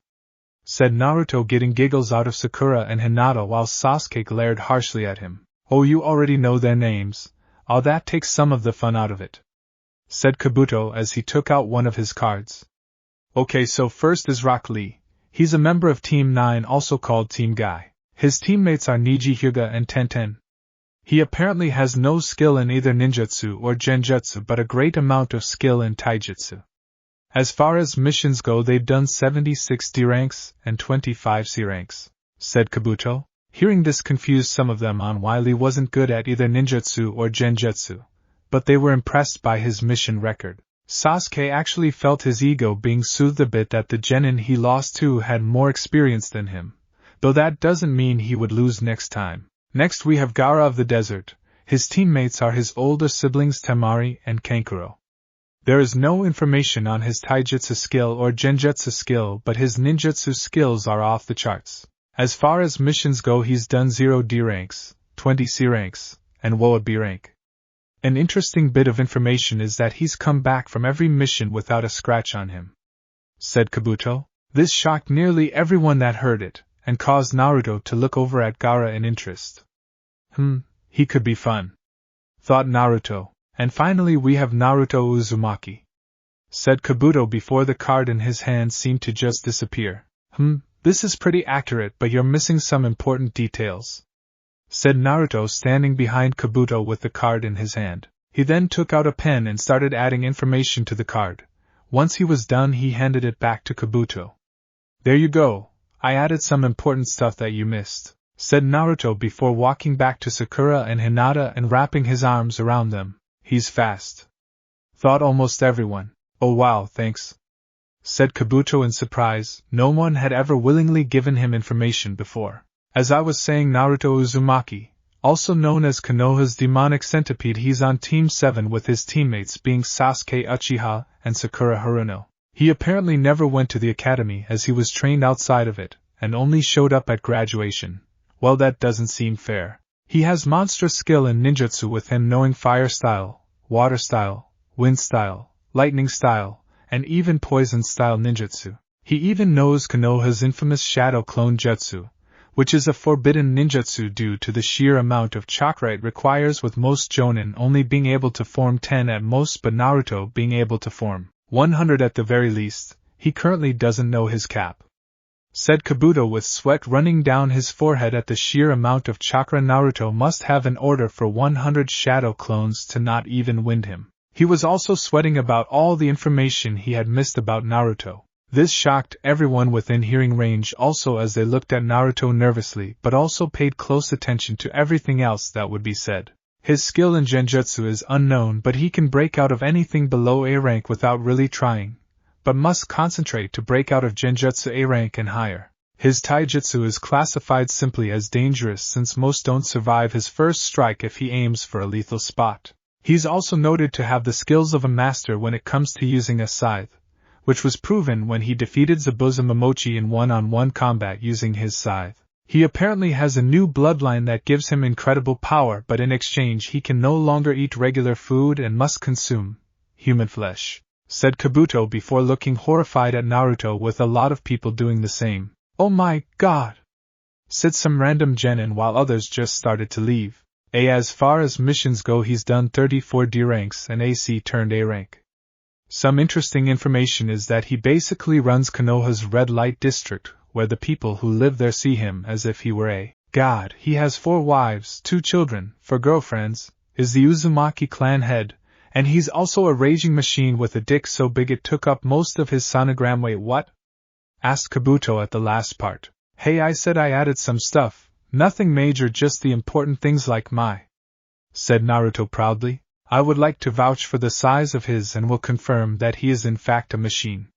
said Naruto, getting giggles out of Sakura and Hinata while Sasuke glared harshly at him. Oh, you already know their names. Oh, that takes some of the fun out of it, said Kabuto as he took out one of his cards. Okay, so first is Rock Lee. He's a member of Team 9, also called Team Guy. His teammates are Niji Hyuga and Tenten. He apparently has no skill in either ninjutsu or genjutsu but a great amount of skill in taijutsu. As far as missions go, they've done 76 D ranks and 25 C ranks, said Kabuto. Hearing this confused some of them on why Lee wasn't good at either ninjutsu or genjutsu, but they were impressed by his mission record. Sasuke actually felt his ego being soothed a bit that the genin he lost to had more experience than him, though that doesn't mean he would lose next time. Next we have Gaara of the Desert. His teammates are his older siblings Temari and Kankuro. There is no information on his taijutsu skill or genjutsu skill, but his ninjutsu skills are off the charts. As far as missions go, he's done 0 D ranks, 20 C ranks, and WOA B rank. An interesting bit of information is that he's come back from every mission without a scratch on him, said Kabuto. This shocked nearly everyone that heard it, and caused Naruto to look over at Gaara in interest. He could be fun, thought Naruto. And finally we have Naruto Uzumaki, said Kabuto before the card in his hand seemed to just disappear. This is pretty accurate, but you're missing some important details, said Naruto standing behind Kabuto with the card in his hand. He then took out a pen and started adding information to the card. Once he was done, he handed it back to Kabuto. There you go, I added some important stuff that you missed, said Naruto before walking back to Sakura and Hinata and wrapping his arms around them. He's fast, thought almost everyone. Oh wow, thanks, said Kabuto in surprise. No one had ever willingly given him information before. As I was saying, Naruto Uzumaki, also known as Konoha's demonic centipede, he's on Team 7 with his teammates being Sasuke Uchiha and Sakura Haruno. He apparently never went to the academy as he was trained outside of it, and only showed up at graduation. Well, that doesn't seem fair. He has monstrous skill in ninjutsu, with him knowing fire style, water style, wind style, lightning style, and even poison style ninjutsu. He even knows Konoha's infamous shadow clone jutsu, which is a forbidden ninjutsu due to the sheer amount of chakra it requires, with most jonin only being able to form 10 at most, but Naruto being able to form 100 at the very least. He currently doesn't know his cap, said Kabuto with sweat running down his forehead at the sheer amount of chakra. Naruto must have an order for 100 shadow clones to not even wind him. He was also sweating about all the information he had missed about Naruto. This shocked everyone within hearing range also, as they looked at Naruto nervously but also paid close attention to everything else that would be said. His skill in genjutsu is unknown, but he can break out of anything below A rank without really trying, but must concentrate to break out of genjutsu A rank and higher. His taijutsu is classified simply as dangerous, since most don't survive his first strike if he aims for a lethal spot. He's also noted to have the skills of a master when it comes to using a scythe, which was proven when he defeated Zabuza Momochi in one-on-one combat using his scythe. He apparently has a new bloodline that gives him incredible power, but in exchange he can no longer eat regular food and must consume human flesh, said Kabuto before looking horrified at Naruto, with a lot of people doing the same. Oh my god, said some random genin while others just started to leave. As far as missions go, he's done 34 D ranks and AC turned A rank. Some interesting information is that he basically runs Konoha's red light district, where the people who live there see him as if he were a god. He has 4 wives, 2 children, 4 girlfriends, is the Uzumaki clan head, and he's also a raging machine with a dick so big it took up most of his sonogram. Wait, what? Asked Kabuto at the last part. Hey, I said I added some stuff, nothing major, just the important things like said Naruto proudly. I would like to vouch for the size of his and will confirm that he is in fact a machine,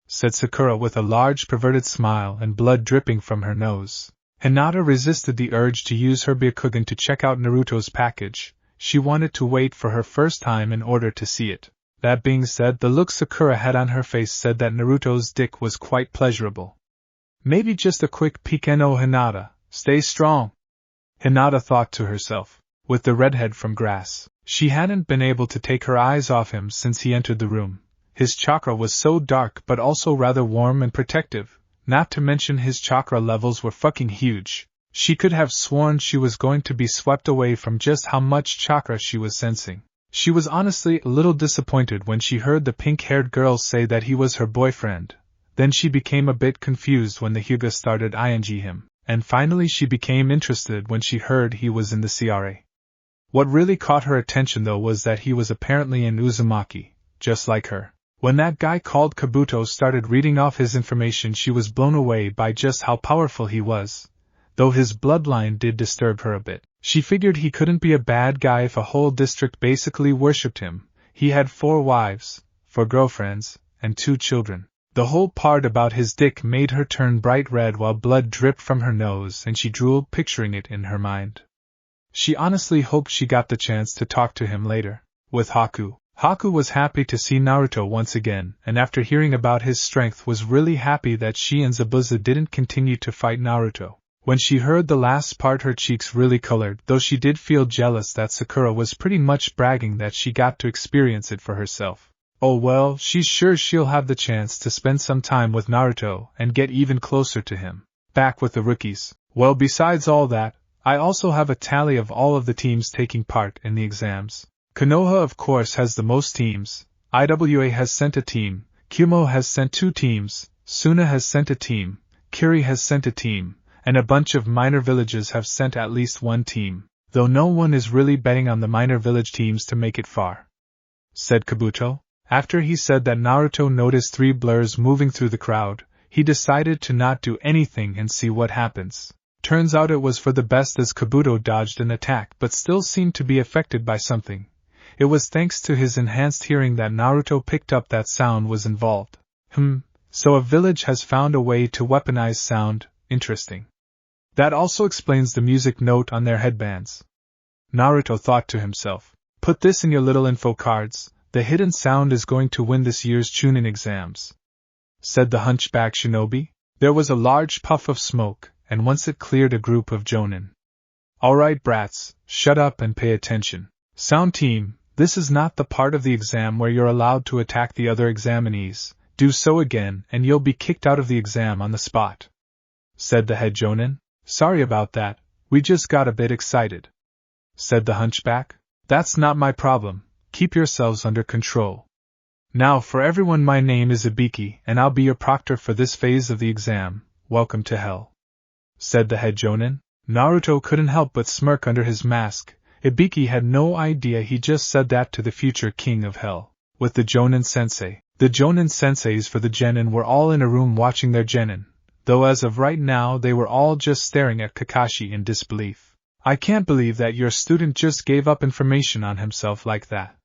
said Sakura with a large perverted smile and blood dripping from her nose. Hinata resisted the urge to use her Byakugan to check out Naruto's package. She wanted to wait for her first time in order to see it. That being said, the look Sakura had on her face said that Naruto's dick was quite pleasurable. Maybe just a quick peek. No, Hinata, stay strong, Hinata thought to herself. With the redhead from grass, she hadn't been able to take her eyes off him since he entered the room. His chakra was so dark but also rather warm and protective, not to mention his chakra levels were fucking huge. She could have sworn she was going to be swept away from just how much chakra she was sensing. She was honestly a little disappointed when she heard the pink-haired girl say that he was her boyfriend. Then she became a bit confused when the Hyuga started ing him, and finally she became interested when she heard he was in the CRA. What really caught her attention though was that he was apparently an Uzumaki, just like her. When that guy called Kabuto started reading off his information, she was blown away by just how powerful he was. Though his bloodline did disturb her a bit. She figured he couldn't be a bad guy if a whole district basically worshipped him. He had 4 wives, 4 girlfriends, and 2 children. The whole part about his dick made her turn bright red while blood dripped from her nose, and she drooled picturing it in her mind. She honestly hoped she got the chance to talk to him later. With Haku. Haku was happy to see Naruto once again, and after hearing about his strength was really happy that she and Zabuza didn't continue to fight Naruto. When she heard the last part, her cheeks really colored, though she did feel jealous that Sakura was pretty much bragging that she got to experience it for herself. Oh well, she's sure she'll have the chance to spend some time with Naruto and get even closer to him. back with the rookies. Well, besides all that, I also have a tally of all of the teams taking part in the exams. Konoha, of course, has the most teams. IWA has sent a team, Kumo has sent 2 teams, Suna has sent a team, Kiri has sent a team, and a bunch of minor villages have sent at least 1 team, though no one is really betting on the minor village teams to make it far," said Kabuto. After he said that, Naruto noticed 3 blurs moving through the crowd. He decided to not do anything and see what happens. Turns out it was for the best, as Kabuto dodged an attack but still seemed to be affected by something. It was thanks to his enhanced hearing that Naruto picked up that sound was involved. So a village has found a way to weaponize sound. Interesting. That also explains the music note on their headbands. Naruto thought to himself. Put this in your little info cards. The hidden sound is going to win this year's Chunin exams, said the hunchback shinobi. There was a large puff of smoke, and once it cleared, a group of jonin. Alright brats, shut up and pay attention. Sound team, this is not the part of the exam where you're allowed to attack the other examinees. Do so again and you'll be kicked out of the exam on the spot, said the head jonin. Sorry about that, we just got a bit excited, said the hunchback. That's not my problem. Keep yourselves under control. Now for everyone, my name is Ibiki, and I'll be your proctor for this phase of the exam. Welcome to hell, said the head jonin. Naruto couldn't help but smirk under his mask. Ibiki had no idea he just said that to the future king of hell. With the jonin sensei. The jonin senseis for the genin were all in a room watching their genin, though as of right now they were all just staring at Kakashi in disbelief. I can't believe that your student just gave up information on himself like that,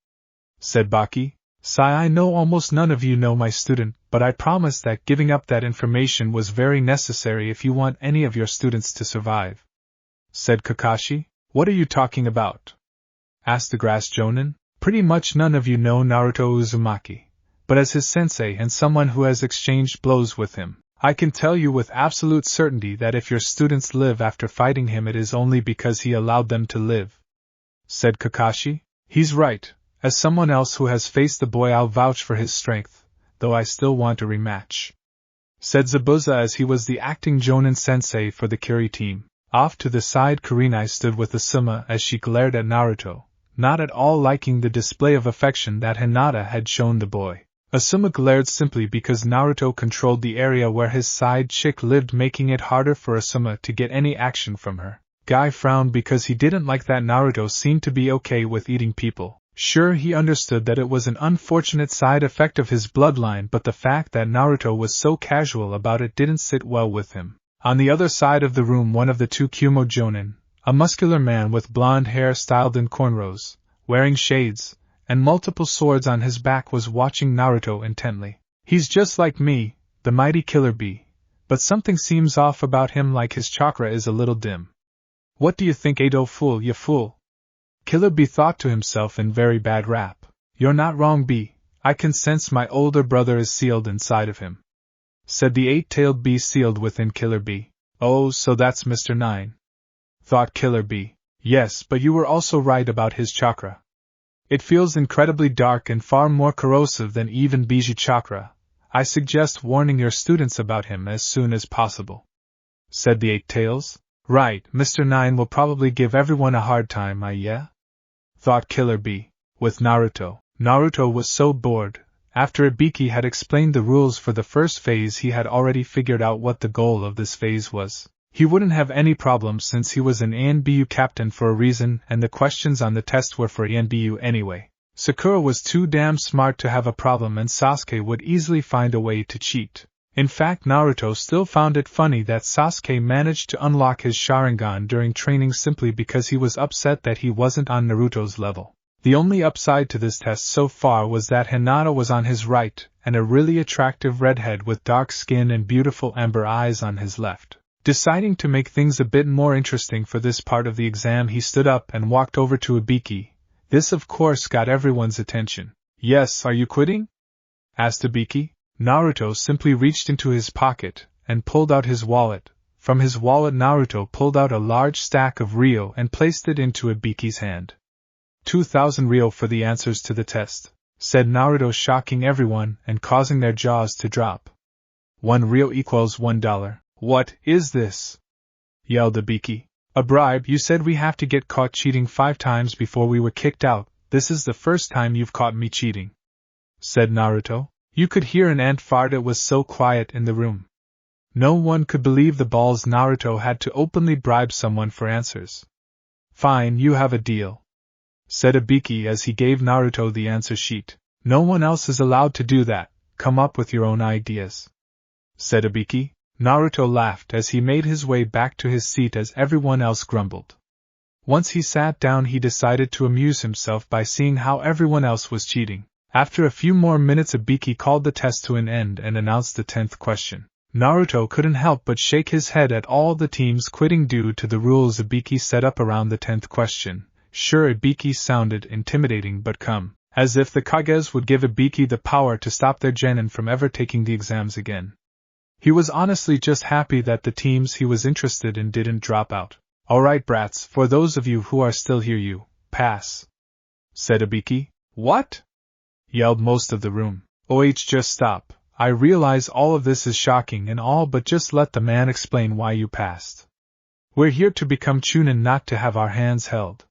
said Baki. Sai, I know almost none of you know my student, but I promise that giving up that information was very necessary if you want any of your students to survive, said Kakashi. What are you talking about? Asked the grass jonin. Pretty much none of you know Naruto Uzumaki, but as his sensei and someone who has exchanged blows with him, I can tell you with absolute certainty that if your students live after fighting him, it is only because he allowed them to live, said Kakashi. He's right. As someone else who has faced the boy, I'll vouch for his strength, though I still want a rematch, said Zabuza, as he was the acting jonin sensei for the Kiri team. Off to the side, Kurenai stood with Asuma as she glared at Naruto, not at all liking the display of affection that Hinata had shown the boy. Asuma glared simply because Naruto controlled the area where his side chick lived, making it harder for Asuma to get any action from her. Guy frowned because he didn't like that Naruto seemed to be okay with eating people. Sure, he understood that it was an unfortunate side effect of his bloodline, but the fact that Naruto was so casual about it didn't sit well with him. On the other side of the room, one of the 2 Kumo jonin, a muscular man with blonde hair styled in cornrows, wearing shades, and multiple swords on his back, was watching Naruto intently. He's just like me, the mighty Killer Bee, but something seems off about him, like his chakra is a little dim. What do you think, Ado fool, you fool? Killer Bee thought to himself in very bad rap. You're not wrong, Bee. I can sense my older brother is sealed inside of him, said the 8-tailed bee sealed within Killer Bee. Oh, so that's Mr. 9, thought Killer Bee. Yes, but you were also right about his chakra. It feels incredibly dark and far more corrosive than even Biju chakra. I suggest warning your students about him as soon as possible, said the 8-tails. Right, Mr. 9 will probably give everyone a hard time, yeah? Thought Killer Bee. With Naruto. Naruto was so bored. After Ibiki had explained the rules for the first phase, he had already figured out what the goal of this phase was. He wouldn't have any problems since he was an ANBU captain for a reason, and the questions on the test were for ANBU anyway. Sakura was too damn smart to have a problem, and Sasuke would easily find a way to cheat. In fact, Naruto still found it funny that Sasuke managed to unlock his Sharingan during training simply because he was upset that he wasn't on Naruto's level. The only upside to this test so far was that Hinata was on his right, and a really attractive redhead with dark skin and beautiful amber eyes on his left. Deciding to make things a bit more interesting for this part of the exam, he stood up and walked over to Ibiki. This of course got everyone's attention. Yes, are you quitting? Asked Ibiki. Naruto simply reached into his pocket and pulled out his wallet. From his wallet, Naruto pulled out a large stack of Ryo and placed it into Ibiki's hand. 2,000 Ryo for the answers to the test, said Naruto, shocking everyone and causing their jaws to drop. 1 Ryo equals $1. What is this? Yelled Ibiki. A bribe. You said we have to get caught cheating 5 times before we were kicked out. This is the first time you've caught me cheating, said Naruto. You could hear an ant fart. It was so quiet in the room. No one could believe the balls Naruto had to openly bribe someone for answers. Fine, you have a deal, said Ibiki as he gave Naruto the answer sheet. No one else is allowed to do that. Come up with your own ideas, said Ibiki. Naruto laughed as he made his way back to his seat as everyone else grumbled. Once he sat down, he decided to amuse himself by seeing how everyone else was cheating. After a few more minutes, Ibiki called the test to an end and announced the 10th question. Naruto couldn't help but shake his head at all the teams quitting due to the rules Ibiki set up around the 10th question. Sure, Ibiki sounded intimidating, but come, as if the Kages would give Ibiki the power to stop their genin from ever taking the exams again. He was honestly just happy that the teams he was interested in didn't drop out. Alright brats, for those of you who are still here, you pass, said Ibiki. What? Yelled most of the room. Just stop. I realize all of this is shocking and all, but just let the man explain why you passed. We're here to become Chunin, not to have our hands held,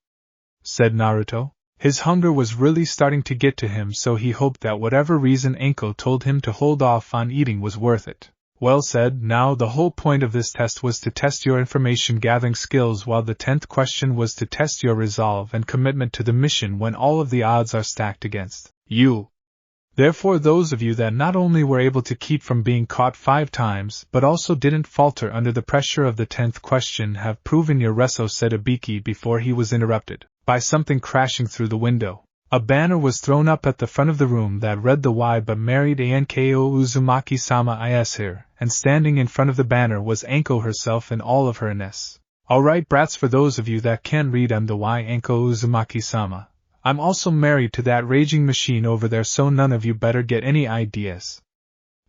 said Naruto. His hunger was really starting to get to him, so he hoped that whatever reason Anko told him to hold off on eating was worth it. Well said. Now the whole point of this test was to test your information gathering skills, while the 10th question was to test your resolve and commitment to the mission when all of the odds are stacked against you. Therefore, those of you that not only were able to keep from being caught 5 times but also didn't falter under the pressure of the 10th question have proven your reso, said Ibiki before he was interrupted by something crashing through the window. A banner was thrown up at the front of the room that read the "Why but married Anko Uzumaki-sama is here," and standing in front of the banner was Anko herself in all of her ness. Alright brats, for those of you that can't read, I'm the Why Anko Uzumaki-sama. I'm also married to that raging machine over there, so none of you better get any ideas,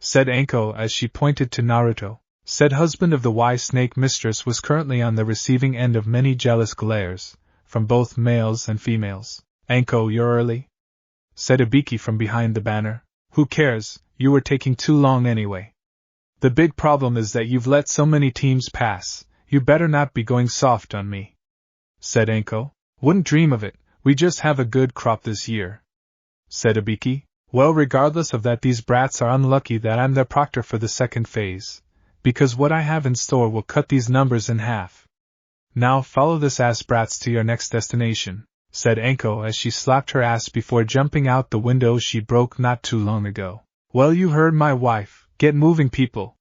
said Anko as she pointed to Naruto. Said husband of the Y Snake mistress was currently on the receiving end of many jealous glares, from both males and females. Anko, you're early, said Ibiki from behind the banner. Who cares, you were taking too long anyway. The big problem is that you've let so many teams pass. You better not be going soft on me, said Anko. Wouldn't dream of it. We just have a good crop this year, said Ibiki. Well, regardless of that, these brats are unlucky that I'm their proctor for the second phase, because what I have in store will cut these numbers in half. Now follow this ass brats to your next destination, said Anko as she slapped her ass before jumping out the window she broke not too long ago. Well, you heard my wife. Get moving, people,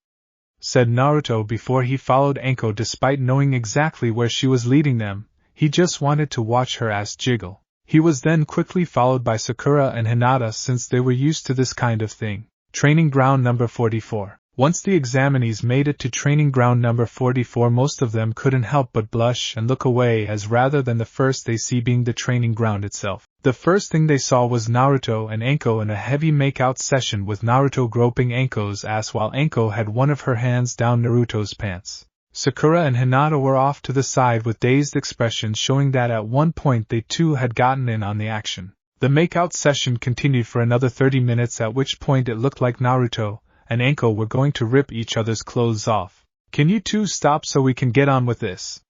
said Naruto before he followed Anko. Despite knowing exactly where she was leading them, he just wanted to watch her ass jiggle. He was then quickly followed by Sakura and Hinata, since they were used to this kind of thing. Training ground number 44. Once the examinees made it to training ground number 44, most of them couldn't help but blush and look away, as rather than the first they see being the training ground itself, the first thing they saw was Naruto and Anko in a heavy make-out session, with Naruto groping Anko's ass while Anko had one of her hands down Naruto's pants. Sakura and Hinata were off to the side with dazed expressions, showing that at one point they too had gotten in on the action. The make-out session continued for another 30 minutes, at which point it looked like Naruto and Anko were going to rip each other's clothes off. Can you two stop so we can get on with this?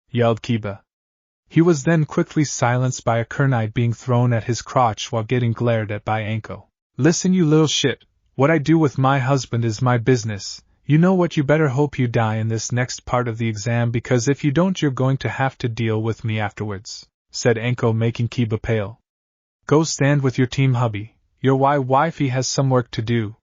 Yelled Kiba. He was then quickly silenced by a kunai being thrown at his crotch while getting glared at by Anko. Listen, you little shit, what I do with my husband is my business. You know what, you better hope you die in this next part of the exam, because if you don't you're going to have to deal with me afterwards, said Anko, making Kiba pale. Go stand with your team, hubby. Your wifey has some work to do,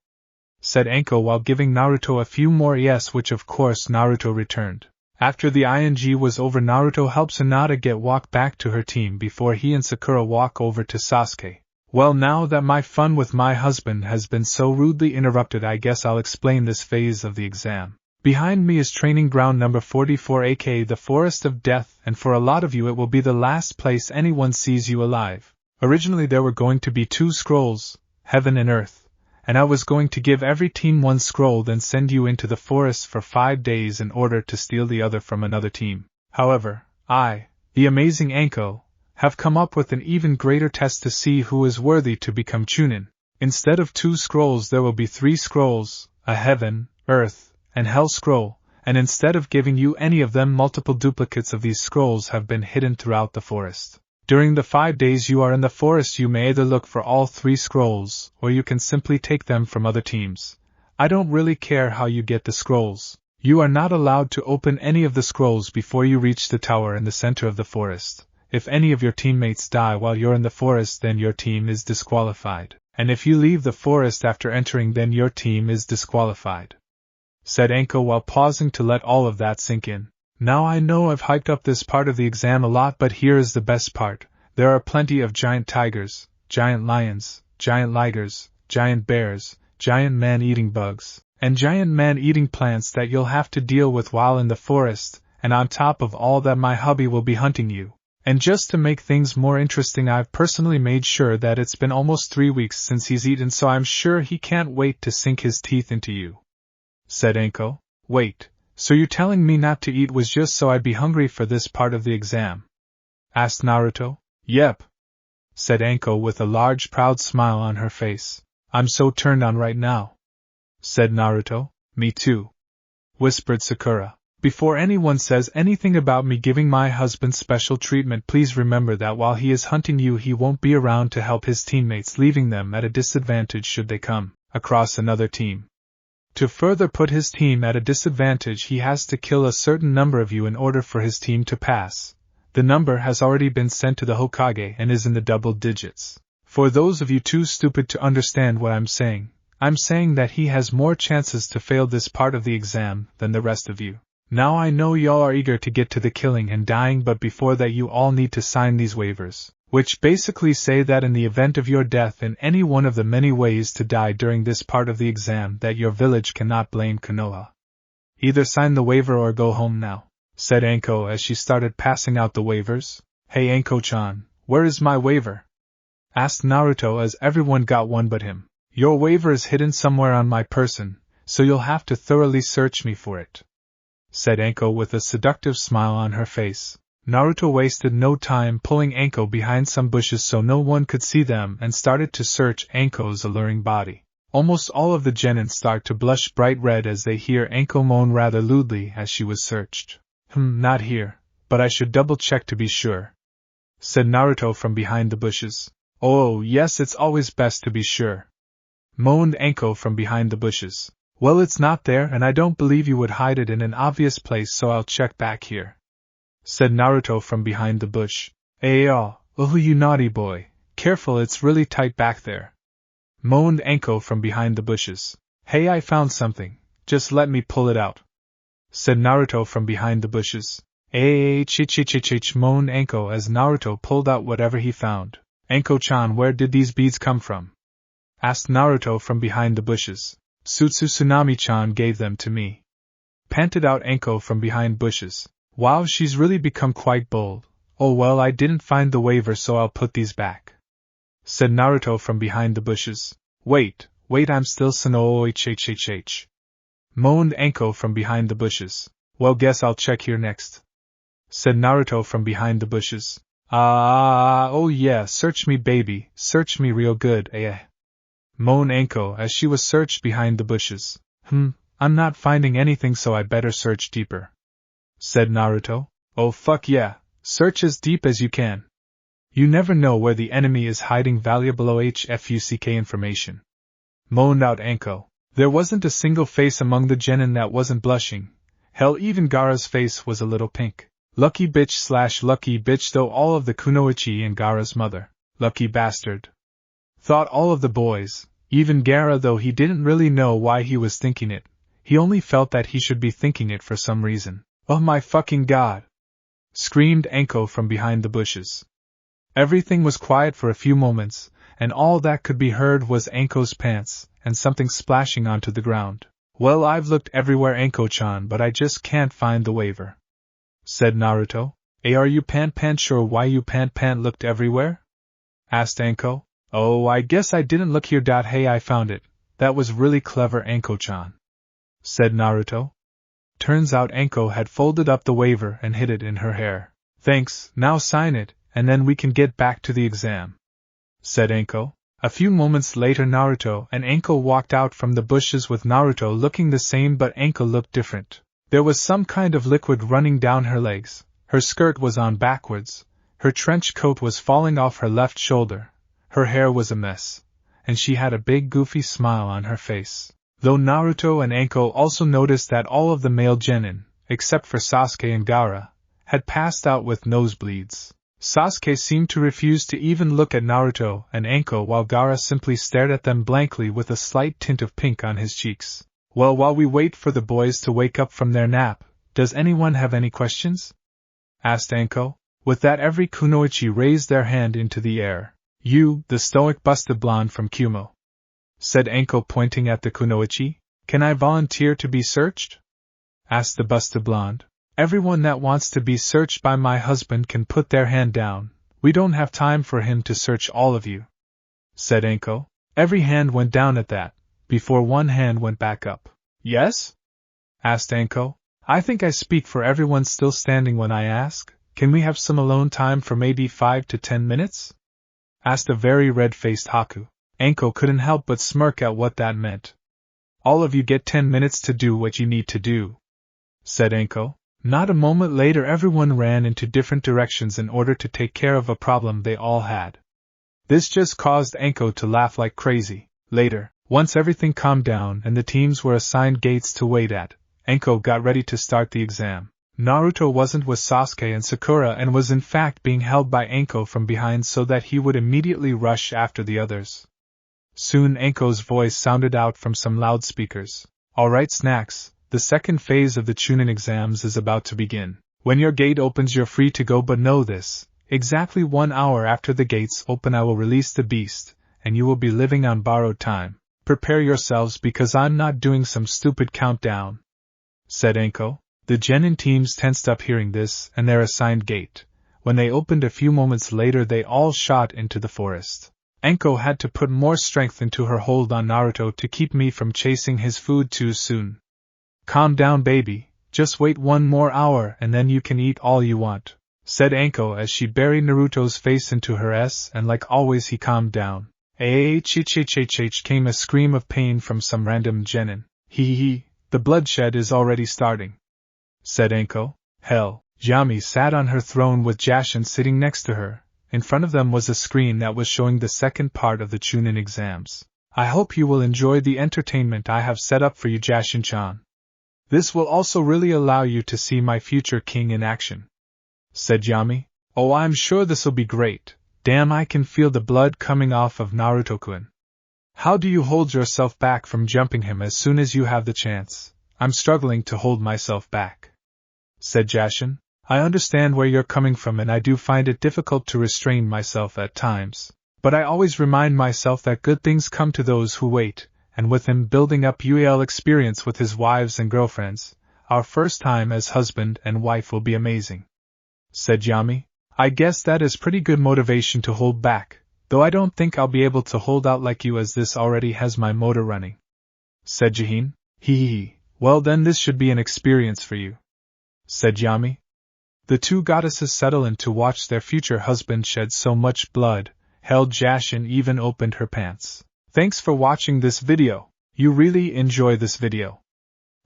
said Anko while giving Naruto a few more yes, which of course Naruto returned. After the ing was over, Naruto helps Hinata walk back to her team before he and Sakura walk over to Sasuke. Well, now that my fun with my husband has been so rudely interrupted, I guess I'll explain this phase of the exam. Behind me is training ground number 44, aka the Forest of Death, and for a lot of you it will be the last place anyone sees you alive. Originally there were going to be 2 scrolls, Heaven and Earth, and I was going to give every team 1 scroll, then send you into the forest for 5 days in order to steal the other from another team. However, I, the amazing Anko, have come up with an even greater test to see who is worthy to become Chunin. Instead of 2 scrolls there will be 3 scrolls, a Heaven, Earth, and Hell scroll, and instead of giving you any of them, multiple duplicates of these scrolls have been hidden throughout the forest. During the 5 days you are in the forest, you may either look for all 3 scrolls, or you can simply take them from other teams. I don't really care how you get the scrolls. You are not allowed to open any of the scrolls before you reach the tower in the center of the forest. If any of your teammates die while you're in the forest, then your team is disqualified. And if you leave the forest after entering, then your team is disqualified," said Anko while pausing to let all of that sink in. "Now I know I've hyped up this part of the exam a lot, but here is the best part. There are plenty of giant tigers, giant lions, giant ligers, giant bears, giant man-eating bugs, and giant man-eating plants that you'll have to deal with while in the forest, and on top of all that my hubby will be hunting you. And just to make things more interesting, I've personally made sure that it's been almost 3 weeks since he's eaten, so I'm sure he can't wait to sink his teeth into you," said Anko. "Wait, so you're telling me not to eat was just so I'd be hungry for this part of the exam?" asked Naruto. "Yep," said Anko with a large proud smile on her face. "I'm so turned on right now," said Naruto. "Me too," whispered Sakura. "Before anyone says anything about me giving my husband special treatment, please remember that while he is hunting you, he won't be around to help his teammates, leaving them at a disadvantage should they come across another team. To further put his team at a disadvantage, he has to kill a certain number of you in order for his team to pass. The number has already been sent to the Hokage and is in the double digits. For those of you too stupid to understand what I'm saying that he has more chances to fail this part of the exam than the rest of you. Now I know y'all are eager to get to the killing and dying, but before that you all need to sign these waivers, which basically say that in the event of your death in any one of the many ways to die during this part of the exam, that your village cannot blame Konoha. Either sign the waiver or go home now," said Anko as she started passing out the waivers. "Hey Anko-chan, where is my waiver?" asked Naruto as everyone got one but him. "Your waiver is hidden somewhere on my person, so you'll have to thoroughly search me for it," said Anko with a seductive smile on her face. Naruto wasted no time pulling Anko behind some bushes so no one could see them and started to search Anko's alluring body. Almost all of the genin start to blush bright red as they hear Anko moan rather lewdly as she was searched. Not here, but I should double-check to be sure," said Naruto from behind the bushes. "Oh, yes, it's always best to be sure," moaned Anko from behind the bushes. "Well, it's not there, and I don't believe you would hide it in an obvious place, so I'll check back here," said Naruto from behind the bush. "Oh, you naughty boy, careful, it's really tight back there," moaned Anko from behind the bushes. "Hey, I found something, just let me pull it out," said Naruto from behind the bushes. Chich, moaned Anko as Naruto pulled out whatever he found. "Anko-chan, where did these beads come from?" asked Naruto from behind the bushes. "Tsunami-chan gave them to me," panted out Anko from behind bushes. "Wow, she's really become quite bold. Oh well, I didn't find the waiver, so I'll put these back," said Naruto from behind the bushes. Wait, I'm still Sanooi moaned Anko from behind the bushes. "Well, guess I'll check here next," said Naruto from behind the bushes. Oh yeah, search me baby, search me real good, moaned Anko as she was searched behind the bushes. I'm not finding anything, so I better search deeper," said Naruto. "Oh fuck yeah, search as deep as you can. You never know where the enemy is hiding valuable OHFUCK information," moaned out Anko. There wasn't a single face among the genin that wasn't blushing. Hell, even Gaara's face was a little pink. Lucky bitch/lucky bitch, though all of the kunoichi and Gaara's mother. Lucky bastard, thought all of the boys. Even Gaara, though he didn't really know why he was thinking it, he only felt that he should be thinking it for some reason. "Oh my fucking god!" screamed Anko from behind the bushes. Everything was quiet for a few moments, and all that could be heard was Anko's pants, and something splashing onto the ground. "Well, I've looked everywhere, Anko-chan, but I just can't find the waiver," said Naruto. Are you pant sure why you pant looked everywhere?" asked Anko. "Oh, I guess I didn't look here. Hey, I found it. That was really clever, Anko-chan," said Naruto. Turns out Anko had folded up the waiver and hid it in her hair. "Thanks, now sign it, and then we can get back to the exam," said Anko. A few moments later, Naruto and Anko walked out from the bushes with Naruto looking the same, but Anko looked different. There was some kind of liquid running down her legs, her skirt was on backwards, her trench coat was falling off her left shoulder, her hair was a mess, and she had a big goofy smile on her face. Though Naruto and Anko also noticed that all of the male genin, except for Sasuke and Gaara, had passed out with nosebleeds. Sasuke seemed to refuse to even look at Naruto and Anko while Gaara simply stared at them blankly with a slight tint of pink on his cheeks. Well, while we wait for the boys to wake up from their nap, does anyone have any questions? Asked Anko. With that, every kunoichi raised their hand into the air. You, the stoic busted blonde from Kumo, said Anko pointing at the kunoichi. Can I volunteer to be searched? Asked the busted blonde. Everyone that wants to be searched by my husband can put their hand down. We don't have time for him to search all of you, said Anko. Every hand went down at that, before one hand went back up. Yes? Asked Anko. I think I speak for everyone still standing when I ask, can we have some alone time for maybe 5 to 10 minutes? Asked a very red-faced Haku. Anko couldn't help but smirk at what that meant. All of you get 10 minutes to do what you need to do, said Anko. Not a moment later, everyone ran into different directions in order to take care of a problem they all had. This just caused Anko to laugh like crazy. Later, once everything calmed down and the teams were assigned gates to wait at, Anko got ready to start the exam. Naruto wasn't with Sasuke and Sakura and was in fact being held by Anko from behind so that he would immediately rush after the others. Soon Anko's voice sounded out from some loudspeakers. Alright snacks, the second phase of the Chunin exams is about to begin. When your gate opens you're free to go, but know this, exactly 1 hour after the gates open I will release the beast, and you will be living on borrowed time. Prepare yourselves because I'm not doing some stupid countdown, said Anko. The genin teams tensed up hearing this and their assigned gate. When they opened a few moments later they all shot into the forest. Anko had to put more strength into her hold on Naruto to keep me from chasing his food too soon. Calm down baby, just wait 1 more hour and then you can eat all you want, said Anko as she buried Naruto's face into her S and like always he calmed down. Came a scream of pain from some random genin. Hee, the bloodshed is already starting, said Anko. Hell, Yami sat on her throne with Jashin sitting next to her. In front of them was a screen that was showing the second part of the Chunin exams. I hope you will enjoy the entertainment I have set up for you, Jashin-chan. This will also really allow you to see my future king in action, said Yami. Oh, I'm sure this'll be great. Damn, I can feel the blood coming off of Naruto-kun. How do you hold yourself back from jumping him as soon as you have the chance? I'm struggling to hold myself back, said Jashin. I understand where you're coming from and I do find it difficult to restrain myself at times. But I always remind myself that good things come to those who wait, and with him building up UAL experience with his wives and girlfriends, our first time as husband and wife will be amazing, said Yami. I guess that is pretty good motivation to hold back, though I don't think I'll be able to hold out like you as this already has my motor running, said Jihin. Hee. Well then this should be an experience for you, said Yami. The two goddesses settle in to watch their future husband shed so much blood, held Jashin even opened her pants. Thanks for watching this video. You really enjoy this video.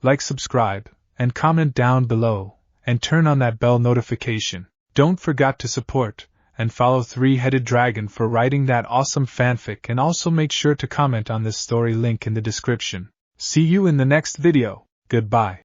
Like, subscribe, and comment down below, and turn on that bell notification. Don't forget to support, and follow Three-Headed Dragon for writing that awesome fanfic, and also make sure to comment on this story link in the description. See you in the next video. Goodbye.